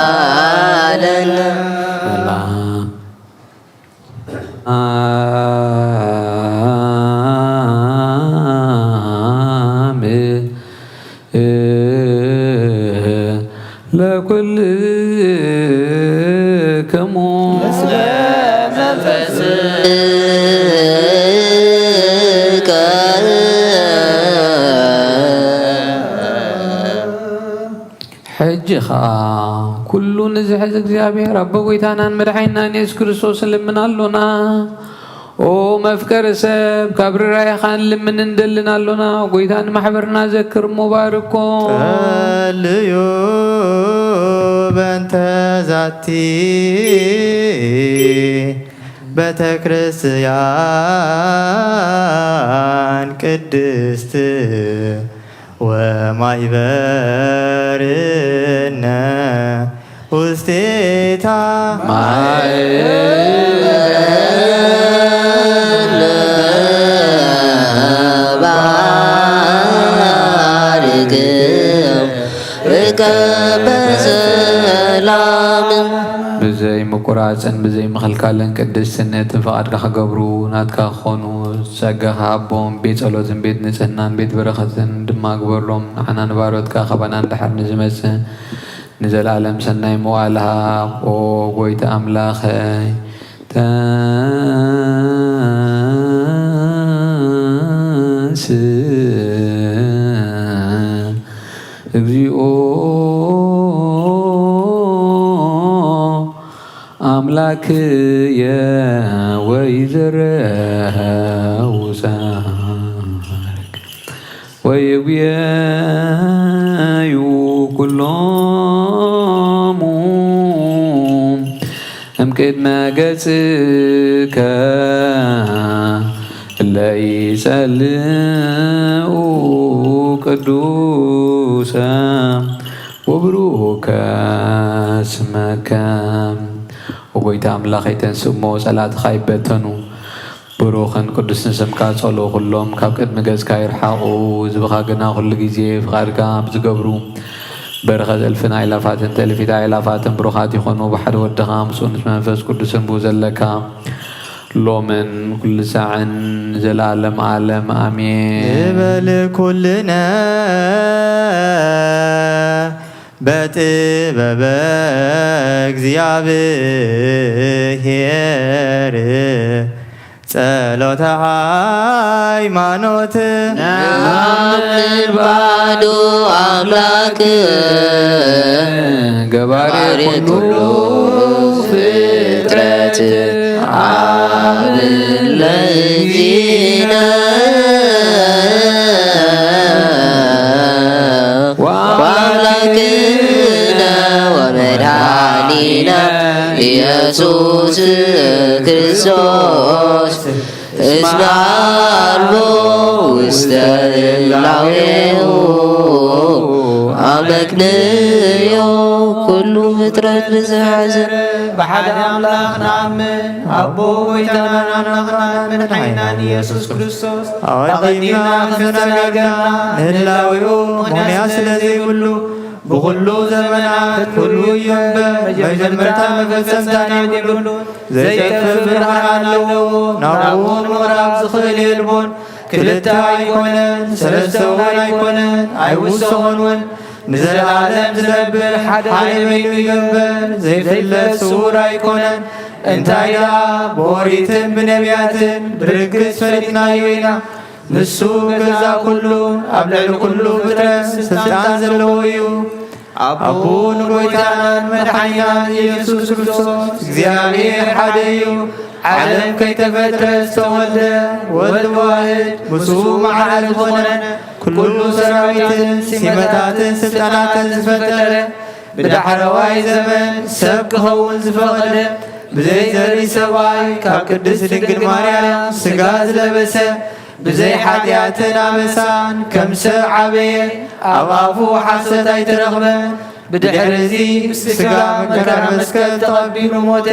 E: ተሳለነ
A: ለኩልክሙ ሕጂ ኸዓ ኩሉ ንዝሕዝ እግዚአብሔር ኣቦ ጐይታናን መድሓኒናን ኢየሱስ ክርስቶስ ንልምን ኣሎና። ኦ መፍቀሪ ሰብ ካብ ርራይኻ ንልምን እንደልን ኣሎና። ጐይታ ንማሕበርና ዘክር ሙባርኮ
C: ጸልዩ በእንተ ዛቲ ቤተ ክርስቲያን ቅድስት ወማይበርነ ውስቴታ
A: ብዘይ ምቁራፅን ብዘይ ምኽልካልን ቅድስትነትን ፈቓድካ ክገብሩ ናትካ ክኾኑ ጸጋኻ ኣቦም ቤት ጸሎትን ቤት ንጽህናን ቤት በረኸትን ድማ ግበርሎም። ንዓና ንባሮትካ ኸባና እንድሕር ንዝመጽእ ንዘለዓለም ሰናይ መዋእልሃ ኦ ጐይታ ኣምላኸይ ተንስ እግዚኦ አምላክየ ወይዘረውሳርክ ወይጉየዩ ኩሎሙ እምቅድመ ገጽከ ለይጸልኡ ቅዱሰ ወብሩከ ስመከ ወጎይታ አምላኸይ ተንስእሞ ጸላእትኻ ይበተኑ ብሩኽን ቅዱስን ስምካ ጸልኡ ኩሎም ካብ ቅድሚ ገጽካ ይርሓቑ። ህዝብኻ ግና ኩሉ ግዜ ፍቓድካ ብዝገብሩ برخة ألفنا إلافات تلفتا إلافات بروخات يخونوا بحر ودخا مسونس منفس قدس بوزلكا لومن كل ساعة زلالم عالم آمين
C: يبل كلنا بتبب እግዚአብሔር ጸሎተ ሃይማኖት
E: ናምን ባዶ አምላክ
A: ገባሬ ኩሉ
E: ፍጥረት አብን ለዚነ ወአምላክነ ወመድኃኒነ ኢየሱስ ክርስቶስ እስመ አልቦ ውስተ እላዌሁ አመክንዮ ኩሉ ፍጥረት ብዝሓዘ
C: በሓደ አምላክ ንኣምን ኣቦ ጎይታና ናናኽናን መድሓኒናን ኢየሱስ ክርስቶስ ኣቐዲምና ክተናገርና ንህላዊኡ ምኽንያት ስለዘይብሉ ብኩሉ ዘመናት ኩሉ ይንበር መጀመርታ መፈጸምታ የብሉን ዘይጠፍእ ብርሃን ኣለዎ ናብኡ ንምቕራብ ዝኽእል የልቦን ክልተ ኣይኮነን ሰለስተ እውን ኣይኮነን ኣይውስኾን እውን ንዘለዓለም ዝነብር ሓደ በይኑ ይንበር ዘይፍለጥ ስውር ኣይኮነን እንታይ ደኣ ብኦሪትን ብነቢያትን ብርግጽ ፈሊጥናዮ ኢና ንሱ ገዛ ኩሉ ኣብ ልዕሊ ኩሉ ፍጥረት ስልጣን ዘለዎ እዩ ኣቦ ንጎይታናን መድሓኒናን ኢየሱስ ክርስቶስ እግዚኣብሔር ሓደ እዩ ዓለም ከይተፈጥረ ዝተወልደ ወልድ ዋሕድ ምስኡ መዓል ዝኾነ ኩሉ ሰራዊትን ሲመታትን ስልጣናትን ዝፈጠረ ብዳሕረዋይ ዘመን ሰብ ክኸውን ዝፈቐደ ብዘይ ዘርኢ ሰብኣይ ካብ ቅድስት ድንግል ማርያም ስጋ ዝለበሰ ብዘይ ሓጢኣትን ኣመሳን ከም ሰብ ዓበየ ኣብ ኣፉ ሓሰት ኣይተረኽበን ብድሕሪ እዚ ስጋ መከራ መስቀል ተቐቢሉ ሞተ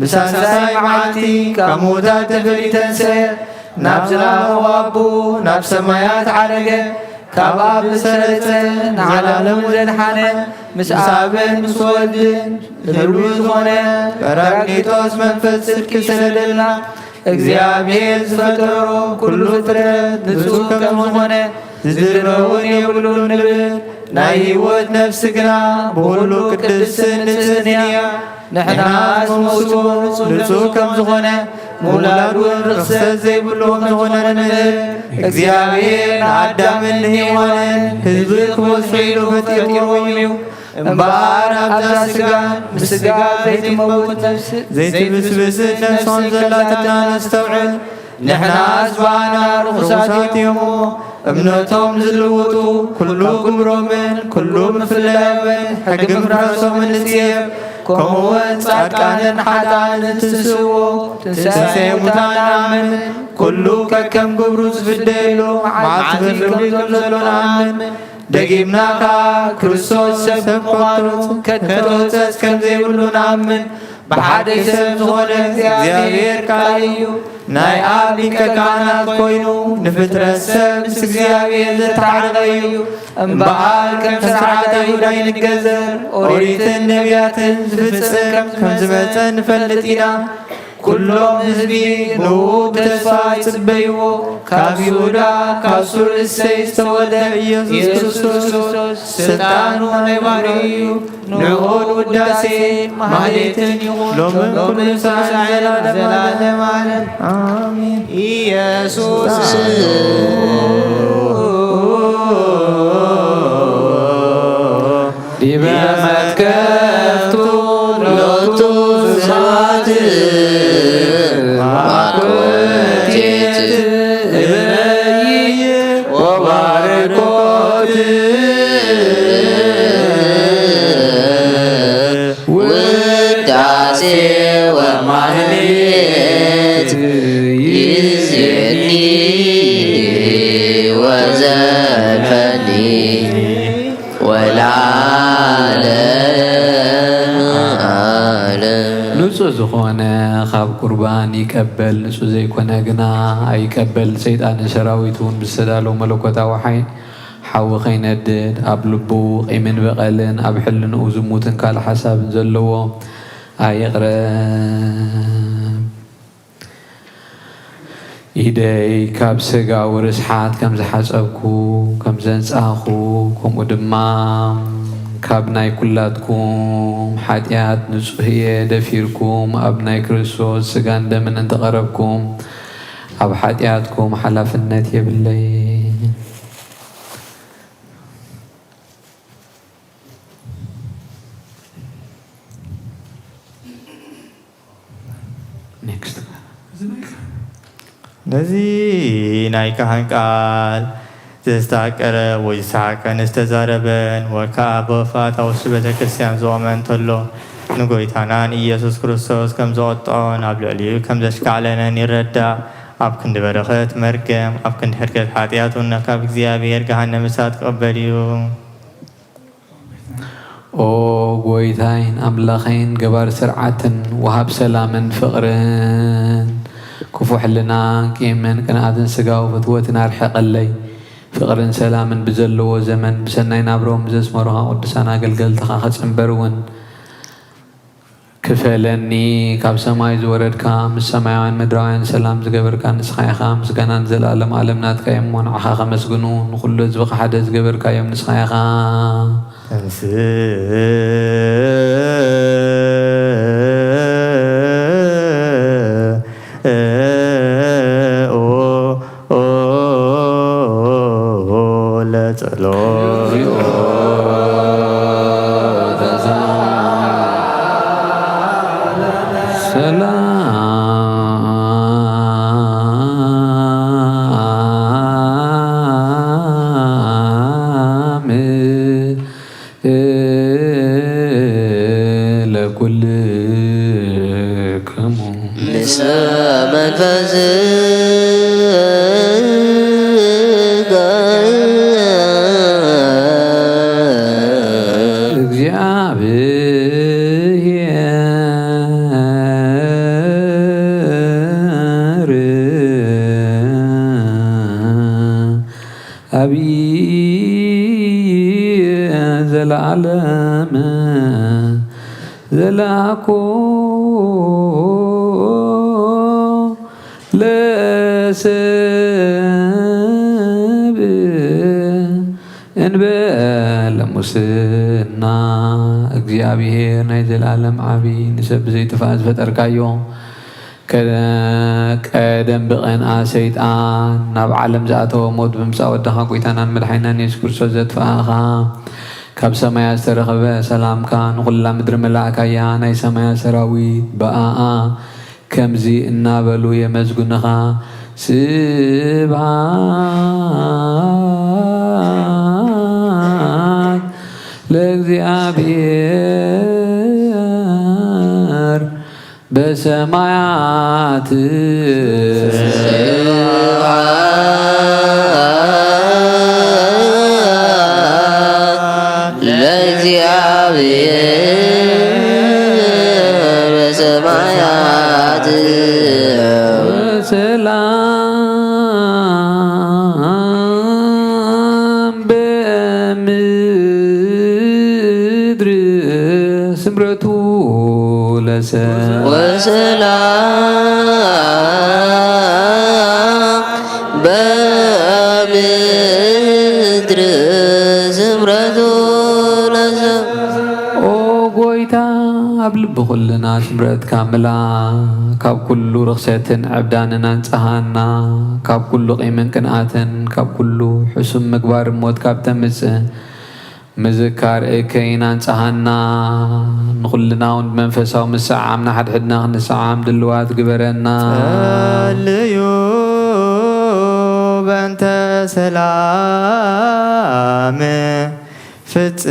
C: ብሳልሳይ መዓልቲ ካብ ሙታት ተፈሊጡ ተንሥአ ናብ ዝነበሮ ኣቦ ናብ ሰማያት ዓረገ ካብ ኣብ ዝሰረጸ ንዓለሙ ዘድሓነ ምስ ኣብን ምስ ወልድን ህልው ዝኾነ ጰራቅሊጦስ መንፈስ ጽድቂ ሰደደልና እግዚአብሔር ዝፈጠሮ ኩሉ ፍጥረት ንጹህ ከም ዝኾነ ዝድረውን የብሉን ንብል ናይ ህይወት ነፍሲ ግና ብኩሉ ቅድስትን ንጽህን እያ ንሕና ዝመስሉ ንጹህ ከም ዝኾነ ምውላዱን ርክሰት ዘይብሉ ከም ዝኾነ ንምህር እግዚአብሔር ንኣዳምን ንሔዋንን ህዝቢ ክበዝሑ ኢሉ ፈጢሮም እዩ እምበኣር ኣብዛ ስጋን ምስጋ ዘይትመውት ነፍሲ ዘይትብስብስን ነፍሶም ዘላትና ነስተውዕል ንሕና ዝባና ርኩሳት እዮም እምነቶም ዝልውጡ ኩሉ ግብሮምን ኩሉ ምፍላዮምን ሕጊ ምፍራሶምን ንጽየብ ከምኡውን ጻድቃንን ሓጥኣንን ትንስእዎ ትንሣኤ ሙታን ንኣምን ኩሉ ከከም ግብሩ ዝፍደየሉ መዓልቲ ፍርዲ ዘሎ ንኣምን ደጊምና ከዓ ክርስቶስ ሰብ ምዃኑ ከንተወፀት ከም ዘይብሉ ንኣምን ብሓደ ሰብ ዝኾነ እግዚአብሔር ቃል እዩ ናይ ኣብ ሊቀ ካህናት ኮይኑ ንፍጥረት ሰብ ምስ እግዚአብሔር ዘተዓረቐ እዩ እምበኣር ከም ስርዓተ ይሁዳ ይንገዘር ኦሪትን ነቢያትን ዝፍጽም ከም ዝመፀ ንፈልጥ ኢና ኩሎም ህዝቢ ንኡ ብተስፋ ይጽበይዎ ካብ ይሁዳ ካብ ሱር እሰይ ዝተወልደ ኢየሱስ ክርስቶስ ስልጣኑ ናይ ባሕሪ እዩ ንዑን ውዳሴ ማህሌትን ይኹን ሎምን ክሳብ ዘለዓለም ዓለም አሜን ኢየሱስ
A: ዲበ መትከፍቱ ሎቱ ስብሐት
E: ውዳሴ ወማህሌት ይእዜኒ ወዘልፈኒ ወለዓለመ ዓለም
A: ንጹህ ዝኾነ ካብ ቁርባን ይቀበል ንጹህ ዘይኮነ ግና ኣይቀበል ሰይጣን ሰራዊት እውን ብዝተዳለው መለኮታዊ حاو خيندد أب لبو قيمن بقلن أب حلن أوزموتن كال حساب زلو أيقرب إيدي كاب سقا ورسحات كم زحصبكو كم زنصاخو كم ودمام كابناي كلاتكم حاتيات نصحية دفيركم أبناي كريستوس سقان دمن انت قربكم أب حاتياتكم حلافنات يبلي next
C: نزي نايكهن قال زستاقر ويساق نستزاربن وكاب فات وسبت كريستيان زومن تلو نغويتانان ኢየሱስ ክርስቶስ ከም ዘወጣን ኣብ ልዕሊኡ ከም ዘሽካዕለነን ይረዳ ኣብ ክንዲ በረኸት መርገም ኣብ ክንዲ ሕርገት ሓጢኣቱን ካብ እግዚኣብሔር ገሃነመ እሳት ክቕበል እዩ
A: ኦ ጎይታይን ኣምላኸይን ገባር ስርዓትን ወሃብ ሰላምን ፍቕርን ክፉሕልና ቂምን ቅንኣትን ስጋው ፍትወትን ኣርሕቐለይ ፍቕርን ሰላምን ብዘለዎ ዘመን ብሰናይ ናብሮም ዘስመሩኻ ቅዱሳን ኣገልገልትኻ ኸፅንበርውን ክፈለኒ ካብ ሰማይ ዝወረድካ ምስ ሰማያውያን ምድራውያን ሰላም ዝገበርካ ንስኻ ኢኻ ምስጋናን ዘለኣለም ዓለም ናትካ እሞ ንዓኻ ከመስግኑ ንኩሉ ህዝብኻ ሓደ ዝገበርካዮም ንስኻ ኢኻ زلعلم زلعكو لسب انبال مسنا እግዚአብሔር ናይ ዘላለም ዓብይ ንሰብ ዘይተፋዝ ፈጠርካዮ ቀደም ብቐንአ ሰይጣን ናብ ዓለም ዝኣተወ ሞት ብምምፃእ ወድኻ ጎይታናን መድሓኒትናን ኢየሱስ ክርስቶስ ዘጥፍኣኻ ካብ ሰማያት ዝተረኸበ ሰላምካ ንኩላ ምድሪ መላእካያ ናይ ሰማያት ሰራዊት በኣኣ ከምዚ እናበሉ የመዝጉንኻ ስብሓት ለእግዚአብሔር በሰማያት ሰላም በምድር ስምረቱ ለሰብ
E: ወሰላም በምድር ስምረቱ ለሰብ
A: ኦ ጎይታ ኣብ ልቢ ኩልና ስምረትካ ምላ ካብ ኩሉ ርክሰትን ዕብዳንን አንጻሃና ካብ ኩሉ ቂምን ቅንኣትን ካብ ኩሉ ሕሱም ምግባር ሞት ካብ ተምፅእ ምዝካር እከይን አንጻሃና ንኩልና እውን መንፈሳዊ ምስዓም ንሓድሕድና ክንሰዓም ድልዋት ግበረና
C: ጸልዩ በእንተ ሰላም ፍጽምት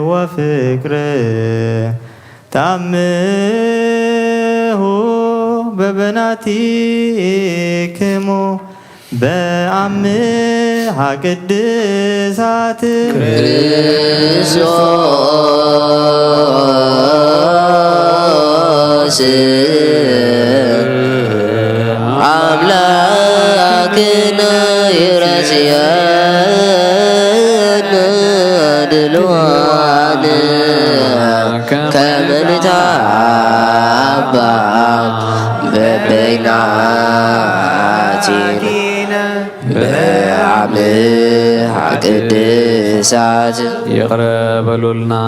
C: ወፍቅር ታምሁ በበናቲክሙ በአምሃ ቅድሳት
E: ክርስቶስ አምላክ أملاكنا يرسينا دلوانا كمن تعبى ببيناتنا بعمل قدسات
A: يقرب لنا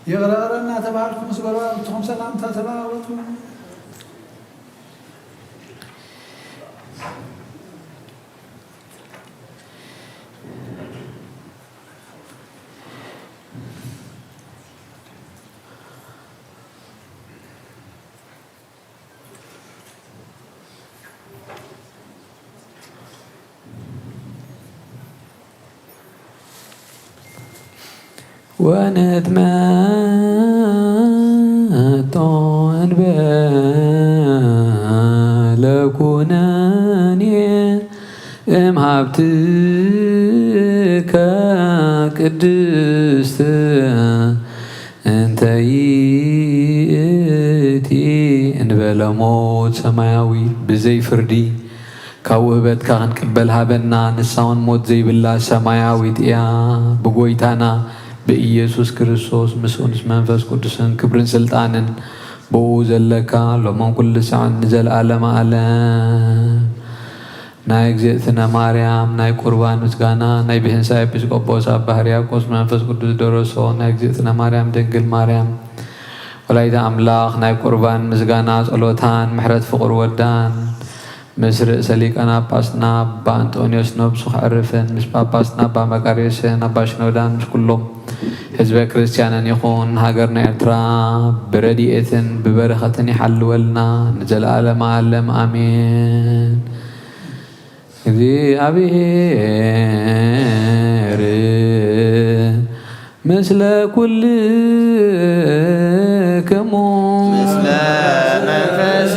B: يغررنا تباركم سبحانه وتعالى سلام تتباركم
A: ونتمتع بلكوناني امهبتك قدست انت يئتي انبلا موت سماوي بزي فردي كاوهبت كان قبل هبنا نساون موت زي بالله سماوي يا بغويتانا بإيسوس كريستوس مسؤولس منفس قدسن كبرن سلطانن بوزلكا لومن كل ساعة نزل عالم عالم ناي اجزئتنا مريم ناي قربان مسغانا ناي بهنسا ايبسقوبوس ابا هرياقوس منفس قدس دروسو ناي اجزئتنا مريم دنگل مريم ولايدا املاخ ناي قربان مسغانا صلوتان محرت فقر ودان مسر سليك أنا باسنا بانتونيوس نوبسخ عرفن مش باباسنا بامكاريسن أباشنودان مش كلهم حزب كريستيان يخون هاجرنا إرترا برديئتن ببرختن يحلولنا نزل عالم عالم آمين ذي أبير مثل كل كمون
C: مثل منفس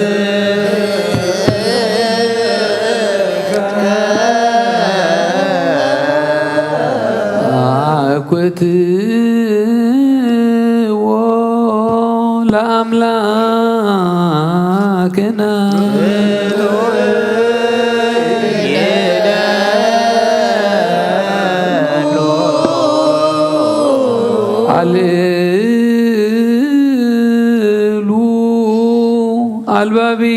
A: لأملاكنا عليلو البابيكمو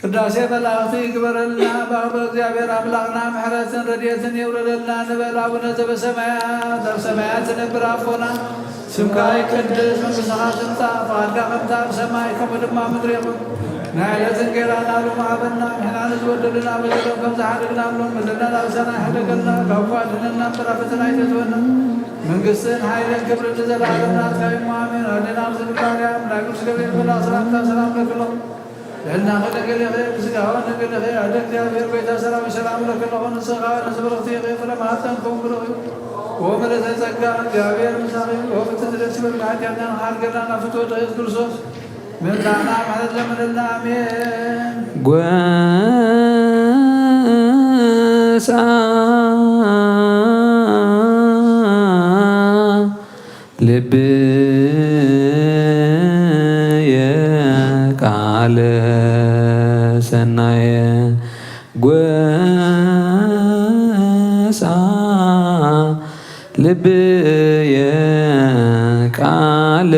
B: ቅዳሴ መላእክት ይግበረልና በአብ እግዚአብሔር አምላክና ምሕረትን ረድኤትን ይውረደልና ንበል። አቡነ ዘበሰማያት በሰማያት ትነብር አቦና ስምከ ይትቀደስ መንግሥትከ ትምጻእ ፈቃድከ በከመ በሰማይ ከመ ድማ ምድር ይኩን ናይለትን እንጀራና ሎሙ ሀበነ ንሕና ንዝወደድና በደሎም ከም ዝሓደግናሎም በደልና አብሰና ይሕደገልና ካብ ክፉ አድኅነና እምበላ ፈተና ይእትወና መንግሥትን ኃይልን ክብርን ለዘላለሙ ናት አሜን። አድኅና እምዝብላርያም ቅዱስ ገብርኤል መልአክ ሰላምታ ሰላም ለክሎ لأن خلق لخير سكاوى نقل لخير عدد يا بيت سلام سلام لك الله نسخاء نسبرتي غير لما تنكم بلغي ومن تزكى جابير مساقي وفتدرس بالقعد يعني حال قرنا فتوى رئيس كرسوس من دعنا محمد لمن الله آمين
A: قواسا لبي ቃለ ሰናየ ጐሳ ልብየ ቃለ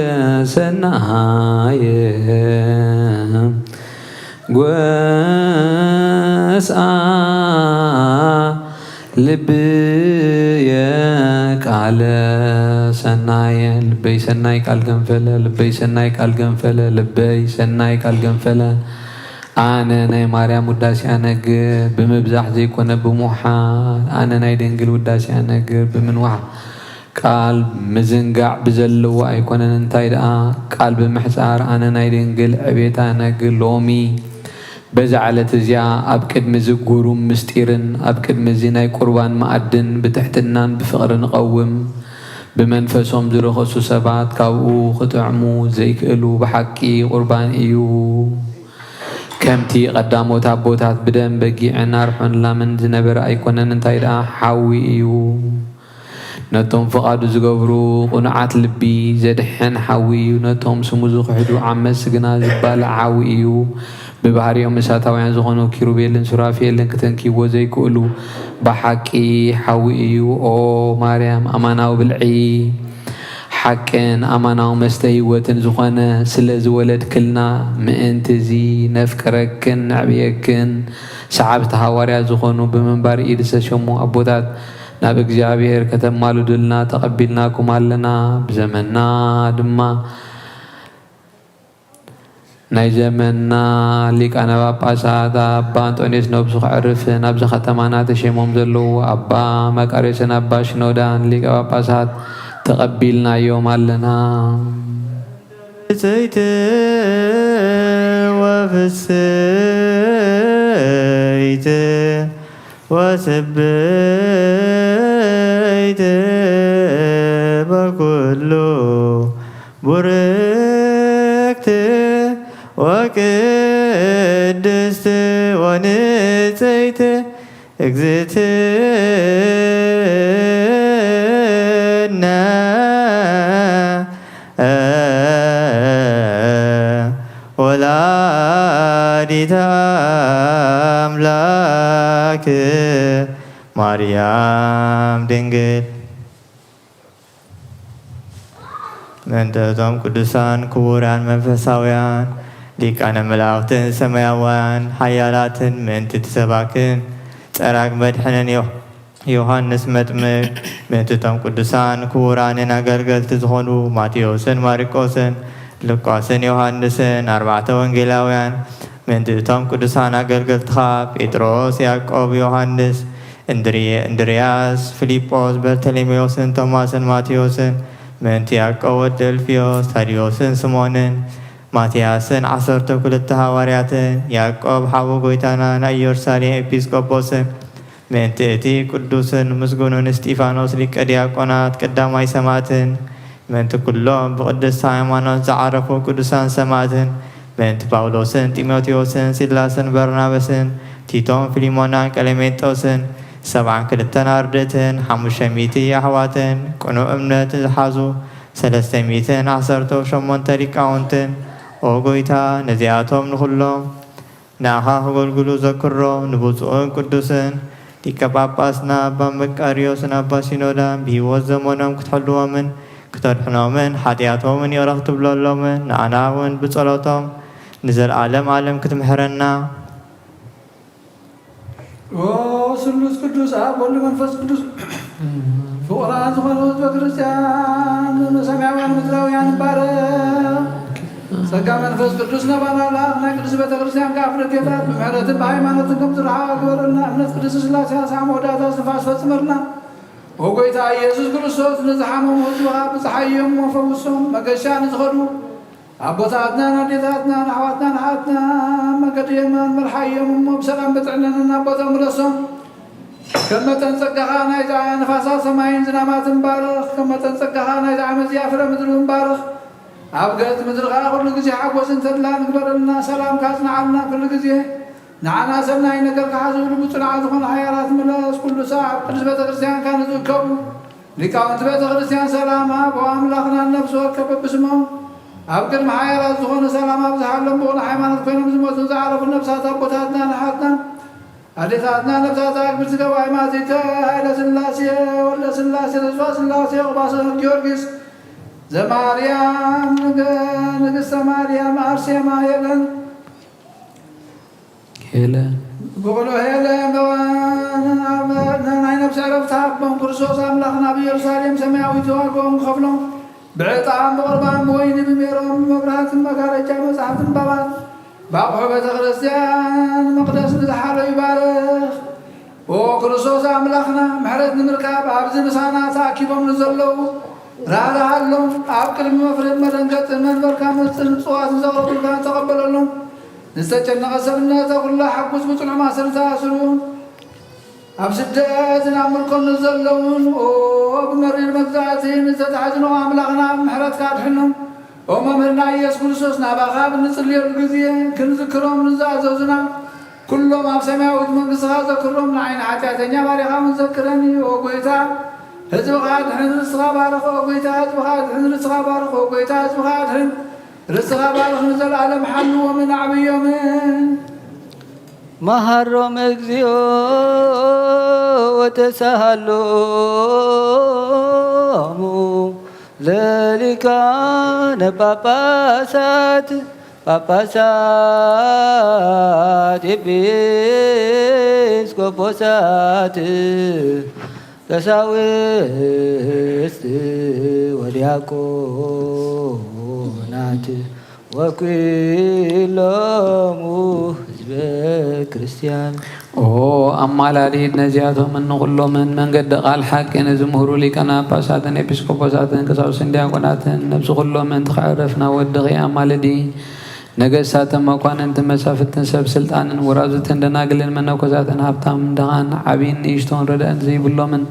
A: ሰናየ ጐሳ ልብየ ቃለ ሰናየ ልበይ ሰናይ ቃል ገንፈለ ልበይ ሰናይ ቃል ገንፈለ ልበይ ሰናይ ቃል ገንፈለ አነ ናይ ማርያም ውዳሴ አነግር ብምብዛሕ ዘይኮነ ብምውሓል አነ ናይ ድንግል ውዳሴ አነግር ብምንዋሕ ቃል ምዝንጋዕ ብዘለዎ ኣይኮነን እንታይ ደኣ ቃል ብምሕፃር አነ ናይ ድንግል ዕቤታ አነግር ሎሚ በዛ ዓለት እዚኣ ኣብ ቅድሚ ዝጉሩም ምስጢርን ኣብ ቅድሚ እዚ ናይ ቁርባን ማኣድን ብትሕትናን ብፍቕሪ ንቐውም بمنفسهم زرخصوا سبات كاو خطعمو زيكلو بحكي قربان إيو كمتي قدامو تابوتات بدن بقي عنار حن لامن زنبر أيكونن انتايدا حاوي إيو نتهم فقادو زقبرو قنعات لبي زدحن حاوي نتهم سموزو خحدو عمس قنا زبال حاوي إيو ببحريهم مساتاوين زغنو كيروبيلن سرافيلن كتنكي وزيكولو بحكي حاوي إيو أو مريم أماناو بالعي حقن أماناو مستهيوتن زغنة سلز ولد كلنا مئنتزي نفكركن نعبيكن سعبت هواريا زغنو بمنبار إيدسا شمو أبوتات ناب እግዚአብሔር ከተማሉ ድልና ተቀቢልናኩም አለና በዘመንና ድማ ናይ ዘመንና ሊቃነ ጳጳሳት አባ አንጦኒዮስ ነብሱ ክዕርፍ ናብዚ ከተማና ተሸሞም ዘለው አባ መቃርዮስን አባ ሽኖዳን ሊቀ ጳጳሳት ተቀቢልናዮም አለና
C: ዘይት ወፍስይት وسبيت بكل بركت وقدست ونسيت اجزتنا ولادت أملاك ማርያም ድንግል መንተቶም ቅዱሳን ክቡራን መንፈሳውያን ሊቃነ መላእክትን ሰማያውያን ሓያላትን ምእንቲ ትሰባክን ፀራግ መድሕንን ዮሐንስ መጥምቅ ምእንትቶም ቅዱሳን ክቡራንን አገልገልቲ ዝኾኑ ማቴዎስን ማርቆስን ሉቃስን ዮሐንስን 4 ወንጌላውያን ምእንትቶም ቅዱሳን አገልገልትኻ ጴጥሮስ ያዕቆብ ዮሐንስ እንድርያስ ፊልጶስ በርተሎሜዎስን ቶማስን ማቴዎስን ምእንቲ ያዕቆብ ወዲ እልፍዮስ ታዲዮስን ስምዖንን ማትያስን 12 ሐዋርያትን ያዕቆብ ሓዊ ጎይታና ናይ ኢየሩሳሌም ኤጲስቆጶስን ምእንቲ እቲ ቅዱስን ምስጉኑን እስጢፋኖስ ሊቀ ዲያቆናት ቀዳማይ ሰማዕትን ምእንቲ ኩሎም ብቅድስቲ ሃይማኖት ዝዓረፉ ቅዱሳን ሰማዕትን ምእንቲ ጳውሎስን ጢሞቴዎስን ሲላስን በርናባስን ቲቶን ፊሊሞናን ቀለሜንጦስን 72 አርድእትን 500 ኣሕዋትን ቅኑዕ እምነት ዝሓዙ 318 ሊቃውንትን ኦ ጎይታ ነዚኣቶም ንኩሎም ንኣኻ ከገልግሉ ዘክሮም ንብፁዕን ቅዱስን ሊቀ ጳጳስና ኣባ መቃርዮስን ኣባ ሲኖዳን ብሂወት ዘመኖም ክትሕልዎምን ክተድሕኖምን ሓጢኣቶምን ይቕረ ክትብለሎምን ንኣና እውን ብጸሎቶም ንዘለዓለም ዓለም ክትምሕረና
B: ስሉስ ቅዱስ አብ ወልድ መንፈስ ቅዱስ ፍቁራን ዝኾኑ ህዝበ ክርስቲያን ሰማያውያን ምድራውያን ባረክ ጸጋ መንፈስ ቅዱስ ነባናላኽ ናይ ቅዱስ ቤተ ክርስቲያን ከአፍረቴታት ብምሕረትን ብሃይማኖትን ከም ዝረሓ ግበረልና እምነት ቅዱስ ስላሴ ሳሞ ወዳታ ስፋስ ፈጽመርና ኦ ጎይታ ኢየሱስ ክርስቶስ ንዝሓመሙ ህዝብኻ ብፀሓዮም ወፈውሶም መገሻ ንዝኸዱ አቦታትና ናዴታትና ናሕዋትና ናሓትና መገድየማን መርሓዮም እሞ ብሰላም በጥዕነንና ቦቶም ረሶም ከም መጠን ጸጋኻ ናይ ነፋሳት ሰማይን ዝናማትን ባርኽ ከም መጠን ጸጋኻ ናይ መዝያ ፍረ ምድርን ባርኽ ኣብ ገጽ ምድርኻ ኩሉ ግዜ ሓጎስን ተድላን ግበረልና ሰላም ካጽንዓልና ኩሉ ግዜ ንዓና ሰናይ ነገር ክሓዝብሉ ብፅኑዕ ዝኾነ ሓያላት መለስ ኩሉ ሰዓብ ቅዱስ ቤተ ክርስቲያን ካ ንዝእከቡ ሊቃውንቲ ቤተ ክርስቲያን ሰላም ሃብ ኣምላኽና ነብሲ ወከበ ብስሞም ኣብ ቅድሚ ሓያላት ዝኾነ ሰላም ኣብ ዝሃሎም ብቑኑ ሃይማኖት ኮይኖም ዝሞቱ ዝዓረፉ ነብሳት ኣቦታትና ናሓትና ኣዴታትና ነብሳት ኣግብር ዝገባይ ማቲተ ሃይለ ስላሴ ወለ ስላሴ ተስፋ ስላሴ ቅባሰ ጊዮርጊስ ዘማርያም ንግስተ ማርያም አርሴማ ሄለን بقولوا هلا ናይ ነብሲ ዕረፍቲ ሃቦም ክርስቶስ ኣምላኽና ብኢየሩሳሌም ሰማያዊት ዋግኦም ከፍሎም ብዕጣን ብቁርባን ብወይኒ ብሜሮም ብመብራህትን መጋረጃ መፅሓፍትን ባባት ብኣቑሑ ቤተ ክርስቲያን መቅደስ ንዝሓለው ይባርኽ ኦ ክርስቶስ ኣምላኽና ምሕረት ንምርካብ ኣብዚ ምሳና ተኣኪቦም ንዘለዉ ራህራሃሎም ኣብ ቅድሚ መፍረድ መደንገጥን መንበርካ መፅን ፅዋትን ዘቕረቡልካ ተቐበለሎም نستجنق سبنا تقول لا حقوس بطلع ما سرتا سرون أبسدت نعمل كل نزلون وبمرير مجزاتين نتتحزنوا أملاقنا بمحرات كادحنهم وممرنا يسوع كريستوس نبغى بنصلي الجزية كنذكرهم نزازوزنا كلهم أب سماوات من قصها ذكرهم نعين حتى بارخا من ذكرني وقويتا هزب غاد حن رسغا بارخ وقويتا هزب غاد حن رسغا بارخ وقويتا هزب غاد حن رسغا بارخ نزل على محل ومن عبي يومين
D: مهرم اكزيو وتسهلوا ذلك نباباسات باباسات إبسكوبوسات تساويست ودياكونات وكلهم حزب كريستيان
A: أمالاريد نزياتهم من نقول من قد قال حق نزمهروا لي كنا باساتن إبسكوبوساتن كساوسن دياكوناتن نبس قلوا من تخعرفنا ودغي أمالدي نجساتن مكان أنت مسافتن سب سلطان ورازتن دناقلن من نوكزاتن هبتام دغان عبين يشتون ردان زي بلو من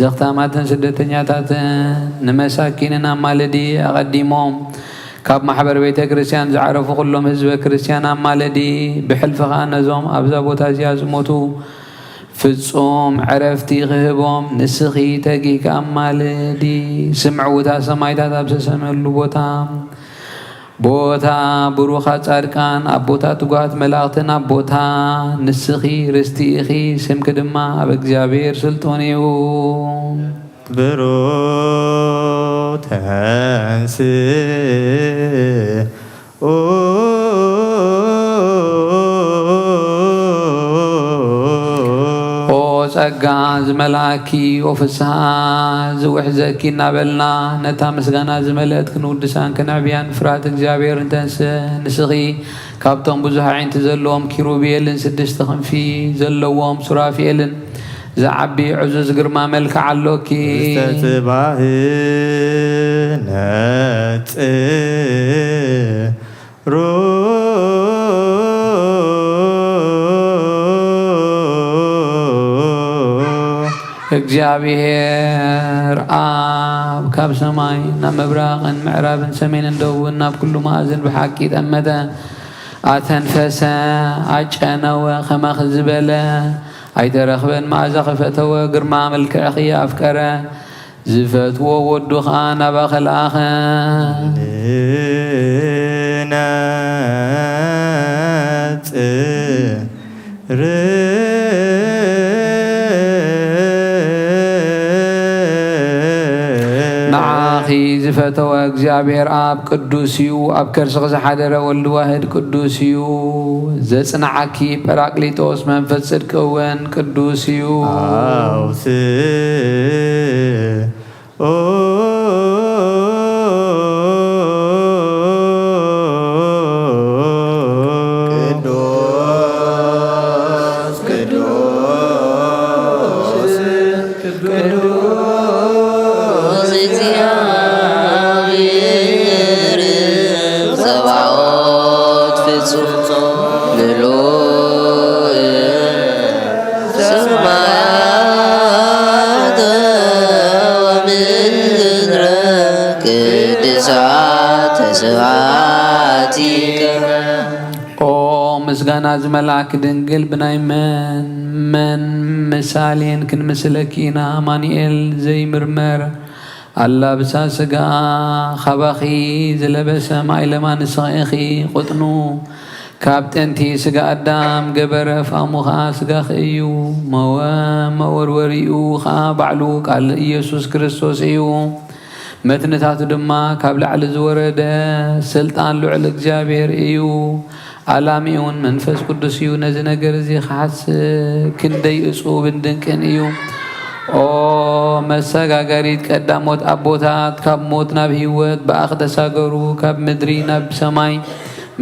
A: زختاماتن سدتنياتاتن نمساكيننا أمالدي أقدمهم كاب محبر بيت كريستيان زعرفوا كلهم حزب كريستيان أمالدي بحلفها نزوم أبزا بوتازياز موتو فتصوم عرفتي غهبهم نسخي تقيك أمالدي سمعوا تا سمايتا تابس سمعوا بوتا بروخات أركان أبوتا تقات ملاغتنا بوتا نسخي رستيخي سمك دما أبك جابير سلطونيو
C: بروتانسي
A: ጸጋ ዝመላኪ ወፍስሓ ዝውሕዘኪ እናበልና ነታ ምስጋና ዝመልአት ክንውድሳን ክንዕብያን ፍርሃት እግዚኣብሔር እንተንስ ንስኺ ካብቶም ብዙሕ ዓይንቲ ዘለዎም ኪሩቤልን 6 ክንፊ ዘለዎም ሱራፌልን زعبي عزوز قرما ملك علوكي
C: استتباهنات رو እግዚአብሔር አብ ካብ ሰማይ ናብ ምብራቕን ምዕራብን ሰሜንን ደቡብን ናብ ኩሉ ማእዝን ብሓቂ ጠመተ ኣተንፈሰ ኣጨነወ ኸመኽ ዝበለ ኣይተረኽበን ማእዛ ኸፈተወ ግርማ መልክዕኺ ኣፍቀረ ዝፈትዎ ወዱኻ ናባኸ ለኣኸ ንነጽር
A: ንዓኺ ዝፈተወ እግዚኣብሔር ኣብ ቅዱስ እዩ ኣብ ከርስኺ ዝሓደረ ወልዲ ዋህድ ቅዱስ እዩ ዘጽንዓኪ ጰራቅሊጦስ መንፈስ ጽድቂ እውን ቅዱስ እዩ
C: ኣውስ
A: ምስጋና ዝመልአክ ድንግል ብናይ መን ምሳሌን ክንምስለኪ ኢና አማኑኤል ዘይምርመር ኣላብሳ ስጋ ኸባኺ ዝለበሰ ማይለማ ንስኺ ቁጥኑ ካብ ጥንቲ ስጋ ኣዳም ገበረ ፋሙኻ ስጋኺ እዩ መወርወሪኡ ኸዓ ባዕሉ ቃል ኢየሱስ ክርስቶስ እዩ መትንታቱ ድማ ካብ ላዕሊ ዝወረደ ስልጣን ልዑል እግዚኣብሔር እዩ ዓላሚውን መንፈስ ቅዱስ እዩ ነዚ ነገር እዚ ክሓስብ ክንደይ እጹብን ድንቅን እዩ ኦ መሰጋገሪት ቀዳሞት ኣቦታት ካብ ሞት ናብ ህይወት በኣኽ ተሳገሩ ካብ ምድሪ ናብ ሰማይ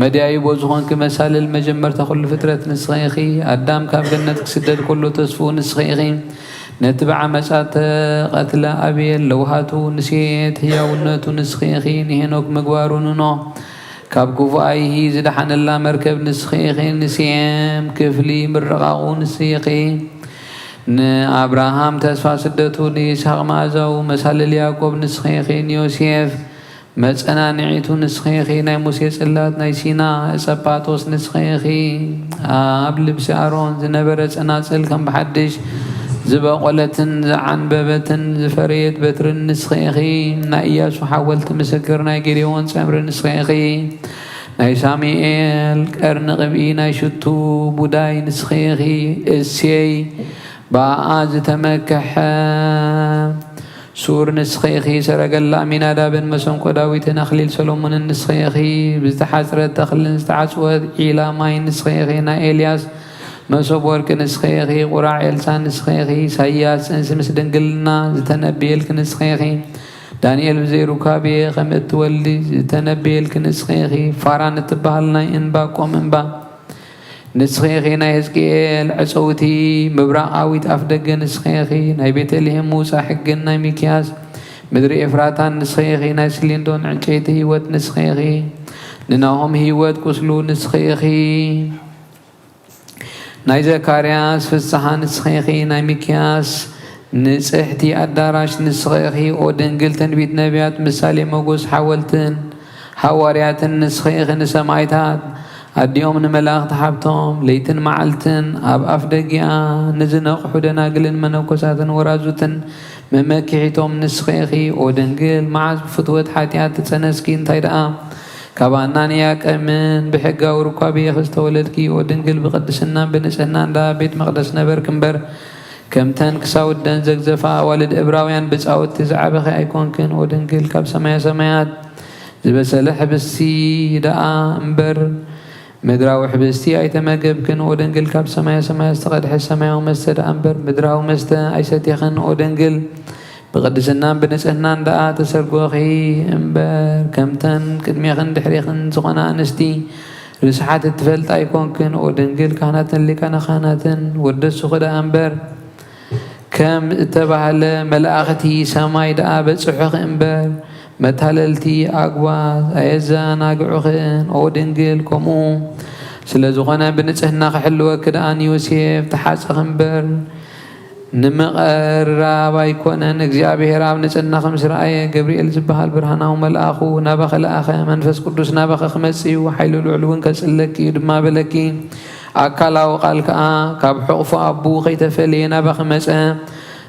A: መድያይቦ ዝኾንክ መሳልል መጀመርታ ኩሉ ፍጥረት ንስኺ ኢኺ ኣዳም ካብ ገነት ክስደድ ከሎ ተስፉ ንስኺ ኢኺ ነቲ ብዓመፃ ተቐትለ ኣብየል ለውሃቱ ንሴት ህያውነቱ ንስኺ ኢኺ ንሄኖክ ምግባሩ ንኖህ ካብ ጉባኤሂ ዝደሓነላ መርከብ ንስኺ ኢኺ ንሴም ክፍሊ ምርቓቑ ንስኺ ኢኺ نأبراهام تسفى سدتو نيسحق مازو مسال اليعقوب نسخيخين يوسيف مصنا نعيتو نسخيخي ناي موسى صلات ناي سينا اسباتوس نسخيخي اب لبس ارون زنبر صناصل كم بحدش زبقلتن زعنببتن زفريت بتر نسخيخي ناياس حولت مسكر ناي جريون سمر نسخيخي ناي ساميل قرن قبي ناي شتو بوداي نسخيخي اسي باز تمكح سور نسخيخي سرقلا من آداب مسنق داويت نخليل سلومون النسخيخي بزتحاسرة تخل نستعسوه إلى ماي نسخيخي نا إلياس مسوب ورك نسخيخي قراع إلسان نسخيخي سياس انسمس دنقلنا زتنبيل كنسخيخي دانيال بزيرو كابي خمت ولي زتنبيل كنسخيخي فاران تبهلنا إنبا قوم إنبا نسخيخي ناي هزكيل عصوتي مبراقاويت أفدق نسخيخي ناي بيتلهم موسى حق ناي ميكياس مدري إفراتان نسخيخي ناي سليندون عنشيت هيوت نسخيخي نناهم هيوت كسلو نسخيخي ناي زكارياس فسحان نسخيخي ناي ميكياس نسحتي أداراش نسخيخي أو دنقل تنبيت نبيات مسالي موغوس حاولتن حواريات نسخيخي نسمايتات اليوم نملاق تحبتهم ليتن معلتن أب أفدقيا نزنق حدنا قلن منوكساتن ورازوتن ممكيحتهم نسخيخي ودنقل معز بفتوة حاتيات تسنسكين تايدا كابانان ياك أمن بحقا وركابي يخستولدكي ودنقل بقدسنا بنسهنا دا بيت مقدس نبر كمبر كم تنكساو الدن زقزفا والد إبراويان بتساوت تزعبخي أيكون كن ودنقل كاب سمايا سمايات زبسلح بسي دا أمبر مدراو حبستي اي تماقب كن ودنقل كاب سمايا سمايا استقدح السمايا ومستد أمبر مدراو مستا اي ستيخن ودنقل بقدسنان بنسهنان دا تسرقوخي أمبر كمتن كدميخن دحريخن زغنا أنستي رسحات التفلت ايكون كن ودنقل كانت اللي كان خاناتن ودسو خدا أمبر كم اتبع لملائختي سماي دا بتصحخ أمبر متهللتي أقواز أيزان أقعخن أو دنقل كمو سلازوغنا بنتسهنا خحلوة كدان يوسيف تحاسخ خنبر نمقر رابا يكونن اكزيابي راب نتسهنا خمس رأي قبريل زبها البرهانا وملآخو نابخ الآخي منفس قدس نابخ خمسي وحيلو العلوين كسلكي دما بلكي أكالا وقالك كاب حقف أبو خيتفلي نابخ مسا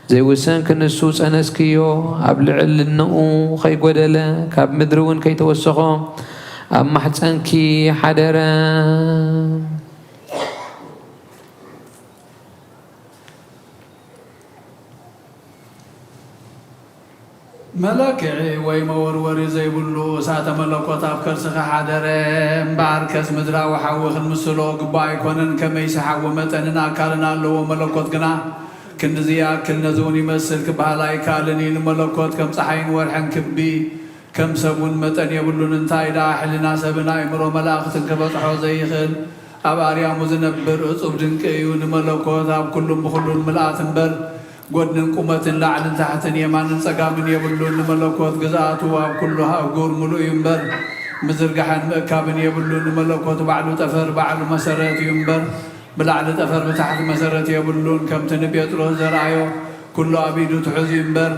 A: زي وسن كنسوس أنسكيو أبلعل النقو خي قدلا كاب مدرون كي توسخو أما حتسنكي حدرا
B: ملكعي ويموروري زي بلو ساعة ملكوت أفكرسخ حدرا مباركس مدرا وحوخ المسلو قباي كونن كميس حو متننا كالنا لو ملكوت قنا كنزيا كل نزون يمثل كبهالاي كالني الملكوت كم صحين ورحن كبي كم سبون متن يبلون انتايدا حلنا سبنا يمرو ملاخت كبطحو زي خل أباريا مزنبر أصب دنكيو الملكوت أب كلهم بخلون ملات انبر قدن قمة لعن تحت يمان سقامن يبلون الملكوت قزاتو أب كلها أقور ملو ينبر مزرقحن مكابن يبلون الملكوت بعلو تفر بعلو مسرات ينبر بلعل تفر بتحت مسرات يبلون كم تنبيترو زرايو كله عبيدو تحز ينبر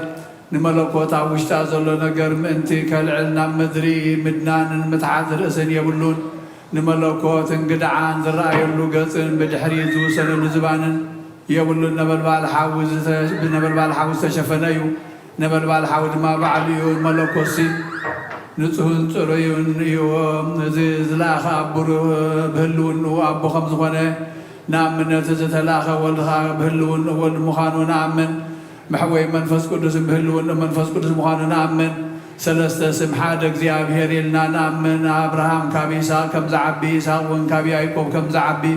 B: نملكوت عوشتا زلو نقر منتي كالعلنا مدري مدنان متحت رأسن يبلون نملكوت انقدعان زرايو اللوغتن بدحري زوسن الزبانن يبلون نبلبال حاوز تشفنيو نبلبال حاوز ما بعليو ملكوسي نصهن صريون يوم زلاخ أبو بهلون وأبو خمس خانة نامن تزتلاخ والخا بهلون والمخانو نامن محوي منفس قدس بهلون منفس قدس مخانو نامن سلسة سمحادك زيابير لنا نامن أبراهام كابي سا كم زعبي ساون كابي أيكم كم زعبي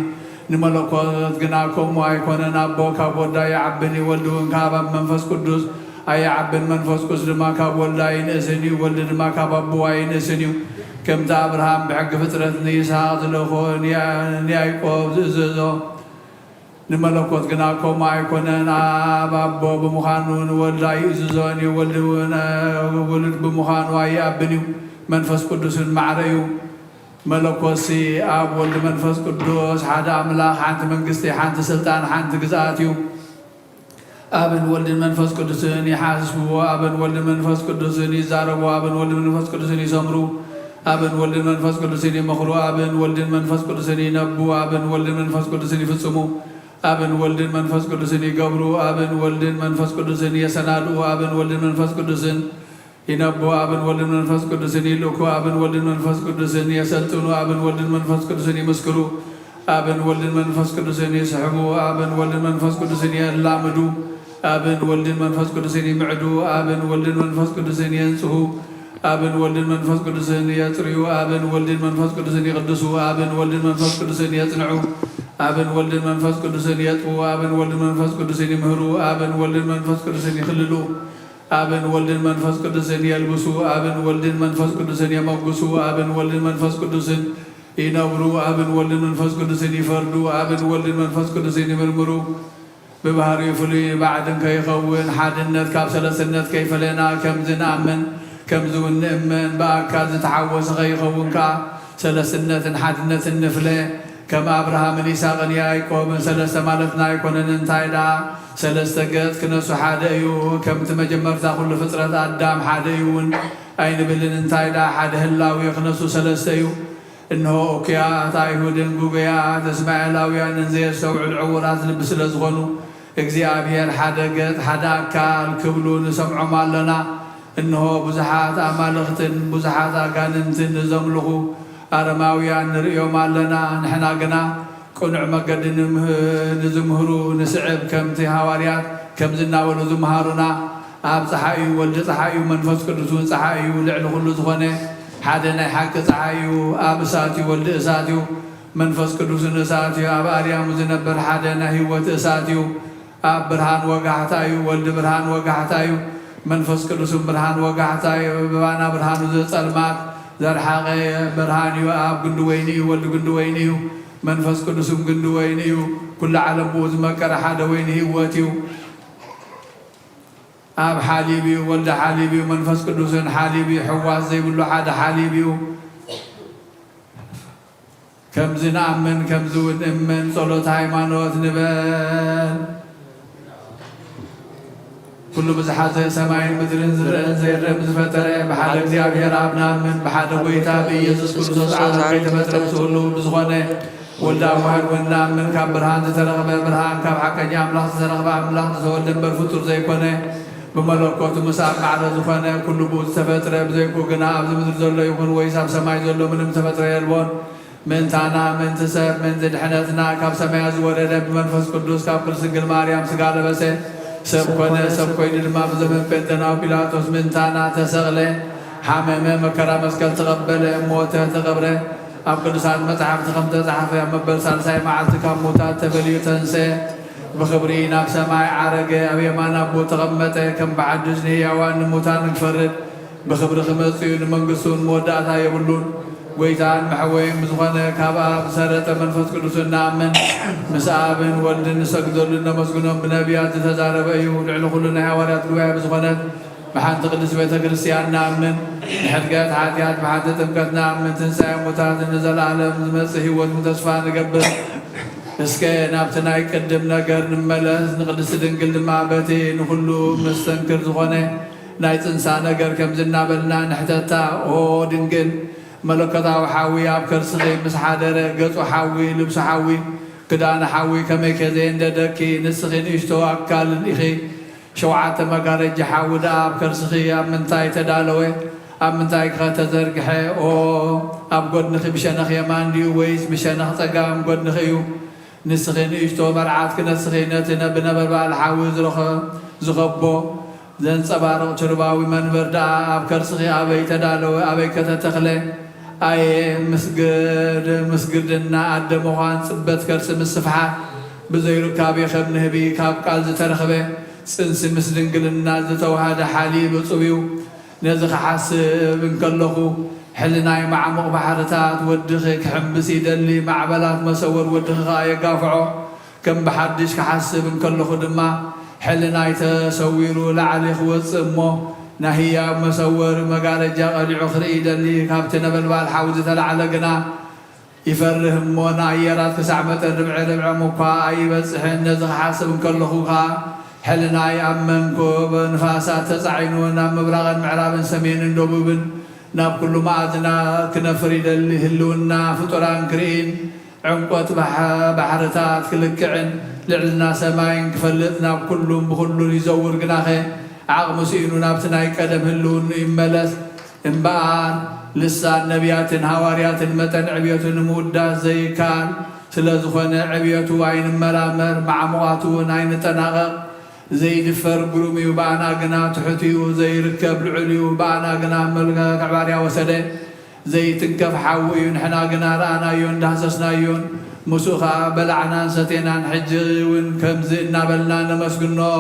B: نملكوت جناكم وأيكون أبو كابو داي عبني ولدون كابا منفس قدس أي عبن منفس قدس ما كاب ولدين إسني ولد ما كاب أبوين إسني كم تابرهم بحق فترة نيسا زلخون يا يعقوب ززو نملكوت جناكم ما يكون أبو بمخانون ولدي ززوني ولد بمخان وأي أبني منفس قدس معريو ملكوسي أب ولد منفس قدس حدا أملاخ حانت منقستي حانت سلطان حانت قزاتيو أبن ولد المنفس قدسين يحاسبوا أبن ولد المنفس قدسين يزاربوا أبن ولد المنفس قدسين يسمروا أبن ولد المنفس قدسين يمخروا أبن ولد المنفس قدسين ينبوا أبن ولد المنفس قدسين يفصموا أبن ولد المنفس قدسين يقبروا أبن ولد المنفس قدسين يسنادوا أبن ولد المنفس قدسين ينبوا أبن ولد المنفس قدسين يلوكوا أبن ولد المنفس قدسين يسلطنوا أبن ولد المنفس قدسين يمسكروا أبن ولد المنفس قدسين يسحبوا أبن ولد المنفس قدسين يلامدوا أبن ولد المنفس قدسين يمعدوا أبن ولد المنفس قدسين ينصحوا أبن ولد المنفس قدسين يطريوا أبن ولد المنفس قدسين يقدسوا أبن ولد المنفس قدسين يصنعوا أبن ولد المنفس قدسين يطووا أبن ولد المنفس قدسين يمهروا أبن ولد المنفس قدسين يخللوا أبن ولد المنفس قدسين يلبسوا أبن ولد المنفس قدسين يمقسوا أبن ولد المنفس قدسين ينوروا أبن ولد المنفس قدسين يفردوا أبن ولد المنفس قدسين يمرمروا ببهاري فلي بعد كيخون حادنت كاب سلسنت كيف لنا كم زنامن كم زون نأمن بأكاد تحوس غيخون كا سلسنت حادنت النفلة كما أبراهام إسحاق يعقوب سلسة مالتنا يكون ننتايدا سلسة قد كنسو حاديو كم تمجمرتا كل فترة أدام حاديون أين بلن ننتايدا حاد هلاوي كنسو سلسة إنه أوكيا تايهودن قوبيا تسمع لاويا ننزي سوع العورات لبس لزغنو እግዚአብሔር ሓደገት ሓዳካል ክብሉ ንሰምዖ ማለና እንሆ ብዙሓት ኣማልኽትን ብዙሓት ኣጋንንትን ዘምልኹ ኣረማውያን ንሪኦም ኣለና ንሕና ግና ቁኑዕ መገዲ ንዝምህሩ ንስዕብ ከምቲ ሃዋርያት ከም ዝናበሉ ዝመሃሩና ኣብ ፀሓይ እዩ ወልዲ ፀሓይ እዩ መንፈስ ቅዱስ እውን ፀሓይ እዩ ልዕሊ ኩሉ ዝኾነ ሓደ ናይ ሓቂ ፀሓይ እዩ ኣብ እሳት እዩ ወልዲ እሳት እዩ መንፈስ ቅዱስን እሳት እዩ ኣብ ኣርያሙ ዝነበር ሓደ ናይ ህይወት እሳት እዩ أب برهان وقعتايو ولد برهان وقعتايو منفس قدوسم برهان وقعتايو بوانا برهان وزلمات ذر حقي برهانيو أب قندوينيو ولد قندوينيو منفس قدوسم قندوينيو كل عالم بوز مكر حدا وينيو واتيو أب حاليبيو ولد حاليبيو منفس قدوسن حاليبي حواس زي بلو حدا حاليبيو كم زنامن كم زود امن صلوت هايمانوت نبال كل بزحات سماين مدرن زرن زيرم زفتره بحال እግዚአብሔር አብና ምን በሐደ ጎይታ በኢየሱስ ክርስቶስ ዓለም ተመጥረብ ሁሉ ብዙሆነ ወልዳ ዋህድ ወና ምን ካብ ብርሃን ዝተረኸበ ብርሃን ካብ ሓቀኛ አምላኽ ዝተረኸበ አምላኽ ዘወልደን በፍጡር ዘይኮነ በመለኮቱ ምሳብ ማዕረ ዝኾነ ኩሉ ብዙ ተፈጥረ ብዘይኮ ግና ኣብዚ ምድር ዘሎ ይኹን ወይስ ኣብ ሰማይ ዘሎ ምንም ተፈጥረ የልቦን ምንታና ምን ትሰብ ምን ዝድሕነትና ካብ ሰማይ ዝወረደ ብመንፈስ ቅዱስ ካብ ቅድስት ድንግል ማርያም ስጋ ለበሰ سب كونه سب كوي دلما بزمن بنتنا وبيلاطس منتانا تسغله حمامه مكرا مسكل تقبل موته تقبره اب قدسان متحف تخمت تحف يا مبل سالساي معلتك موتات تبلي تنسى بخبرينا بسماي عرقه ابي ما نبو تغمته كم بعد جزني يوان موتان نفرد بخبر خمسيون منقصون موداتا يبلون ويتان محوين بزغنه كابا بسرت منفس قدسنا من مسابن ولدن سجدلنا مسجونهم بنبيات تزاربيو لعل كلنا حوارات قوي بزغنه بحانت قدس بيت كريستياننا من حدقات حاتيات بحانت تمكتنا من تنسى موتات نزل عالم مسيحي ومتصفى نقبل اسكي نابتنا يقدم نقر نملس نقدس دنقل معبتي نخلو مستنكر زغنه نايت انسان نقر كم زنا بلنا نحتتا او دنقل ملكتا وحاوي أبكر صغير مس حادرة قط وحاوي لبس حاوي كدان حاوي كم كذين ددكي نسخين إشتو أكل الإخي شوعات مقارج حاوي دا أبكر صغير من تاي تدالوي أم من تاي خاطر ترجحه أو أب قد نخي بشنخ يمان دي ويس بشنخ تقام قد نخيو نسخين إشتو مرعات كنا سخينتنا بنبر بالحاوي زغبو زين صبارو ترباوي من بردا أبكر صغير أبي تدالوي أبي كتتخله أي مسجدنا عدم وان صبت كرس مسفحة بزيرو كابي خبنه بي كاب قال ترخبه سنس مسدنقلنا زتوهاد حليب وصبيو نزخ حاسب انكلخو حلناي مع مغبحرتات ودخك حمسي دلي معبلات مسور ودخك يقافعو كم بحدش كحاسب انكلخو دما حلناي تسويرو لعليخ وصمو نهيا مسور مقارجة قلعو خريد اللي كابتنا بالبال حوزة العلقنا يفرهم ونايرات كسعمة ربع مقا أي بس حين نزخ حاسب كل خوخا حلنا يأمنكو بنفاسات تزعينو نام مبرغا معرابا سمين دوبوبن ناب كل معادنا كنفريد اللي هلونا فطران كرين عمقوت بحرتات كلكعن لعلنا سماين كفلتنا بكلهم بكلهم يزور قناخي عقم سينو نابتنا يقدم هلون يملس انبار لسان نبيات هواريات متن عبية مودة زي كان سلازخون عبية وعين مرامر مع مواتون عين تناغق زي دفر قرومي وبعنا قنا تحتيو زي ركب العلي وبعنا قنا ملقا كعباريا وسدي زي تنكف حوي نحنا قنا رانا يون دهسسنا يون مسوخا بلعنا ستينا نحجي ونكم زئنا بلنا نمسقنا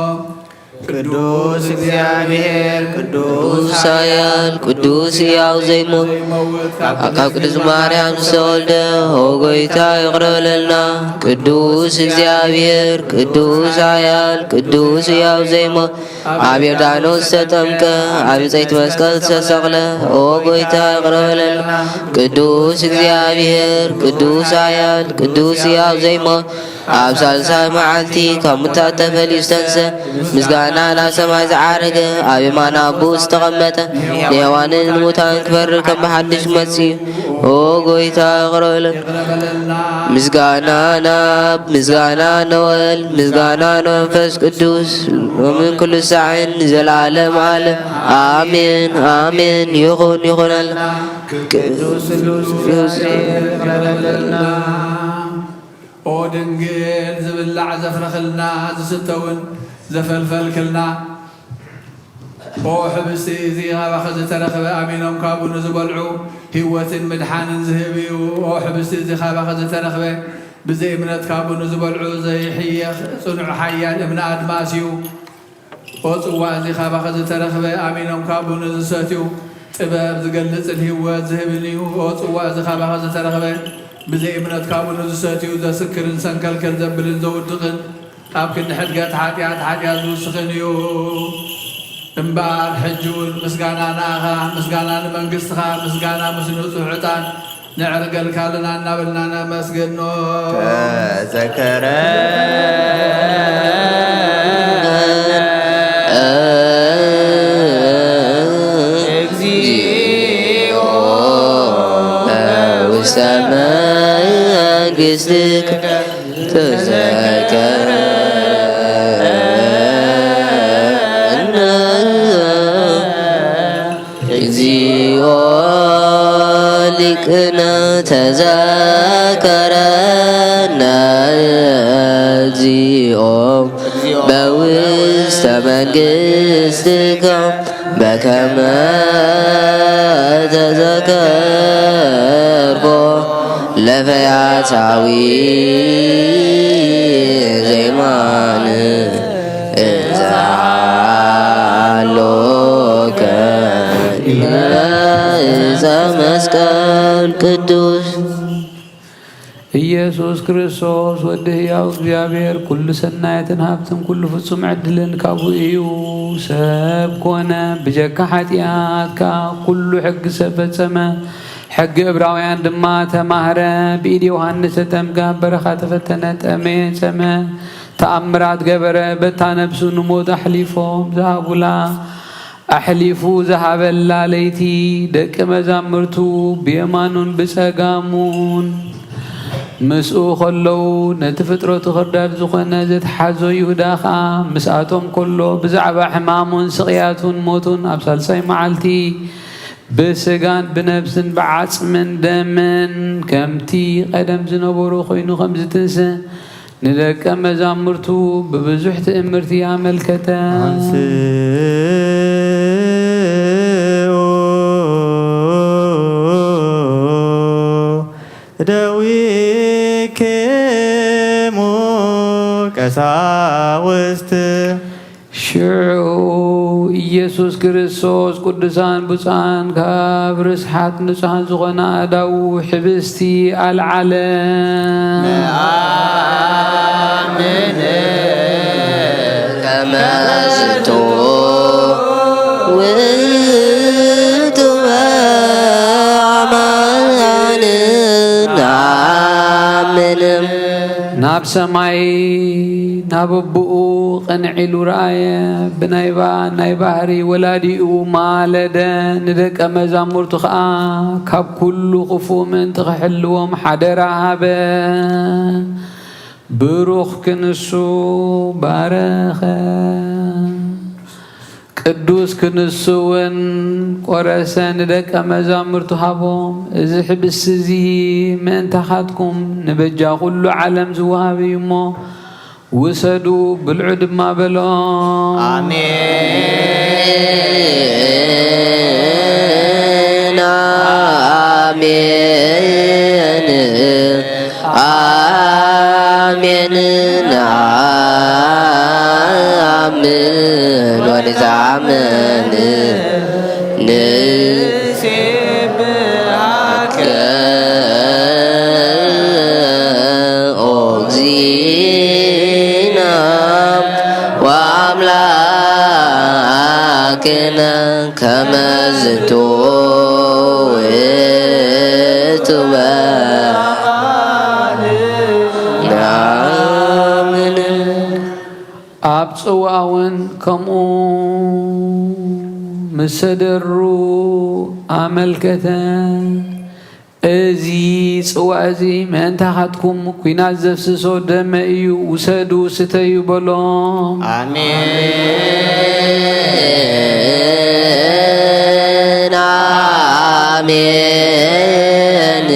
C: ቅዱስ እግዚአብሔር ቅዱስ
E: ሳያል ቅዱስ ያው ዘይሞት አካብ ቅዱስ ማርያም ሰወልደ ሆጎይታ ይቅረበለልና ቅዱስ እግዚአብሔር ቅዱስ ሳያል ቅዱስ ያው ዘይሞት አብ ዮርዳኖስ ተጠምቀ አብ ዘይት መስቀል ተሰቅለ ሆጎይታ ይቅረበለልና ቅዱስ እግዚአብሔር ቅዱስ ሳያል ቅዱስ ያው ዘይሞት አብ ሳልሳይ መዓልቲ ካብ ሙታት ተፈልዩ ዝተንሰ ምስጋና ናብ ሰማይ ዝዓረገ ኣብ የማነ ኣቦኡ ዝተቐመጠ ንሔዋንን ንሙታን ክፈርድ ከም ብሓድሽ መጺኡ ኦ ጎይታ ይቕረበለና ምስጋና ናብ ምስጋና ነወል ምስጋና ንመንፈስ ቅዱስ ሎምን ኩሉ ሳዕን ዘለዓለም ዓለም ኣሜን ኣሜን ይኹን ይኹነልና
C: ቅዱስ ይቕረበለና
B: او دنجل زبلع زفرخلنا زستون زفلفلكلنا او حبستي زي غابا خذ ترخب امينهم كابون زبلعو هوة مدحان زهبيو او حبستي زي غابا خذ ترخب بزي منت كابون زبلعو زي حيخ صنع حيان ابن ادماسيو او صوا زي غابا خذ ترخب امينهم كابون زساتيو طباب زقلص الهوة زهبنيو او صوا زي غابا خذ ترخب بزي منت كابون زساتيو ذا سكرن سنكلكل زبلن زودقن أبكن حدقات حاتيات زوسخنيو امبار حجول مسقانا ناغا مسقانا نمنقصخا مسقانا مسنوس وعطان نعرقل كالنا نابلنا مسقنو
C: تذكر
E: قصدك تذكر እግዚኦ ሊቅነ ተዘከረነ እግዚኦ በውስተ መንግሥትከ በከመ ተዘከርኮ ለፈያታዊ ዘይማን እዛሎከ እዘ መስቀል ቅዱስ
A: ኢየሱስ ክርስቶስ ወደ ሕያው እግዚአብሔር ኩሉ ሰናየትን ሃብትን ኩሉ ፍጹም ዕድልን ካብኡ እዩ ሰብ ኮነ ብጀካ ኃጢአትካ ኩሉ ሕጊ ሰብ ፈጸመ ሕጊ ዕብራውያን ድማ ተማህረ ብኢድ ዮሃንስ ተጠምቀ በረኻ ተፈተነ ጠመ ጸመ ተኣምራት ገበረ በታ ነብሱ ንሞት ኣሕሊፎም ዝሃቡላ ኣሕሊፉ ዝሃበላ ለይቲ ደቂ መዛሙርቱ ብየማኑን ብጸጋሙን ምስኡ ኸለዉ ነቲ ፍጥረቱ ኽርዳድ ዝኾነ ዘተሓዞ ይሁዳ ኸዓ ምስኣቶም ከሎ ብዛዕባ ሕማሙን ስቕያቱን ሞቱን ኣብ ሳልሳይ መዓልቲ ብስጋን ብነብስን ብዓጽምን ደምን ከምቲ ቀደም ዝነበሩ ኮይኑ ከም ዝትንስ ንደቀ መዛሙርቱ ብብዙሕ ትእምርቲ ኣመልከተ
C: ደዊክሙ ቀሳውስት
A: ሽዑ ኢየሱስ ክርስቶስ ቅዱሳን ብፁዓን ካብ ርስሓት ንጹሓን ዝኾነ ኣእዳው ሕብስቲ ኣልዓለ
E: ነአምን ከመ ዝንቱ ውእቱ አማን ነአምንም
A: ናብ سماي ناببؤو قنعيلو رأي بنايبا نايبهري ولاديو مالدا ندك مزامور تخا كاب كل خفو من تخحلوهم حدرا هابا بروخ كنسو بارخا ቅዱስ ክንስውን ቆረሰን ደቀ መዛሙርቱ ሃቦም እዚ ሕብስ እዚ ምእንታኻትኩም ንበጃ ኩሉ ዓለም ዝወሃብ እዩ እሞ ውሰዱ ብልዑ ድማ በሎም
E: አሜን አሜን አሜን አሜን ወደዛመን ንሴብሐከ ኦ እግዚእነ ወአምላክነ ከመ ዝንቱ ውእቱ
A: ኣብ ጽዋውን ከምኡ ምሰደሩ ኣመልከተ እዚ ጽዋዕ እዚ ምእንታኻትኩም ኩናት ዘፍስሶ ደመ እዩ ውሰዱ ስተዩ በሎም
E: አሜን አሜን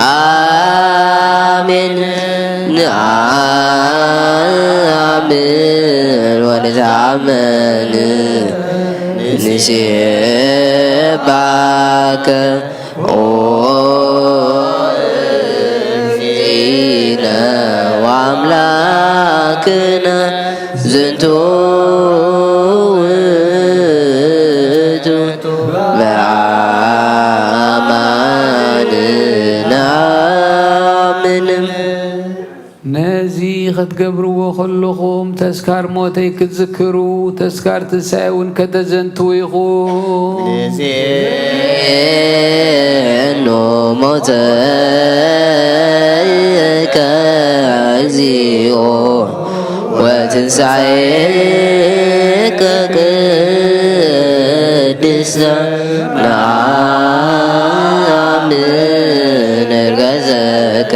E: አሜን አሜን ወለዛመን ንሴብሐከ ኦ እግዚእነ ወአምላክነ ዝንቱ ውእቱ በአማንና ምንም
A: ነዚ ክትገብርዎ ከለኹም ተስካር ሞተይ ክትዝክሩ ተስካር ትንሣኤ እውን ከተዘንትው ኢኹም
E: ንዜኑ ሞተከ እግዚኦ ወትንሣኤከ ቅድስተ ነአምን ዕርገዘከ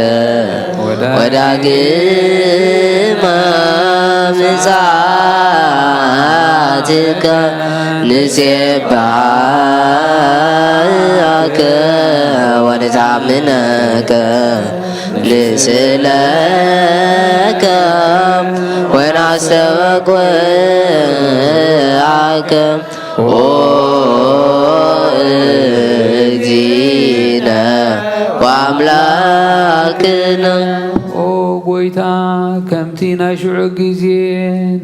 E: ወዳግመ ምጽአትከ ንሴብሐከ ወነታምነከ ንስእለከ ወናስተበቁዐከ ኦ እግዚእነ ወአምላክነ
A: ኦ ጎይታ ከምቲ ናይ ሽዑ ጊዜ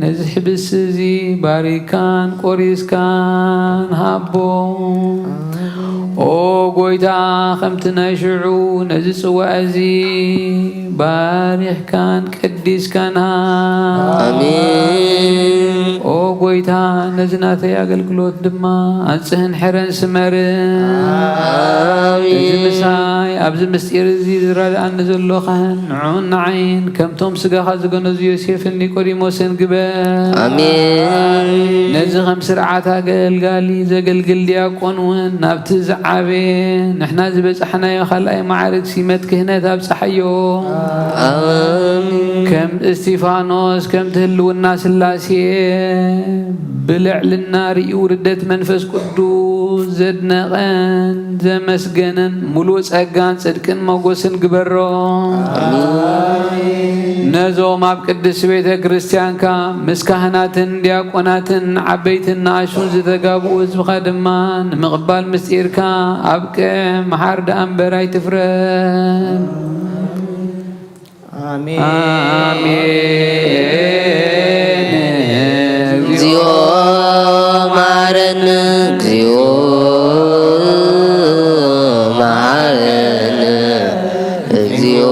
A: ነዚ ሕብስ እዚ ባሪካን ቆሪስካን ሃቦ ኦ ጎይታ ከምቲ ናይ ሽዑ ነዚ ጽዋዕ እዚ ባሪኽካን ቀዲስካን
E: አሜን
A: ኦ ጎይታ ነዚ ናተይ ኣገልግሎት ድማ ኣንጽህን ሕረን ስመርን እዚ ምሳይ ኣብዚ ምስጢር እዚ ዝረድኣኒ ዘሎኻን ንዑን ንዓይን ከምቶም ስጋኻ ዝገነዙ ዮሴፍን ኒቆዲሞስን ግበር
E: አሜን
A: ነዚ ከም ስርዓት ኣገልጋሊ ዘገልግል ዲያቆን እውን ናብቲ ዝዓበየ ንሕና ዝበፅሕናዮ ካልኣይ ማዕርግ ሲመት ክህነት ኣብፅሓዮ ከም እስጢፋኖስ ከም ትህልውና ስላሴ ብልዕልና ርእዩ ርደት መንፈስ ቅዱስ ዘድነቐን ዘመስገንን ሙሉእ ጸጋን ጽድቅን መጎስን ግበሮ ነዞም ኣብ ቅድስ ቤተ ክርስቲያንካ ምስ ካህናትን ዲያቆናትን ዓበይትን ንኣሽቱን ዝተጋብኡ ህዝብኻ ድማ ንምቕባል ምስጢርካ ኣብ ቅም መሓር ዳኣ እምበር ኣይትፍረድ
C: አሜን
A: አሜን
E: እግዚኦ መሐረነ እግዚኦ መሐረነ እግዚኦ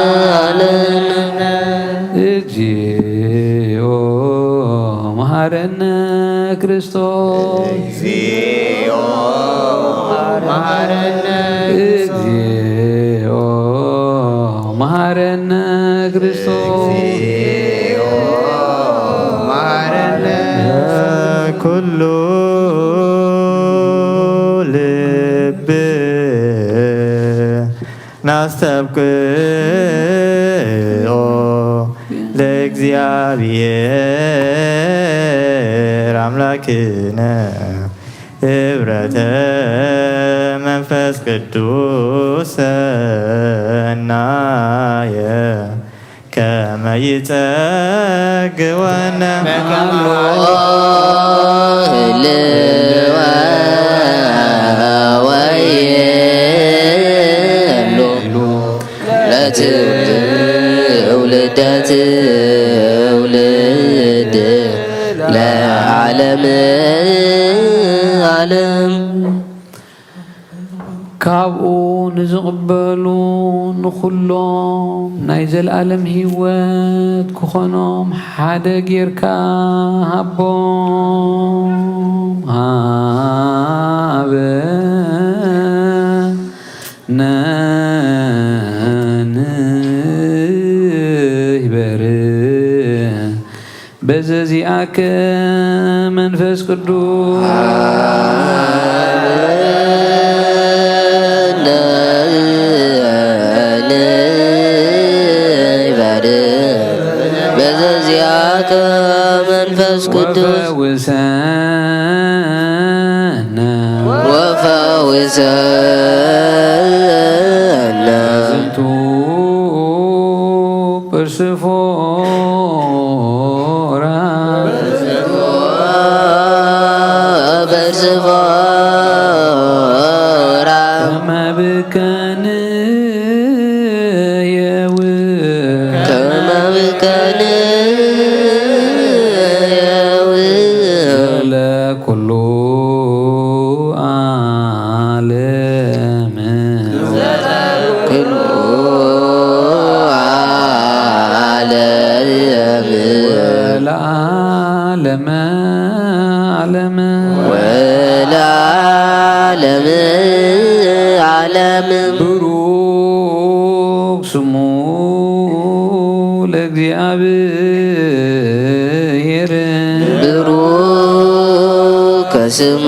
E: ተሳሃለነ
A: እግዚኦ መሐረነ ክርስቶስ
C: እግዚኦ መሐረነ
A: እግዚኦ መሐረነ ክርስቶስ
C: መሐረነ ኩሉ ልብ ናስተብቅዖ ለእግዚአብሔር አምላክነ ህብረተ መንፈስ ቅዱስ ሰናየ ከመ ይጸግወነ
E: ህልወ ወየሎ ለትውልደ ትውልድ ለዓለም ዓለም
A: ካብኡ ንዝቕበሉ ንኹሎም ናይ ዘለዓለም ህይወት ክኾኖም ሓደ ጌርካ ሃቦም ሃበነ ንይበር በዘዚአከ መንፈስ ቅዱስ
E: በዘዚአከ መንፈስ ቅዱስ ወፈውሰነ
A: ዝንቱ ጵርስፎራ
E: በርስፎራ
A: ከመብከን
E: ከመብከን
A: ለኩሉ ዓለም
E: ኩሉ ዓለም
A: ወለዓለመ ዓለም
E: ወለዓለም ዓለም
A: ብሩክ ስሙ ለእግዚአብሔር
E: ብሩክ ስሙ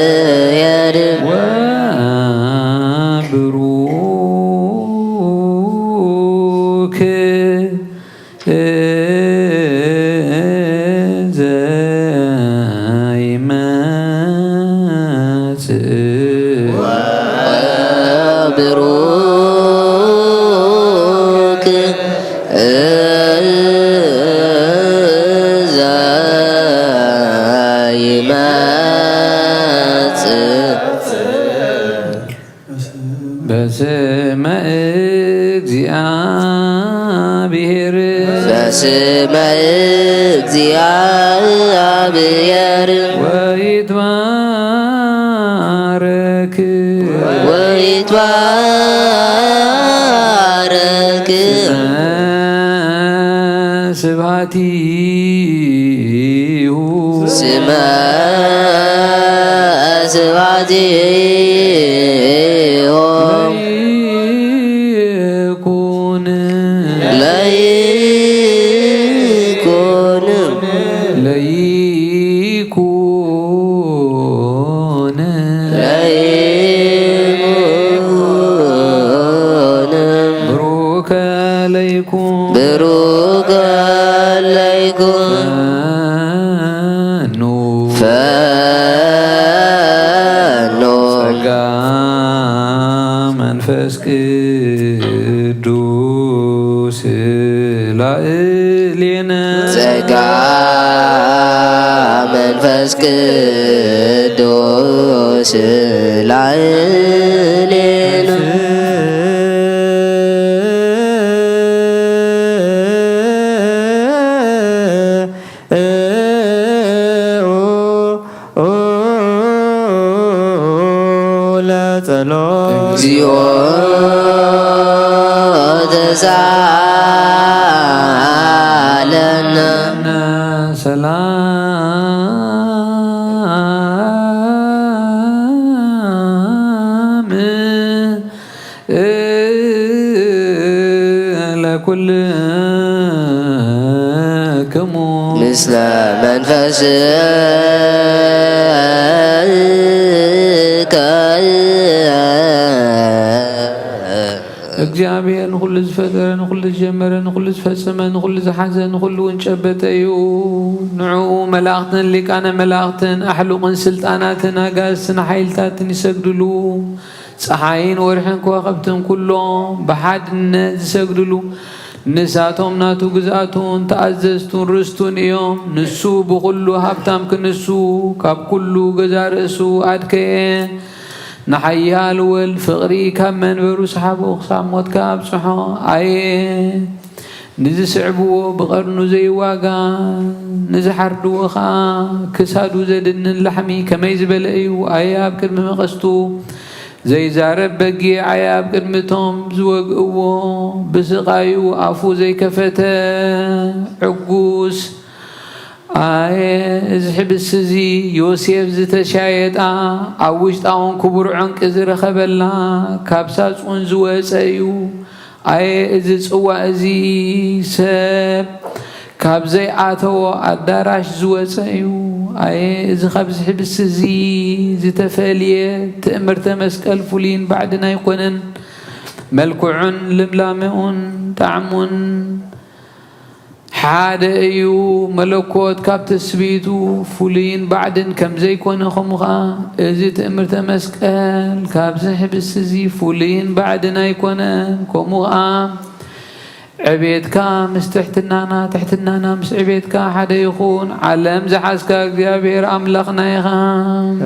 E: ለእግዚአብሔር
A: ወብሩክ ዘይመጽእ
E: ብሩክ ዘይመጽእ
A: በስመ እግዚአብሔር
E: በስመ እግዚአብሔር
A: ወይትባረክ
E: ወይትባረክ
A: ስብሐቲሁ
E: ስመ ስብሐቲሁ
A: ለይኩን
E: ለይኩን
A: ለይኩን
E: ለይኩን
A: ብሩከ ለይኩን
E: ብሩከ ለይኩን ፈኖ
A: ጸጋ መንፈስ ቅዱስ ላዕሌነ
E: ጸጋ መንፈስ ቅዱስ ላዕሌነ እግዚኦ ተሳለነ
A: ሰላም
E: ምስለ መንፈስከ
A: እግዚአብሔር ንኹሉ ዝፈጠረ ንኹሉ ዝጀመረ ንኹሉ ዝፈጸመ ንኹሉ ዝሓዘ ንኹሉ እንጨበጠ እዩ ንዕኡ መላእኽትን ሊቃነ መላእኽትን ኣሕሉቕን ስልጣናትን ኣጋዝትን ሓይልታትን ይሰግድሉ ፀሓይን ወርሕን ከዋኸብትን ኩሎም ብሓድነት ዝሰግድሉ ንሳቶም ናቱ ግዝኣቱን ተኣዘዝቱን ርስቱን እዮም ንሱ ብኩሉ ሃብታም ክንሱ ካብ ኩሉ ገዛ ርእሱ ኣድከየ نحيال والفقري كم من بروس حبو خصاموت كاب صحو أيه نزي سعبو بقرنو زي واقا نزي حردو خا كسادو زدن اللحمي كما يزبل أيو أياب كلمة مقستو زي زارب بقي عياب كلمتهم زوق أوو بسقايو عفو زي كفتا عقوس زحب السزي يوسف زتشايد عوشت عون كبر عنك زرخبلا كابسات ونزوس أيو إز سوا أزي سب كابزي عاتو الدراش زوس أيو إز خبز حب السزي زتفالية تأمر تمسك الفلين بعدنا يكونن ملكعن لملامئن تعمن حاد أيو ملكوت كابت سبيتو فولين بعدن كم زي كون خمغا إزي تأمر تمسكال كابز حب السزي فولين بعدنا يكون كمغا عبيدكا مستحتنانا تحتنانا مس عبيدكا حدا يخون علم زحاسكا እግዚአብሔር أملخنا يخام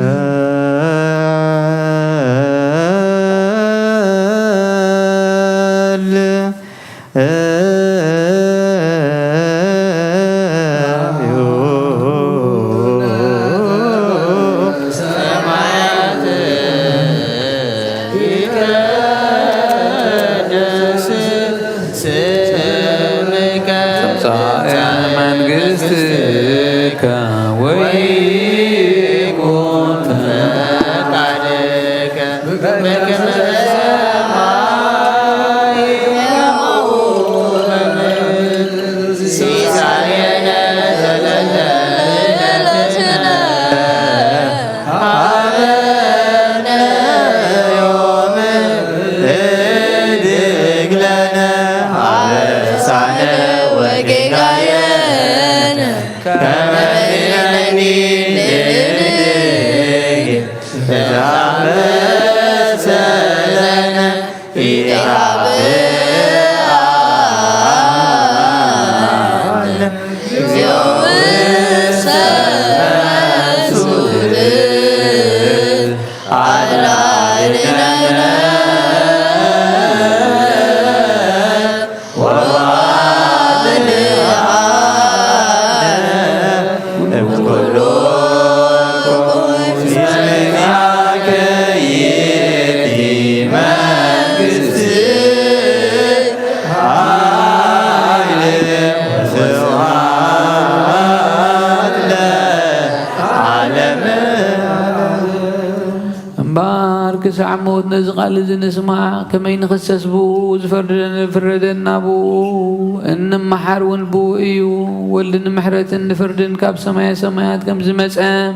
A: سعمود نزغال نسمع كما ينخسس بو زفردن نابو ان محرون بو ايو ولن محرت نفردن كاب سمايات كم زمصام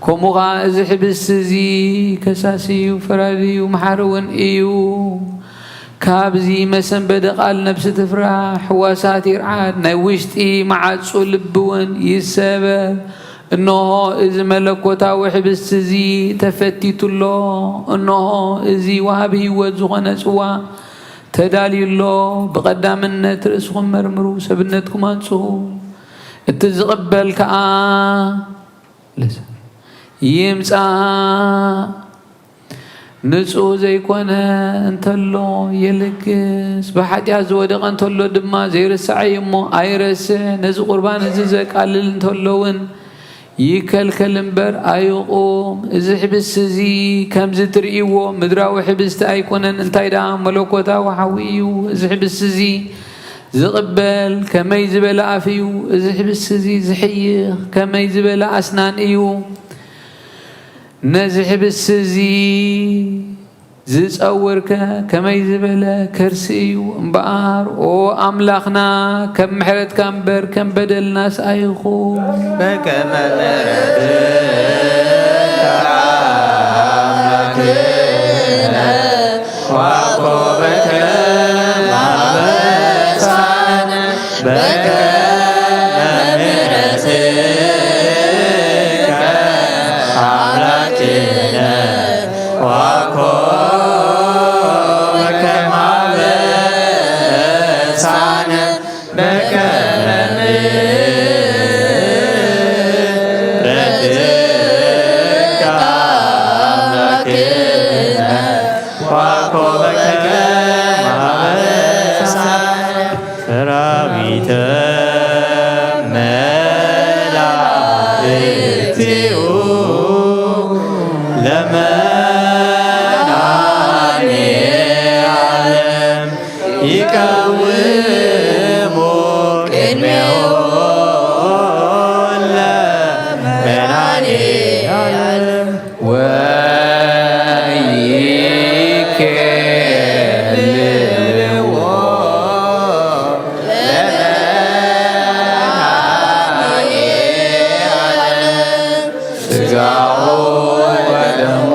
A: كومغا زحب السزي كساسي وفرادي ومحرون ايو كابزي مسن بدقال نفس تفرح حواسات يرعاد نوشتي مع لبون يسبب إنه إذا ملكوتا وحبس زي تفتيت الله إنه إذا وهبه وزغنا سوا تدالي الله بقدام النت رأسهم مرمرو سبنتكم أنسو تزقبل كا لسه يمسا نسو زي كونا انتلو يلكس بحد يازودق انتلو دما زي رسعي مو ايرس نزو قربان زيزك قلل انتلوون يكل كلمبر أيقوم إذا حبس زي كم زتريو مدراو حبس تأيكونن انتايدا ملوكوتا وحويو إذا حبس زي زقبل كما يزبل عفيو إذا حبس زي زحيخ كما يزبل أسنان إيو نزح بس زي ዝጸውርከ ከመይ ዝበለ ከርሲ እዩ እምበኣር ኦ ኣምላኽና ከም ምሕረትካ እምበር ከም በደልናስ ኣይኹን
C: በከመ ምሕረትከ ዋቆበከ ማበሳነ በከመ ምሕረትከ አምላክነ ዋቆበከ ማበሳነ በከመ ምሕረትከ አምላክነ ዋቆበከ ማበሳነ ሰራዊተ መላእክቲሁ ለመናኔ ዓለም ይቀውሙ ቅድሜሁ ለመናኔ ዓለም ወይኬልዎ ለመናኔ ዓለም ሥጋሁ ወደሙ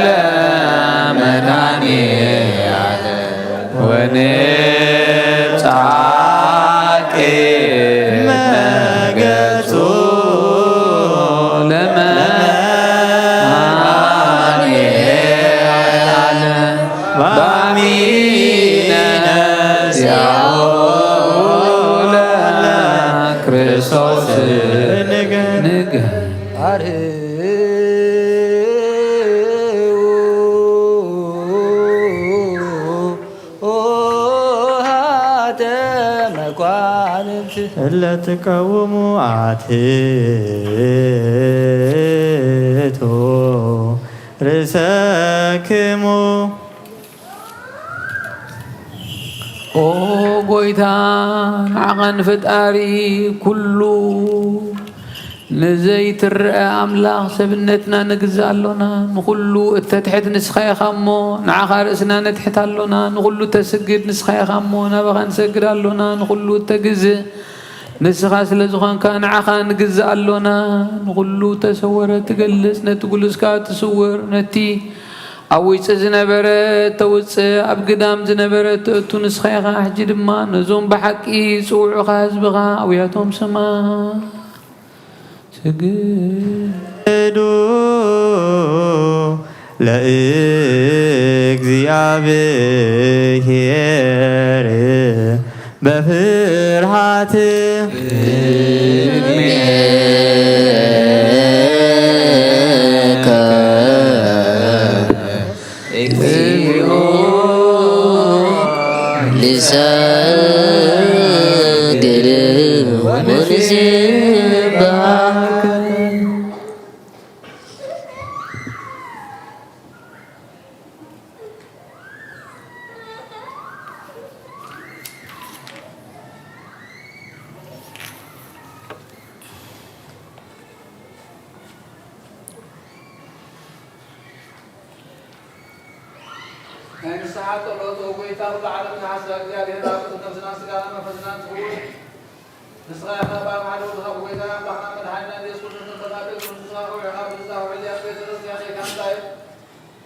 C: ለመናኔ ዓለም ወንጻቄ መገጹ ለመናኔ ዓለም ባሚነ ዚአሁ ለክርስቶስ ንገር እለ ትቀውሙ አትቶ ርእሰክሙ
A: ኦ ጎይታ ንዓቐን ፈጣሪ ኩሉ ንዘይትርአ ኣምላኽ ሰብነትና ንግዛእ ኣሎና ንኹሉ እተትሕት ንስኻ ኢኻ እሞ ንዓኻ ርእስና ነትሕት ኣሎና ንኹሉ ተስግድ ንስኻ ኢኻ እሞ ናባኻ ንሰግድ ኣሎና ንኹሉ ተግዝእ ንስኻ ስለ ዝኾንካ ንዓኻ ንግዛእ ኣሎና ንኹሉ ተሰወረ ትገልጽ ነቲ ጉልስካ ትስውር ነቲ ኣብ ውጭ ዝነበረ ተውፅእ ኣብ ግዳም ዝነበረ ተእቱ ንስኻ ኢኻ ሕጂ ድማ ነዞም ብሓቂ ዝፅውዑኻ ህዝብኻ ኣብያቶም ስማ
C: ስግዱ ለእግዚአብሔር በፍርሃት
E: እግዚኦ ልሰግድ ወንስብሐከ
B: ናይ ንስሓ ጸሎት ጎይታ ኩሉ ዓለም ዝሓስባ እግዚኣብሔር ኣብ ነፍስና ስጋና መንፈስና ትኩውን ንስኻ ኢኻ ኣብ ሓደ ወድኻ ጎይታ ኣምላኽና መድሓኒና ኢየሱስ ክርስቶስ ንፈታ ጴጥሮስ ንስኻ ኸውዒኻ ብዝታ ውዕልያ ቤተክርስቲያን ኢካ እንታይ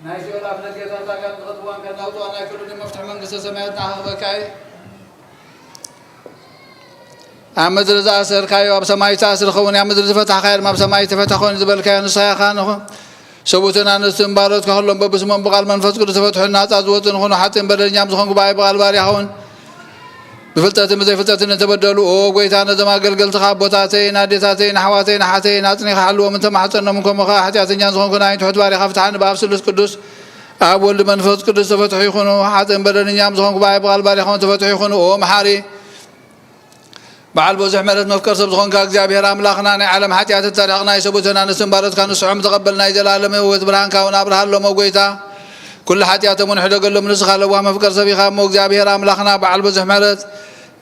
B: ናይ ሲኦል ኣፍ ደገታት ዛጋት ንኽጥዋን ከናውፅዋ ናይ ፍርዲ መፍትሒ መንግስተ ሰማያት ንኣኽበካ እዩ ኣብ ምድሪ ዝኣሰርካዮ ኣብ ሰማይ ተኣስር ኸውን ኣብ ምድሪ ዝፈታሕካዮ ድማ ኣብ ሰማይ ተፈታ ኮይኑ ዝበልካዮ ንስኻ ኢኻ ንኹን ሰቡትን ኣንስትን ባሮትካ ኩሎም በብስሞም ብቓል መንፈስ ቅዱስ ተፈትሑን ናፃ ዝወፁን ንኾኑ ሓጥን በደለኛም ዝኾንኩ ብኣይ ብቓል ባርያ ኸውን ብፍልጠትን ብዘይፍልጠትን ተበደሉ ኦ ጎይታ ነዞም ኣገልገልትኻ ኣቦታተይን ኣዴታተይን ኣሕዋተይን ኣሓተይን ኣፅኒኻ ሓልዎም እንተማሕፀኖም ከምኡ ከዓ ሓጢኣተኛን ዝኾንኩ ናይ ትሑት ባርያኻ ፍትሓኒ ብኣብ ስሉስ ቅዱስ ኣብ ወልዲ መንፈስ ቅዱስ ተፈትሑ ይኹኑ ሓጥን በደለኛም ዝኾንኩ ብኣይ ብቓል ባርያ ኸውን ተፈትሑ ይኹኑ ኦ መሓሪ በዓል ብዙሕ ምሕረት መፍቀር ሰብ ዝኾንካ እግዚኣብሔር ኣምላኽና ናይ ዓለም ሓጢኣት ተሪሕቕና የሰቡትና ንስን ባሮትካ ንስዖም ተቐበልና የዘላለም ህይወት ብርሃንካ እውን ኣብርሃሎሞ ጎይታ ኩሉ ሓጢኣቶም እውን ሕደገሎም ንስኻ ለዋህ መፍቀር ሰብ ኢኻ እሞ እግዚኣብሔር ኣምላኽና በዓል ብዙሕ ምሕረት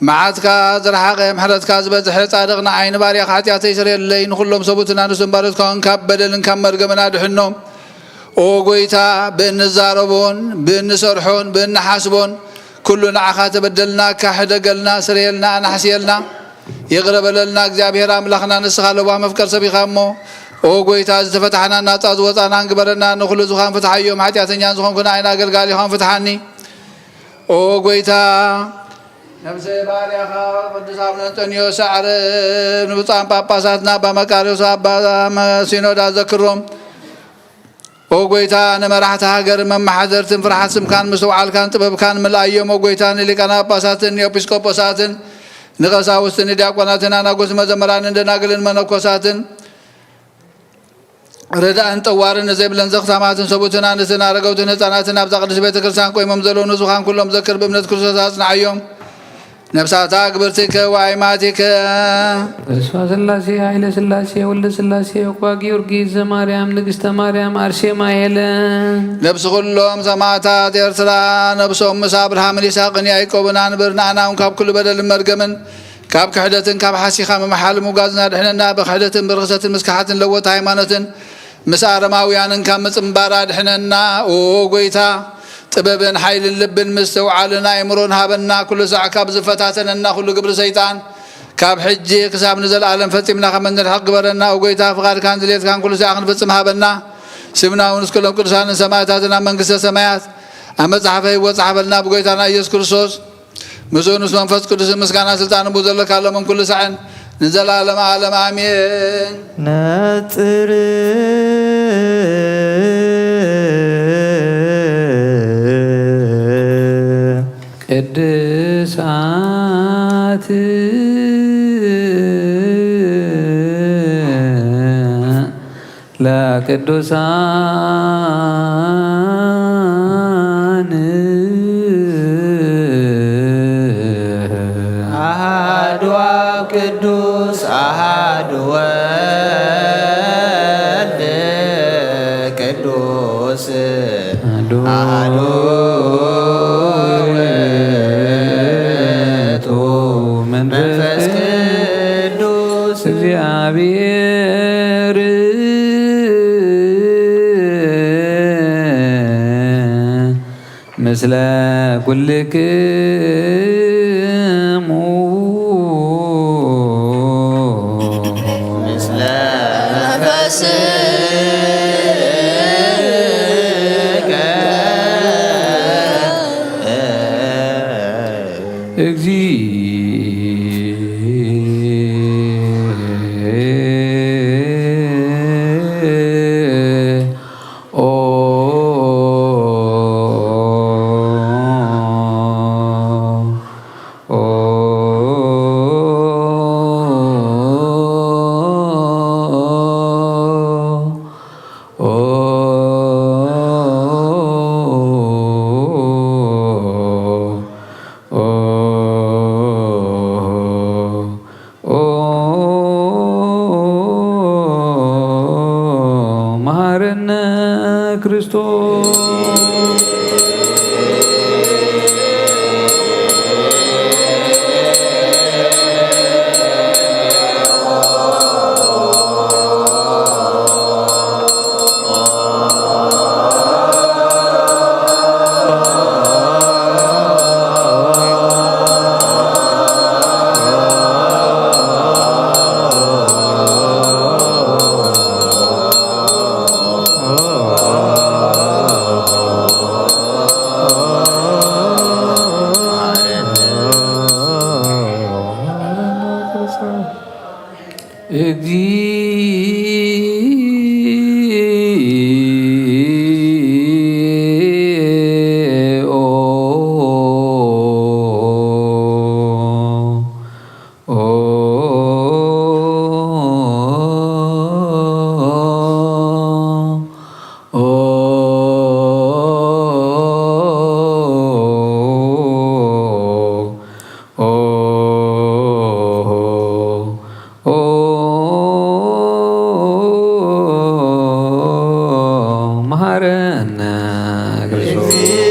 B: መዓትካ ዝረሓቐ ምሕረትካ ዝበዝሐ ጻድቕና ዓይኒ ባርያኻ ሓጢኣተይ ይስረየለይ ንኹሎም ሰቡትና ንስን ባሮትካ እውን ካብ በደልን ካብ መርገምን ኣድሕኖም او غويتا بن زاربون بن سرحون بن حاسبون كلنا عخات بدلنا كحدقلنا سريلنا نحسيلنا يغرب لنا እግዚአብሔር አምላኽና ንስኻለዋ መፍቀር ሰቢኻሞ او غويتا ዝተፈታحنا ናጣዝ ወጣና እንግበረና ንኹሉ ዝኻን ፍትሐዮም ኃጢአተኛን ዝኾንኩና አይና አገልጋሊ ኾን ፍትሐኒ او غويتا ነፍሴ ባሪያኻ ቅዱስ አቡነ አንጦንዮስ ሰዓረ ንብፃን ጳጳሳትና በመቃርዮስ አባ ሲኖዳ ዘክሮም او غويتا نمرحت هاجر ممحذرت فرحت سمكان مسوعال كان طبب كان ملايم او غويتا لقنا ጳጳሳትን ኤጲስቆጶሳትን ንቀሳውስትን ዲያቆናትን አናጉስ መዘምራን እንደናገልን መነኮሳትን ረዳን ጠዋርን ዘይብለን ዘኽታማትን ሰቡትን አንስትን አረጋውትን ህፃናትን አብዛ ቅዱስ ቤተክርስቲያን ቆይሞም ዘለውን ዙኻን ኩሎም ዘክር በእምነት ክርስቶስ አጽናዕዮም ነፍሳታ ግብርትከ ወአይማቲከ
A: እርሷ ስላሴ ኃይለ ስላሴ ወልደ ስላሴ ወቋ ጊዮርጊስ ዘማርያም ንግሥተ ማርያም አርሴማ ሄለን
B: ነፍስ ኩሎም ሰማዕታት ኤርትራ ነፍሶም ምስ አብርሃምን ይስሐቅን ያዕቆብን አንብርን አናውን ካብ ኩሉ በደል መርገምን ካብ ክሕደትን ካብ ሓሲኻ መመሓል ሙጋዝና ድሕነና ብክሕደትን ብርክሰትን ምስካሓትን ለወት ሃይማኖትን ምስ አረማውያንን ካብ ምፅምባራ ድሕነና ኦ ጎይታ ጥበብን ኃይልን ልብን ምስተውዓልን አእምሮን ሃበና ኩሉ ሰዓት ካብ ዝፈታተነና ኩሉ ግብሪ ሰይጣን ካብ ሕጂ ክሳብ ንዘለዓለም ፈፂምና ከመንድሕቅ ግበረና ወጎይታ ፍቃድካን ዝሌትካን ኩሉ ሰዓት ክንፍፅም ሃበና ስምናውን እስኩሎም ቅዱሳንን ሰማዕታትን ኣብ መንግስተ ሰማያት ኣብ መጽሓፈ ሕይወት ጻሕፈልና ብጎይታና ኢየሱስ ክርስቶስ ምስኡ ምስ መንፈስ ቅዱስ ምስጋና ስልጣን ቡ ዘሎ ካሎምን ኩሉ ሰዓን ንዘላለም ዓለም አሜን
C: ነጽር
A: ቅድሳት ለቅዱሳን
C: አሐዱ አብ ቅዱስ አሐዱ ወልድ ቅዱስ አሐዱ መንፈስ ቅዱስ
A: እግዚአብሔር ምስለ ኩልክሙ
E: ምስለ መንፈስከ
A: መሐረነ ክርስቶስ መሐረነ ክርስቶስ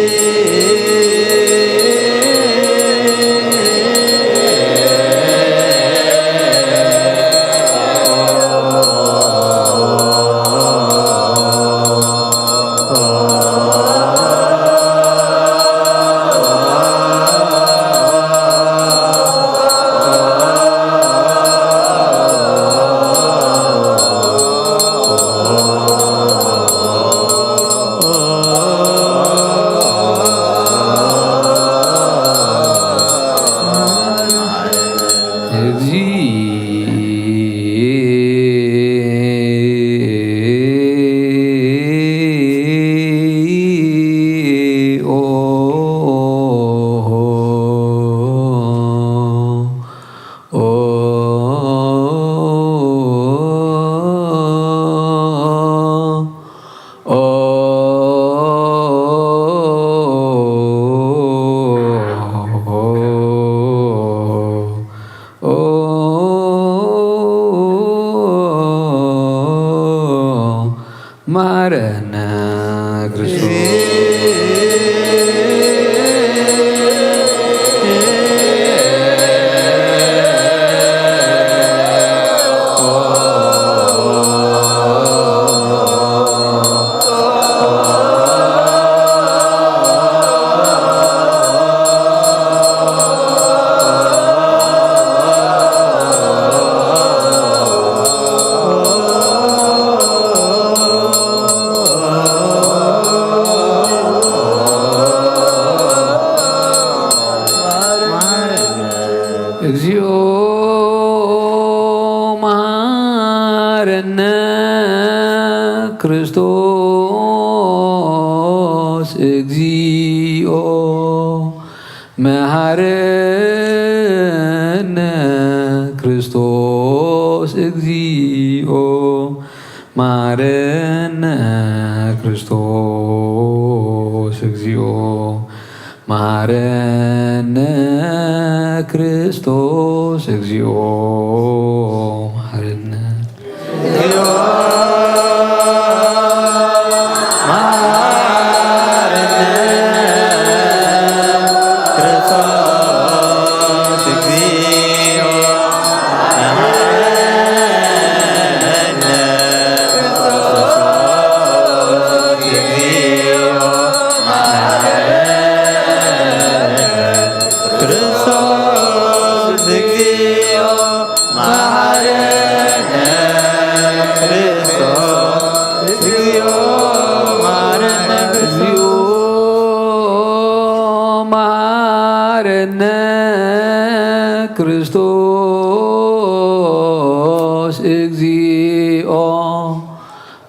A: እግዚኦ መሐረነ ክርስቶስ እግዚኦ መሐረነ ክርስቶስ እግዚኦ መሐረነ ክርስቶስ እግዚኦ መሐረነ ክርስቶስ እግዚኦ መሐረነ ክርስቶስ እግዚኦ መሐረነ ክርስቶስ እግዚኦ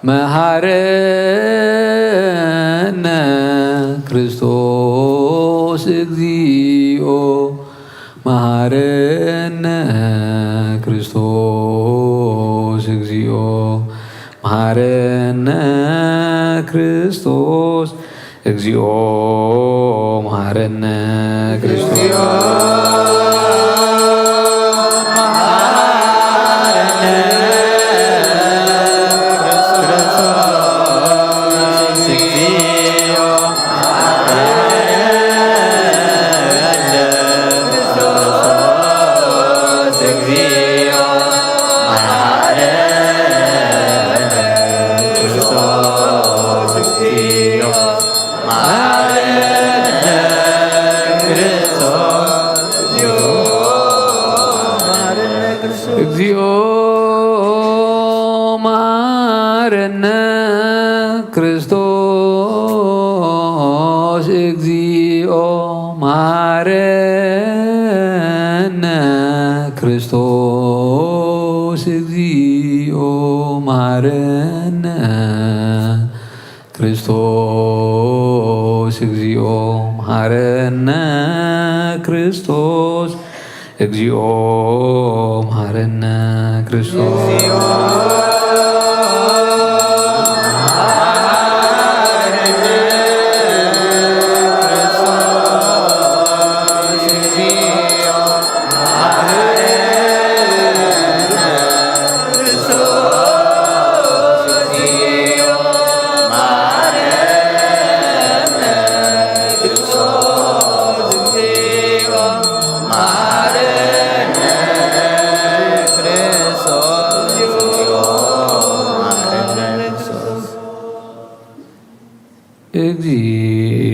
A: መሐረነ ክርስቶስ እግዚኦ መሐረነ ክርስቶስ እግዚኦ መሐረነ ክርስቶስ እግዚኦ መሐረነ ክርስቶስ እግዚኦ መሐረነ ክርስቶስ እግዚኦ መሐረነ ክርስቶስ እግዚኦ መሐረነ ክርስቶስ እግዚኦ መሐረነ ክርስቶስ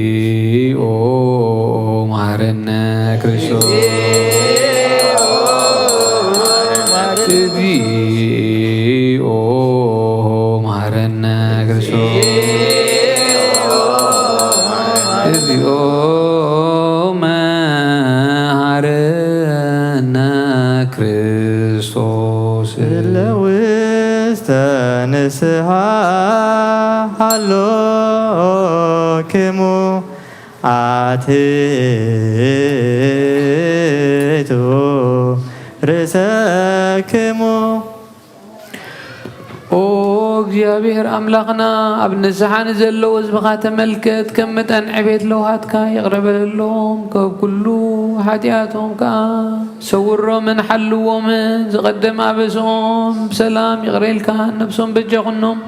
A: እግዚኦ መሐረነ ክርስቶስ እግዚኦ መሐረነ ክርስቶስ እግዚኦ መሐረነ ክርስቶስ
C: ለውስተ ንስሐ ሃሎክሙ አትቱ ርእሰክሙ
A: ኦ እግዚአብሔር አምላኽና ኣብ ንስሓ ንዘለዉ ህዝብኻ ተመልከት ከም መጠን ዕቤት ለውሃትካ ይቕረበለሎም ካብ ኩሉ ሓጢኣቶም ከዓ ሰውሮምን ሓልዎምን ዝቐደመ ኣበስኦም ብሰላም ይቕረልካ ነብሶም በጀኹኖም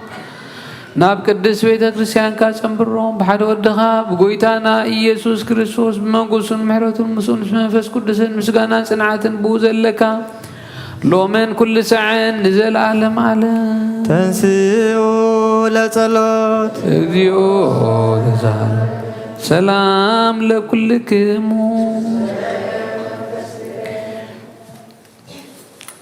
A: ناب قدس بيت كريستيان كاسمبروم بحد ودخا بغويتانا إيسوس كريستوس بمنقوسن محرتون مسون منفس قدسن مسغانا صنعاتن بوزلكا لومن كل ساعة نزل عالم على
C: تنسيو لصلوت
A: اغيو تزال سلام لكلكم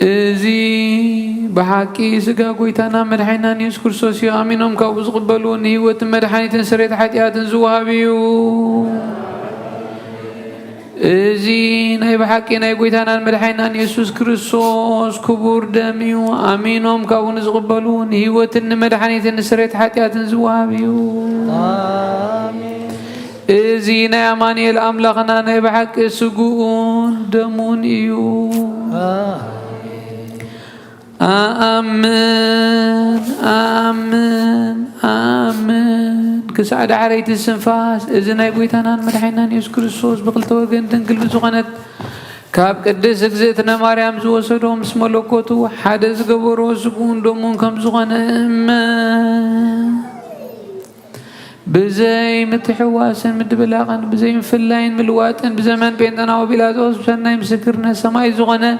A: ازي بحكي سقا قويتانا مدحينا نيوس كرسوس يا امينهم كابوز قبلون هيوة مدحاني سريت حياتيات زوابيو ازي ناي بحكي ناي قويتانا مدحينا نيوس كرسوس كبور دميو امينهم كابوز قبلون هيوة مدحاني سريت حياتيات زوابيو ازي ناي اماني الاملاقنا ناي بحكي سقون دمون ايو آمين آمين آمين كسعد عريت السنفاس إذن يقويتنا مدحينا نيوس كريستوس بقلت وقن تنقل بزغنت كاب قدس اكزيتنا مريم زو سدوم اسم لوكوتو حدث قبرو سكون دومون كم زغنة بزي متحواسن مدبلاغن بزي مفلاين ملواتن بزمان بينتنا وبيلاتوس بسنا يمسكرنا سماي زغنة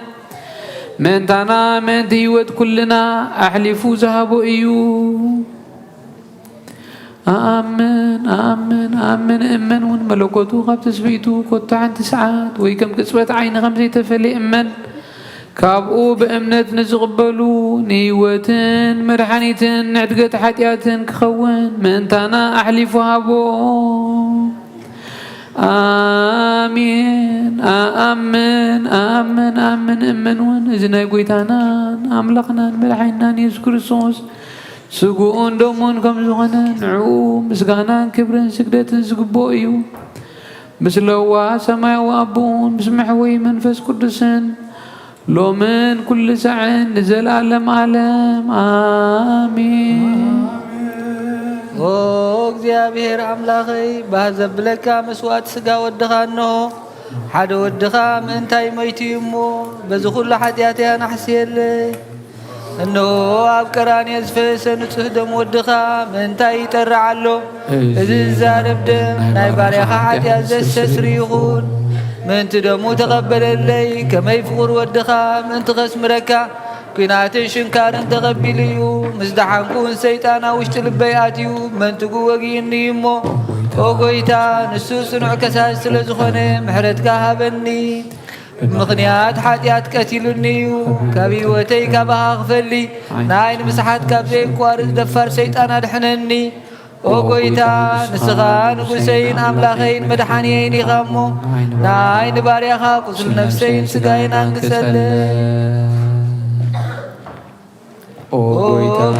A: من تانا من ديوت كلنا أحلفو ذهبوا إيو آمين آمين آمين إمن ون ملكوتو قب تسبيتو كنت عن تسعات ويكم كسبت عين غمزي تفلي إمن كابقو بأمنت نزغبلو نيوتن مرحانيتن نعتقت حتياتن كخون من تانا أحلفو هابو آمين آمين آمين آمين إمن ون إذن قويتانا أملقنا ملحينا نيوس كريستوس سقون دومون كم زغنا نعوم مسغانا كبرن سجدة سقبو إيو مسلوا سماء وأبون مسمحوي منفس قدسن لو من كل ساعة نزل عالم عالم آمين
D: እግዚአብሔር አምላኸይ ባዘብለካ መስዋዕት ስጋ ወድኻ እንሆ ሓደ ወድኻ ምእንታይ ሞይቱ እሞ በዚ ኩሉ ሓጢአትያ ናሕስየለይ እንሆ ኣብ ቀራንዮ ዝፈሰሰ ንጹህ ደም ወድኻ ምእንታይ ይጠርዕ ኣሎ እዚ ዝዛረብ ደም ናይ ባርያኻ ሓጢአት ዘስተስሪ ይኹን ምእንቲ ደሙ ተቐበለለይ ከመይ ፍቑር ወድኻ ምእንቲ ኸስምረካ ኩናትን ሽንካርን ተቐቢሉ እዩ ምስ ደሓንኩን ሰይጣና ውሽጢ ልበይ ኣትዩ መንትጉ ወጊእኒ እሞ ኦ ጎይታ ንሱ ጽኑዕ ከሳሽ ስለ ዝኾነ ምሕረትካ ሃበኒ ብምኽንያት ሓጢአት ቀቲሉኒ እዩ ካብ ህይወተይ ካባኻ ክፈሊ ንዓይ ንምስሓት ካብ ዘይቋርፅ ደፋር ሰይጣን ኣድሕነኒ ኦ ጎይታ ንስኻ ንጉሰይን ኣምላኸይን መድሓኒየይን ኢኻ እሞ ንዓይ ንባርያኻ ቁስል ነፍሰይን ስጋይን አንግሰለ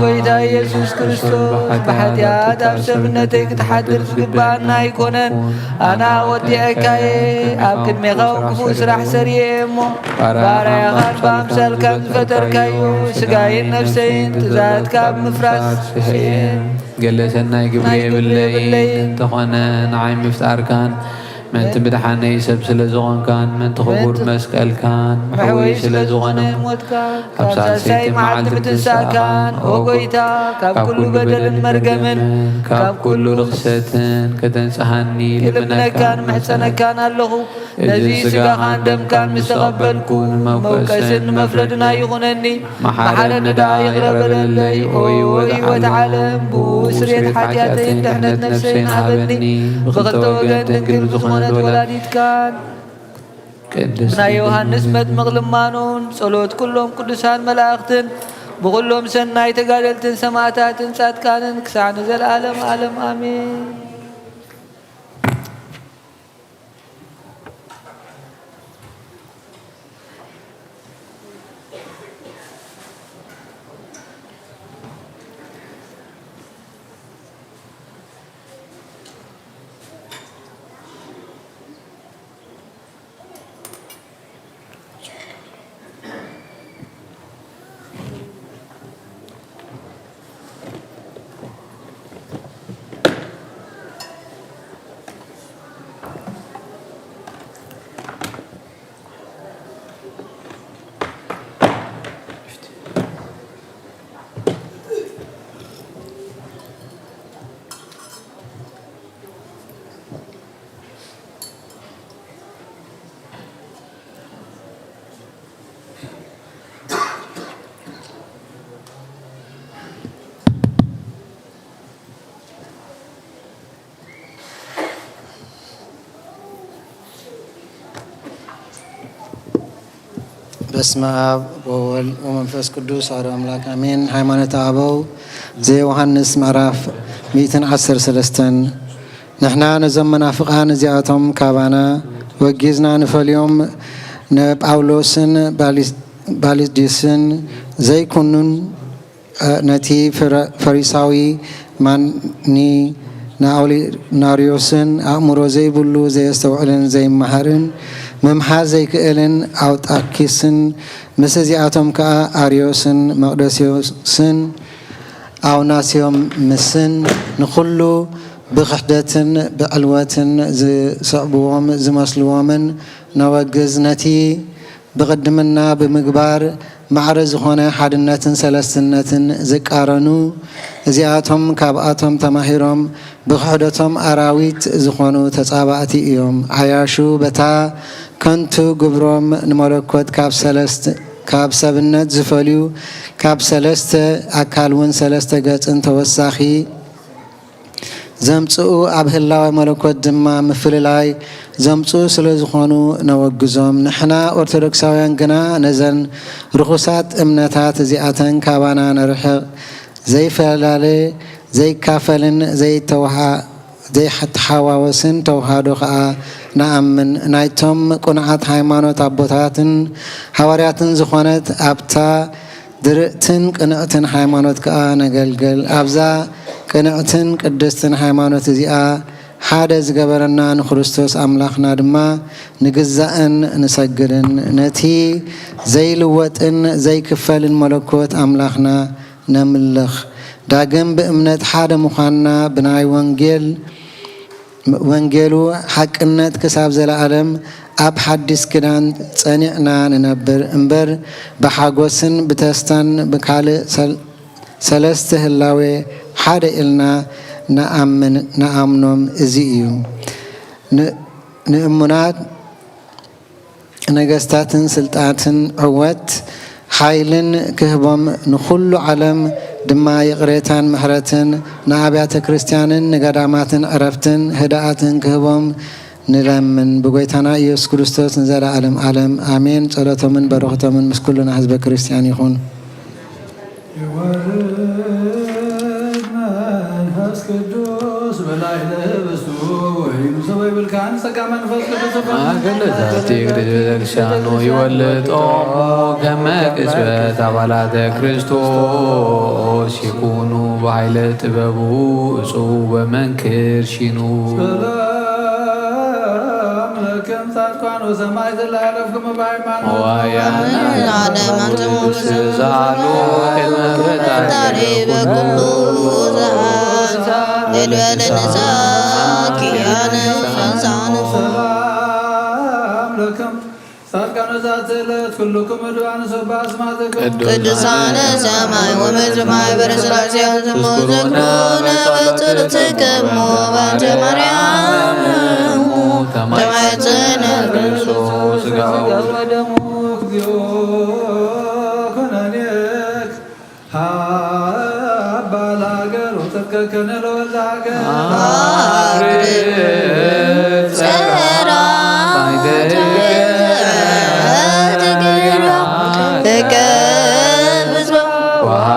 D: ጎይታ ኢየሱስ ክርስቶስ ብሓጢአት ኣብ ሰብነተይ ክትሓድር ዝግባአና ኣይኮነን ኣና ወዲዕካየ ኣብ ቅድሜኻ ክፉእ ስራሕ ሰሪየ እሞ ባርያኻን ብኣምሳልካን ዝፈጠርካዮ ስጋይን ነፍሰይን ትእዛዝካ ብምፍራስ
A: ገለ ሰናይ ግብሪ የብለይ እንተኾነ ንዓይ ምፍጣርካን من تمدحني سب سلزون كان من تخبر مسكال كان محوي سلزون أبصار سيد معلم تساكان أوقيتا كاب كل بدل مرجمن كاب كل رخصة كتنسحني لمن كان محسن كان له الذي سقى عندم كان مستقبلكم موكس مفردنا يغنني محل النداء يغرب لي أوي وتعلم بوسرية حاجاتي تحنت نفسين عبدني بغلط وقت تنقل زخون ولاديتكان بنا يوحنس مد مغلمانون صلوت كلهم قدسان ملاختن بغلهم سناي تقاللتن سماتاتن ساتكانن كسعن زل عالم عالم آمين
H: በስመ አብ ወወልድ ወመንፈስ ቅዱስ አሐዱ አምላክ አሜን። ሃይማኖተ አበው ዘዮሐንስ ምዕራፍ 113 ንሕና ነዞም መናፍቃን እዚኣቶም ካባና ወጊዝና ንፈልዮም ንጳውሎስን ባሊስዲስን ዘይኩኑን ነቲ ፈሪሳዊ ማኒ ናሪዮስን ኣእምሮ ዘይብሉ ዘየስተውዕልን ዘይመሃርን መምሓር ዘይክእልን ኣውጣኪስን ምስ እዚኣቶም ከዓ ኣርዮስን መቅደስዮስን ኣውናስዮም ምስን ንኩሉ ብክሕደትን ብዕልወትን ዝስዕብዎም ዝመስልዎምን ነወግዝ ነቲ ብቅድምና ብምግባር ማዕረ ዝኾነ ሓድነትን ሰለስትነትን ዝቃረኑ እዚኣቶም ካብኣቶም ተማሂሮም ብክሕደቶም ኣራዊት ዝኾኑ ተፃባእቲ እዮም። ዓያሹ በታ ከንቱ ግብሮም ንመለኮት ካብ ሰብነት ዝፈልዩ ካብ ሰለስተ ኣካል እውን ሰለስተ ገፅን ተወሳኺ ዘምፅኡ ኣብ ህላዊ መለኮት ድማ ምፍልላይ ዘምፅኡ ስለ ዝኾኑ ነወግዞም። ንሕና ኦርቶዶክሳውያን ግና ነዘን ርኩሳት እምነታት እዚኣተን ካባና ነርሕቕ ዘይፈላለ ዘይካፈልን ዘይተሓዋወስን ተዋህዶ ከዓ ንኣምን። ናይቶም ቁንዓት ሃይማኖት ኣቦታትን ሃዋርያትን ዝኾነት ኣብታ ድርእትን ቅንዕትን ሃይማኖት ከዓ ነገልግል። ኣብዛ ቅንዕትን ቅድስትን ሃይማኖት እዚኣ ሓደ ዝገበረና ንክርስቶስ ኣምላኽና ድማ ንግዛእን ንሰግድን ነቲ ዘይልወጥን ዘይክፈልን መለኮት ኣምላኽና ነምልኽ። ዳግም ብእምነት ሓደ ምዃንና ብናይ ወንጌሉ ሓቅነት ክሳብ ዘለዓለም ኣብ ሓዲስ ክዳን ፀኒዕና ንነብር እምበር ብሓጎስን ብተስታን ብካልእ ሰለስተ ህላዌ ሓደ ኢልና ንኣምኖም እዚ እዩ። ንእሙናት ነገስታትን ስልጣትን ዕወት ሓይልን ክህቦም ንኩሉ ዓለም ድማ ይቕሬታን ምሕረትን ንኣብያተ ክርስቲያንን ንገዳማትን ዕረፍትን ህድኣትን ክህቦም ንለምን ብጎይታና ኢየሱስ ክርስቶስ ንዘለዓለም ዓለም ኣሜን። ጸሎቶምን በረኸቶምን ምስ ኩሉና ህዝበ ክርስቲያን ይኹን።
A: አገለዛቲ ቤተክርስቲያኑ ይወልጦሙ ከመ ቅጽበት አባላተ ክርስቶስ ይኩኑ በኃይለ ጥበቡ እጹብ በመንክር ሺኑ ወያናናደማንትሙስዛሉ ፈጣሪ በኩሉ ልበለነሳ ኪያነ ፈንሳነ ቅዱሳነ ሰማይ ወምድር ማኅበረ ሥላሴ ዘሞዘግኖ በጸሎትክሙ በእንተ ማርያም ተማኅፀነ ክርስቶስ ሥጋው ወደሙ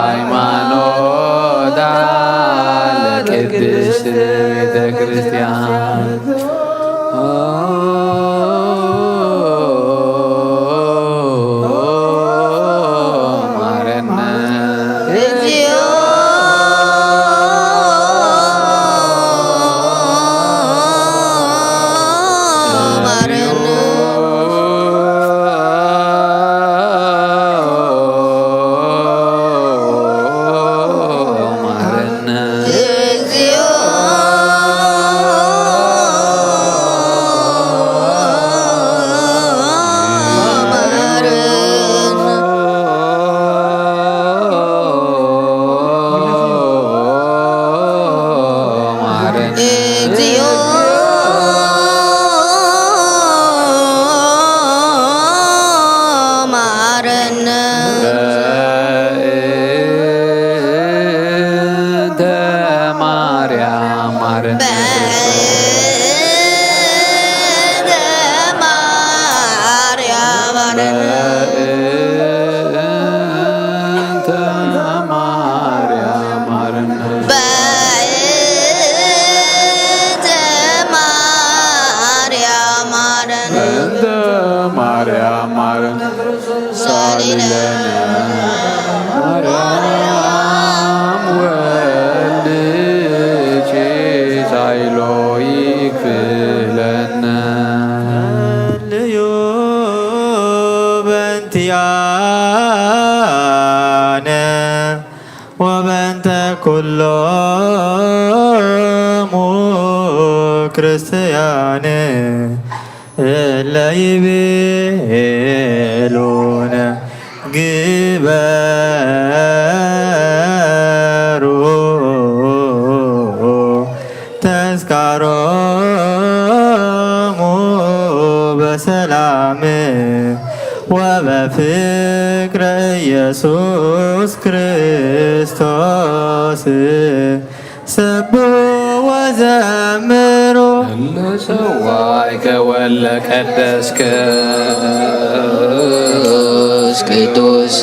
A: ሃይማኖት ለቅድስት ቤተ ክርስቲያን ማረነ እግዚኦ
E: ማርያም
A: በእንተ ማርያም ማረነ
E: በእንተ ማርያም ማረነ
A: በእንተ ማርያም ማረነ ሳሊለነ ማርያም ወልድኪ ሳይሎ ይክፍለነ
C: ልዩ በእንቲአነ ወበእንተ ኩሎሙ ክርስቲያን እለ ይቤሉነ ግበሩ ተዝካሮሙ በሰላም ወበፍቅረ ኢየሱስ ክርስቶስ ሰብሑ ወዘምሩ
A: ለሰዋይከ ወለቀደስከ
E: ቅዱስ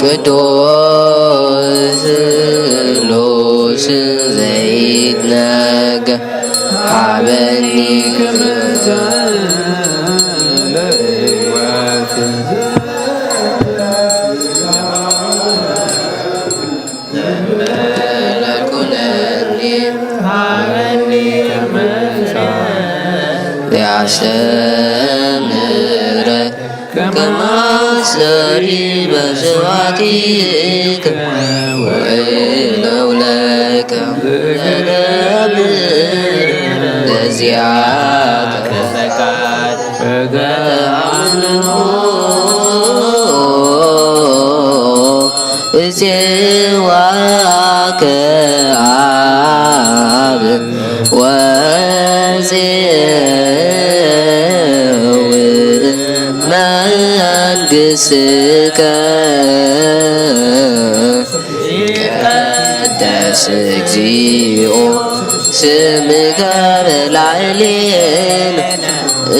E: ቅዱስ ሎስ ዘይትነገ ሀበኒ
A: ለሕይወት
E: ለኩነኒ ሀበኒ ያስተምረ ከማሰሪ በስዋቲከ ወእለውለከ ለዚያከ ፈቃድ በተአምኖ እፄዋከ አብ ወፄውእ መንግሥትከ ይትቀደስ እግዚኦ ስምከ በላዕሌነ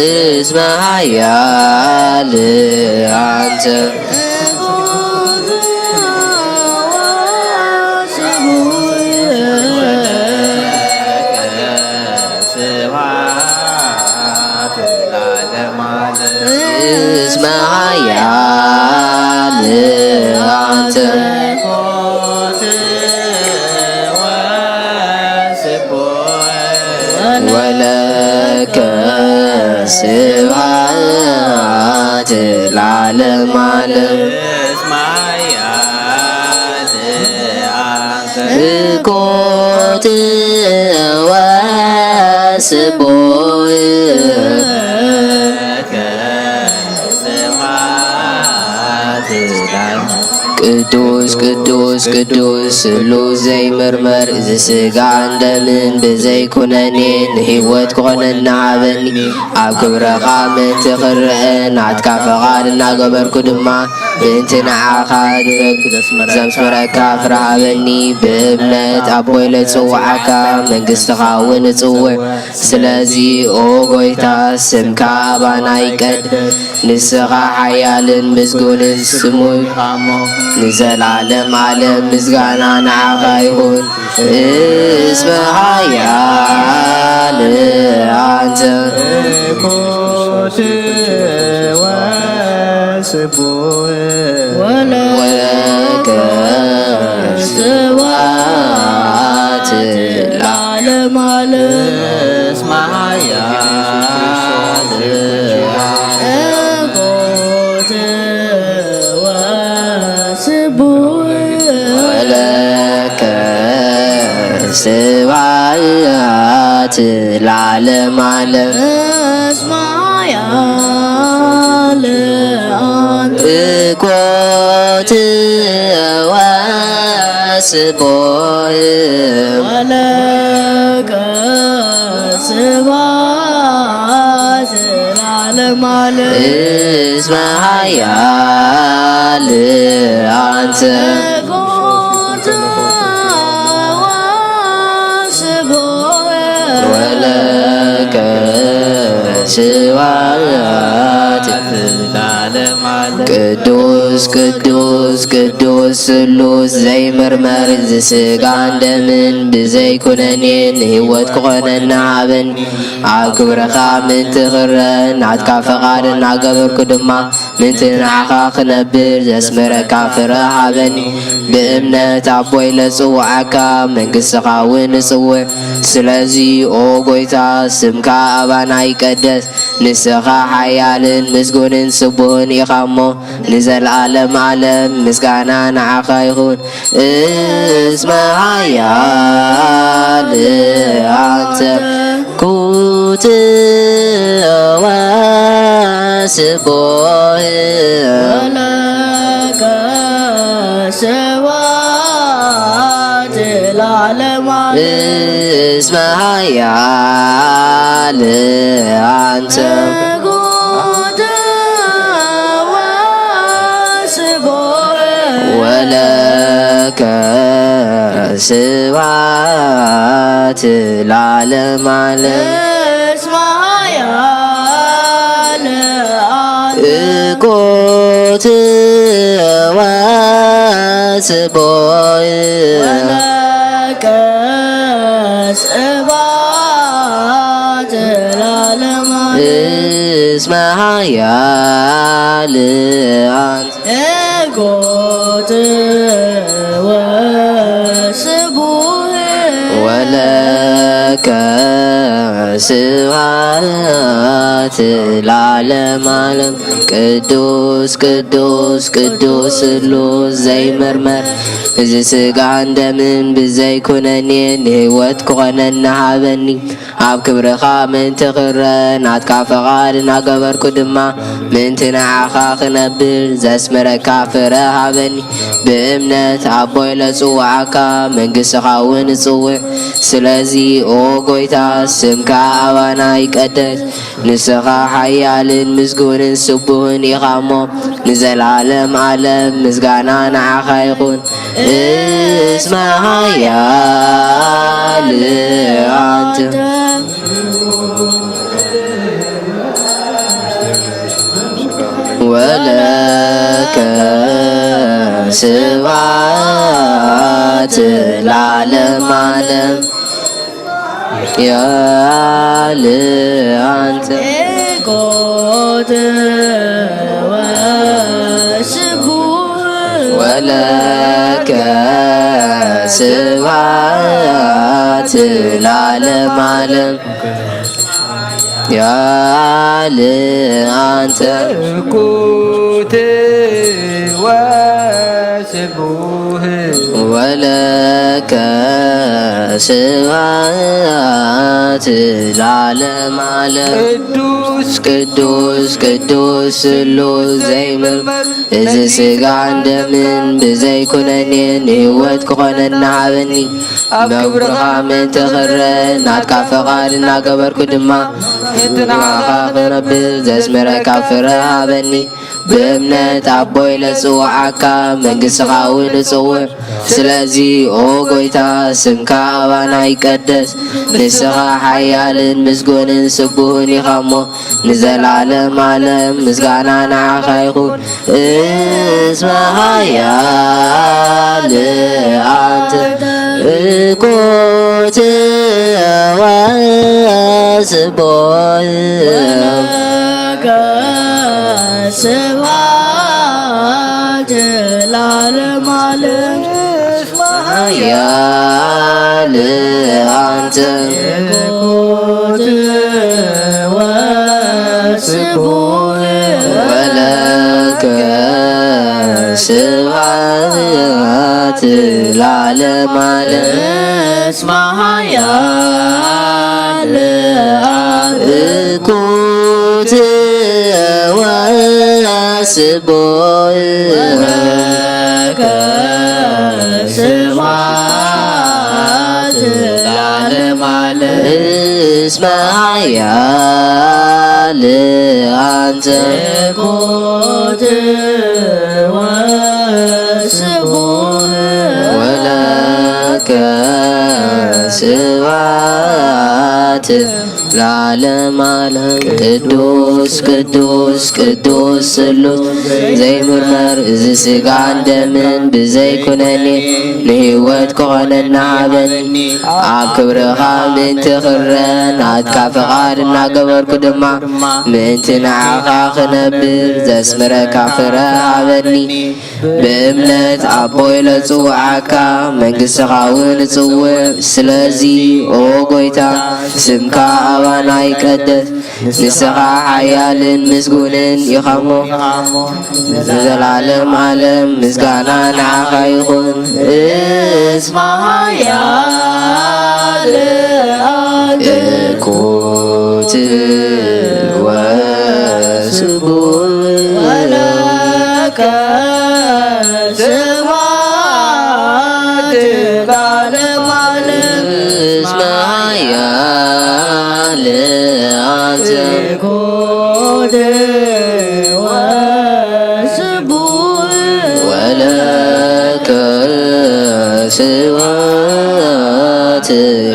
E: እስመ ኃያል አንተ እስመ ኃያል አንተ ወለከ ስብሐት ለዓለመ ዓለም እኮት ወስቦይ ቅዱስ ቅዱስ ቅዱስ ስሉስ ዘይምርመር ዝስጋ እንደምን ብዘይኩነኔ ንህይወት ክኾነና ሃበኒ ኣብ ክብረኻ ምእንቲ ክርአ ናትካ ፈቓድ እናገበርኩ ድማ ምእንቲ ንዓኻ ዘምስምረካ ፍርሃበኒ ብእምነት ኣቦይ ለፅዋዓካ መንግሥትኻ እውን እፅውዕ ስለዚ ኦ ጎይታ ስምካ ኣባና ይቀድ ንስኻ ሓያልን ምስጉንን ስሙይ ንዘላለም ዓለም ምስጋና ንዓኻ ይኹን እስመ ኃያል አንተ
C: ኮት ወስቡእ
E: ወለከ ስብሐት ለዓለመ ዓለም እስመ ኃያል ወለከ ስብሐት ለዓለመ ዓለም እስመ ኃያል አንተ እኮት ወስቦይ ወለከ ስብሐት ለዓለመ ዓለም እስመ ኃያል አንተ ወለከ ስብሐት ለዓለም ዓለም ቅዱስ ቅዱስ ቅዱስ ስሉስ ዘይመርመር ዝስጋን ደምን ብዘይኩነኔን ህይወት ክኾነና ሃበኒ ኣብ ክብረኻ ምንቲ ክረን ናትካ ፈቓድን ናገበርኩ ድማ ምንቲ ንዓኻ ክነብር ዘስመረካ ፍረ ሃበኒ ብእምነት ኣቦይ ለፅዋዓካ መንግሥትኻ እውን እፅውዕ ስለዚ ኦ ጎይታ ስምካ ኣባና ይቀደስ ንስኻ ሓያልን ምስጉንን ስቡህን ኢኻ እሞ ንዘለዓለም ዓለም ምስጋና ንዓኻ ይኹን እስመ ሓያል አንተ ኩት ወስቡህ ወለከ ስብሐት ለዓለም እስመ ሓያል አንተ ወለከ ስብሐት ለዓለም ዓለም እስመ ሓያል እኮት ወስቡህ ወለከ ስብሐት ለዓለም እስመ ሓያል አንተ እኮት ወስቡህ ወለከ ስብሐት ለዓለም ዓለም ቅዱስ ቅዱስ ቅዱስ ስሉስ ዘይመርመር እዚ ስጋን ደምን ብዘይኩነኔን ህይወት ክኾነና ሃበኒ ኣብ ክብርኻ ምንቲ ክረን ናትካ ፈቓድ እናገበርኩ ድማ ምንቲ ንዓኻ ክነብር ዘስመረካ ፍረ ሃበኒ ብእምነት ኣቦይ ለፅዋዓካ መንግሥትኻ እውን እፅውዕ ስለዚ ኦ ጎይታ ስምካ ኣባና ይቀደስ ንስኻ ሓያልን ምስጉንን ስቡህን ኢኻ እሞ ንዘለዓለም ዓለም ምስጋና ንዓኻ ይኹን እስመ ሓያል አንተ ወለከ ስብሐት ለዓለም ዓለም ያል አንተ ጎት ወስቡህ ወለከ ስብሐት ለዓለም ዓለም ያል አንተ
D: እኩት ወስቡህ
E: ወለከ ስብሐት ለዓለም ዓለም ቅዱስ ቅዱስ ቅዱስ ስሉስ ዘይመርመር እዚ ስጋን ደምን ብዘይኩነኔን ህይወት ክኾነና ሃበኒ ኣብ ክብርኻ ምንቲ ክረን ናትካ ፈቓድ እናገበርኩ ድማ ምንቲ ንዓኻ ክነብር ዘስመረካ ፍረ ሃበኒ ብእምነት ኣቦይ ለፅዋዓካ መንግሥትኻ እውን እፅውዕ ስለዚ ኦ ጎይታ ስምካ ኣባና ይቀደስ ንስኻ ሓያልን ምስጉንን ስቡህን ኢኻ እሞ ንዘለዓለም ዓለም ምስጋና ንዓኻ ይኹን እስመ ሓያል አንተ እኩት ወስቡህ ስብሐት ለዓለም ዓለም እስመ ሓያል አንተ እኩት ወስቡህ ወለከ ስብሐት ለዓለም ዓለም እስመ ሓያል እኩት ወስቡህ ወለከ ስብሐት ለዓለም ዓለም እስመ ሓያል አንተ እኩት ወስቡህ ወለከ ስብሐት ለዓለም ዓለም ቅዱስ ቅዱስ ቅዱስ ስሉስ ዘይምርመር እዚ ስጋን ደምን ብዘይኩነኒ ንህይወት ክኾነና ሃበኒ ኣብ ክብርኻ ምእንቲ ክረን ናትካ ፍቓድ እናገበርኩ ድማ ምእንቲ ንዓኻ ክነብር ዘስምረካ ፍረ ሃበኒ ብእምነት ኣቦይ ለፅውዓካ መንግሥትኻ እውን እጽውዕ ስለዚ ኦ ጎይታ ስምካ ኣባና ይቀደስ ንስኻ ሓያልን ምስጉንን ኢኸሞ ንዘላለም ዓለም ምስጋና ንዓኻ ይኹን እስማ ሓያል እኩት ወስቡሕ ወለከ ስብሐት ለዓለመ ዓለም እስመ ኃያል አንተ እኩት ወስቡሕ ወለከ ስብሐት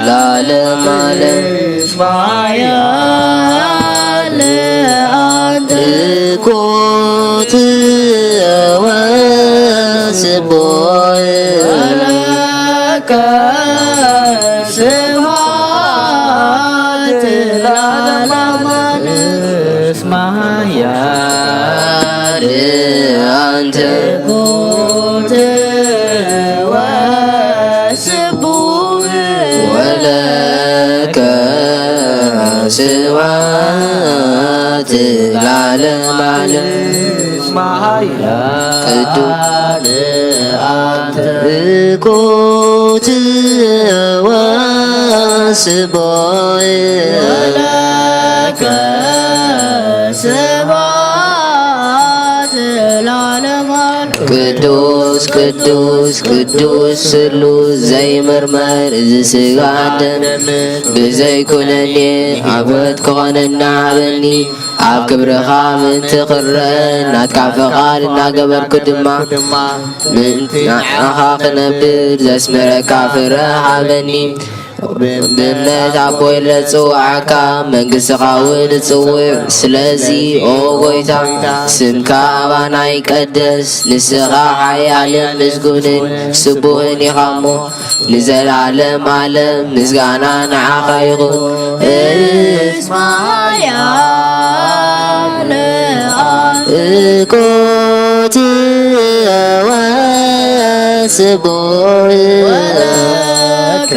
E: ለዓለመ ዓለም እስመ ኃያል አንተ እኩት ወስቡሕ ወለከ ስብሐት ለዓለመ ዓለም እስመ ኃያል አንተ እኩት ወስቡሕ ወለከ ስብሐት ለዓለመ ዓለም እስመ ኃያል አንተ እኩት ወስቡሕ ወለከ ስብሐት ለዓለመ ዓለም ቅዱስ ቅዱስ ቅዱስ ስሉስ ዘይምርመር እዚ ስጋ ደም ብዘይኩነኒ ዓወት ክኾነና ሃበኒ ኣብ ክብርኻ ምእንቲ ክረአን ናትካ ፍቓድ እናገበርኩ ድማ ምእንቲ ንዓኻ ክነብር ዘስምረካ ፍረ ሃበኒ ብእምነት ኣቦይ ለፅውዓካ መንግሥትኻ እውን እጽውዕ ስለዚ ኦ ጎይታ ስምካ ኣባና ይቀደስ ንስኻ ሓያልን ምስጉንን ስቡሕን ኢኻ እሞ ንዘላለም ዓለም ምስጋና ንዓኻ ይኹን እስመ ኃያል እኩት ወስቡሕ ወለከ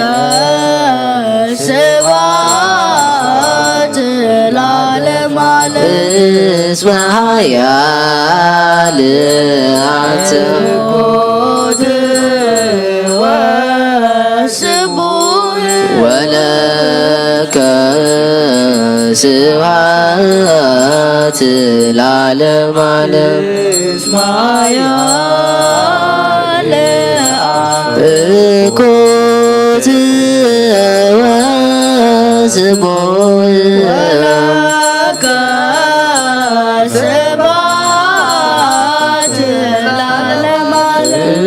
E: ስብሐት ለዓለመ ዓለም እስመ ኃያል አንተ እኩት ወስቡሕ ወለከ ስብሐት ለዓለመ ዓለም እስመ ኃያል እኩት ወስቡሕ ወለከ ስብሐት ለዓለመ ዓለም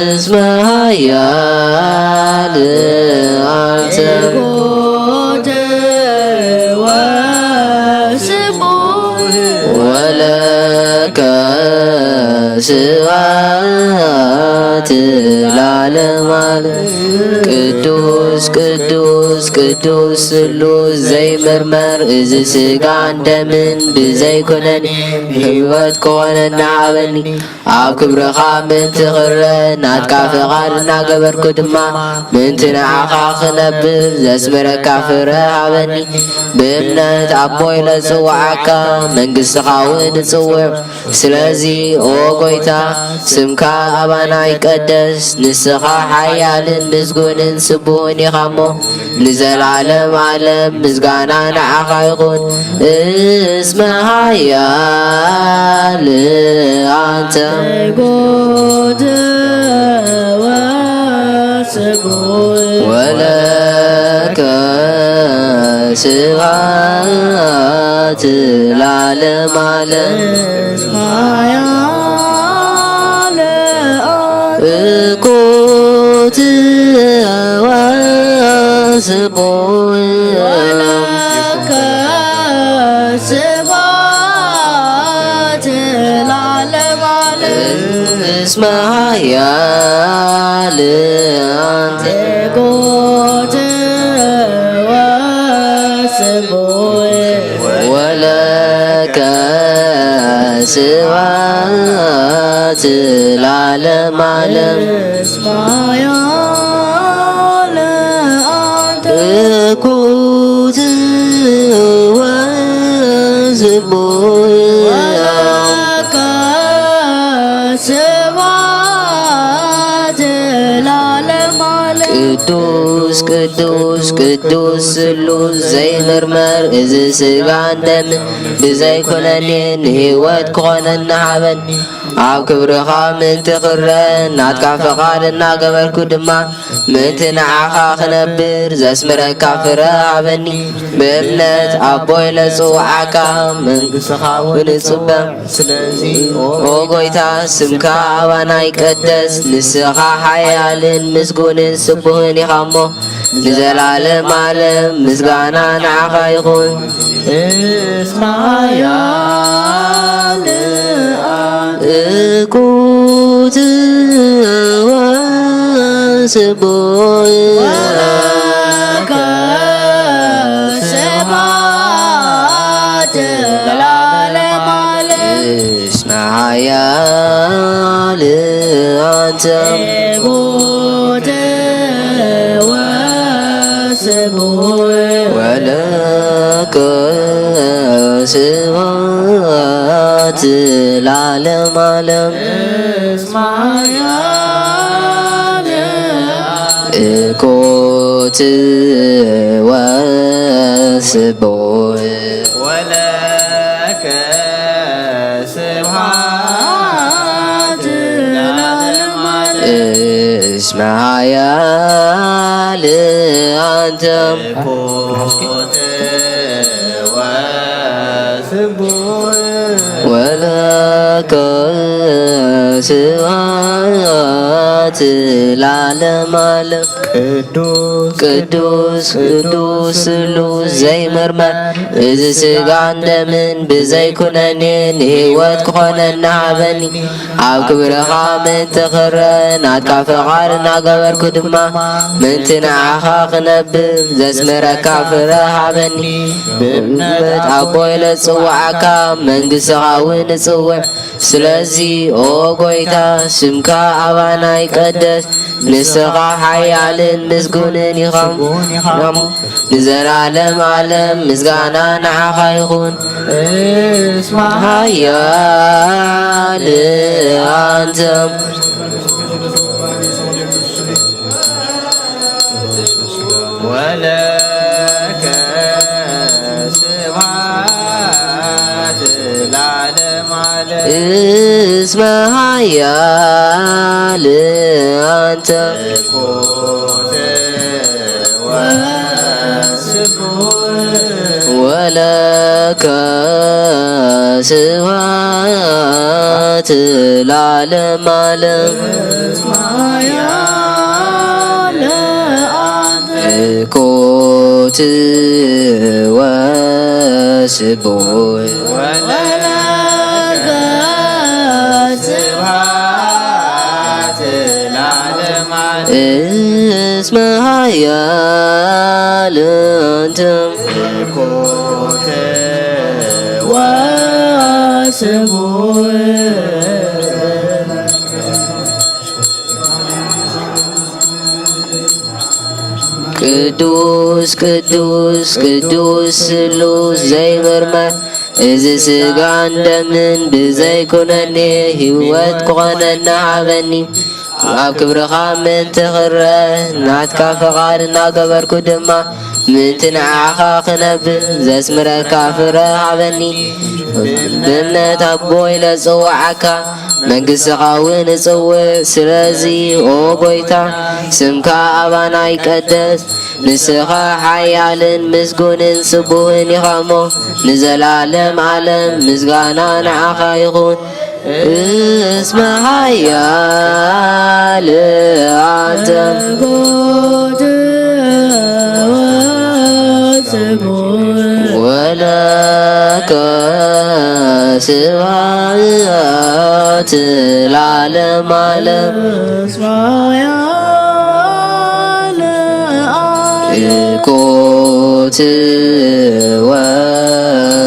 E: እስመ ኃያል አንተ እኩት ወስቡሕ ወለከ ስብሐት ለዓለመ ዓለም ቅዱስ ቅዱስ ቅዱስ ስሉስ ዘይምርመር እዚ ስጋን ደምን ብዘይኩነኒ ህይወት ክኾነና ሃበኒ ኣብ ክብርኻ ምእንቲ ክረአን ናትካ ፍቓድ እናገበርኩ ድማ ምእንቲ ንዓኻ ክነብር ዘስምረካ ፍረ ሃበኒ ብእምነት ኣቦይ ለፅውዓካ መንግሥትኻ እውን እጽውዕ ስለዚ ኦ ጎይታ ስምካ ኣባና ይቀደስ ንስኻ ሓያልን ምስጉንን ስቡሕን ኢኻ እሞ ንዘላለም ዓለም ምስጋና ንዓኻ ይኹን እስመ ኃያል አንተ እኩት ወስቡሕ ወለከ ስብሐት ለዓለመ ዓለም እስመ ኃያል እኩት ወስቡሕ ወለከ
G: ስብሐት ለዓለመ ዓለም
E: እስመ ኃያል አንተ
G: ጎት ወስቡሕ
E: ወለከ ስብሐት ለዓለመ ዓለም
G: እስመ ኃያል አንተ
E: እኩት ወስቡሕ
G: ወለከ ስብሐት ለዓለመ ዓለም
E: ቅዱስ ቅዱስ ቅዱስ ስሉስ ዘይምርመር እዚ ስጋን ደምን ብዘይኮነኒ ንህይወት ክኾነና ሃበኒ ኣብ ክብርኻ ምንቲ ክረአን ናትካ ፈቓድ እናገበርኩ ድማ ምንቲ ንዓኻ ክነብር ዘስምረካ ፍረ ሃበኒ ብእምነት ኣቦይ ለፅዋዓካ መንግሥትኻ እውን እጽበ ስለዚ ኦ ጎይታ ስምካ ኣባና ይቀደስ ንስኻ ሓያልን ምስጉንን ስቡህን ኢኻ እሞ ንዘላለም ዓለም ምስጋና ንዓኻ ይኹን
G: እስመ ኃያል
E: እኩት ወስቡሕ
G: ወለከ ስብሐት ለዓለመ ዓለም
E: እስመ ኃያል አንተ
G: ጎት ወስቡሕ
E: ወለከ ስብሐት ለዓለመ ዓለም
G: እስመ ኃያል
E: እኩት ወስቡሕ ወለከ ስብሐት
G: ለዓለመ ዓለም
E: እስመ ኃያል አንተ እኩት ወስቡሕ ወለከ ስብሐት ለዓለመ ዓለም ቅዱስ ቅዱስ ስሉስ ዘይምርመር እዚ ስጋን ደምን ብዘይኩነኒ ንህይወት ክኾነና ሃበኒ ኣብ ክብርኻ ምንቲ ክረአ ናትካ ፈቓድ እናገበርኩ ድማ ምንቲ ንዓኻ ክነብር ዘስምረካ ፍረ ሃበኒ ብእምነት ኣቦይ ለፅዋዓካ መንግሥትኻ እውን እጽውዕ ስለዚ ኦ ጎይታ ስምካ ኣባና ይቀደስ ንስኻ ሓያልን ምስጉንን ኢኻ ንዘላለም ዓለም ምስጋና ንዓኻ ይኹን እስመ ኃያል አንተ ወለከ ስብሐት ለዓለመ ዓለም እስመ ኃያል አንተ እኩት ወስቡሕ ወለከ ስብሐት ለዓለመ ዓለም እስመ ኃያል አንተ እኩት ወስቡሕ ወለከ ስብሐት ለዓለመ ዓለም እስመ ኃያል አንተ እኩት ቅዱስ ቅዱስ ቅዱስ ስሉስ ዘይምርመር እዚ ስጋን ደምን ብዘይኩነኒ ህይወት ክኾነና ሃበኒ ኣብ ክብርኻ ምንቲ ክረአ ናትካ ፈቓድ እናገበርኩ ድማ ምንቲ ንዓኻ ክነብር ዘስምረካ ፍረ ሃበኒ ብእምነት ኣቦይ ለፅዋዓካ መንግሥትኻ እውን እጽውዕ ስለዚ ኦ ጎይታ ስምካ ኣባና ይቀደስ ንስኻ ሓያልን ምስጉንን ስቡህን ኢኻ እሞ ንዘላለም ዓለም ምስጋና ንዓኻ ይኹን እስመ ኃያል አንተ ወለከ ስብሐት ለዓለመ ዓለም ይኩት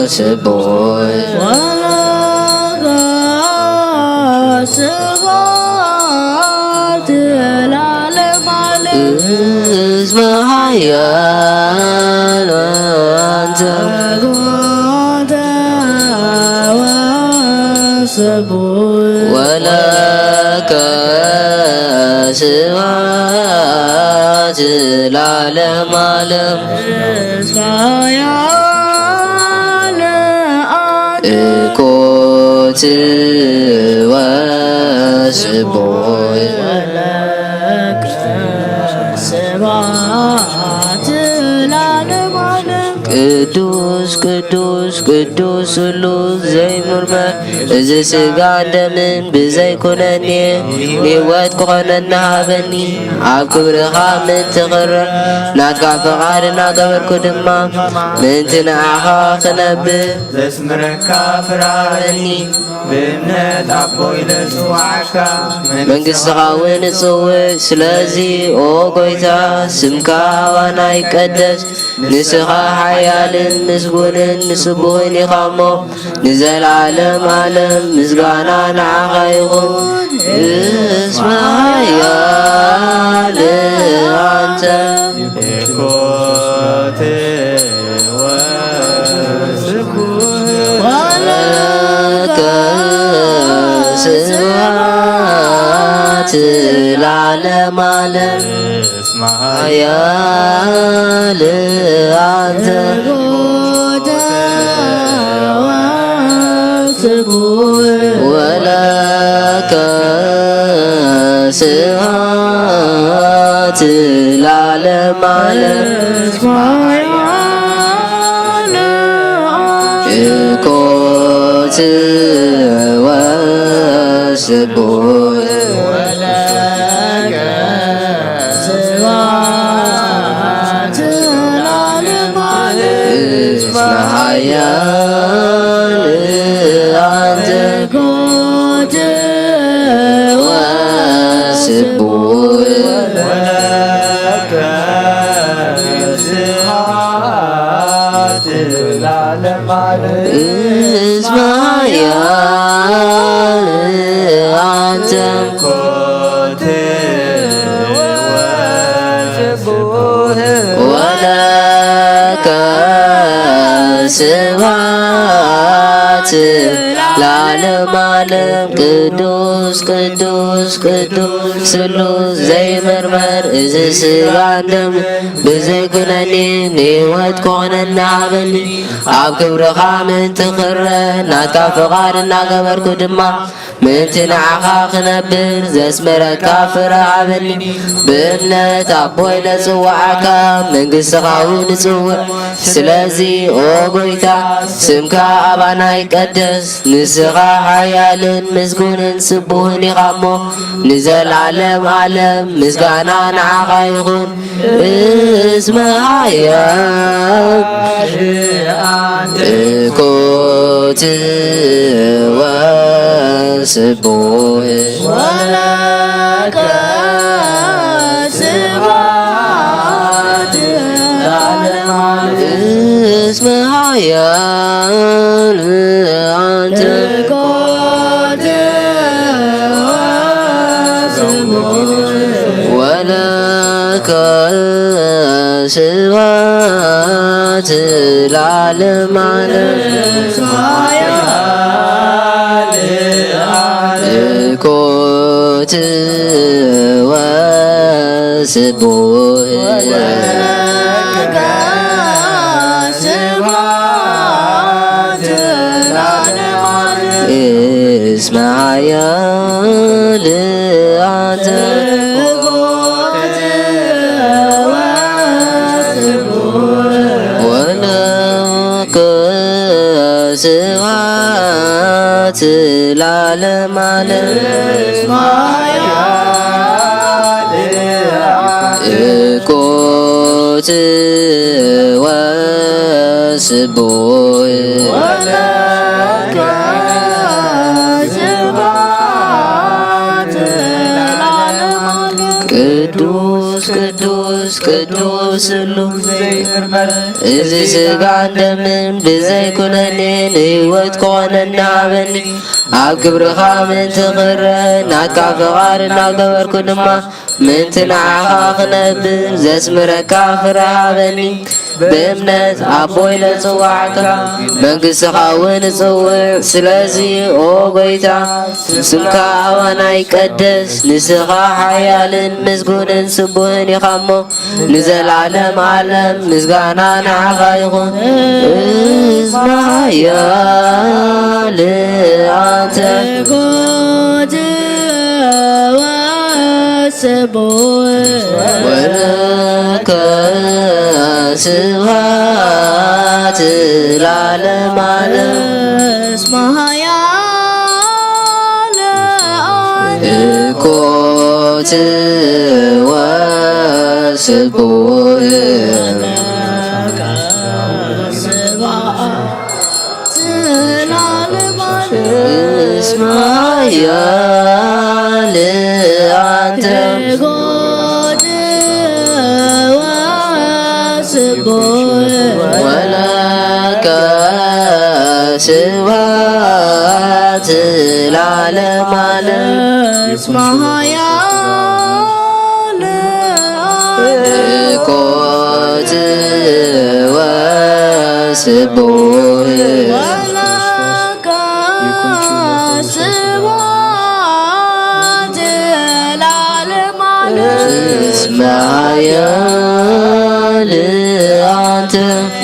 E: ወስቡሕ እስመ ኃያል አንተ ወለከ ስብሐት ለዓለመ ዓለም ይኩት ወስቡሕ ቅዱስ ቅዱስ ቅዱስ ስሉስ ዘይምርመር እዚ ስጋ ደምን ብዘይኮነኒ ንህይወት ክኾነና ሃበኒ ኣብ ክብርኻ ምንቲ ኽረር ናትካ ፈቓድ እናገበርኩ ድማ ምንቲ ንዓኻ ክነብር
C: ዘስምረካ ፍራህኒ ብእምነት ኣቦ ኢለ ዝፅዋዓካ
E: መንግሥትኻ እውን እጽውዕ ስለዚ ኦ ጐይታ ስምካ ዋና ይቀደስ ንስኻ ሓያልን ምስጉንን ንስቡህን ኢኻ እሞ ንዘለዓለም ዓለም ምስጋና ንዓኻ ይኹን እስመ ኃያል አንተ
C: ይኩት ወስቡሕ
E: ወለከ ስብሐት ለዓለመ ዓለም
C: እስመ
E: ኃያል አንተ ወለከ ስብሐት ለዓለመ ዓለም ይኩት ወስቡሕ እስመ ኃያል አንተ ወስቡሕ
C: ወለከ ስብሐት ለዓለመ ዓለም
E: እስመ ኃያል አንተ
C: ይኩት ወስቡሕ
E: ወለከ ስብሐት ለዓለመ ዓለም ቅዱስ ቅዱስ ቅዱስ ስሉስ ዘይምርመር እዚ ስጋ ደም ብዘይኩነኒ ንህይወት ክኾነና ሃበኒ ኣብ ክብርኻ ምንቲ ኽረ ናትካ ፍቓድ እናገበርኩ ድማ ምንቲ ንዓኻ ክነብር ዘስመረካ ፍረ ሃበኒ ብእምነት ኣቦይ ለጽዋዓካ መንግሥትኻ እውን እጽውዕ ስለዚ ኦ ጐይታ ስምካ ኣባና ይቀደስ ንስኻ ሓያልን ምስጉንን ስቡህን ኢኻ እሞ ንዘለዓለም ዓለም ምስጋና ንዓኻ ይኹን እስመ ኃያል ይኩት ወስቡሕ
G: ወለከ ስብሐት ለዓለመ ዓለም
E: እስመ ኃያል አንተ ወለከ ስብሐት ለዓለመ ዓለም ይኩት ወስቡሕ እስመ ኃያል አንተ ወለከ ስብሐት ለዓለመ ዓለም ይኩት ወስቡሕ ቅዱስ ቅዱስ ቅዱስ ሁሉ እዚ ስጋ እንደምን ብዘይኩነኔን ህይወት ኮነና በኒ ኣብ ግብርኻ ምንቲ ኽረ ናትካ ፍቓድ እናገበርኩ ድማ ምንቲ ንዓኻ ክነብር ዘስምረካ ፍረሃበኒ ብእምነት ኣቦይ ለፅዋዕካ መንግሥትኻ እውን እፅውዕ ስለዚ ኦ ጎይታ ስምካ ኣዋና ይቀደስ ንስኻ ሓያልን ምስጉንን ስቡህን ኢኻ እሞ ንዘላለም ዓለም ምስጋና ንዓኻ ይኹን እስማያል አንተ ወለከ ስብሐት ለዓለመ ዓለም እኮት ወስቡሕ እስማያል አንተ ወለከ ስብሐት ለዓለመ ዓለም እኮት ወስቡሕ እስማያል አንተ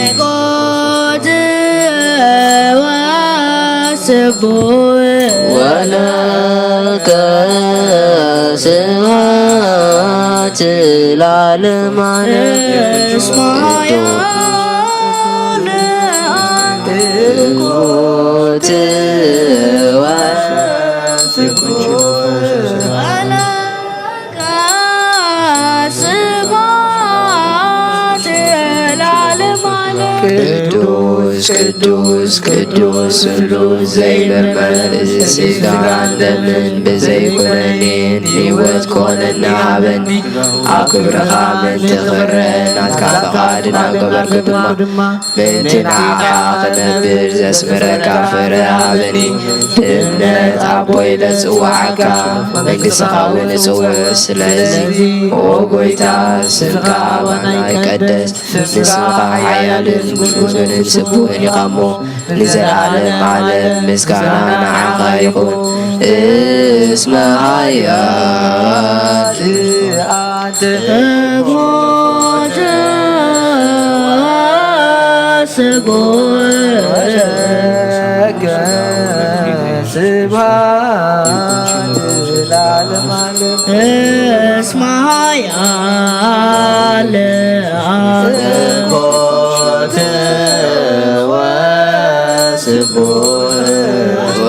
E: ወለከ ስብሐት ለዓለመ ዓለም እኮት ቅዱስ ቅዱስ ቅዱስ ሁሉ ዘይመርመር እዚ ስጋ እንደምን ብዘይኩነኔን ህይወት ኮነና ሃበኒ ኣብ ክብርኻ ምንቲ ኽረ ናትካ ፍቓድ እናገበርኩ ድማ ምንቲ ንዓኻ ክነብር ዘስምረካ ፍረ ሃበኒ ብእምነት ኣቦይ ለፅዋዕካ መንግሥትኻ እውን እፅውዕ ስለዚ ኦ ጎይታ ስምካ ኣባና ይቀደስ ንስምኻ ሓያልን ምስጉንን ስቡህን ኢኻ እሞ ንዘለዓለም ዓለም ምስጋና ንዓኻ ይኹን እስመ ሓያል አንተ ወለከ ስብሐት ለዓለመ ዓለም እስመ ሓያል አንተ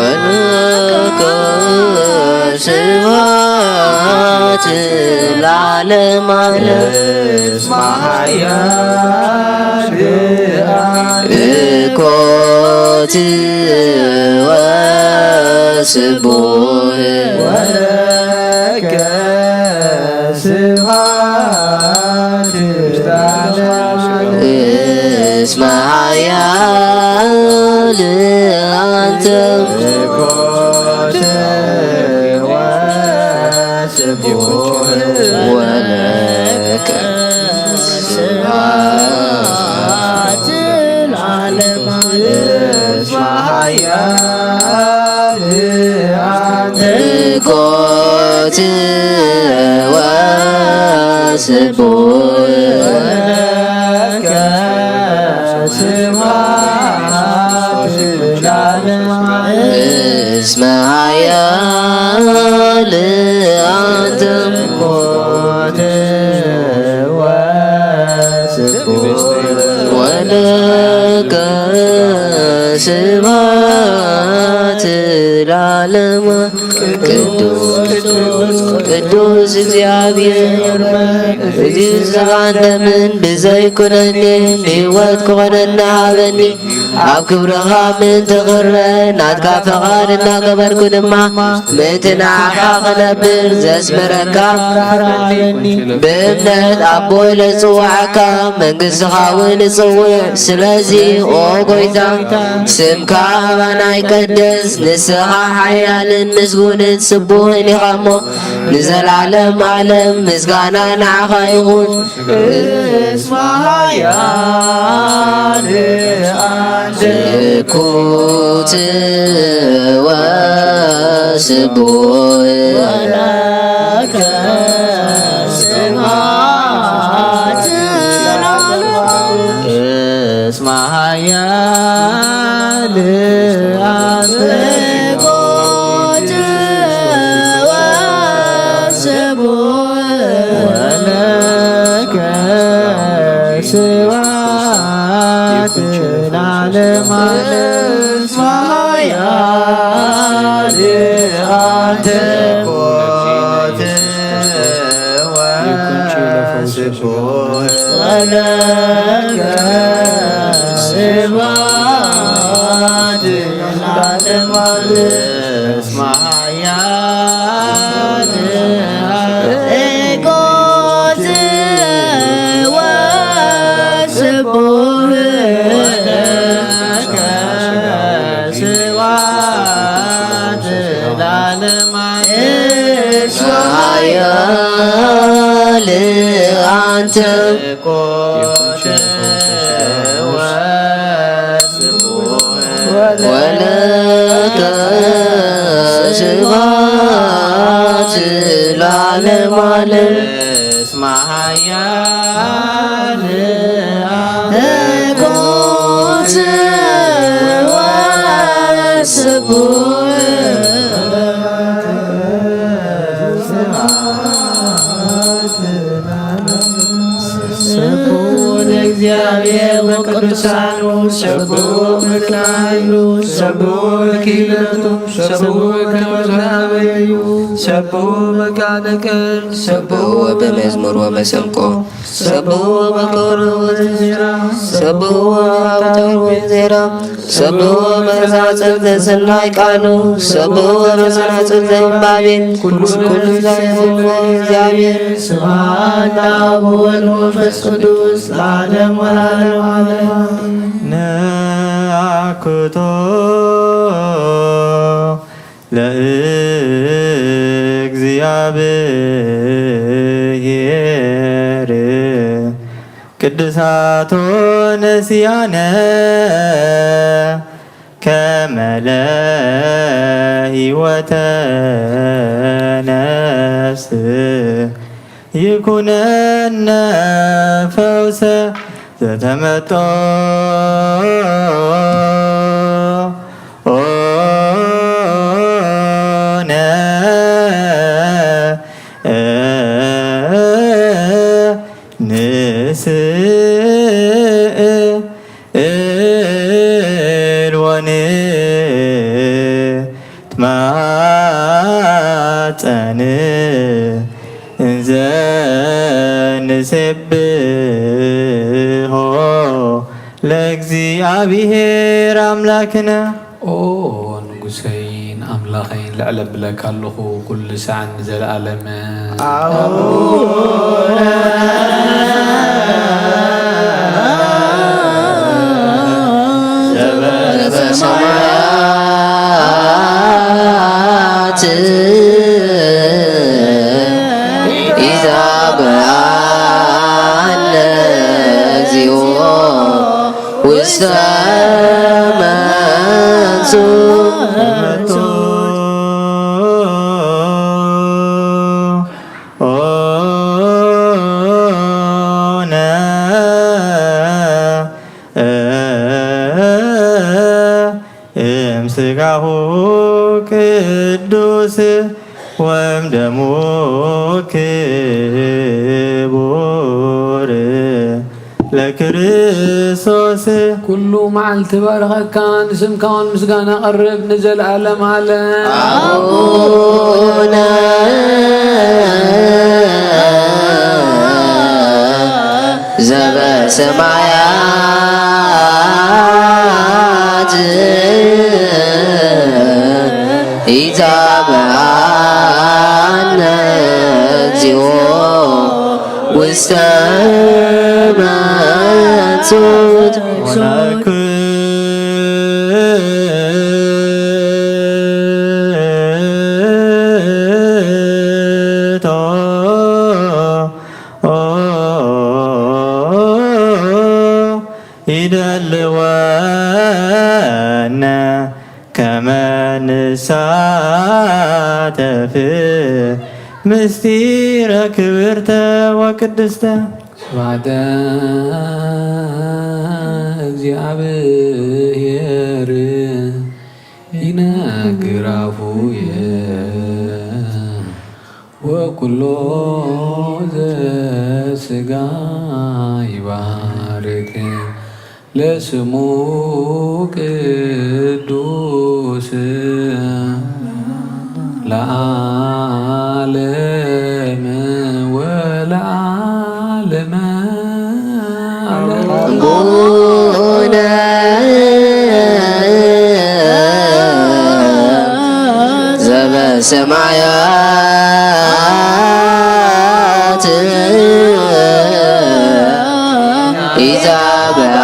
E: ወለከ ስብሐት ለዓለመ ዓለም እስመ ሓያል እኮት ወስቡሕ ወለከ ስብሐት እስመ ሓያል አንተ እኮት ወስቡሕ ወለከ ስብሐት ለዓለመ ዓለም እስመ ሓያል አንተ እኮት ወስቡሕ ወለከ ስብሐት ለዓለመ ዓለም እስመ ሓያል አንተ እኮት ወስቡሕ ወለከ ስብሐት ለዓለመ ቅዱስ ቅዱስ እግዚአብሔር እዚ ዝሰብዓንተ ምን ብዘይኩነኒ ንህይወት ክኾነና ሃበኒ ኣብ ክብርኻ ምን ትኽረ ናትካ ፈቓድ እናገበርኩ ድማ ምእንቲ ንዓኻ ክነብር ዘስመረካ ብእምነት ኣቦይ ለፅዋዓካ መንግሥትኻ እውን እፅውዕ ስለዚ ኦ ጎይታ ስምካ ኣባና ይቀደስ ንስኻ ሓያልን ምስጉንን ስቡሕን ኢኻ እሞ ንዘላለም ዓለም ምስጋና ንዓኻ ይኹን ዝኩት ወስቡሕ ወለከ ስብሐት እስመ ኃያል ዝኩት ወስቡሕ ወለከ ስብሐት ለዓለመ ዓለም ኃያል አንተ ኮት ወስቡሕ ወለከ ስብሐት ለዓለመ ዓለም ኃያል ኮት ወስቡሕ ወለከ ስብሐት ለዓለመ ዓለም ኃያል አንተ ኮት ወስቡሕ ወለከ ስብሐት ለዓለመ ዓለም እስመ ኃያል ኮት ወስቡሕ እግዚአብሔር በቅዱሳኑ ሰብሖ በካይሉ ሰብሖ በኪለቱ ሰብሖ በመዝሙር ሰብሖ በቃለ ቃል ሰብሖ በመዝሙር ወመሰንቆ ሰብሖ በከበሮ ዜራ ሰብሖ በአውታር ወዜራ ሰብሖ በመዛጽር ዘሰናይ ቃሉ ሰብሖ በመሰናጽር ዘምባቤ ኩሉ እግዚአብሔር
C: ስብሐት ለአብ ወወልድ ወመንፈስ ቅዱስ ለዓለሙ ዓለም ነአኩቶ ለእግዚአብሔር ቅዱሳቶ ነሲያነ ከመ ለሕይወተ ነፍስ ይኩነነ ፈውሰ ዘተመጦ ነ ንስእል ወንትማፀን እንዘ ንሴብሖ ለእግዚአብሔር አምላክነ
A: ኦ ንጉሰይን ኣምላኸይን ልዕለ ብለካ ኣለኹ ኩሉ ሰዓን ንዘለኣለመ
E: በሰማያት ኢዛብአነ እግዚኦ ውስተ መንሱት
C: እምሥጋሁ ቅዱስ ወእምደሙ ክቡር لكريستوس
A: كل معلت بارك كان اسم كان مسقانا قرب نزل عالم عالم
E: أبونا زبا سمايات إتابعنا زيو والسماء
C: وناك يدلوانا كما نساتف مستير كبرت وقدست
A: بعد እግዚአብሔር ይነግራፉየ ወኩሎ ዘሥጋ ይባርክ ለስሙ ቅዱስ ለዓለም ወለዓለመ
E: أبونا زبا سمايات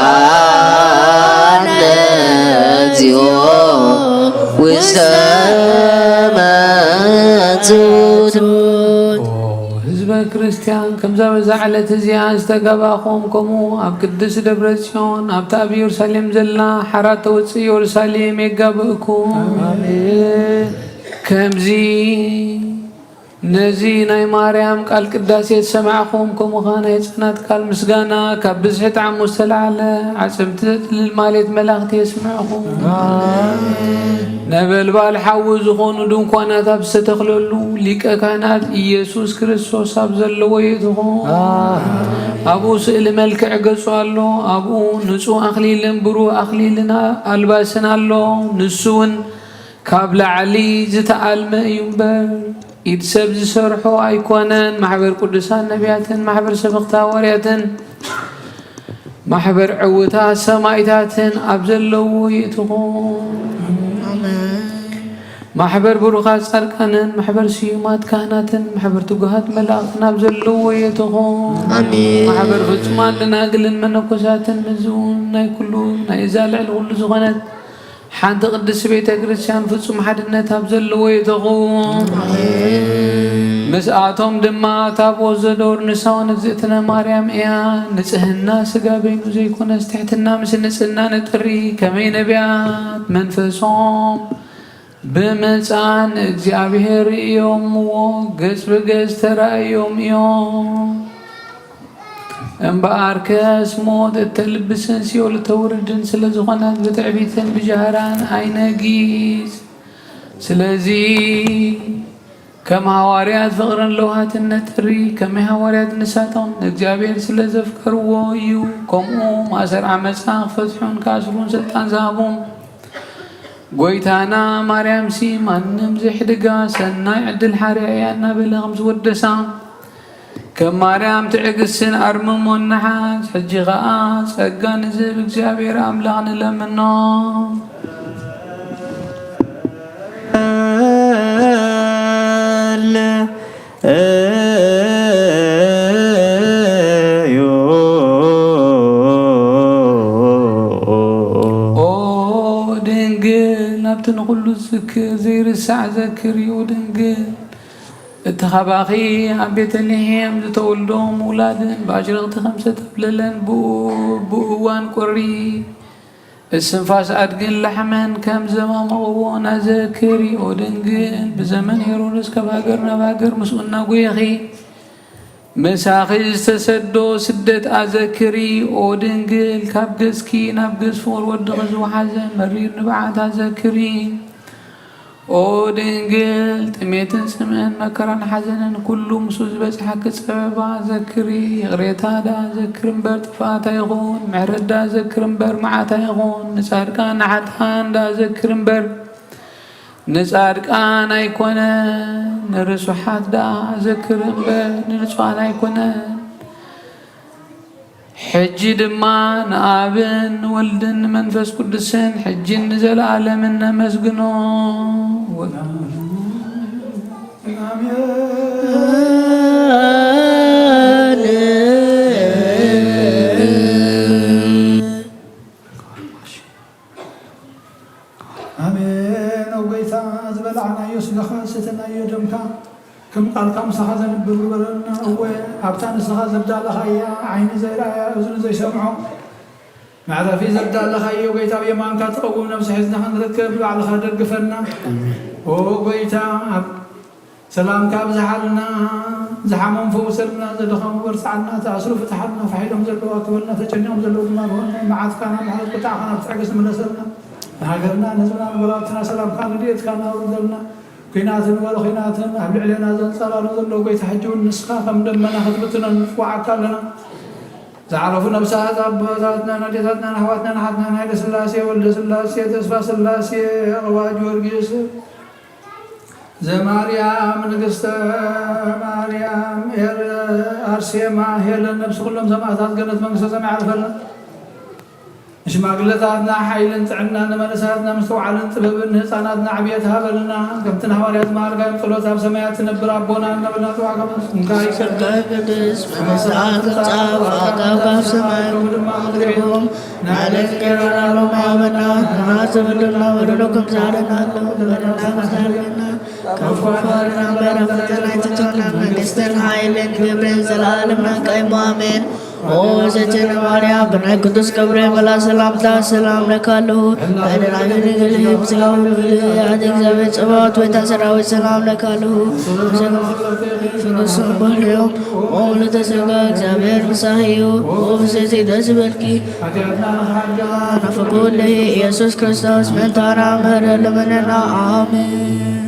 E: إتابعنا زيو والسماء
A: ህዝበ ክርስቲያን ከምዛ በዛዕለት እዚኣ ዝተጋባኹም ከምኡ ኣብ ቅዱስ ደብረ ጽዮን ኣብታ ኣብ ኢየሩሳሌም ዘላ ሓራት ተውፅእ ኢየሩሳሌም የጋብእኩም ከምዚ ነዚ ናይ ማርያም ቃል ቅዳሴ ሰማዕኹም ከምኡ ኸ ናይ ህፃናት ቃል ምስጋና ካብ ብዝሒ ጣዕሙ ዝተለዓለ ዓፅምቲ ዘጥልል ማሌት መላእኽቲ የስምዕኹም ነበልባል ሓዊ ዝኾኑ ድንኳናት ኣብ ዝተተኽለሉ ሊቀ ካህናት ኢየሱስ ክርስቶስ ኣብ ዘለዎ የትኹም ኣብኡ ስእሊ መልክዕ ገጹ ኣሎ ኣብኡ ንጹህ ኣኽሊልን ብሩህ ኣኽሊልን ኣልባስን ኣሎ ንሱ እውን ካብ ላዕሊ ዝተኣልመ እዩ እምበር ኢድ ሰብ ዝሰርሖ ኣይኮነን ማሕበር ቅዱሳን ነቢያትን ማሕበር ሰበኽቲ ሃዋርያትን ማሕበር ዕውታት ሰማዕታትን ኣብ ዘለዎ የትኹም ማሕበር ብሩኻት ጻድቃንን ማሕበር ስዩማት ካህናትን ማሕበር ትጉሃት መላእኽትን ኣብ ዘለዎ የትኹም ማሕበር ፍጹማን ደናግልን መነኮሳትን ምዝውን ናይ ኩሉ ናይ እዛ ልዕሊ ኩሉ ዝኾነት ሓንቲ ቅድስቲ ቤተ ክርስቲያን ፍጹም ሓድነት ኣብ ዘለዎ የትኹም ምስኣቶም ድማ ታቦት ዘደወር ንሳውን እግዝእትነ ማርያም እያ ንጽህና ስጋ በይኑ ዘይኮነስ ትሕትና ምስ ንጽህና ንጥሪ ከመይ ነቢያት መንፈሶም ብምፃን እግዚአብሔር እዮምዎ ገጽ ብገጽ ተራእዮም እዮም እምበኣር ከስ ሞት እተልብስን ሲኦል ተውርድን ስለ ዝኾነት ብትዕቢትን ብጃህራን ኣይነጊስ ስለዚ ከም ሃዋርያት ፍቕርን ለውሃትነት ጥሪ ከመይ ሃዋርያት ንሳቶም ንእግዚአብሔር ስለ ዘፍቀርዎ እዩ ከምኡ ማእሰር ዓመፃ ክፈትሑን ካስሩን ስልጣን ዝሃቦም ጎይታና ማርያም ሲ ማንም ዘሕድጋ ሰናይ ዕድል ሓርያ እያ እናበለ ከም ዝወደሳ ከም ማርያም ትዕግስትን ኣርምሞን ናሓስ ሕጂ ኸዓ ጸጋ ንዝህብ እግዚአብሔር ኣምላኽ ንለምኖ ንኹሉ ዝዝክር ዘይርሳዕ ዘክር እዩ ድንግል እተኸባኺ ኣብ ቤተልሔም ዝተወልዶም ውላድን ብኣሽረኽቲ ከም ዝተብለለን ብእዋን ቁሪ እስንፋስ ኣድግን ላሕመን ከም ዘማመቕዎ ናዘክር እዩ ድንግል ብዘመን ሄሮድስ ካብ ሃገር ናብ ሃገር ምስኡ እናጐየኺ መሳኺ ዝተሰዶ ስደት ኣዘክሪ ኦ ድንግል ካብ ገዝኪ ናብ ገዝ ፍቑር ወድኺ ዝወሓዘ መሪር ንብዓት ኣዘክሪ او دنجل تميتن سمعن مكران حزنن كل مسوز بزحك صبا ذكري غريتا دا ذكرن بر طفاتا يغون معردا ذكرن بر معاتا يغون نصادقان عطان دا ذكرن بر نصادقان ايكونن نرسوحات دا ذكرن بر نرسوان ايكونن حجي دما نابن ولدن منفس قدسن حجي نزل عالمنا مسجنو
B: آمين وقيتا زبلعنا يوسف خاصتنا يدمكا كم قال كم سخازن بربرنا هو أبتان سخاز زبدا لخيا عين زي رأي أذن زي سمعه مع ذا في زبدا لخيا وقيتا بيمان كاتقوم نفس حزنا هنركب على خادر قفرنا وقيتا سلام كاب زحلنا زحمهم فوسلنا زدخهم ورسعنا تأسروا فتحنا فحيلهم زلوا أكبرنا تجنهم زلوا ما بهنا معات كان محل قطعنا بتعكس من سلنا هاجرنا نزلنا براتنا سلام كان ريت كان أردلنا خيناتن ولا خيناتن أهل علينا زنصار نزلوا قيت حجون نسخة فمدمنا خطبتنا نفوع كلنا زعرفوا نبسات أبواتنا نديتنا نحواتنا نحتنا نهيد سلاسي ولد سلاسي تسفى سلاسي رواج ورقيس زي مريم نقصت مريم أرسيما هي النفس كلهم سماعتات قلت منقصة سمع عرفنا إيش ما قلتاتنا حيل عنا نملساتنا مستوعل طبب هصاناتنا عبيتها بلنا كمتنا حواريات مارقا يمطلوتها بسمايات نبر ربنا نبنا توعكم نكاي
G: سرقاي قدس فمسعات الصعب وعقاب سماي ودمهم نعلن كرنا لهم عامنا نحاسب لنا ودلكم سعرنا لنا مسارنا كفارنا بين فتنا تتونا من استن حيلين كبرين زلالنا كايم آمين او سچن ماريا بنا قدس كبرين بلا سلامتا سلام لكالو بين راجل گلي مسغاو گلي ادك زبت صبات وتسراو سلام لكالو فنسو باريو او لتسغا እግዚአብሔር مساهيو او سيسي دس بلكي نفقول له ኢየሱስ ክርስቶስ من تارا مهر لمننا آمين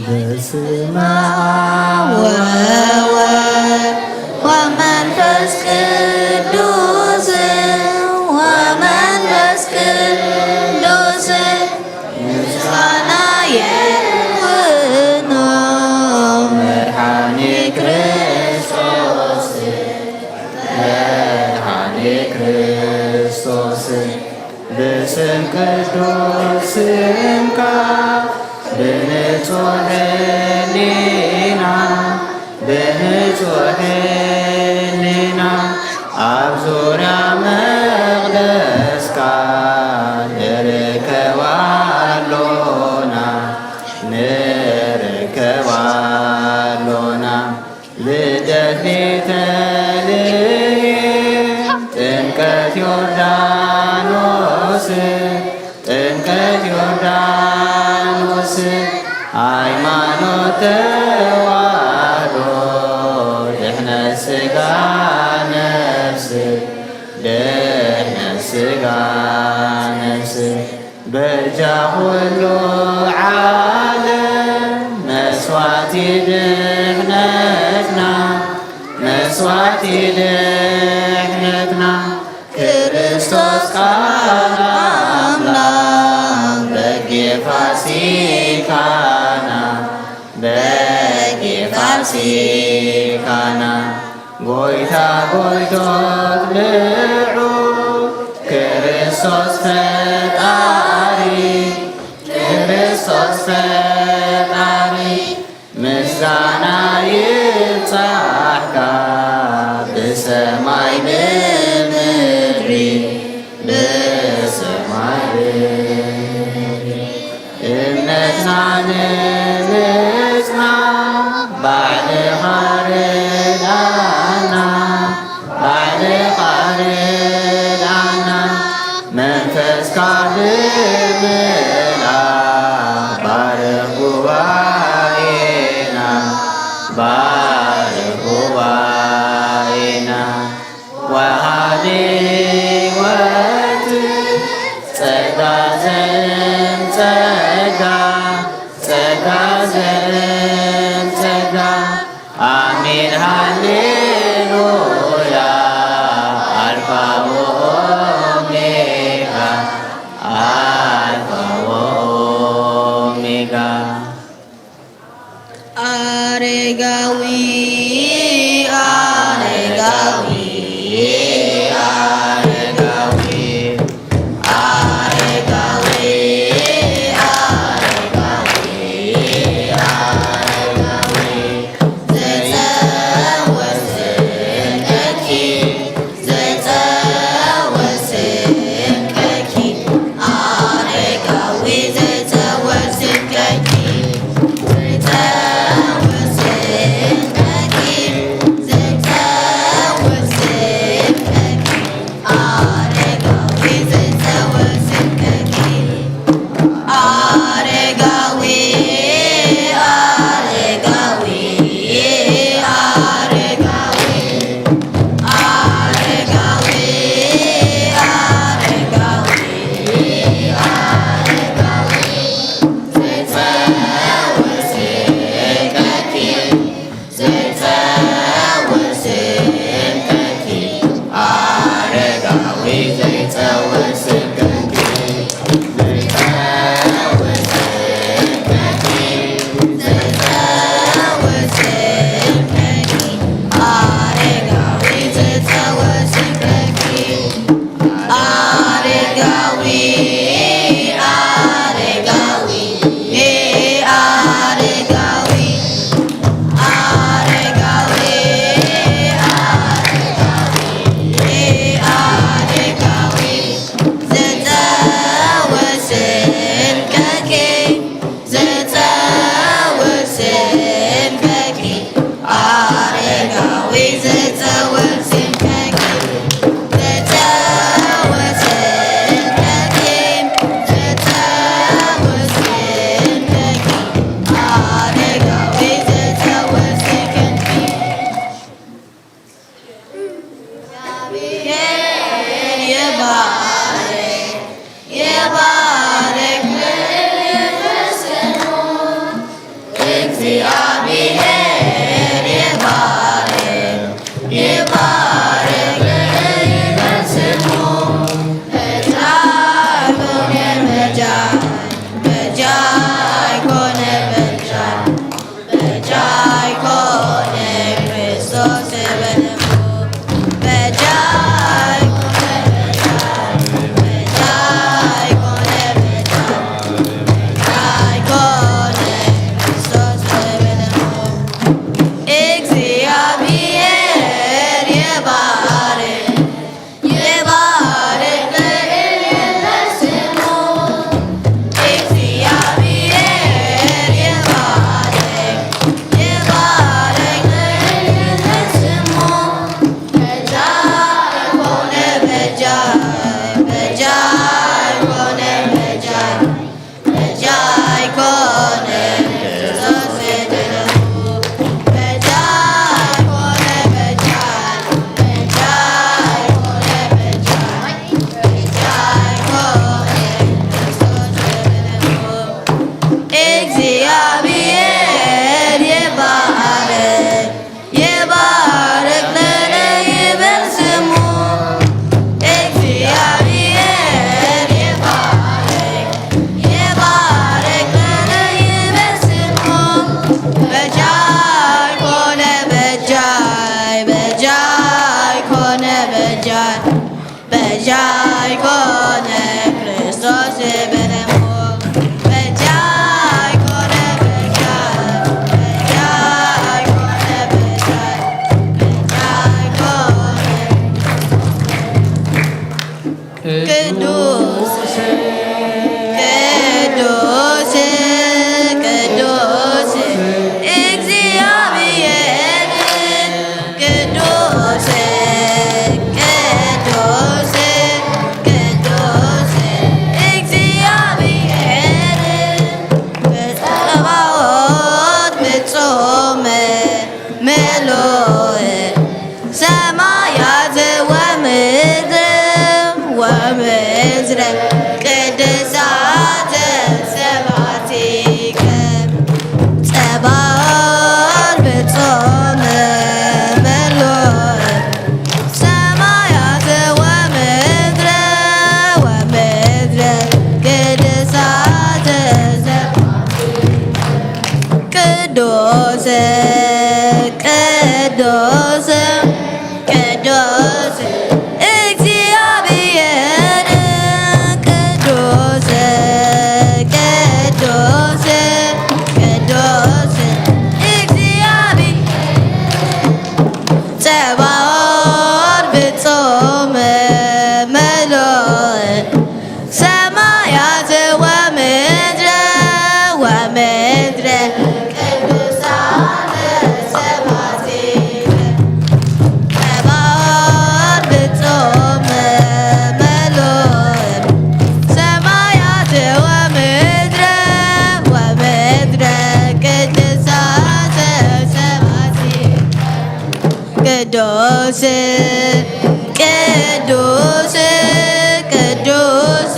G: بسم الله
E: መንፈስ ቅዱስ ወመንፈስ ቅዱስ ምስጋና ይሁን መድኃኔ ክርስቶስ መድኃኔ ክርስቶስ በስም ቅዱስ ስምካ በንጹሕ ሕሊና በንጹሕ ሕሊና ኣብ ዙርያ መቕደስካ ንርከባሎና ንርከባሎና ልደት ቤተልሔም ጥምቀት ዮርዳኖስ ጥምቀት ዮርዳኖስ ሃይማኖት ተዋህዶ ድኅነት ሥጋ ነፍስ ድኅነት ሥጋ ነፍስ በጃ ኩሉ ዓለም መስዋዕቲ ድኅነትና መስዋዕቲ ድኅነትና ክርስቶስ ቃል አምላክ በጌ ፋሲካና በጌ ፋሲካና ጎይታ ጎይቶት ልዑል ክርስቶስ ፈጣሪ ክርስቶስ ፈጣሪ ምስጋና ይብጻሕካ ብሰማይ ብምድሪ ብሰማይ ብምድሪ እምነትና ንምጽና ባዕልኻ ርዳእና ባዕልኻ ርዳእና መንፈስካ ብምልኣኽ ባርኽ ጉባኤና ባርኽ ጉባኤና ወሃቢ ሕይወት ጸጋ ዘእምጸጋ ጸጋ ዘእምጸጋ አሜን ሃሌሉያ አልፋ ወኦሜጋ አልፋ ወኦሜጋ አሬጋዊ አሬጋዊ
I: እግዚአብሔር ይባረክ ይባረክ
E: بصوم ملوء سمايات ومدر قدسات سبعتك تبار بصوم ملوء سمايات ومدر قدسات قدوس قدوس قدوس እግዚአብሔር ቅዱስ ቅዱስ ቅዱስ እግዚአብሔር ጸባኦት ፍጹም ምሉእ ሰማያት ወምድር ቅዱሳን ሰባቲከ ጸባኦት ፍጹም ምሉእ ሰማያት ወምድር ቅዱሳን ሰባቲከ ቅዱስ ቅዱስ ቅዱስ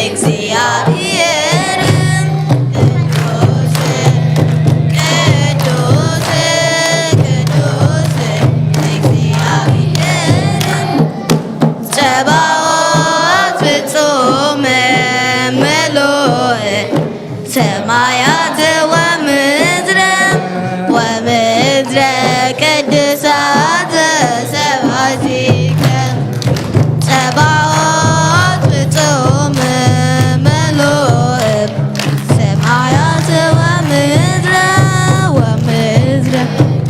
E: እግዚአብሔር ቅዱስ ቅዱስ ቅዱስ እግዚአብሔር ጸባኦት ፍጹም ምሉእ ሰማያት ወምድር ቅዱሳት ሰባቲከ ጸባኦት ፍጹም ምሉእ ሰማያት ወምድር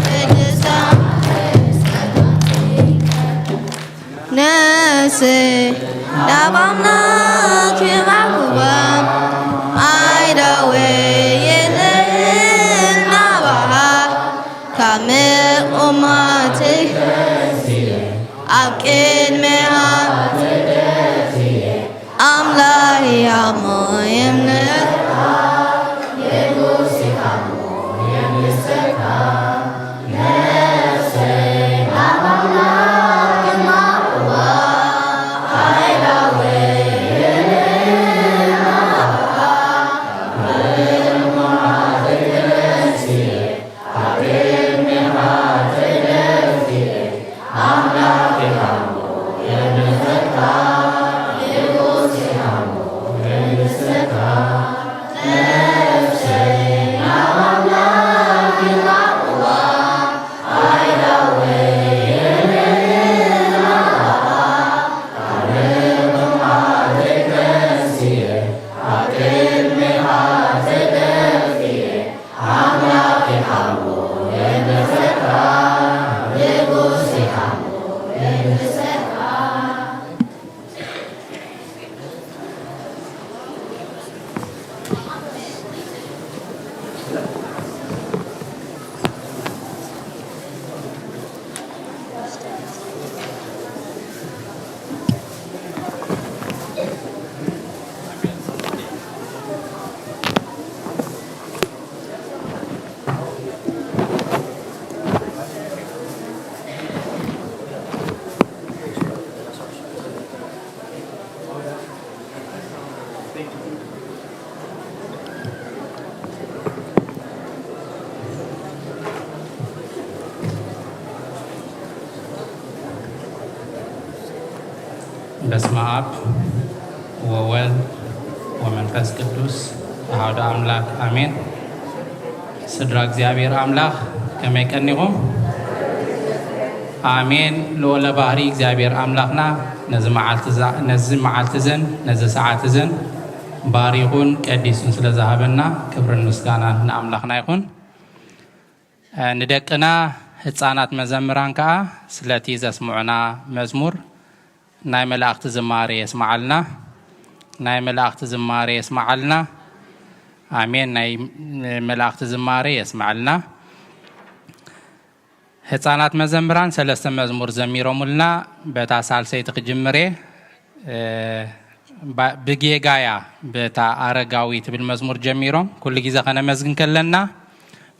E: ቅዱሳት ነፍሴ ለአምላክ ይባርኩ አይደዌ የለናባሃ ከመኦማትህ ኣብ ቅድሚሃ ኣምላክ ያሞ የምነት
I: በስመ አብ ወወልድ ወመንፈስ ቅዱስ አሐዱ አምላክ አሜን። ስድራ እግዚአብሔር አምላክ ከመይ ቀኒኹም አሜን። ልዑለ ባህሪ እግዚአብሔር አምላክና ነዚ መዓልቲ ዘን ነዚ ሰዓት ዘን ባሪኹን ቀዲሱን ስለዝሃበና ክብርን ምስጋናን ንኣምላኽና ይኹን። ንደቅና ህፃናት መዘምራን ከዓ ስለቲ ዘስምዑና መዝሙር ናይ መላእክቲ ዝማሬ የስማዓልና ናይ መላእክቲ ዝማሬ የስማዓልና አሜን። ናይ መላእክቲ ዝማሬ የስማዓልና ህፃናት መዘምራን ሰለስተ መዝሙር ዘሚሮሙልና በታ ሳልሰይቲ ክጅምሬ ብጌጋያ በታ አረጋዊ ትብል መዝሙር ጀሚሮም ኩሉ ግዜ ከነመዝግን ከለና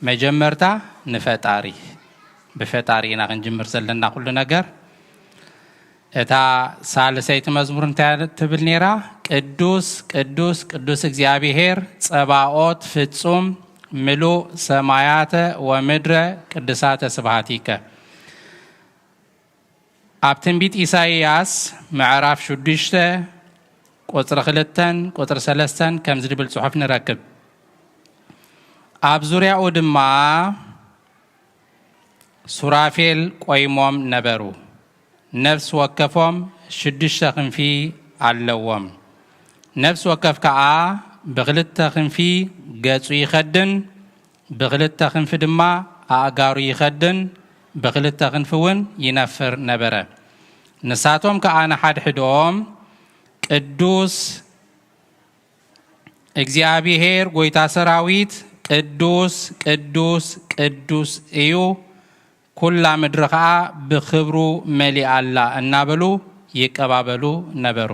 I: መጀመርታ ንፈጣሪ ብፈጣሪ ኢና ክንጅምር ዘለና ኩሉ ነገር እታ ሳልሰይቲ መዝሙር እንታይ ትብል ነራ ቅዱስ ቅዱስ ቅዱስ እግዚአብሔር ጸባኦት ፍጹም ምሉእ ሰማያተ ወምድረ ቅዱሳተ ስብሐቲከ ኣብ ትንቢት ኢሳይያስ ምዕራፍ 6 ቁጥሪ 2 ቁጥሪ 3 ከም ዝብል ጽሑፍ ንረክብ ኣብ ዙርያኡ ድማ ሱራፌል ቆይሞም ነበሩ ነፍስ ወከፎም 6 ክንፊ ኣለዎም ነፍስ ወከፍ ከዓ ብክልተ ክንፊ ገጹ ይኸድን ብክልተ ክንፊ ድማ ኣእጋሩ ይኸድን ብክልተ ክንፊ እውን ይነፍር ነበረ ንሳቶም ከዓ ንሓድሕዶም ቅዱስ እግዚአብሔር ጎይታ ሰራዊት ቅዱስ ቅዱስ ቅዱስ እዩ ኩላ ምድሪ ከዓ ብክብሩ መሊአላ እናበሉ ይቀባበሉ ነበሩ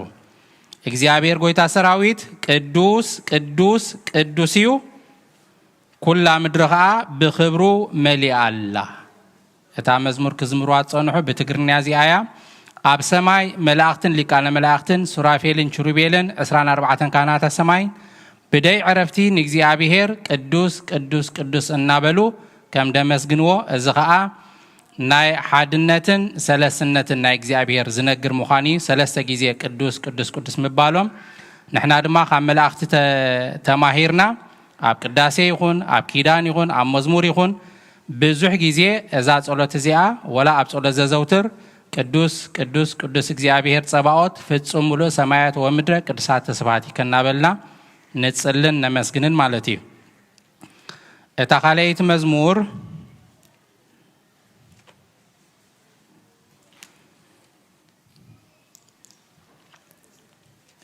I: እግዚአብሔር ጎይታ ሰራዊት ቅዱስ ቅዱስ ቅዱስ እዩ ኩላ ምድሪ ከዓ ብክብሩ መሊአላ እታ መዝሙር ክዝምሩ አጸንሑ በትግርኛ ዚአያ ኣብ ሰማይ መላእክትን ሊቃነ መላእክትን ሱራፌልን ኪሩቤልን 24 ካህናተ ሰማይ ብደይ ዕረፍቲ ንእግዚአብሔር ቅዱስ ቅዱስ ቅዱስ እናበሉ ከም ደመስግንዎ እዚ ከዓ ናይ ሓድነትን ሰለስነትን ናይ እግዚአብሔር ዝነግር ምዃኒ ሰለስተ ጊዜ ቅዱስ ቅዱስ ቅዱስ ምባሎም ንሕና ድማ ካብ መላእክቲ ተማሂርና ኣብ ቅዳሴ ይኹን ኣብ ኪዳን ይኹን ኣብ መዝሙር ይኹን ብዙሕ ጊዜ እዛ ጸሎት እዚኣ ወላ ኣብ ጸሎት ዘዘውትር ቅዱስ ቅዱስ ቅዱስ እግዚአብሔር ጸባኦት ፍጹም ሙሉእ ሰማያት ወምድረ ቅዱሳት ስብሐቲከ እናበልና ንጽልን ነመስግንን ማለት እዩ እታ ካልአይቲ መዝሙር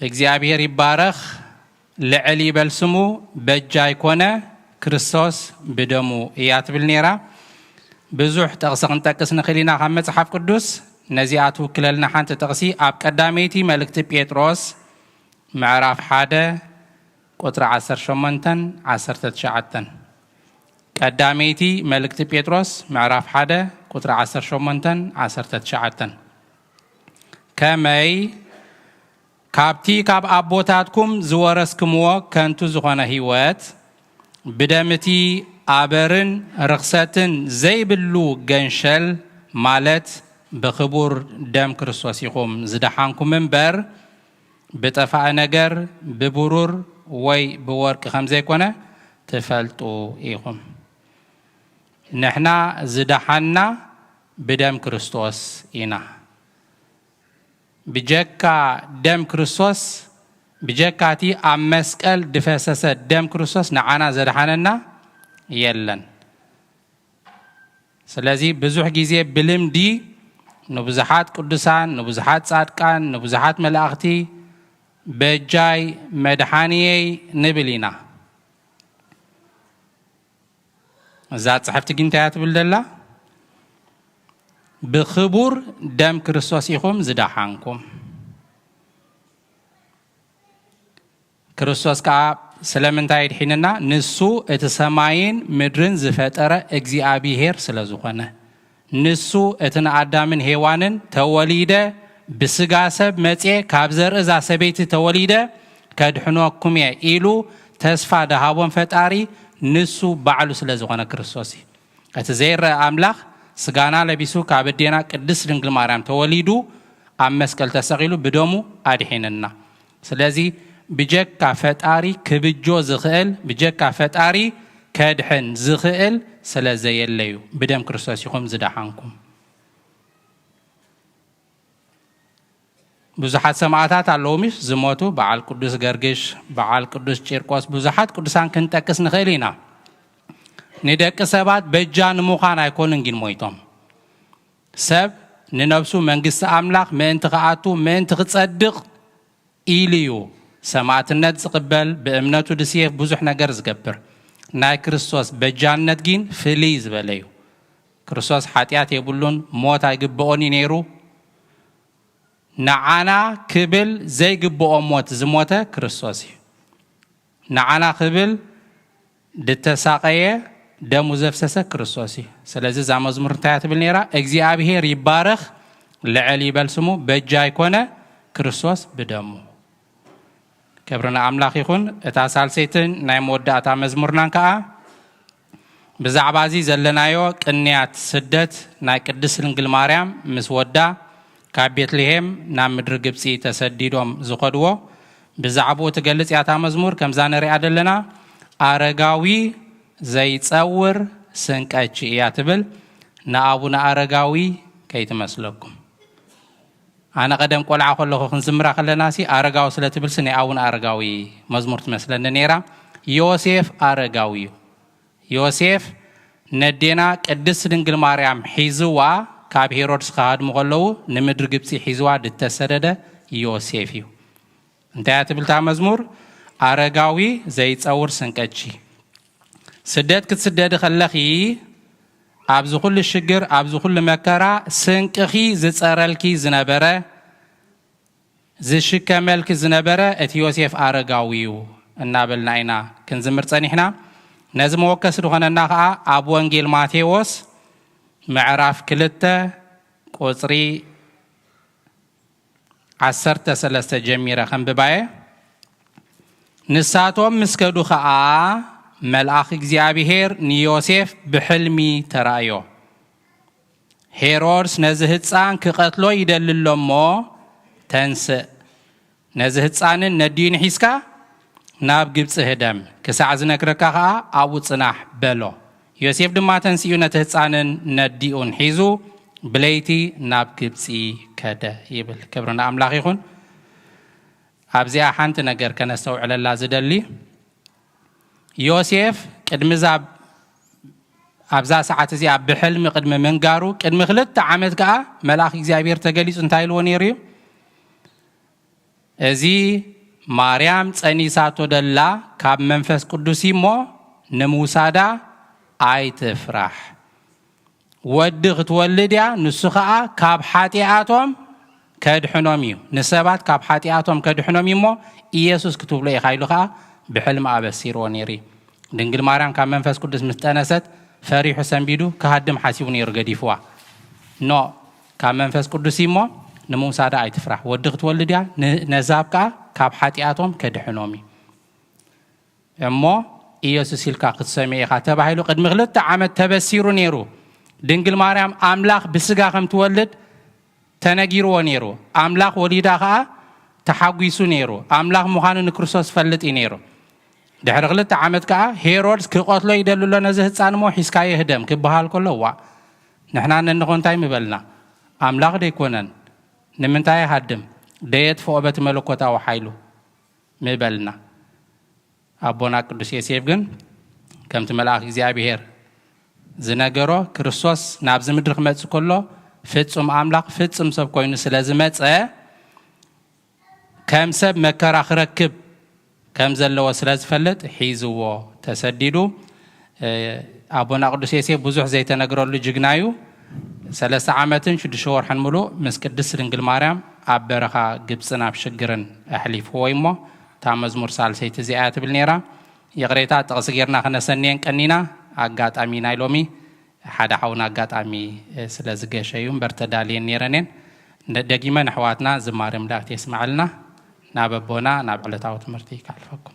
I: እግዚአብሔር ይባረኽ ልዕል ይበል ስሙ በጃ ይኮነ ክርስቶስ ብደሙ እያ ትብል ነራ ብዙሕ ጥቕሲ ክንጠቅስ ንኽእል ኢና ካብ መጽሓፍ ቅዱስ ነዚኣ ትውክለልና ሓንቲ ጥቕሲ ኣብ ቀዳመይቲ መልእክቲ ጴጥሮስ ምዕራፍ 1 ቁጥሪ 18 19 ቀዳመይቲ መልእክቲ ጴጥሮስ ምዕራፍ 1 ቁጥሪ 18 19 ከመይ ካብቲ ካብ ኣቦታትኩም ዝወረስክምዎ ከንቱ ዝኾነ ህይወት ብደምቲ ኣበርን ርክሰትን ዘይብሉ ገንሸል ማለት ብክቡር ደም ክርስቶስ ኢኹም ዝደሓንኩም እምበር ብጠፋእ ነገር ብብሩር ወይ ብወርቂ ከም ዘይኮነ ትፈልጡ ኢኹም ንሕና ዝደሓና ብደም ክርስቶስ ኢና ብጀካ ደም ክርስቶስ ብጀካቲ ኣብ መስቀል ድፈሰሰ ደም ክርስቶስ ንዓና ዘድሓነና የለን ስለዚ ብዙሕ ጊዜ ብልምዲ ንብዙሓት ቅዱሳን ንብዙሓት ጻድቃን ንብዙሓት መላእክቲ በጃይ መድሓኒየይ ንብል ኢና እዛ ጽሕፍቲ ግን እንታይ ትብል ዘላ ብክቡር ደም ክርስቶስ ኢኹም ዝደሓንኩም ክርስቶስ ከዓ ስለምንታይ ድሒንና ንሱ እቲ ሰማይን ምድርን ዝፈጠረ እግዚአብሔር ስለዝኾነ ንሱ እቲ ንኣዳምን ሄዋንን ተወሊደ ብስጋ ሰብ መጽ ካብ ዘርእዛ ሰበይቲ ተወሊደ ከድሕኖኩም እየ ኢሉ ተስፋ ደሃቦም ፈጣሪ ንሱ ባዕሉ ስለዝኾነ ክርስቶስ እቲ ዘይረአ ኣምላኽ ስጋና ለቢሱ ካብ ኣዴና ቅድስት ድንግል ማርያም ተወሊዱ ኣብ መስቀል ተሰቂሉ ብደሙ ኣድሒንና ስለዚ ብጀካ ፈጣሪ ክብጆ ዝኽእል ብጀካ ፈጣሪ ከድሕን ዝኽእል ስለዘየለዩ ብደም ክርስቶስ ኢኹም ዝደሓንኩም ብዙሓት ሰማዕታት ኣለዉ ምስ ዝሞቱ በዓል ቅዱስ ገርግሽ በዓል ቅዱስ ጭርቆስ ብዙሓት ቅዱሳን ክንጠቅስ ንኽእል ኢና ንደቂ ሰባት በጃ ንምዃን ኣይኮኑን ግን ሞይቶም ሰብ ንነብሱ መንግስቲ ኣምላኽ ምእንቲ ከኣቱ ምእንቲ ክጸድቕ ኢልዩ ሰማዕትነት ዝቕበል ብእምነቱ ድስየፍ ብዙሕ ነገር ዝገብር ናይ ክርስቶስ በጃነት ግን ፍልይ ዝበለ እዩ ክርስቶስ ሓጢኣት የብሉን ሞት ኣይግብኦን ነይሩ ንዓና ክብል ዘይግብኦ ሞት ዝሞተ ክርስቶስ እዩ ንዓና ክብል ድተሳቀየ ደሙ ዘፍሰሰ ክርስቶስ እዩ ስለዚ ዛ መዝሙር እንታይ ትብል ነራ እግዚአብሔር ይባረኽ ልዕል ይበል ስሙ በእጅ አይኮነ ክርስቶስ ብደሙ كبرنا أملاك يكون اتاسالسيتن ناي موداتا مزمورنا كا بزعبازي زلنايو قنيات سدت ناي قدس لنجل مريم مسودا كابيت لهم نام مدر ግብጺ ተሰዲዶም ዝኸድዎ بزعبو تገለጽ ያታ መዝሙር ከምዛነ ሪ አደለና አረጋዊ ዘይጸውር ስንቀጭ ያትብል ናአቡና አረጋዊ ከይትመስለኩም أنا قدم قول عقل له خنزمرة خلنا سي أرجعوا سلة بلسني أون أرجعوي مزمرت مثلا نيرا يوسف أرجعوي يوسف ندينا قدس دنجل مريم حيزوا كاب هيرودس خاد مغلو نمدر جبسي حيزوا دتسدد يوسفيو انتهت بلتا مزمور أرجعوي زي تصور سنكتشي سدد كتسدد خلخي أبزو كل الشجر أبزو كل مكرا سنكخي زتصارلكي زنبرة زشكملكي زنبرة اتيوسيف أرجعويو النابل ناينا كنزمر صنيحنا نزم وكس دخنا نقع أبو أنجيل ماتيوس معرف كلته قصري عسرت سلسة جميرة خم بباية نساتهم مسكدو خاء ملأخ እግዚአብሔር ንዮሴፍ بحلمي ተራዮ ሄሮድስ ነዚህ ህፃን ክቀትሎ ይደልሎሞ ተንስ ነዚህ ህፃንን ነዲን ሒስካ ናብ ግብጽ ህደም ክሳዕ ዝነግረካ ኸኣ አቡ ጽናሕ በሎ ዮሴፍ ድማ ተንስዩ ነቲ ህፃንን ነዲኡን ሒዙ ብለይቲ ናብ ግብጽ ከደ ይብል ክብርና አምላኽ ይኹን ኣብዚኣ ሓንቲ ነገር ከነስተውዕለላ ዝደሊ يوسف قدم زاب أبزا ساعات زي بحلم قدم منقارو قدم خلت عمد كا ملاك إግዚአብሔር تجلس انتايل ونيريو ازي مريم ጸኒሳቶ ደላ ካብ መንፈስ ቅዱስ ይሞ ነሙሳዳ አይትፍራህ ወድ ክትወልድያ ንሱ ኸኣ ካብ ሓጢኣቶም ከድሕኖም እዩ ንሰባት ካብ ሓጢኣቶም ከድሕኖም ይሞ ኢየሱስ ክትብሎ ይኻይሉ ኸኣ بحلم أبصير ونيري دنجل ماران كان منفس قدس مستأنست فريح سنبيدو كهدم حاسبون يرقديفوا نو كان منفس قدس يمو نمو سادا أي تفرح ودغت ولديا نزابكا كاب حاتياتهم كدحنومي أمو إيسوس يلقى قد سمعي خاتبا هيلو قد مغلط عمد تبصير نيرو دنجل ماران أملاخ بسقا خم تولد تنجير ونيرو أملاخ وليدا خا تحقيسو نيرو أملاخ مخانو نكرسوس فلت نيرو دحر غلط عمد كا هيرودس كقتلو يدللو نزه ህፃን ሞ ሒስካ ይህደም ክበሃል ከሎ ዋ ንሕና ነንኾን እንታይ ምበልና አምላኽ ደይኮነን ንምንታይ ሃድም ደየት ፎበት መለኮታው ኃይሉ ምበልና አቦና ቅዱስ ዮሴፍ ግን ከምቲ መልአክ እግዚአብሔር ዝነገሮ ክርስቶስ ናብ ዝምድር ክመጽእ ከሎ ፍጹም አምላኽ ፍጹም ሰብ ኮይኑ ስለዝመጸ ከም ሰብ መከራ ክረክብ ከም ዘለዎ ስለዝፈልጥ ሒዝዎ ተሰዲዱ አቦና ቅዱስ ዮሴፍ ብዙሕ ዘይተነግረሉ ጅግናዩ 3 ዓመትን 6 ወርሕን ሙሉ ምስ ቅድስት ድንግል ማርያም ኣብ በረኻ ግብጽን ኣብ ሽግርን ኣሕሊፍዎ እሞ ታ መዝሙር ሳልሰይቲ እዚኣ ትብል ነይራ የቕሬታ ጥቕሲ ጌርና ክነሰንየን ቀኒና ኣጋጣሚ ናይ ሎሚ ሓደ ሓውና ኣጋጣሚ ስለዝገሸ እዩ እምበር ተዳልየን ነይረንን ደጊመን ኣሕዋትና ዝማሬ ምላእክቲ የስማዓልና ناب بونا ناب علتاو تمرتي كالفكم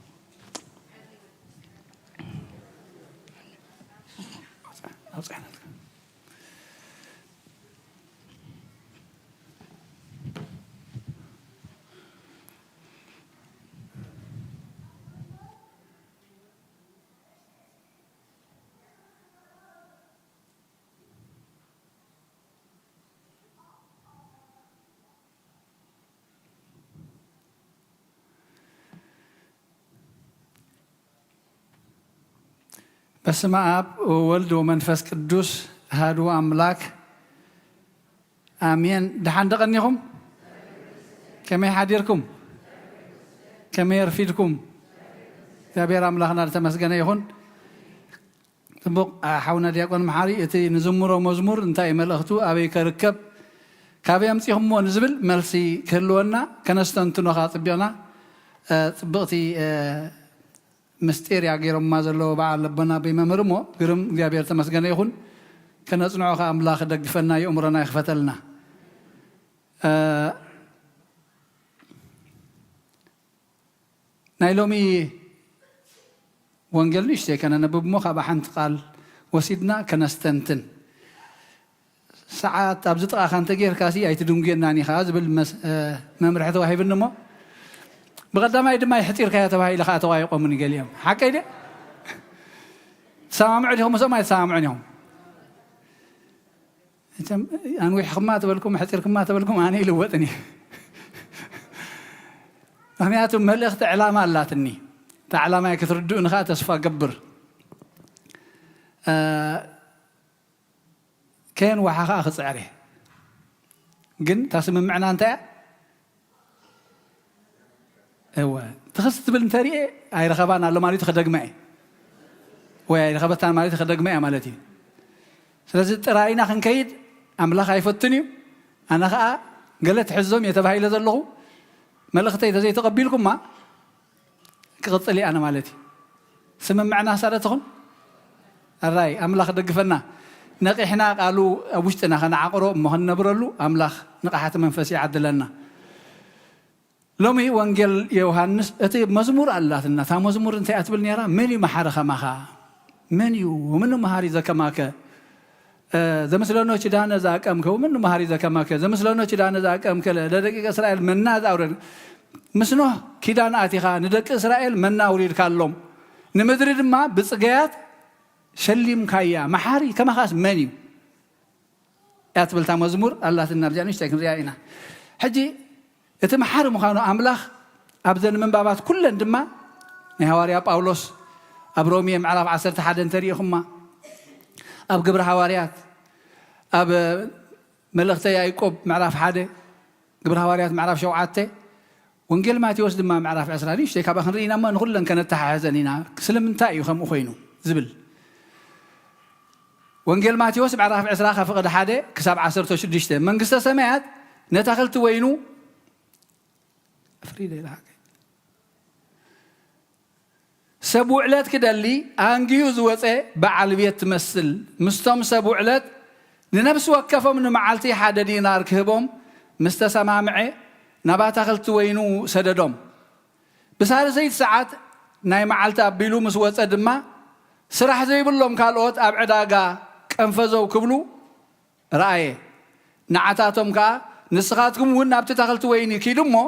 B: በስመ አብ ወወልድ ወመንፈስ ቅዱስ አሐዱ አምላክ አሜን። ደሓን ደቐኒኹም ከመይ ሓዲርኩም ከመይ ረፊድኩም እግዚአብሔር አምላኽና ተመስገነ ይኹን። ጽቡቕ ሓውና ዲያቆን መሓሪ እቲ ንዝምሮ መዝሙር እንታይ መልእኽቱ ኣበይ ከርከብ ካበይ ኣምፂኹምዎ ንዝብል መልሲ ክህልወና ከነስተንትኖ ኻ ጽቢቕና ጽብቕቲ مستير يا غير ما زلوا بعد لبنا بممرمو غيرم እግዚአብሔር ተመስገነ ይሁን ከነጽንዖ ከአምላኽ ደግፈና የኡምረና ይኽፈተልና ናይሎሚ ወንጌል ንሽተ ከነነብብ ሞ ካብ ሓንቲ ቃል ወሲድና ከነስተንትን ሰዓት ኣብ ዝጥቃ ካንተ ጌርካሲ ኣይትድንጉየናኒ ኻ ዝብል መምርሒ ተዋሂብኒ ሞ بقدامي دم يحتير كيا تبعي لخا تواي قومني قال يوم حكي ده سامعهم مسا ما يسامعونهم انت انا وي خمات بالكم حتير خمات بالكم اني لوطني معناته ملخت علامه لاتني تعلامه كتردون خا تسفى قبر كان وحا اخذ عليه قن تسمع معنا انت ايوه تخصت بالنتاري اي رخبان على مالي تخدقمي وي رخبتان مالي تخدقمي مالتي ስለዚህ ጥራይና ክንከይድ አምላኽ አይፈትንዩ አና ኸአ ገለት ሕዞም የተባሂለ ዘለኹ መልእኽተይ ተዘይ ተቀቢልኩማ ክቅፅል ኣነ ማለቲ ስምምዕና ሳደትኹን ኣራይ አምላኽ ደግፈና ነቂሕና ቃሉ ኣብ ውሽጥና ከነዓቅሮ እሞ ክንነብረሉ አምላኽ ንቕሓቲ መንፈስ ይዓድለና ሎሚ ወንጌል ዮሐንስ እቲ መዝሙር አላትና ታ መዝሙር እንታይ ኣትብል ነራ መን እዩ መሓረ ከማኻ መን እዩ ወመን መሃሪ ዘከማከ ዘመስለኖ ኪዳነ ዘአቀምከ ወመን መሃሪ ዘከማከ ዘመስለኖ ኪዳነ ዘአቀምከ ለደቂቀ እስራኤል መና ዘአውረድ ምስኖ ኪዳን አቲኻ ንደቂ እስራኤል መና ውሪድካሎም ንምድሪ ድማ ብጽገያት ሸሊምካያ መሓሪ ከማኻስ መን እዩ ኣትብል ታ መዝሙር አላትና ብዛንሽ ተክንሪያ ኢና ሕጂ እቲ መሓሪ ምዃኑ ኣምላኽ ኣብ ዘን መንባባት ኩለን ድማ ናይ ሐዋርያ ጳውሎስ ኣብ ሮሜ ምዕራፍ 11 ተሪኢኹማ ኣብ ግብረ ሐዋርያት ኣብ መልእኽተ ያዕቆብ ምዕራፍ 1 ግብረ ሐዋርያት ምዕራፍ 7 ወንጌል ማቴዎስ ድማ ምዕራፍ 20 ሽተይ ካብ ክንሪኢና እሞ ንኹለን ከነተሓሕዘን ኢና ስለምንታይ እዩ ከምኡ ኮይኑ ዝብል ወንጌል ማቴዎስ ምዕራፍ 20 ካብ ፍቕዲ 1 ክሳብ 16 መንግስተ ሰማያት ነታኽልቲ ወይኑ فريدة الحق سبوعلات كده اللي أنجيوز وصي بعلبية تمثل مستم سبوعلات لنفس وكفهم إنه معلتي حدا دينار كهبهم مستسمع معي نبات أخلت وينو سددهم بس هذا زي ساعات ناي معلتا بيلو مسوات أدما سرح زي بلهم كالوت أبعد آقا كنفزوا كبلو رأي نعتاتهم كا نسخاتكم وين أبتت أخلت ويني كيلو مو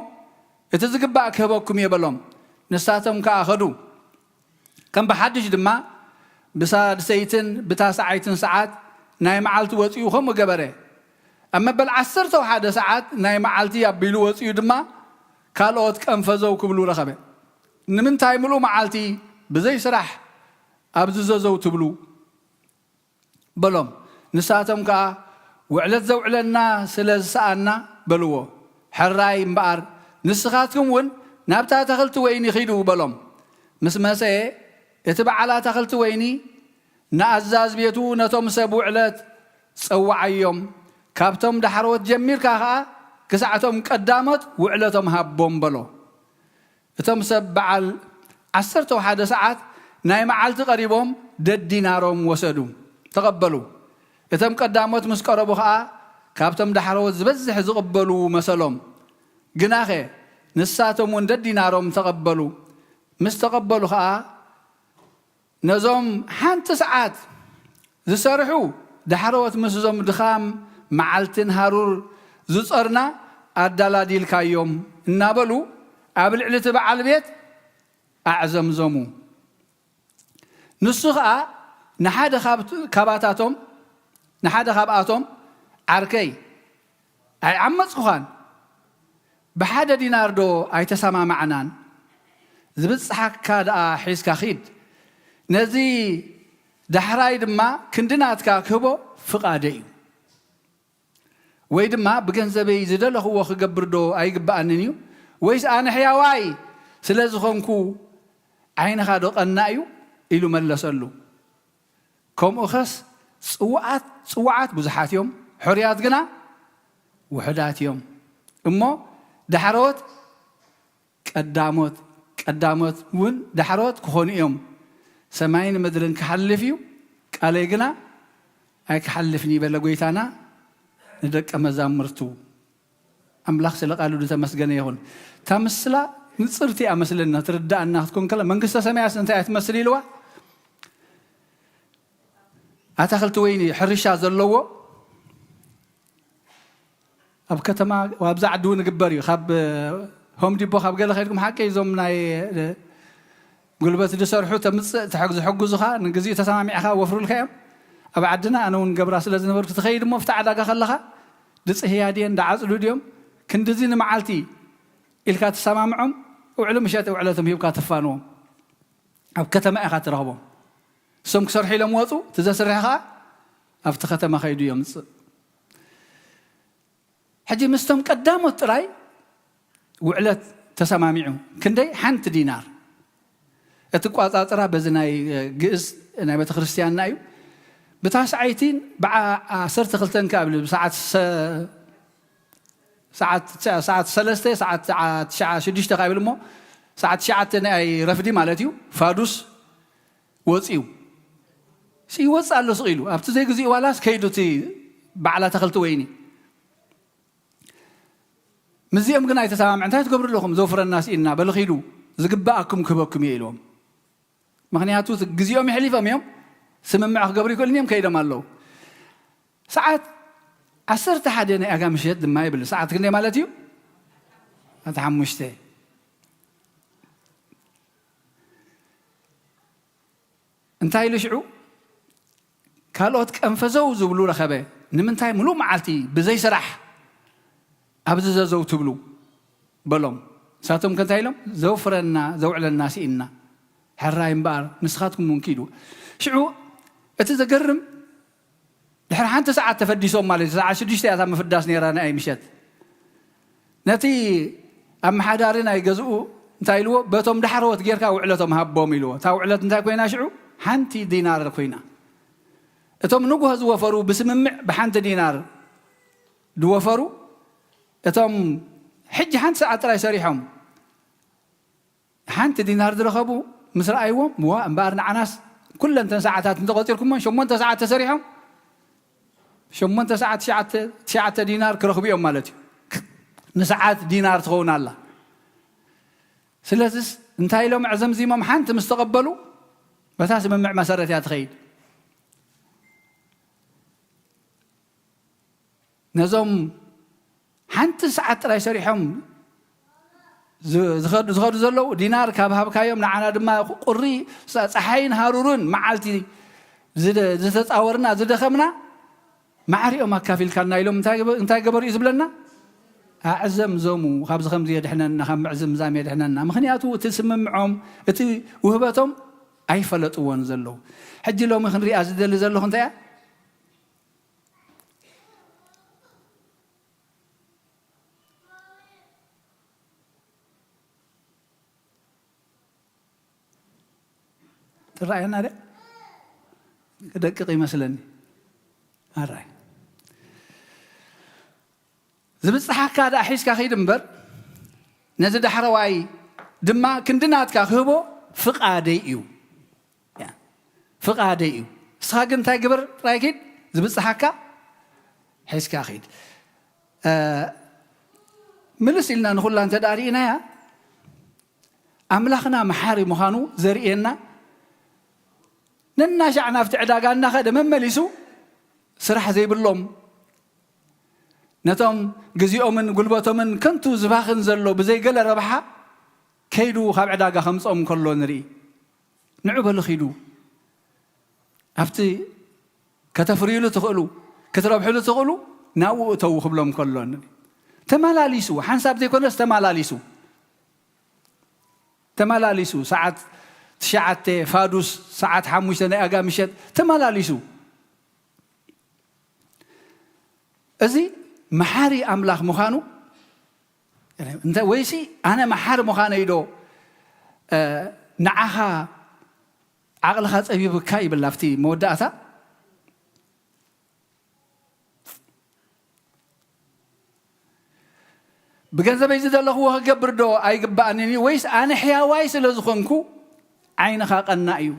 B: اتزقبا كهبكم يبلهم نساتهم كاخدو كم بحدش دما بساد سيتن بتاسعيتن ساعات ناي معلت وصيو خم جبره اما بالعسرته وحده ساعات ناي معلتي يبيلو وصيو دما كالوت كنفزو كبلو رخبه نمن تايملو معلتي بزي سرح ابززو تبلو بلهم نساتهم كا وعلت زوعلنا سلسانا بلوو حراي مبار نسخاتكم ون نابتا تخلت ويني خيدو بلوم مسمسه اتبع على تخلت ويني نعزاز بيتو نتم سبوعلت صوعيوم كابتم دحروت جميل كاها كساعتهم قدامت وعلتهم هبوم بلو اتم سبعل 11 ساعات ناي معلت قريبهم ددينارهم وسدو تقبلوا اتم قدامت مسقربو خا كابتم دحروت زبزح زقبلو مسلهم جناخه نساتهم وند دينارهم تقبلوا مستقبلوا خا نزوم حنت ساعات زسرحوا دحروت مسزوم دخام معلتن هارور زصرنا ادلاديل كايوم نابلو قبل علت بعل بيت اعزم زمو نسخا نحد كباتاتهم نحد خباتهم عركي اي عمصخان بحدا دينار دو اي تسامع معنان زبصحك كادا حيسكا خيد نزي دحراي دما كندناتكا كبو فقادي وي دما بگنزبي زدله هو خغبر دو اي غباننيو ويس انا حياواي سلازخونكو عينها دو قنايو إلو ملسلو كم أخس صوعات بزحات يوم حريات جنا وحدات يوم أمه دحروت قداموت ቀዳሞት ውን ዳሕሮት ክኾኑ እዮም ሰማይን ምድርን ክሓልፍ እዩ ቃለይ ግና ኣይ ክሓልፍኒ በለ ጎይታና ንደቀ መዛሙርቱ ኣምላኽ ስለ ቃሉ ተመስገነ ይኹን ታምስላ ንጽርቲ ኣመስለና ትርዳእና ክትኮን ከላ መንግስተ ሰማያት እንታይ እትመስል ኢልዋ ኣታኽልቲ ወይኒ ሕርሻ ዘለዎ ኣብ ከተማ ወኣብዛ ዓዲ እውን ግበር እዩ ካብ ሆም ዲፖ ካብ ገለ ኸይድኩም ሓቂ እዞም ናይ ጉልበት ዝሰርሑ ተምፅእ ዝሕግዙኻ ንግዚኡ ተሰማሚዕኻ ወፍሩልካ እዮም ኣብ ዓድና ኣነ እውን ገብራ ስለ ዝነበርኩ ትኸይድ እሞ ፍቲ ዓዳጋ ከለኻ ድፅህያ ድየን ዳዓፅዱ ድዮም ክንዲዚ ንመዓልቲ ኢልካ ተሰማምዖም ውዕሉ ምሸት ውዕለቶም ሂብካ ተፋንዎም ኣብ ከተማ ኢኻ ትረኽቦም እሶም ክሰርሑ ኢሎም ወፁ ትዘስርሕ ከዓ ኣብቲ ከተማ ኸይዱ እዮም ምፅእ ሕጂ ምስቶም ቀዳሞት ጥራይ ውዕለት ተሰማሚዑ ክንደይ ሓንቲ ዲናር እቲ ቋፃፅራ በዚ ናይ ግእዝ ናይ ቤተ ክርስቲያንና እዩ ብታስዓይቲን ብዓሰርተ ክልተን ካብሊ ሰዓት 3 ሰዓት 6 ካብል እሞ ሰዓት 9 ናይ ረፍዲ ማለት እዩ ፋዱስ ወፂኡ ይወፅእ ኣሎ ስቕ ኢሉ ኣብቲ ዘይግዚኡ ዋላስ ከይዱ እቲ በዓላ ተኽልቲ ወይኒ ምዚኦም ግን ኣይተሰማምዕ እንታይ ትገብሩ ኣለኹም ዘውፍረና ስኢልና በልኺዱ ዝግባኣኩም ክህበኩም እየ ኢልዎም ምክንያቱ ግዜኦም ይሕሊፎም እዮም ስምምዕ ክገብሩ ይክእሉን እዮም ከይዶም ኣለዉ ሰዓት 11 ናይ ኣጋ ምሸት ድማ ይብል ሰዓት ክንደይ ማለት እዩ ኣቲ 5 እንታይ ኢሉ ሽዑ ካልኦት ቀንፈዘው ዝብሉ ረኸበ ንምንታይ ሙሉእ መዓልቲ ብዘይ ስራሕ ኣብዚ ዘዘው ትብሉ በሎም ሳቶም ከንታይ ኢሎም ዘውፍረና ዘውዕለና ሲኢና ሕራይ እምበኣር ንስኻትኩም እውን ኪዱ ሽዑ እቲ ዘገርም ድሕሪ ሓንቲ ሰዓት ተፈዲሶም ማለት እዩ ሰዓት 6 እያ ምፍዳስ ነይራ ንኣይ ምሸት ነቲ ኣመሓዳሪ ናይ ገዝኡ እንታይ ኢልዎ በቶም ዳሕሮት ጌርካ ውዕለቶም ሃቦም ኢልዎ እታ ውዕለት እንታይ ኮይና ሽዑ ሓንቲ ዲናር ኮይና እቶም ንጉሆ ዝወፈሩ ብስምምዕ ብሓንቲ ዲናር ዝወፈሩ እቶም ሕጂ ሓንቲ ሰዓት ጥራይ ሰሪሖም ሓንቲ ዲናር ዝረኸቡ ምስ ረኣይዎም ዋ እምበኣር ንዓናስ ኩለንተን ሰዓታት እንተቆፂርኩሞን 8 ሰዓት ተሰሪሖም 8 ሰዓት 9 ዲናር ክረኽቡ እዮም ማለት እዩ ንሰዓት ዲናር ትኸውን ኣላ ስለዚስ እንታይ ኢሎም ዕዘምዚሞም ሓንቲ ምስ ተቐበሉ በታ ስምምዕ መሰረት እያ ትኸይድ ነዞም ሓንቲ ሰዓት ጥራይ ሰሪሖም ዝኸዱ ዘለዉ ዲናር ካብ ሃብካዮም ንዓና ድማ ቁሪ ፀሓይን ሃሩርን መዓልቲ ዝተፃወርና ዝደኸምና ማዕሪኦም ኣካፊልካልና ኢሎም እንታይ ገበሩ እዩ ዝብለና ኣዕዘም ዞሙ ካብዚ ከምዚ የድሕነና ካብ ምዕዝምዛም የድሕነና ምክንያቱ እቲ ስምምዖም እቲ ውህበቶም ኣይፈለጥዎን ዘለዉ ሕጂ ሎሚ ክንሪኣ ዝደሊ ዘለኹ እንታይ እያ ترأينا ده دقيق مثلا الرأي زبط حكا دا حيس كاخيد مبر نزد حرواي دما كندنات كاخبو فقاديو يعني فقاديو ساقن تاي قبر رايكيد زبط حكا حيس كاخيد ملس إلنا نقول لان تدارينا يا أملاخنا محاري مخانو زريئنا نناشعنا في عداقنا خدم مملسو سرح زي باللوم نتوم جزيئو من قلبتو من كنتو زباخن زلو بزي قل ربحا كيدو خاب عداقا خمسهم كلو نري نعوب الخيدو أفتي كتفريلو تقولو كتربحلو تقولو ناو تو خبلهم كلو نري تمالاليسو حنساب دي كونس تمالاليسو ساعات تشعت فادوس ساعات حموشتنا أقا مشت تمالاليسو أزي محاري أملاخ مخانو يعني أنت ويسي أنا محار مخانو يدو نعها عقل خاص أبي بكاي باللافتي مودعتا بجنزب يزدله هو قبر دو أي قبأني ويس أنا حيا وايس لزخنكو عين خاق النايو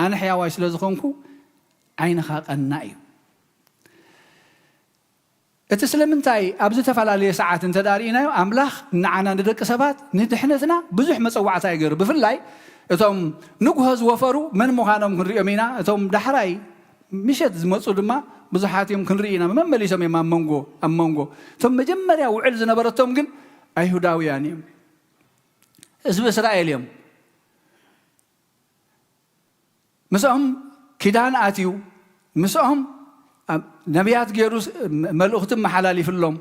B: أنا حيا وايس لزخنكو عين خاق النايو اتسلم انتاي أبز تفعل ساعات انت دارينا أملاخ نعنا ندرك سبات ندحنتنا بزح مصوعات يقر بفلاي اتهم نجهز وفروا من مهانم كن ريمينا اتهم دحراي مشت زمصو دما بزحاتيم كن رينا ما مليش ما مونغو ثم مجمريا وعل زنبرتهم كن ايهوداويان حزب اسرائيليم مسهم كيدان اتيو مسهم نبيات غيرو ملؤخت محلالي فلهم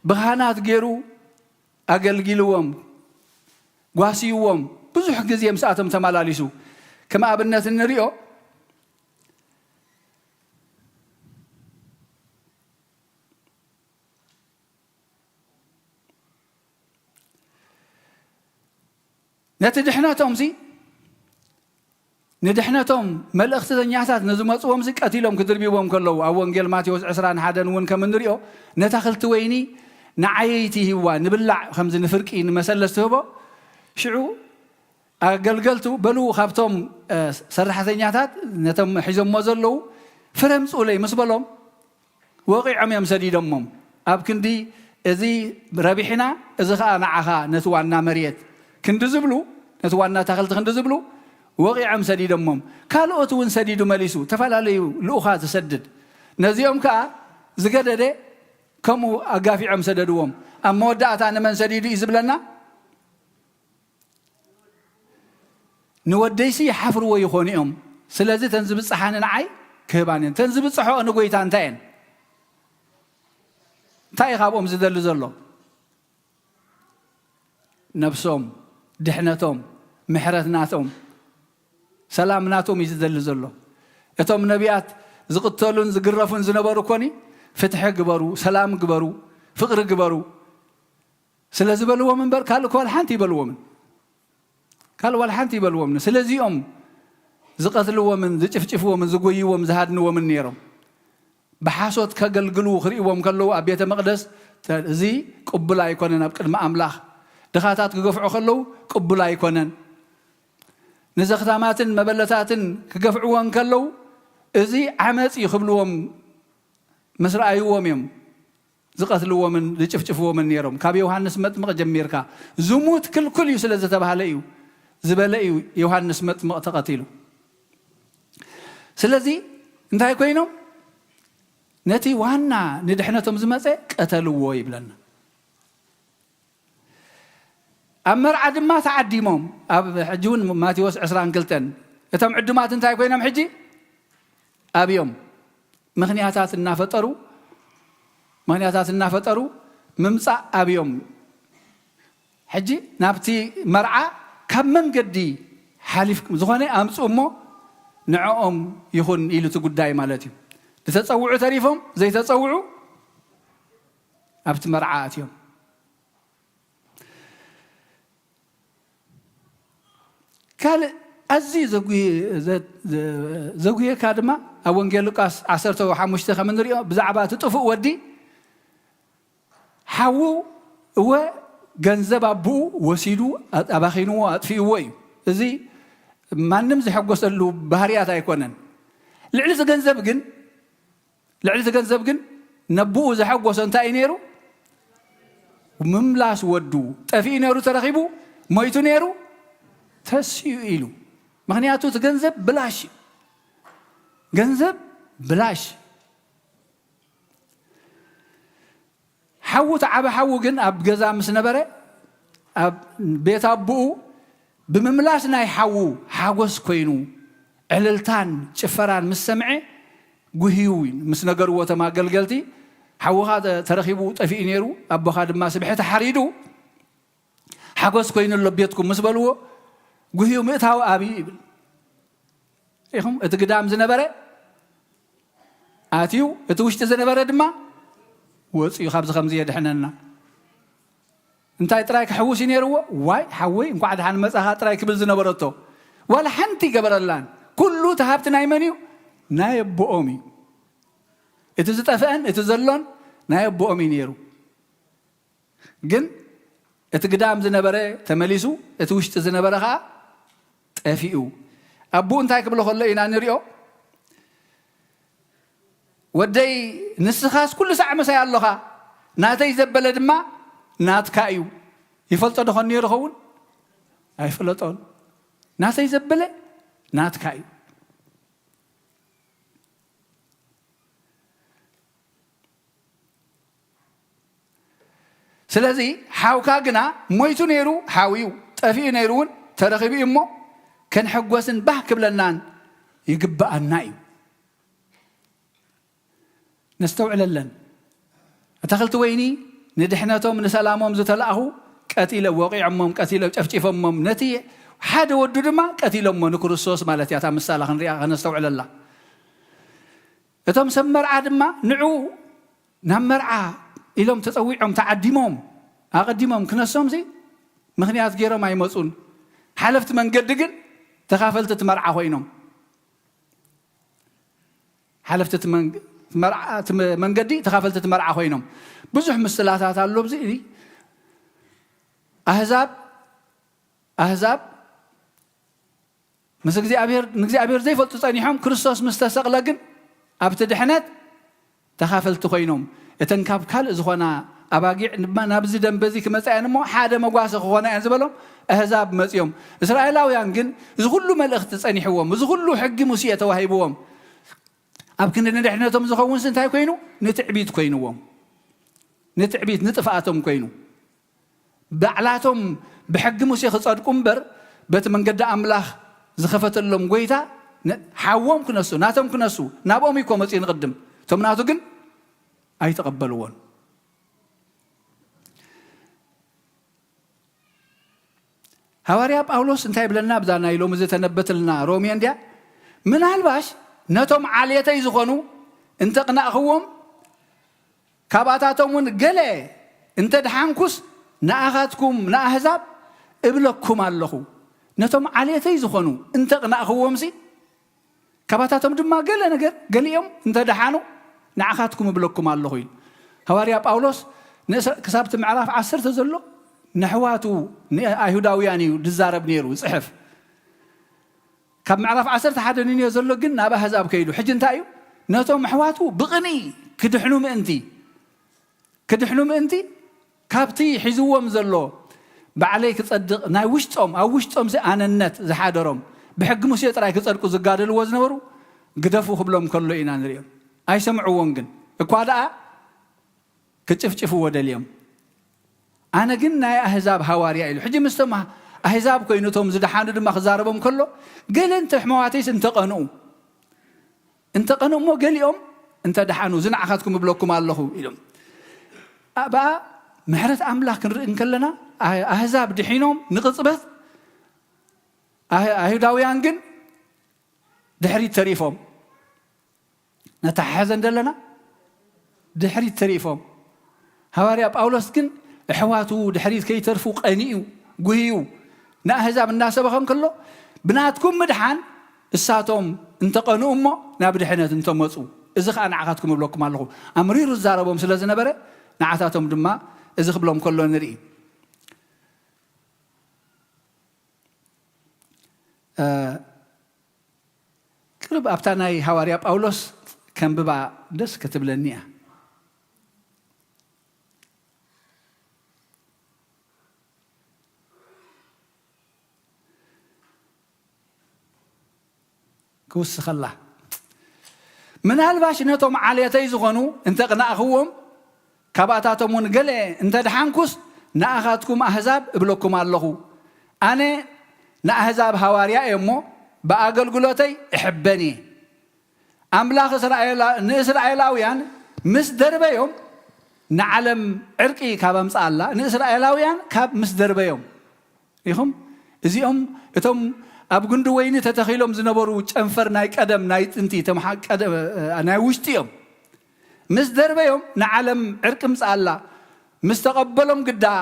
B: بخانات غيرو اغلغلوهم غاسيوهم بزح غزي مساتم تمالاليسو كما ابنت نريو نتدحناتهم زي ندحناتهم ملأخت ذنياتات نزمصوهم زي قتيلهم كدربيهم كلو او انجيل ماتيوس 21 ون كمنريو نتاخلت ويني نعيتي هو نبلع خمس نفرقي نمسلس هبو شعو اغلغلتو بلو خابتهم سرحتنياتات نتم حزم مزلو فرمصو لي مسبلهم وقيعم يمسديدمم اب كندي ازي ربيحنا ازي خا نعخا نتوانا مريت كند زبلو نتوانا تاخلت كند زبلو وقيعم سديدمم كالوت ون سديدو مليسو تفلاليو لوخا تسدد نزيوم كا زغدده كمو اغافي عم سددوم اما وداتا من سديدو يزبلنا نوديسي حفر ويخونيهم سلازي تنزب صحان نعي كهبانين تنزب صحو انغويتا انتين تاي خابهم زدل زلو نفسهم دحنتهم محرتناتهم سلامناتهم يزدل زلو اتهم نبيات زقتلون زغرفون زنبرو كوني فتح غبرو سلام غبرو فقر غبرو سلازي بلو منبر قال كل حنتي بلو من قال ولا حنتي بلو من سلازيهم زقتلو من زچفچفو من زغويو من زهادنو من نيرم بحاسوت كغلغلو خريوم كلو ابيت مقدس زي قبلا يكونن قدم املاح دخاتات كغفعو خلو قبلا يكونن نزختاماتن مبلتاتن كغفعوان كلو ازي عمص يخبلوهم مسرعيوم يم زقتلو من زچفچفو من نيرم كاب يوحنس مطمق جميركا زموت كل يسلز تبهليو زبليو يوحنس مطمق تقتيلو سلازي انتي كوينو نتي وانا ندحنتهم زمصه قتلوا يبلنا امر عدما تعديمهم اب حجون ماتيوس 22 اتم عدمات انتي كوينم حجي ابيوم مخنياتات النافطرو ممصا ابيوم حجي نابتي مرعى كم من قدي حليفكم زغوني امصومو نعوم يخون يلو تغداي مالتي تتصوعوا تريفهم زي تتصوعوا ابت مرعاتهم قال ازي زغوي كادما اونجيل لوقاس 15 كمن ريو بزعبا تطفو ودي حو هو ገንዘብ አቡ ወሲዱ አባኺኑ አጥፊው ወይ እዚ ማንንም ዝሐጎሰሉ ባህሪያት አይኮነን ልዕሊ ገንዘብ ግን ነብኡ ዝሐጎሰ እንታይ ነይሩ ምምላስ ወዱ ጠፊ ነይሩ ተረኺቡ ሞይቱ ነይሩ ተስዩ ኢሉ ምክንያቱ ገንዘብ ብላሽ حو تعب حو جن أب جزا مسنبرة أب بيت أبو بمملاس ناي حو حوس كوينو عللتان شفران مسمعه جهيوين مسنجروا وتما قلقلتي حو هذا ترخيبو تفي نيرو أبو هذا ما سبحته حريدو حوس كوينو اللي بيتكم مسبلو جهيو متهاو أبي إيهم اتقدام زنبرة آتيو اتوشت زنبرة دما وصي خمسة يدحننا انتي ترايك حوسي نيرو واي حوي نقعد حن مسخا ترايك بالزنبرتو ولا حنتي قبرلان كله تهابت نايمنيو نايب بومي اتزطفان اتزلون نايب بومي نيرو جن اتقدام زنبرة تمليسو اتوشت زنبرة خا تفيئو أبو انتاي قبل خلّي إنا نريو ودي نسخاس كل ساعة مساء اللغة ناتي زبل دما نات كايو يفلت دخل نيرخون أي فلتون ناتي زبل نات كايو سلازي حاوكا جنا مويتو نيرو حاويو تفي نيرون ترخبي إمو كان حقوسن بحك بلنان يقبأ النايو نستوعل لن أتخلت ويني ندحناتهم نسلامهم زتلاقه قتيل وقيعهم قتيل وجفجفهم نتي حدا ودو دما قتيلهم نكرسوس مالتي اتا مساله خنريا نستوعل الله اتم سمرعا دما نعو نمرعا إلهم تصويعهم تعديمهم أقدمهم كنسهم زي مخنيات غيره ما يمصون حلفت من قدقن تخافلت تمرعا وينهم حلفت من قدي تخافلت تمرعا وينهم بزح مسلاتات الله بزي أحزاب مسك زي أبير زي فلت تصانيحهم كريستوس مستسقلقن أبتدحنات تخافلت وينهم يتنكاب كال زخنا أباقي ما نبزي دم بزي كمسألة مو حدا مقاس خوانا أنزبلهم أحزاب مسيهم إسرائيل أو يانجن زغلوا ملأخت تصانيحهم زغلوا حق مسيئة وهيبوهم أبكن ندحناتهم زخون سنتاي كوينو نتعبيت كوينوهم نتعبيت نتفاعتهم كوينو بعلاتهم بحق مسيخ صادقهم بر بيت من قد أملاخ زخفت لهم قويتا حاوهم كنسو ناتهم كنسو نابهم يكون مسيين قدم ثم ناتو قن أي تقبلون هواريا باولوس انتهي بلنا بدانا يلوم زي تنبت لنا روميان ديا من هالباش نتهم عاليتي زخونو انت قناخوهم كاباتاتهم قلي انت دحانكوس نأخذكم نأحزاب ابلكم اللهو نتهم عاليتي زخونو انت قناخوهم سي كاباتاتهم دما قلي نقر قليهم انت دحانو نأخذكم ابلكم اللهو هواريا باولوس كسابت معراف عسر تزلو نحواتو أيهوداوياني دزارب نيرو صحف كاب معرف عسرت حدا نيني يزلو قلنا نابا هزاب كيدو حج انتايو ناتو محواتو بغني كدحنو مأنتي كابتي حزوهم زلو بعليك تصدق ناي وشتهم أو وشتهم زي أنا النت زي حادرهم بحق مسيط رايك تصدقوا زقادل وزنورو قدفوا خبلهم كله إنا نريم أي سمعوا وانقن اكوادا كتشفشفوا ودا اليوم أنا قلنا يا أحزاب هواريا إلو حجي مستمع أحزاب كوينتهم زدحان دم خزاربهم كله قال أنت حمواتيس انتقنوا مو قال يوم أنت دحانو زنا أخذكم بلوكم الله إلهم أبا محرت أملاك نكلنا أحزاب دحينهم نقصبت أهداويان قن دحري تريفهم نتحزن دلنا دحري تريفهم هواريا باولوس قن حواتو دحريت كي ترفوق أنيو قهيو نأهزاب الناس بخم كله بناتكم مدحان الساتهم انتقنوا أمه نابد حينات انتم مصو إذا أنا عقدكم بلوكم الله أمرير الزاربهم سلازنا برا نعتاتهم دما إذا خبلهم كله نري كرب أبتناي حواري باولوس كان ببع دس كتب لنيا كوس خلا من هالباش نتوم عاليتي زغنو انت قناخوهم كباتاتهم قلي انت دحانكوس ناخذكم احزاب ابلكم الله انا ناحزاب حواريا يمو باغلغلوتي احبني املاك اسرائيلاويان مس دربيهم نعلم عرقي كابمص الله اسرائيلاويان كاب مس دربيهم يهم ازيهم اتم أب جند وين تتخيلهم زنبرو تنفر ناي قدم ناي انتي تمحق قدم انا وشتيهم مصدر بيهم نعلم عرقم الله مستقبلهم قدا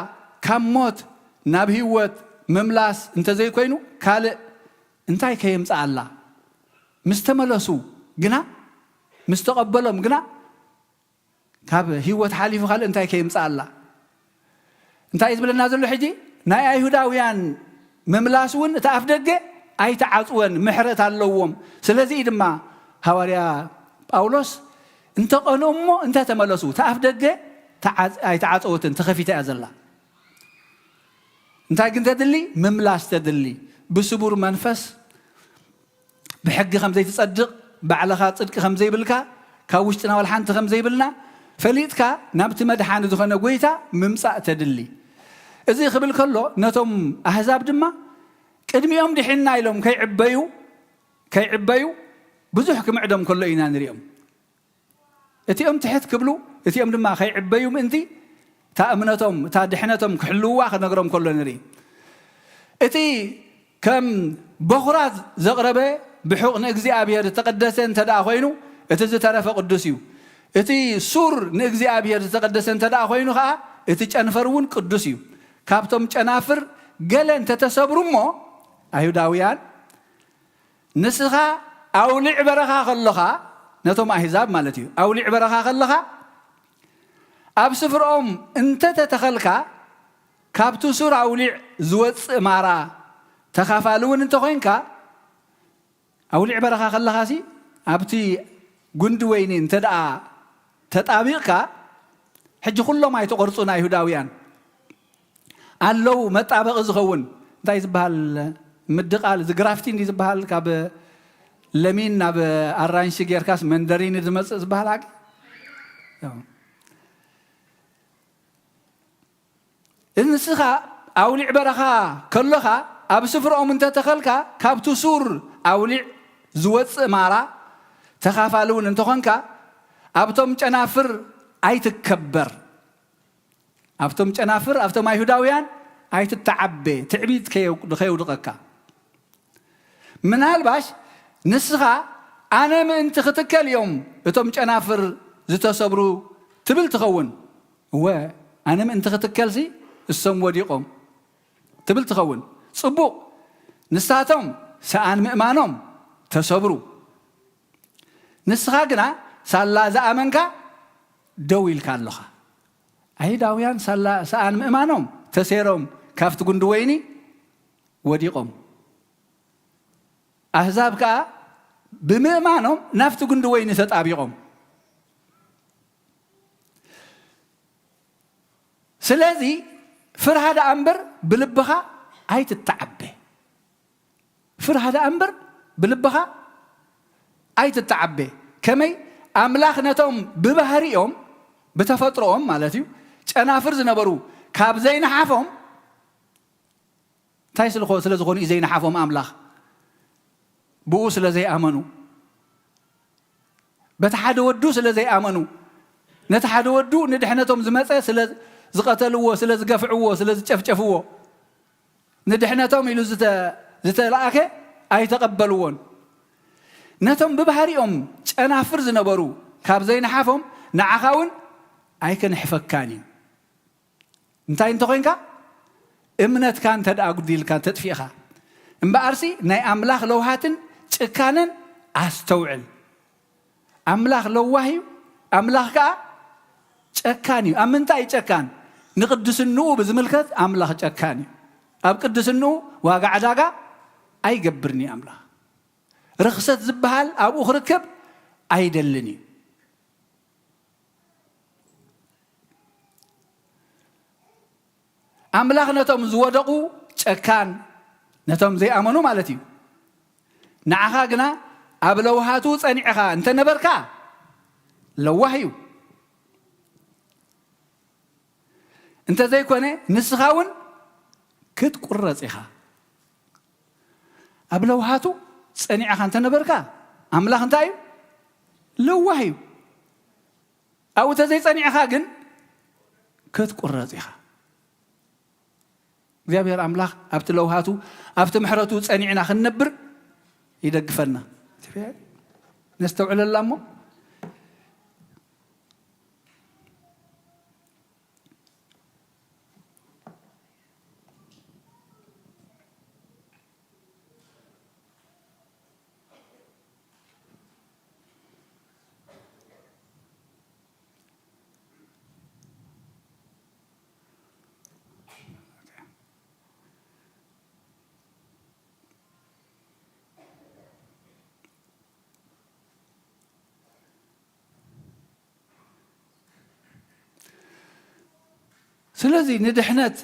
B: كموت نبهوت مملاس انت زي كوينو قال انتي كيمص الله مستملسو غنا مستقبلهم غنا كاب هيوت حاليف قال انتي كيمص الله እንታይ ዝብለና ዘሎ ሕጂ ናይ ኣይሁዳውያን መምላስውን ተኣፍ ደገ ኣይተዓጽወን ምሕረት ኣለዎም ስለዚህ ድማ ሐዋርያ ጳውሎስ እንተቀኖሞ እንተ ተመለሱ ተኣፍ ደገ ኣይተዓጽወትን ተኸፊታ ያዘላ እንታይ ግን ተድሊ መምላስ ተድሊ ብስቡር መንፈስ بحق خمزي تصدق بعلها صدق خمزي بلكا كاوشتنا والحانت خمزي بلنا فليتكا نابت مدحان زخنا قويتا ممسا تدلي إذا خبل كله نتم أحزاب دما قدم يوم دحنا يلوم كي عبايو بزحك معدم كله إنا نريم إتي أم تحت قبلو إتي أم دما كي عبايو منتي تا أمنتهم تا دحنتهم كحلوا واخد نقرم كله نري إتي كم بخرات زغربه بحق نجزي أبيار تقدسن تدا خوينو إتز تعرف قدسيو إتي سور نجزي أبيار تقدسن تدا خوينو خا إتي أنفرون قدسيو كابتم أنافر جلن تتصبروا ما أيهوداويان نسخة أو لعبرها خلها نتوم أحزاب مالتيو أو لعبرها خلها أبصفر أنت تتخلكا كابتو سور أو لع زوج مارا تخافلون أنت خوينكا أو لعبرها خلها سي أبتي جند وينين تدعى تطابقك حج كله ما يتقرصون يهوداويان قالوا مطابق زخون دا يزبال مدقال زغرافتين يزبال كاب لمين ناب أرانش غيركاس مندرين زمص زبالك النسخة أو لعبرها كلها أبصفرهم أنت تخلكا كابتو سور أو لع زوج مارا تخافلون أنت خنكا أبتم جنافر أي تكبر أبتم جنافر أبتم يهوداويان أي تتعبي تعبيد كيو دقكا من هالباش نسخة أنا من تختك اليوم أبتم جنافر زت صبرو تبل تخون هو أنا من تختك لسي السم وديقهم تبل تخون صبوا نساتهم سأن مؤمنهم تصبروا نسخاقنا سالا زأمنكا دويل كاللخا أي داويان سأن مؤمنهم تسيرهم كافت قندويني وديقهم أحزابك بمؤمنهم نافت قندويني ستابيقهم سلازي فرها دا أمبر بلبخا أي تتعبي فرها دا أمبر بلبخا أي تتعبي كمي أملاخنتهم ببهريهم بتفطرهم مالتيو أنا فرز نبرو كاب زين حافهم تايس الخوص لزغوني زين حافهم أملاخ بوس لزي آمنوا بتحدو ودو سلزي آمنوا نتحدو ودو ندحنتهم زمتة سلز زقتلوه سلز قفعوه سلز جفجفوه ندحنتهم يلو زت لأكه أي تقبلون نتهم ببهاريهم أنا فرز نبرو كاب زين حافهم نعخاون أي كان حفكاني انتاين تقولنكا امنت كان تدعى قديل كان تدفيخا امبارسي ناي أملاخ لوهاتن كانن أستوعل أملاخ لوهي أملاخ كا تشكاني أمنتاي تشكان نقدس النو بزملكت أملاخ تشكاني أب قدس النو واقع داقا أي قبرني أملاخ رخصت زبهال أو أخركب أي دلني أملاخ نتم زودقو تشكان نتم زي أمنو مالتي نعخا قنا أبلوهاتو تانيعخا انت نبركا لوهيو انت زي كونه نسخاون كت قرصيخا أبلوهاتو تانيعخا انت نبركا أملاخ انتايو لوهيو أو تزي تانيعخا قن كت قرصيخا እግዚአብሔር አምላክ አብት ለውሃቱ አብት ምሕረቱ ጸኒዕና ክንነብር ይደግፈና ነስተውዕለላሞ سلازي ندحنت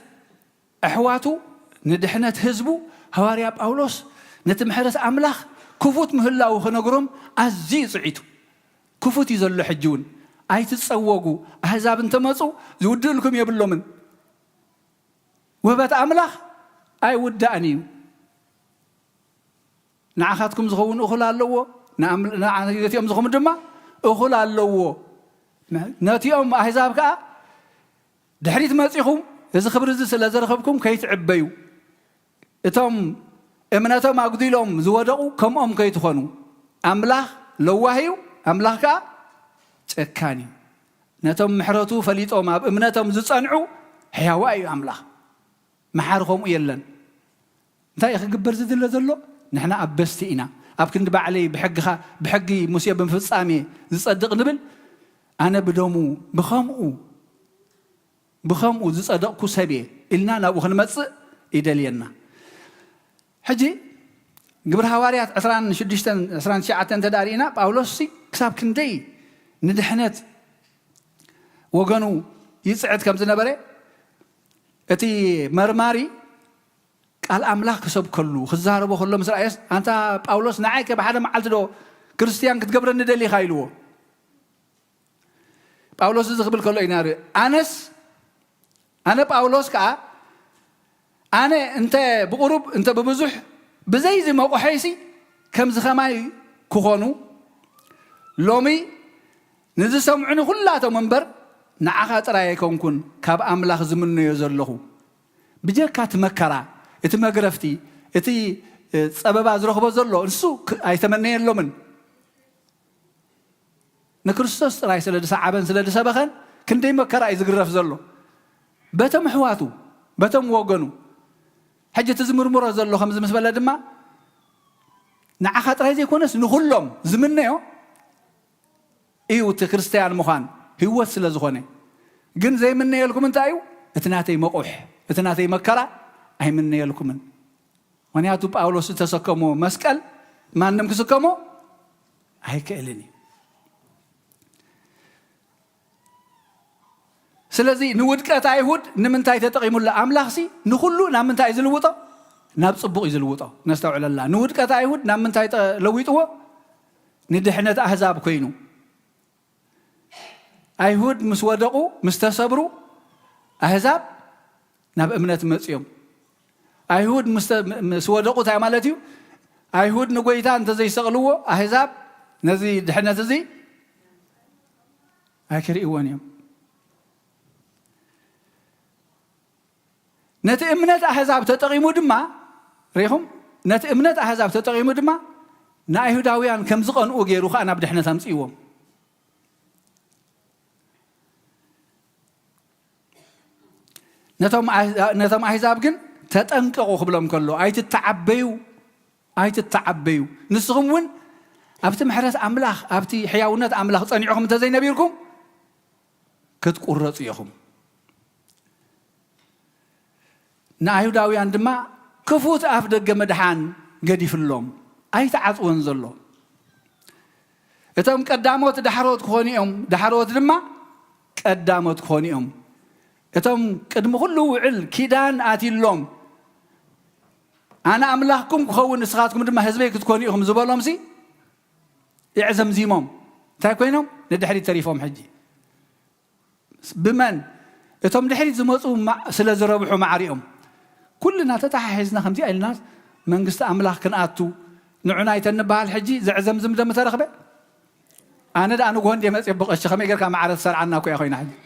B: أحواتو ندحنت هزبو هواريا باولوس نتمحرس أملاخ كفوت مهلاو خنقرم أزيز عيتو كفوت يزلو حجون أي تتصوقوا أحزاب انتمسوا زودوا لكم يبلو من وهبات أملاخ أي ودأنيو نعخاتكم زغون أخلا اللوو نعخاتكم زغون دما أخلا اللوو ناتيهم أحزاب كا دحريت ماتيخم إذا خبر إذا سلازرخبكم كيت عبيو إتهم إمناتهم أقديلهم زودقوا كم كيت خانوا أملاخ لواهيو أملاخ كا تكاني نتهم محرتو فليتهم إمناتهم زصنعوا حيواي أملاخ محارهم يلن انتا يا اخي قبر زد الله زلو نحنا ابستينا ابكن بعلي بحقي مسيب بفصامي زصدق نبل انا بدومو بخمو زصدقكو سبي إلنا نابو خنمص يدلينا حجي قبر حواريات 26 تدارينا باولوس كساب كندي ندحنت وغنو يصعد كم زنبره اتي مرماري قال أملاك كسب كله خزاره بخلو مسرع يس أنت باولوس نعيك بحدا معلت دو كريستيان كتقبر الندلي خايلوه باولوس زغبل كله يناري أنا باولوس كا أنا أنت بقرب أنت ببزح بزي موقع حيسي كم زخماي كخونو لومي نزل سمعنا كلها منبر نعخات رأيكم كن كاب أملاك زمنه يزلله بجاكات مكرا إتي مغرفتي إتي سبب أزرخ بزلو نسو أي تمني اللومن نكرستوس رأي سلد سعبان سلد سبخان كندي مكرا يزغرف زلو بتم حواتو بتم وغنو حاجة تزمر مرة زلو خمس مسبلة دما نعخات رأي زي كونس نخلهم زمنه يو إيو تكريستيان مخان هو سلازخونه جن زي مني لكم انت ايو اتناتي مقوح اتناتي مكرا اي مني لكم ونياتو باولوس تسكمو مسكل ما نم كسكمو هي كالني سلازي نودقت ايهود نمنتاي تطقيمو لا املاخسي نخلو نامنتاي زلوطو ناب صبق يزلوطو نستوعل الله نودقت ايهود نامنتاي لويطو ندحنت احزاب كوينو أيهود مسودقوا مستصبروا أحزاب ناب أمنة مصيوم أيهود مسودقوا تعملتيو أيهود نقويتان تزي سغلوه أحزاب نزي دحنا تزي أكري إيوانيوم نت أمنة أحزاب تتقيمو دما ريهم نت أمنة أحزاب تتقيمو دما نا أيهوداويان كم زقن أوغيرو خانا بدحنا تمسيوم نتم أحزاب جن تتأنقوا قبلهم كله أي تتعبيو نسخم ون أبتي محرس أملاخ أبتي حيوانات أملاخ تصنعهم تزين نبيركم كتقرط يهم نايو داوي عندما كفوت أفدق جمدحان قدي في اللوم أي تعطون زلو إتم قدامات دحروت خونيهم دحروت لما قدامات خونيهم إتم قدم كله وعل كيدان آتي اللوم أنا أملاككم خون نسخاتكم دم حزبي كتكونيهم زبالهم سي يعزم زيمهم تاكوينهم ندحري تريفهم حجي بمن إتم دحري زمصوا مع سلازر ربحوا معريهم كلنا تتححزنا خمسي الناس من قست أملاك كن آتو نعنا يتنبه الحجي زعزم زم دم ترخبه أنا ده أنا قهون دي مس يبقى الشخمي غير كم عرض سر عنا كوي أخوينا حجي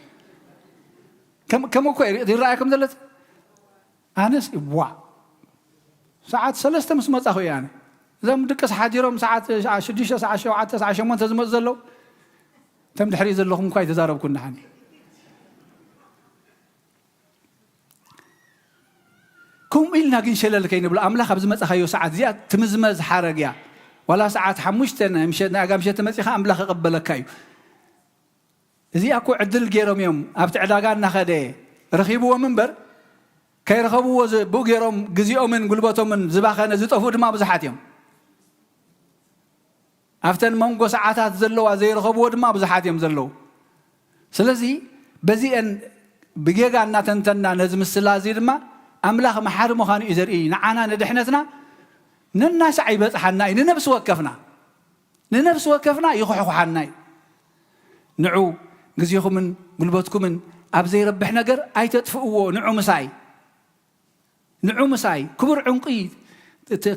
B: كم كوي دي رأيكم دلت أنس وا ساعات ثلاثة مسمى أخوي يعني إذا مدكس حاجرهم ساعات شديشة ساعة شوعات ساعة شمون تزمت زلوا تم دحري زلهم كوي تزارب كنا حني كم إلنا جن شلل كين بلا أملاخ بزمت أخيو ساعات زياد تمزمز حرقيا ولا ساعات حمشتنا مشينا أقام شيء تمسيخ أملاخ قبلك كايو زي أكو عدل جيرهم يوم أبتعد أقارنا خده رخيبوا منبر كي رخبوا بو جيرهم جزيئوا من قلبتهم من زباخنا زيطفوا دما بزحاتهم أفتن منقو ساعات زلوا زي رخبوا دما بزحاتهم زلوا سلزي بزي أن بجيجا ناتنتنا نزم السلازي لما أملاخ محارم خان إزري نعنا ندحنتنا نناس عيبت حناي ننفس وكفنا يخوح حناي نعو جزيكم من قلبتكم من أبزي ربح نجر أي تدفئوا نعو مساي كبر عنقي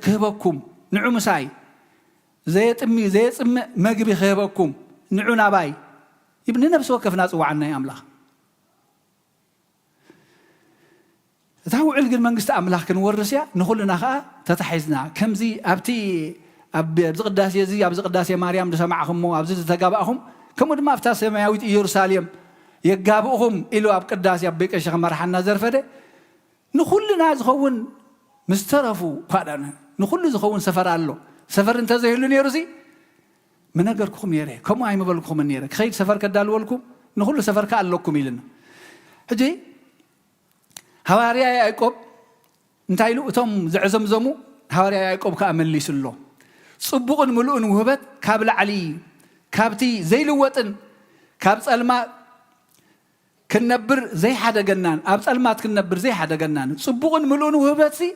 B: كهبكم نعو مساي زيت مجبي خيبكم نعو نباي يبني نفس وكفنا صوعنا يا أملاخ تاو علق المنجست أملاخ كنورسيا نخلنا خا تتحيزنا كم زي أبتي بزقداس يزي بزقداس مريم دسمعهم مو أبزي تجابهم كم ما أفتح سماويت يرساليم يجابهم إلو أبقداس يبيك الشيخ مرحنا زرفده نخلنا زخون مسترفوا قادنا نخل زخون سفر الله سفر انت زهلون يرسي من أجركم يره كم أي مبلغكم من يره خير سفر كدالو لكم نخل سفر كألكم يلنا هجي هواريا يعقوب انتايلو اتم زعزمزمو هواريا يعقوب كامليس له صبقن ملؤن وهبت كابل علي كابتي زي لوطن كاب صلما كنبر زي حدا جنان اب صلمات كنبر زي حدا جنان صبقن ملؤن وهبت سي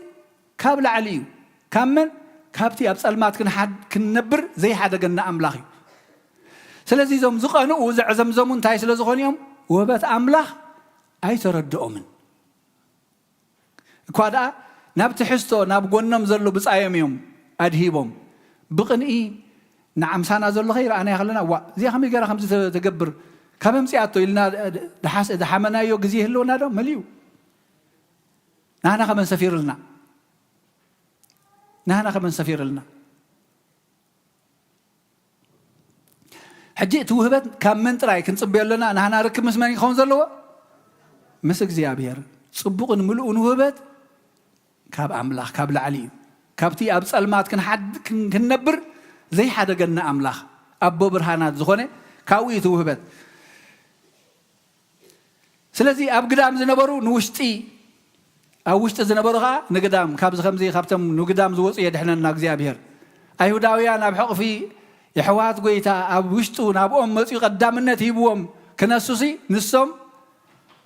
B: كابل علي كامن كابتي اب صلمات كنبر زي حدا جنان املاخي سلازي زم زقانو زعزمزمو انتاي سلازخونيوم وهبت املاخ اي تردؤمن كوادا نبت حستو ناب قنم زلو بصايميوم أدهيبهم بقنئي نعم سانا زلو خير أنا يخلنا زي خمي قرا خمسة تقبر كم سياتو إلنا دحاس دحمنا يو جزيه اللو نادو مليو نحن خمن سفير لنا حجيت وهبت كم من تراي كنت صبي لنا نحن ركب مسماني خون زلو مسك زيابير صبقن ملؤن وهبت كاب أملاخ كاب العلي كابتي أب صلمات كنبر زي حدا جنا أملاخ أبو برهانات زخونة كاوي توهبت سلازي أب قدام زنبرو نوشتي أو وشت زنبروها نقدام كاب زخمزي خابتم نقدام زوص يدحنا ناقزي أبير أيهوداويان أب حق في يحوات قويتا أب وشتون أب أمتي قدام النتيبوهم كنسوسي نسوم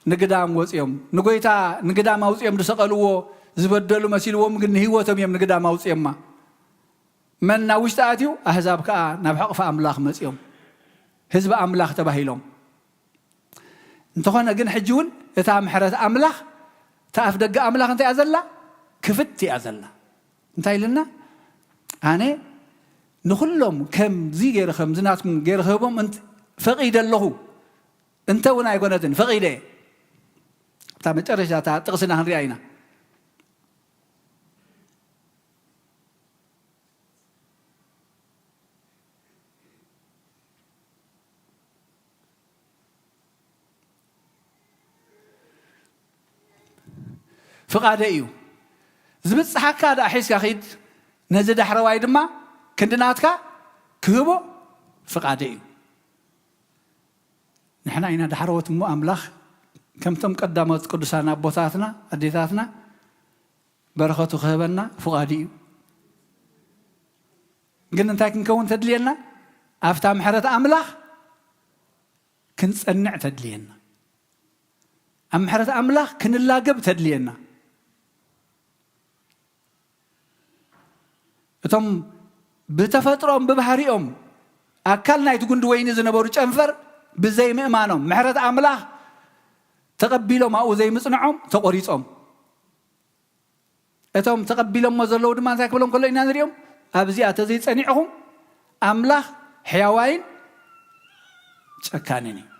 B: نقدام وصيهم نقويتا نقدام وصيهم دسقلوه زبدلو مسيلوهم قلن هيوتهم يم نقدام وصيهم ما من ناوش تأتيو أحزاب كا نبحق فأملاخ مسيهم حزب أملاخ تباهيلهم انتخونا قن حجون يتام حرات أملاخ تأف دق أملاخ انت أزلا كفتي أزلا انتاي لنا أنا نخلهم كم زي غير خمزناتكم غير خيبهم انت فقيد الله انت ونا يقولون فقيده تام ترجع تغسنا هنرينا فقاده ايو زبص حكا دا حيسكا خيد نزد حرواي دما كندناتكا كهبو فقاده ايو نحن اينا دحروت مو املاخ كم تم قدامات قدسانا بوتاتنا اديتاتنا بركاتو خيبنا فقاده ايو قلنا انتا كنكون تدلينا افتا محرت املاخ كنصنع تدلينا ام محرت املاخ كنلاقب تدلينا اتم بتفطرهم ببحريهم اكلنا يتقند وين زنبرو چنفر بزي مئمانهم محرت املاح تقبلهم او زي مصنعهم تقريصهم اتم تقبلهم مزلو دما تاكلهم كله إنا نريهم ابزي اتزي صنيعهم املاح حيوان چكانني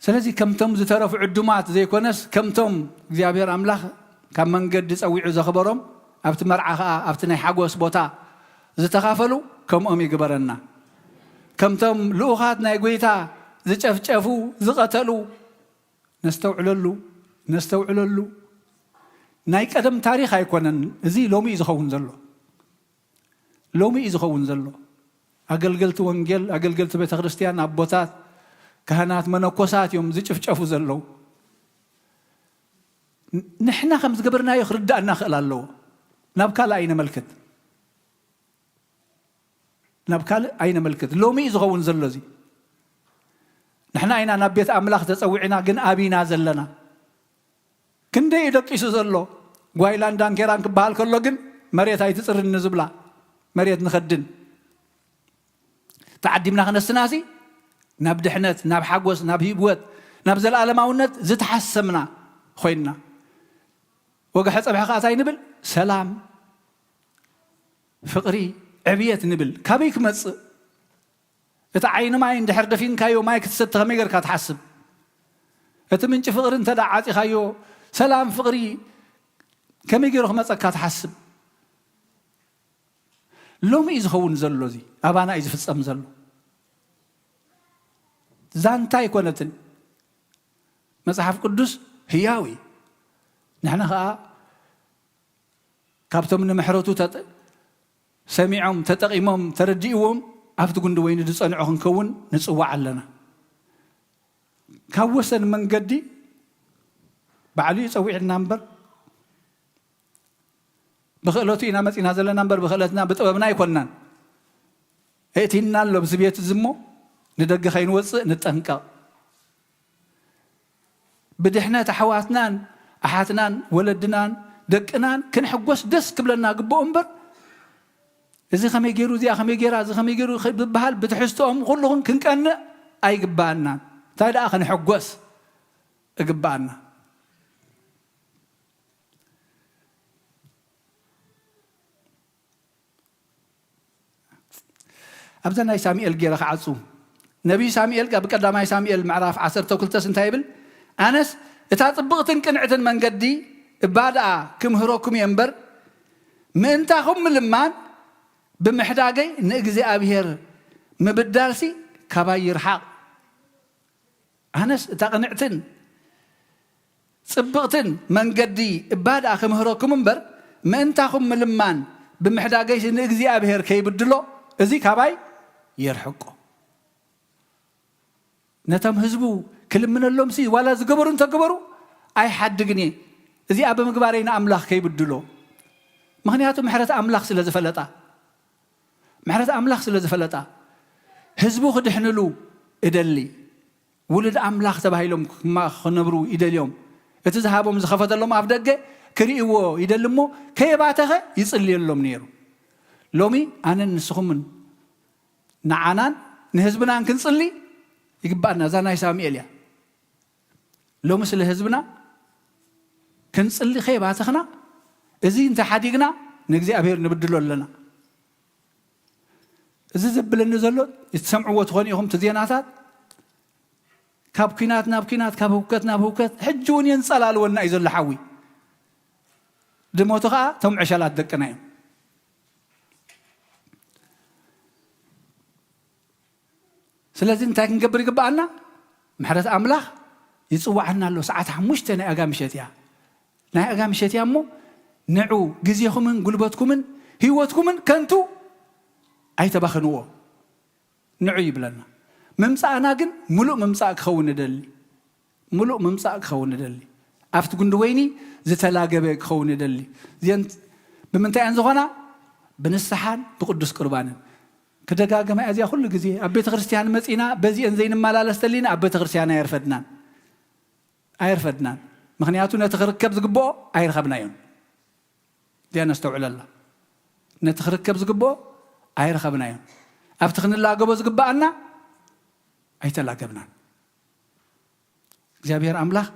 B: سلازي كم تم زترف عدومات زي كونس كم تم እግዚአብሔር አምላክ كم መንገድ ጸዊዑ ዘخبرهم ኣብቲ መርዓኻ ኣብቲ ናይ ሓጎስ ቦታ ዝተኻፈሉ ከምኦም ይግበረና ከምቶም ልኡኻት ናይ ጎይታ ዝጨፍጨፉ ዝቀተሉ ነስተውዕለሉ ናይ ቀደም ታሪኽ ኣይኮነን እዚ ሎሚ ዝኸውን ዘሎ ኣገልገልቲ ወንጌል ኣገልገልቲ ቤተ ክርስቲያን ኣቦታት كهنات منكوسات يوم زي شفشفوا زلوا نحنا خمس قبرنا يخرج أن نخل الله نبكى لأين ملكت نبكال أين ملكت لومي زغون زلزي نحن أين نبيت أملاخ تسوينا جن أبينا زلنا كنده يدك إيش زلوا قايلان دان كيران كبال كله جن مريت هاي تصير النزبلا مريت نخدن تعدي من خنا السناسي نبد حنت نب حقوس نب هيبوت نبزل علماونت زت حسمنا خوينا وقحت أبي حقات هاي نبل سلام فقري عبيت نبل كابيك مص اتعين ما عند حردفين كايو ما يكتست خميجر كاتحسب اتمنش فقر انت دعاتي خايو سلام فقري كميجر خمص كاتحسب لوم يزخون زلو زي أبانا يزفصم زلو زانتاي كونتن مصحف قدس هياوي نحن خا كابتم من محروتو سميعهم تتقيمهم ترديهم أفتو قندو وين دصنعهم كون نصوع علنا كوسن من قدي بعلي يصوي النمبر بخلوتينا متينا زلنا نمبر بخلتنا بطببنا يكونن ائتينا له بسبيت زمو ندق خاين وص نتنقا بدحنا تحواتنان احاتنان ولدنان دقنان كنحقوس دس كبلنا قبو امبر إذا خمي جيرو زي خمي جيرا زي خمي جيرو بحال بتحسهم كلهم كن أي جبانا تايد آخر حقوس جبانا أبدنا ساميل جيرا خعصو نبي ساميل قبل كده ما ساميل معرف عصر توكل تسنتايبل أنس إتطبقتن كنعتن من قدي بعد كم هروكم ينبر من تاخم لمان بمحداجي نجزي أبيهر مبدالسي كباير حق أنس تقنعتن صبغتن من قدي بعد آخر هروكم منبر من تاخم لمان بمحداجي نجزي أبيهر كي بدلو إزي كباي يرحقه نتم هزبو كل من اللومسي ولا زقبرون تقبروا أي حد جني إزي أبى مقبارين أملاخ كي بدلو ما هنياتهم محرة أملاخ سلا زفلتا محرة أملاخ سلا زفلتا هزبو خد حنلو إدلي ولد أملاخ تبهيلهم ما خنبرو إدليهم اتزهابهم زخفت اللهم أفدقه كريئو يدلمو كي بعتها يصلي اللهم نيرو لومي أنا نسخمن نعانان نهزبنا أن كنصلي يقبأنا زانا يسامي إليا لو مثل هزبنا كنصلي خي بعتخنا إذا أنت حديقنا نجزي أبير نبدلو لنا إذا زبل النزلو يتسمعوا وتغنيهم تزيناتات كابكينات نابكينات كابوكت نابوكت حجون ينصلال ونا يزل حوي دموتها تم عشالات دقنايم سلازم تاكن قبر قبعنا محرة أملاخ يتصوعنا له ساعات حموشت أنا أقام شتيا نا أقام شتيا مو نعو جزيكم من قلبتكم من هيوتكم من كنتو أي تبخنوه نعو يبلنا ممسأنا جن ملؤ ممسأك خون دلي ملؤ ممسأك خون دلي أفت قندويني زتلاقى بك خون دلي زين بمنتهى أنزغنا بنستحان بقدس قربانا كدقاق ما أزيا كل جزية أبيت غرسيان مسئنا بزي إنزين ما لا لستلينا أبيت غرسيان أيرفدنا مخنياتنا نتخركب زقبو أيرخبنا يوم دي أنا استوعل الله نتخركب زقبو أيرخبنا يوم أفتخن الله قبو زقبانا أيتلاقبنا جابير أملاخ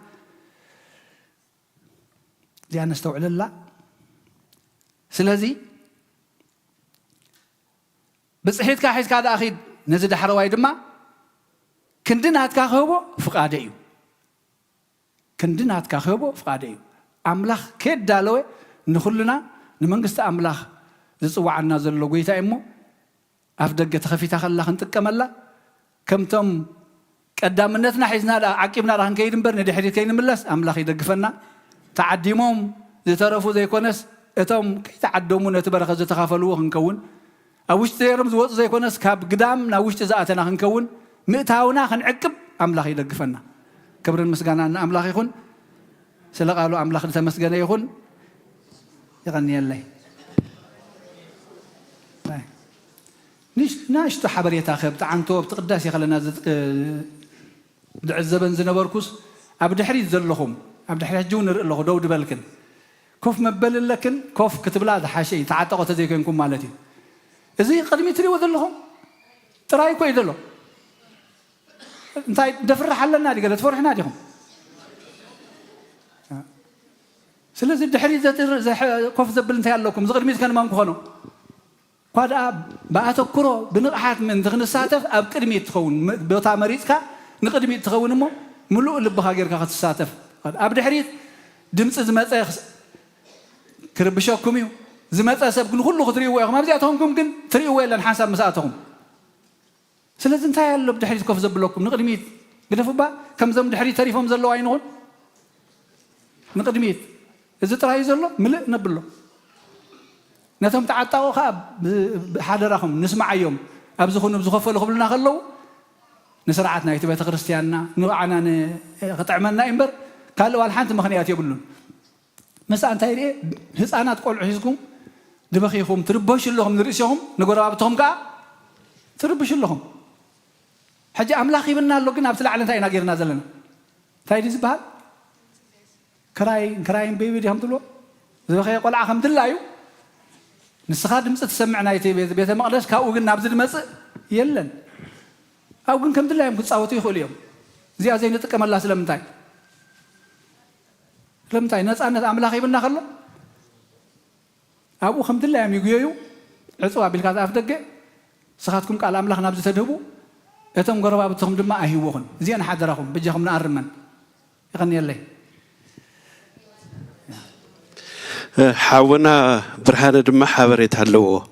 B: دي أنا استوعل الله سلازي بس حيت كاحيت كذا أخيد نزد حرواي دما كندنا هتكاخبو فقاديو كندنا هتكاخبو فقاديو أملاخ كيد دالوي نخلنا نمنجست أملاخ زسوا عنا زلوا قويتا إمو أفدق تخفيت خلا خنت كملا كم تم قدام النتنا حيزنا عقبنا راهن كيدن بر ندي حديث كين ملس أملاخ يدقفنا تعديمهم زترفوا زي كونس اتم كي تعدموا نتبرخ زتخافلوا هنكون أوش تيرم زوج زي كونس كاب قدام ناوش تزاتنا هنكون مئتاونا هنعقب أملاخ يدقفنا كبر المسجنا أن أملاخ يكون سلقالو أملاخ نتمسجنا يكون يغني الله نيش ناشط حبريتها خبت عنتو بتقداس يخلنا دعزبن زنبركوس أبد حريت زلهم أبد حريت جون الله دود بالكن كوف مبل لكن كوف كتب لا ده حاشي تعاتقوا تزيكنكم مالتي إذا قدمي تري وذلهم تراي كوي ذلهم أنت دفر حل النادي قالت فرح ناديهم سلسلة دحري زي كوف زبل انتهى لكم زغر ميت كان مامكو خنو قاد أب بأتذكره بنقحات من دخن الساتف أب كرمي تخون بيوتا مريضك نقدمي تخون مو ملؤ لبها غير كخت الساتف أب دحري دمس زمات كربشوكم يو زمات أسب كل كله خطريوا يا ما بديتهم كم تريوا ولا نحسب مساتهم سلسلة انتهى لب دحري كوف زبل لكم نقدمي قدفوا با كم زم دحري تريفهم زلوا عينهم نقدمي إذا ترى يزلوا ملء نبلو نتهم تعطوا خاب حضرهم نسمع يوم أبزخون بزخفوا لهم لنا خلوا نسرعتنا يتبع كريستياننا نوعنا قطعمنا إمبر قالوا الحانت مخنيات يقولون مساء أنت هيري هس أنا تقول عزكم دبخيهم تربوش لهم نرئسهم نقول رابطهم كا تربوش لهم حاجة أملاخي بنا لقنا بسلع على تاينا غير نازلنا تايدي زبال كراين بيبي دي حمد الله زي بخير قول حمد الله يو نسخاد مس تسمعنا يتي بيت مقدس كاو قلنا بزد مس يلن أو قلنا حمد الله يمكن تصوتي يخول يوم زي نتكلم الله سلامتاي سلامتاي ناس أنا أملاخي بنا خلو أبو حمد الله يم يجيو عصوا بالكذا أفدقة سخاتكم كعلى أملاخ نبز تدهبو أتم قربا بتهم دم أهيوهن زي أنا حضرهم بجهم نأرمن يغني الله
J: حاونا برهان دم حبريت هلو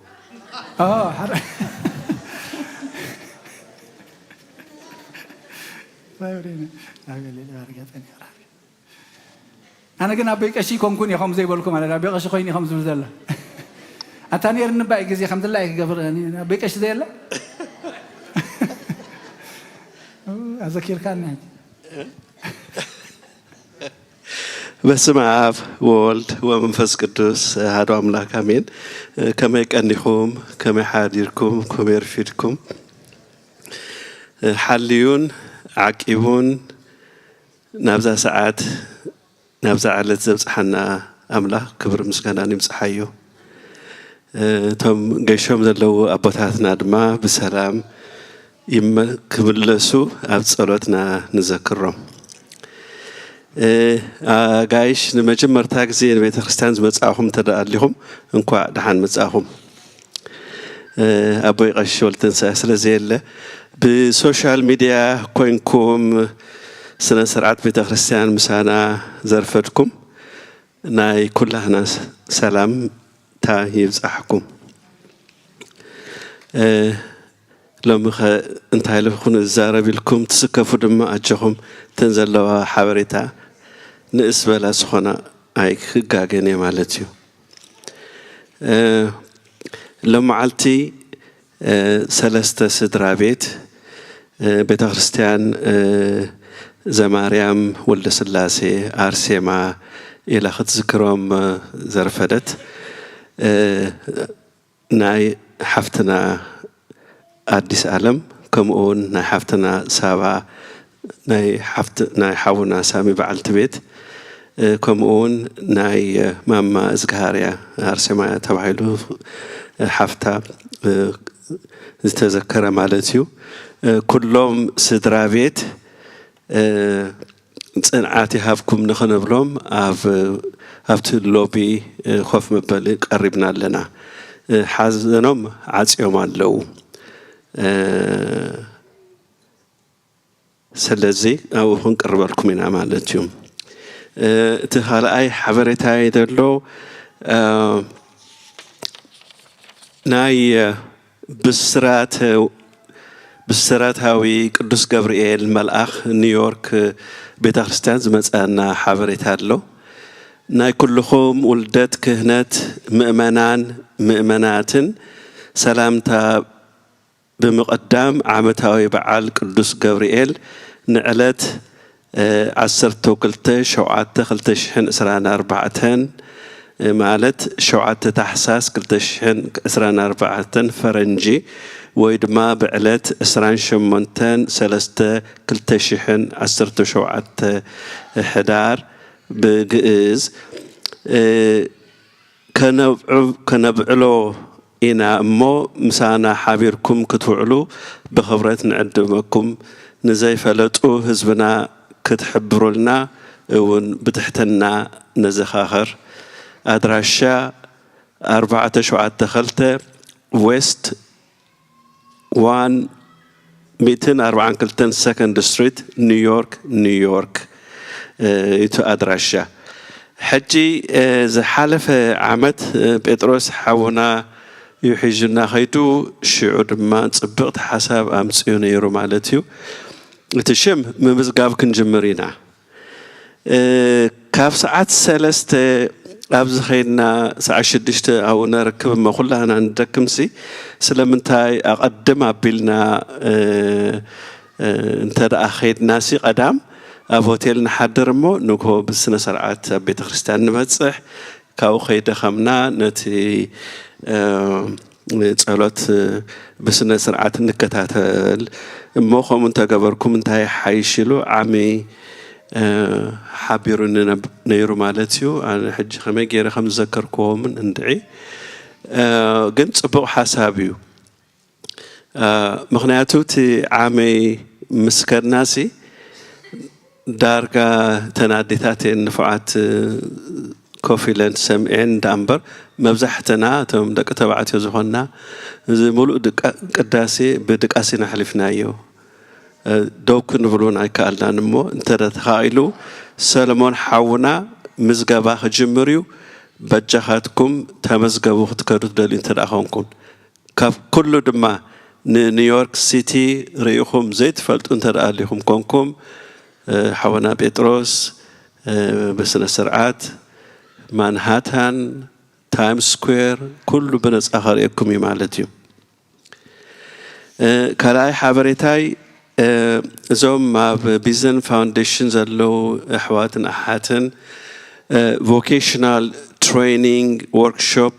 B: أنا كنا بيك أشي كون يا خمسة يقولكم أنا بيك أشي خويني خمسة مزلا أتاني أرن بايك زي الحمد لله قبل أنا بيك أشي ذيلا أذكر كان
J: بسم الله والد ومنفس قدوس هذا أملاك أمين كما يكأنكم كما حاضركم كما يرفدكم حليون عقيبون نبذة ساعات نبذة على زبز حنا أملاك كبر مسكنا نمسحيو تم جيشهم ذلو أبوتاتنا دما بسلام إما كملسو أبصرتنا نذكرهم جايش نمجمر تاكزين بيت خريستيان متساهم تدأ لهم انقوا دحان متساهم أبوي قشول تنسى سلزيل بسوشيال ميديا كوينكم سنة سرعات بيت خريستيان مسانا زرفتكم ناي كلها ناس سلام تا يبزحكم لما انتهى لكم الزارة لكم تسكفوا دم أجهم تنزلوا حبريتا نسبة لسخنا أي خجاجني مالتيو لما علتي سلسة سدرابيت بيت خريستيان زماريام ولد سلاسي أرسيما إلى خد ذكرهم زرفدت ناي حفتنا أديس عالم كمون ناي حفتنا سابا ناي حاونا سامي بعلت بيت كمون ناي ماما إزغاريا أرسما تبعيلو حفتا تذكر مالتيو كلهم سدرا بيت صنعاتي هافكم نخنبلهم هافت اللوبي خوف مبالي قربنا لنا حزنهم عزيهم اللو سلزي أو هنقرب لكم من عمالتهم تخال أي حبرتاي دلو ناي بسرات هاوي قدوس جبريل ملأخ نيويورك بيت خريستيان زمصانا حبرتها دلو ناي كلكم ولدت كهنت مؤمناتن سلامتا بمقدام عامتاوي بعال قدوس جبريل نعلت 10 توكلت شوعات 3 سران 4 ማለት 7 ታሕሳስ 2024 ፈረንጂ ወይ ድማ ብዕለት 28/3/2017 ሕዳር ብግእዝ ከነብዕሎ ኢና እሞ ምሳና ሓቢርኩም ክትውዕሉ ብኽብረት ንዕድመኩም ንዘይፈለጡ ህዝብና ክትሕብሩልና እውን ብትሕትና ነዘኻኽር ኣድራሻ 472 ዌስት 142 ሰከንድ ስትሪት ኒውዮርክ ይቱ ኣድራሻ ሕጂ ዝሓለፈ ዓመት ጴጥሮስ ሓውና ይሕጅና ኸይዱ ሽዑ ድማ ጽብቕቲ ሓሳብ ኣምጽኡ ነይሩ ማለት እዩ እቲ ሽም ምምዝጋብ ክንጅምር ኢና ካብ ሰዓት 3 ኣብዚ ኸይድና ሰዓት 6 ኣብኡ ነርክብ እሞ ኩላና ንደክምሲ ስለምንታይ ኣቐድም ኣቢልና እንተደኣ ኸይድናሲ ቀዳም ኣብ ሆቴል ንሓድር እሞ ንግሆ ብስነ ስርዓት ኣብ ቤተ ክርስቲያን ንበጽሕ ካብኡ ኸይደኸምና ነቲ ጸሎት ብስነ ስርዓት ንከታተል እሞ ከምኡ እንተገበርኩም እንታይ ሓይሽ ኢሉ ዓመይ ሓቢሩኒ ነይሩ ማለት እዩ ኣነ ሕጂ ከመይ ገይረ ከም ዝዘከርክዎምን እንድዒ ግን ጽቡቕ ሓሳብ እዩ ምክንያቱ እቲ ዓመይ ምስከድናሲ ዳርጋ ተናዲታት ንፉዓት ኮፍ ኢለን ሰምዐን ዳምበር መብዛሕትና እቶም ደቂ ተባዕትዮ ዝኾንና ሙሉእ ቅዳሴ ብድቃሲና ሓሊፍናዮ ደው ክንብሉን ኣይከኣልናን እሞ እንተተኻኢሉ ሰለሞን ሓውና ምዝገባ ክጅምር እዩ በጃኻትኩም ተመዝገቡ ክትከዱ ትደልዩ እንተደኣ ኾንኩም ካብ ኩሉ ድማ ንኒውዮርክ ሲቲ ርኢኹም ዘይትፈልጡ እንተደኣ ኣሊኹም ኮንኩም ሓወና ጴጥሮስ በስነ ስርዓት ማንሃታን ታይምስ ስኩዌር ኩሉ ብነፃ ኸርእየኩም እዩ ማለት እዩ ካልኣይ ሓበሬታይ እዞም ኣብ ቢዘን ፋውንዴሽን ዘለው ኣሕዋትን ኣሓትን ቮኬሽናል ትሬኒንግ ወርክሾፕ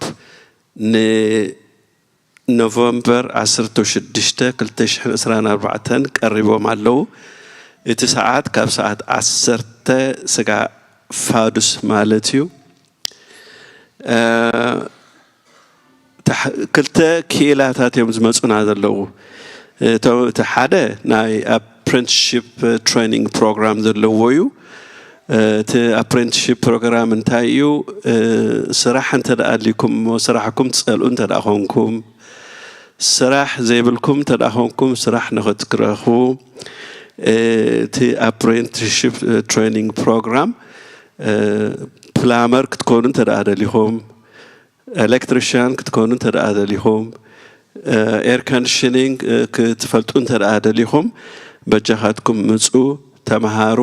J: ንኖቨምበር 16 2024 ቀሪቦም ኣለው እቲ ሰዓት ካብ ሰዓት 10 ስጋ ፋዱስ ማለት እዩ ክልተ ክኢላታት እዮም ዝመፁና ዘለው እቲ ሓደ ናይ ኣፕሬንቲስሺፕ ትሬኒንግ ፕሮግራም ዘለዎ እዩ እቲ ኣፕሬንቲስሺፕ ፕሮግራም እንታይ እዩ ስራሕ እንተደኣ ኣድሊኩም እሞ ስራሕኩም ትፀልኡ እንተደኣ ኾንኩም ስራሕ ዘይብልኩም እንተደኣ ኾንኩም ስራሕ ንኽትረኽቡ እቲ ኣፕሬንቲስሺፕ ትሬኒንግ ፕሮግራም ፕላመር ክትኮኑ እንተደኣ ደሊኹም ኤሌክትሪሽያን ክትኮኑ እንተደኣ ደሊኹም ኤር ኮንዲሽኒንግ ክትፈልጡ እንተደኣ ደሊኹም በጃኻትኩም ምፁ ተምሃሩ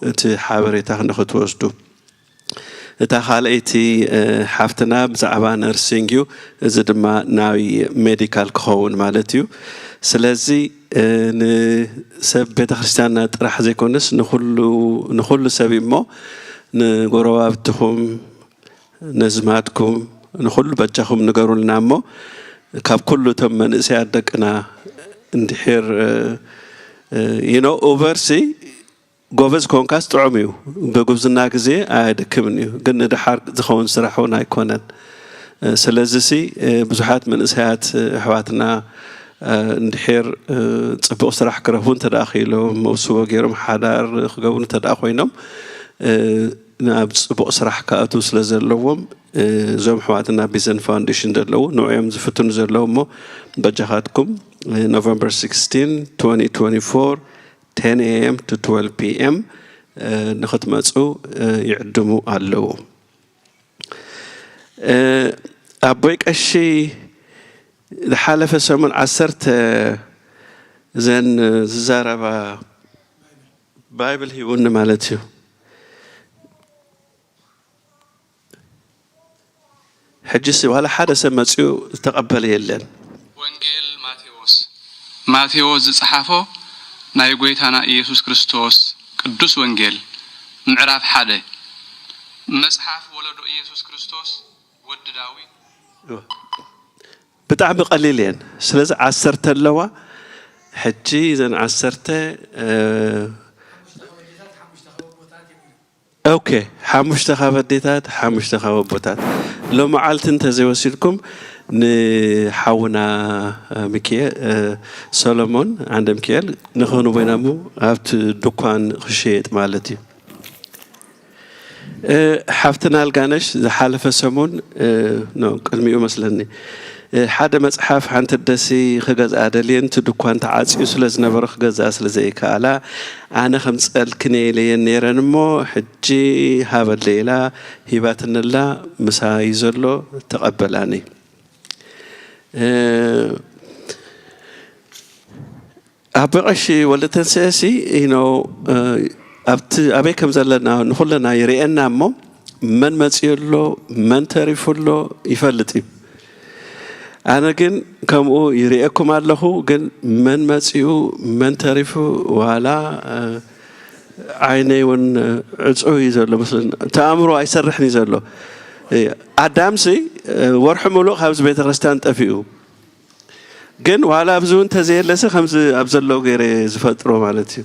J: እቲ ሓበሬታ ንኽትወስዱ እታ ካልአይቲ ሓፍትና ብዛዕባ ነርሲንግ እዩ እዚ ድማ ናይ ሜዲካል ክኸውን ማለት እዩ ስለዚ ንሰብ ቤተ ክርስቲያንና ጥራሕ ዘይኮንስ ንኹሉ ሰብ እሞ ንጎረባብትኹም ነዝማትኩም ንኹሉ በጃኹም ንገሩልና እሞ ካብ ኩሉ እቶም መንእሰያት ደቅና እንድሕር ኡበርሲ ጎበዝ ኮንካስ ጥዑም እዩ ብጉብዝና ግዜ ኣየድክምን እዩ ግን ንድሓር ዝኸውን ስራሕ እውን ኣይኮነን ስለዚ ብዙሓት መንእሰያት ኣሕዋትና እንድሕር ጽቡቕ ስራሕ ክረኽቡ እንተደኣ ኺኢሎም መውስቦ ገይሮም ሓዳር ክገብሩ እንተደኣ ኾይኖም ናብ ጽቡቕ ስራሕ ክኣትዉ ስለ ዘለዎም እዞም ኣሕዋትና ቢዘን ፋውንዴሽን ዘለው ንዕኦም ዝፍትኑ ዘለው እሞ በጃኻትኩም ኖቨምበር 16 2024 10 AM to 12 PM ንኽትመፁ ይዕድሙ ኣለው ኣቦይ ቀሺ ዝሓለፈ ሰሙን 10 ዘን ዝዛረባ ባይብል ሂቡኒ ማለት እዩ ሕጂስ ዋላ ሓደ ሰብ መፅኡ ዝተቐበለ የለን
I: ወንጌል ማቴዎስ ዝጸሓፎ ናይ ጎይታና ኢየሱስ ክርስቶስ ቅዱስ ወንጌል ምዕራፍ 1 መጽሓፍ ወለዶ ኢየሱስ ክርስቶስ
J: بتعب قليلين سلز عسرت اللوا حجي زين عسرت اوكي حمش تخابديتات حمش تخاببوتات لو معلت انت زي وسيلكم نحاونا ميكيل سولومون عند ميكيل نخونو بينامو هابت دكان خشيت مالتي حفتنا القانش حالف سمون نو قلميو مسلني حدا مصحف حنت الدسي خجز عدلين تدكان تعاصي سلز نبر خجز اسل زي كالا انا خمصل كني لي نيرنمو حجي هاب الليله هباتن الله مسا يزلو تقبلاني أبغى ولا تنساسي أبي كم زلنا نخلنا يرينا مو من مسيرلو من تعرفلو يفلتي أنا جن كم أو يريكم الله جن من مسيو من تعرفه ولا عيني ون عزوه يزلو مثلا تأمره يسرحني يزلو أدامسي ورحمه له خمس بيت رستان تفيو جن ولا أبزون تزيل لسه خمس أبزلو غير زفترو مالتي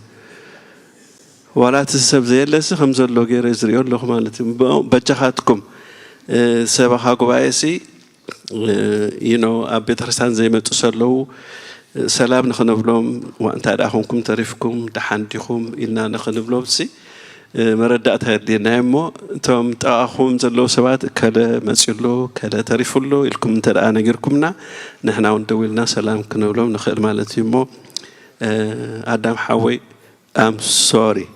J: ولا تسب زي لسه خمس لو غير زريون لو مالتي بجحاتكم سبخا قبايسي أبيت رستان زي ما تصلوا سلام نخنبلهم وأنت أداهمكم تعرفكم تحنديكم إلنا نخنبلهم سي مردات هذه نعمة توم تأخون زلوا سبات كلا مسيلو كلا تعرفوا إلكم ترى أنا غيركمنا نحن وندولنا سلام كنولهم نخير مالتي مو آدم حوي I'm sorry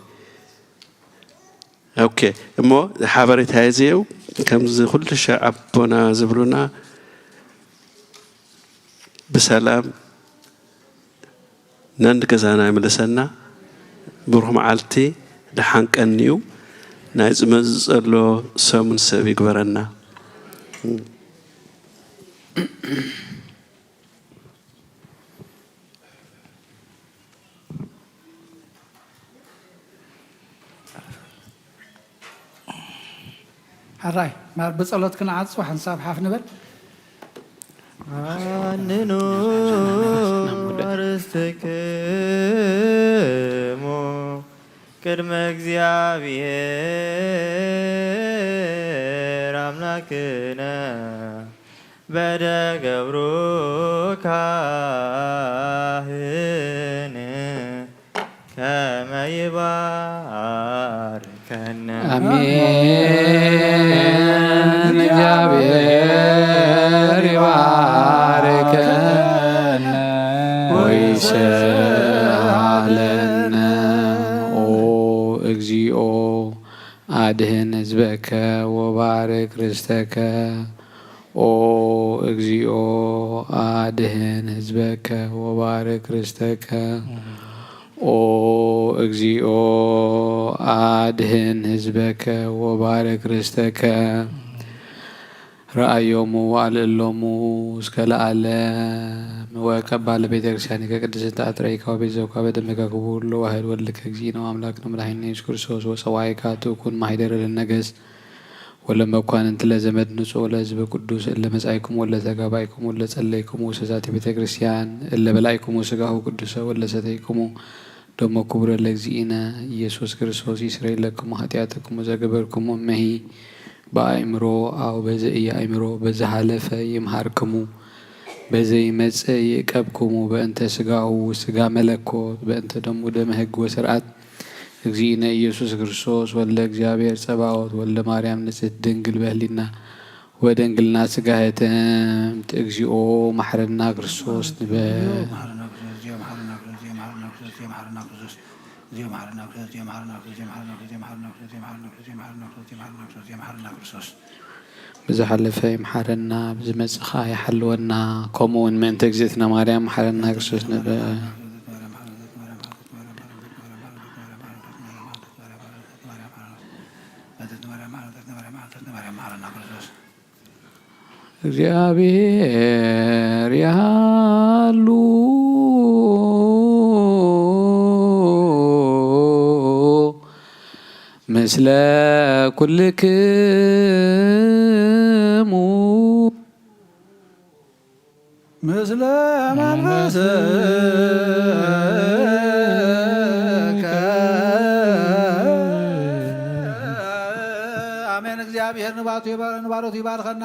J: أوكي مو حبرت هذه كم كل شعبنا زبلنا بسلام نندكزانا ملسنا بروح عالتي لحنك النيو نايز مزلو سامن سبي قبرنا
B: حراي ما بصلت كنا عصو حنصاب حاف نبل
C: عننو أرستكمو كرم እግዚአብሔር አምላክነ በደገብሩ ካህን ከመ ይባርከነ
A: አሜን እግዚአብሔር ይባርከነ ወይስሐለነ እግዚኦ አድህን ሕዝበከ ወባርክ ርስተከ ኦ እግዚኦ አድህን ሕዝበከ ወባርክ ርስተከ ኦ እግዚኦ አድህን ሕዝበከ ወባርክ ርስተከ رأيوم وعللوم اسكالعالم وكبال بيت كريستيان كقدسة أتريك وبيزوك وبدمك قبول وهل ولك جينا وأملاكنا ملاحين يشكر سوس وسوايكاتو كون محيدر للنجس ولما كان انت لازمت نسو ولا زب قدوس إلا مسعيكم ولا تقابعكم ولا تسليكم وسزاتي بيت كريستيان إلا بلايكم وسقاه قدوسا ولا ستيكم دم كبر لجزينا يسوع كريستوس يسري لكم وحتياتكم وزقبركم ومهي بأمرو أو بزي أمرو بزحلف يمهركمو بزي مزي يكبكمو بأنت سجاو سجا ملكوت بأنت دمو دمهج وسرعت جزينا يسوع كريستوس ولا جابير سبعوت ولا مريم نسيت دنقل بهلنا ودنقلنا سجاهتهم تجزيو محرنا كريستوس نبى بزحلفة محرنا بزمزخا يحلونا كومون من تجزيتنا مريم محرنا كريستوس نبى እግዚአብሔር ያሉ ምስለ ኩልክሙ
B: مثل منفسك آمين እግዚአብሔር ንባሮቱ ይባርከና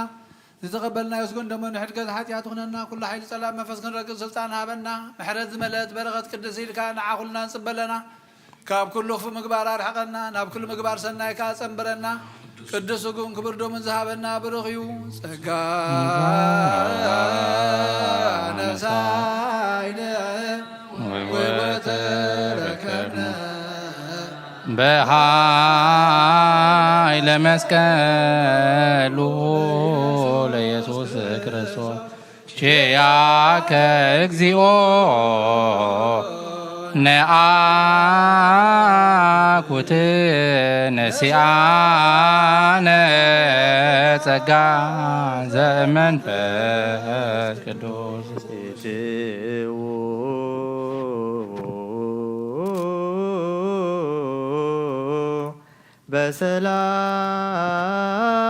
B: ዝተቀበልና يسكن دم نحد كذا حتى تخننا كل حي سلام منفس كنرقص سلطان هابنا محرز ملت برغت قدس إلك نعقلنا نصبلنا كاب كله في مقبار أرحقنا ناب كل مقبار سناي كاسنبرنا قدس وقوم كبر دوم ذهبنا برغيو سقا نساينا وتركنا
I: بهاي لمسكلو ليسوس ክርስቶስ ቸያከ እግዚኦ ነአኩት ነሲአነ ጸጋ ዘመንፈስ ቅዱስ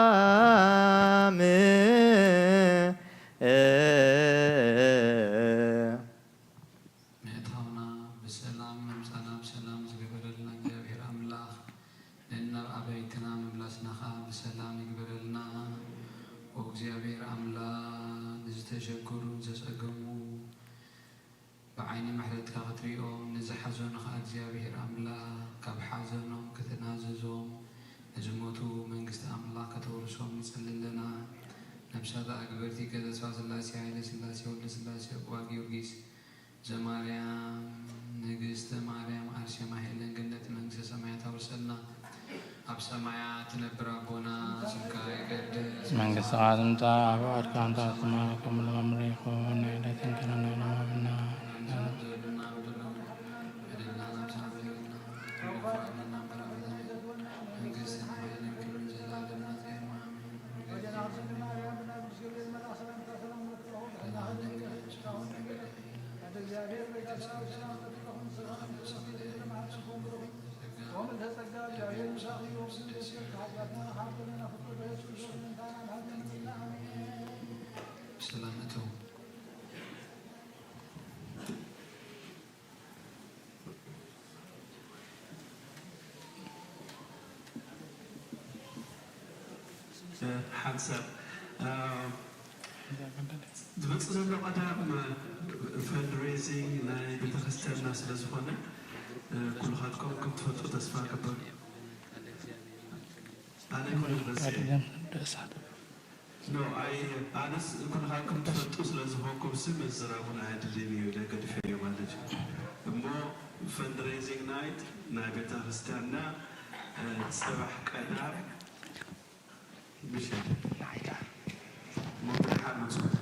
C: በሰላም
A: ምእታውና ብሰላም መምፃና ብሰላም ዝገበረልና እግዚአብሔር ኣምላኽ ንናብ ኣበይትና መምላስናኻ ብሰላም ይግበረልና እግዚአብሔር ኣምላኽ ንዝተሸገሩ ዘፀገሙ ብዓይኒ ምሕረትካ ክትሪኦም ንዝሓዘኑኻ እግዚአብሔር ኣምላኽ ካብ ሓዘኖም ክትናዘዞም ንዝሞቱ መንግስቲ ኣምላኽ ከተወርሶም ንፅልለና ነብሳት ኣግበርቲ ገዘስዋ ስላሴ ሃይለ ስላሴ ወልደ ስላሴ እቁባ ጊዮርጊስ ዘማርያም ንግስተ ማርያም ኣርሴማ ሄለን ገነት መንግስተ ሰማያት ኣውርሰልና ኣብ ሰማያት ትነብር ኣቦና ስምካ ይቀድስ
I: መንግሥትኻ ትምጻእ ኣብ ፈቃድካ እንተ ኣትማ ከምኡ ንመምር ይኹን ናይ ዕለትን እንጀራና ሃበና
A: ሰላምቱ
J: ሓንሰብ ዝመፅእ ዘሎ ቀዳም ፈንድሬዚንግ ናይ ቤተክርስትያንና ስለ ዝኾነ ኩልኻትኩም ከም ትፈልጡ ተስፋ ገበር ኣነ ኣነስ ኩልኻትኩም ትፈልጡ ስለ ዝኾንኩም ስ መዘራቡን ኣያድልን እዩ ደገድፈ እዩ ማለት እዩ እሞ ፈንድሬዚንግ ናይት ናይ ቤተክርስትያንና ፅባሕ ቀዳም ምሸት ሞብልሓ መፅኡ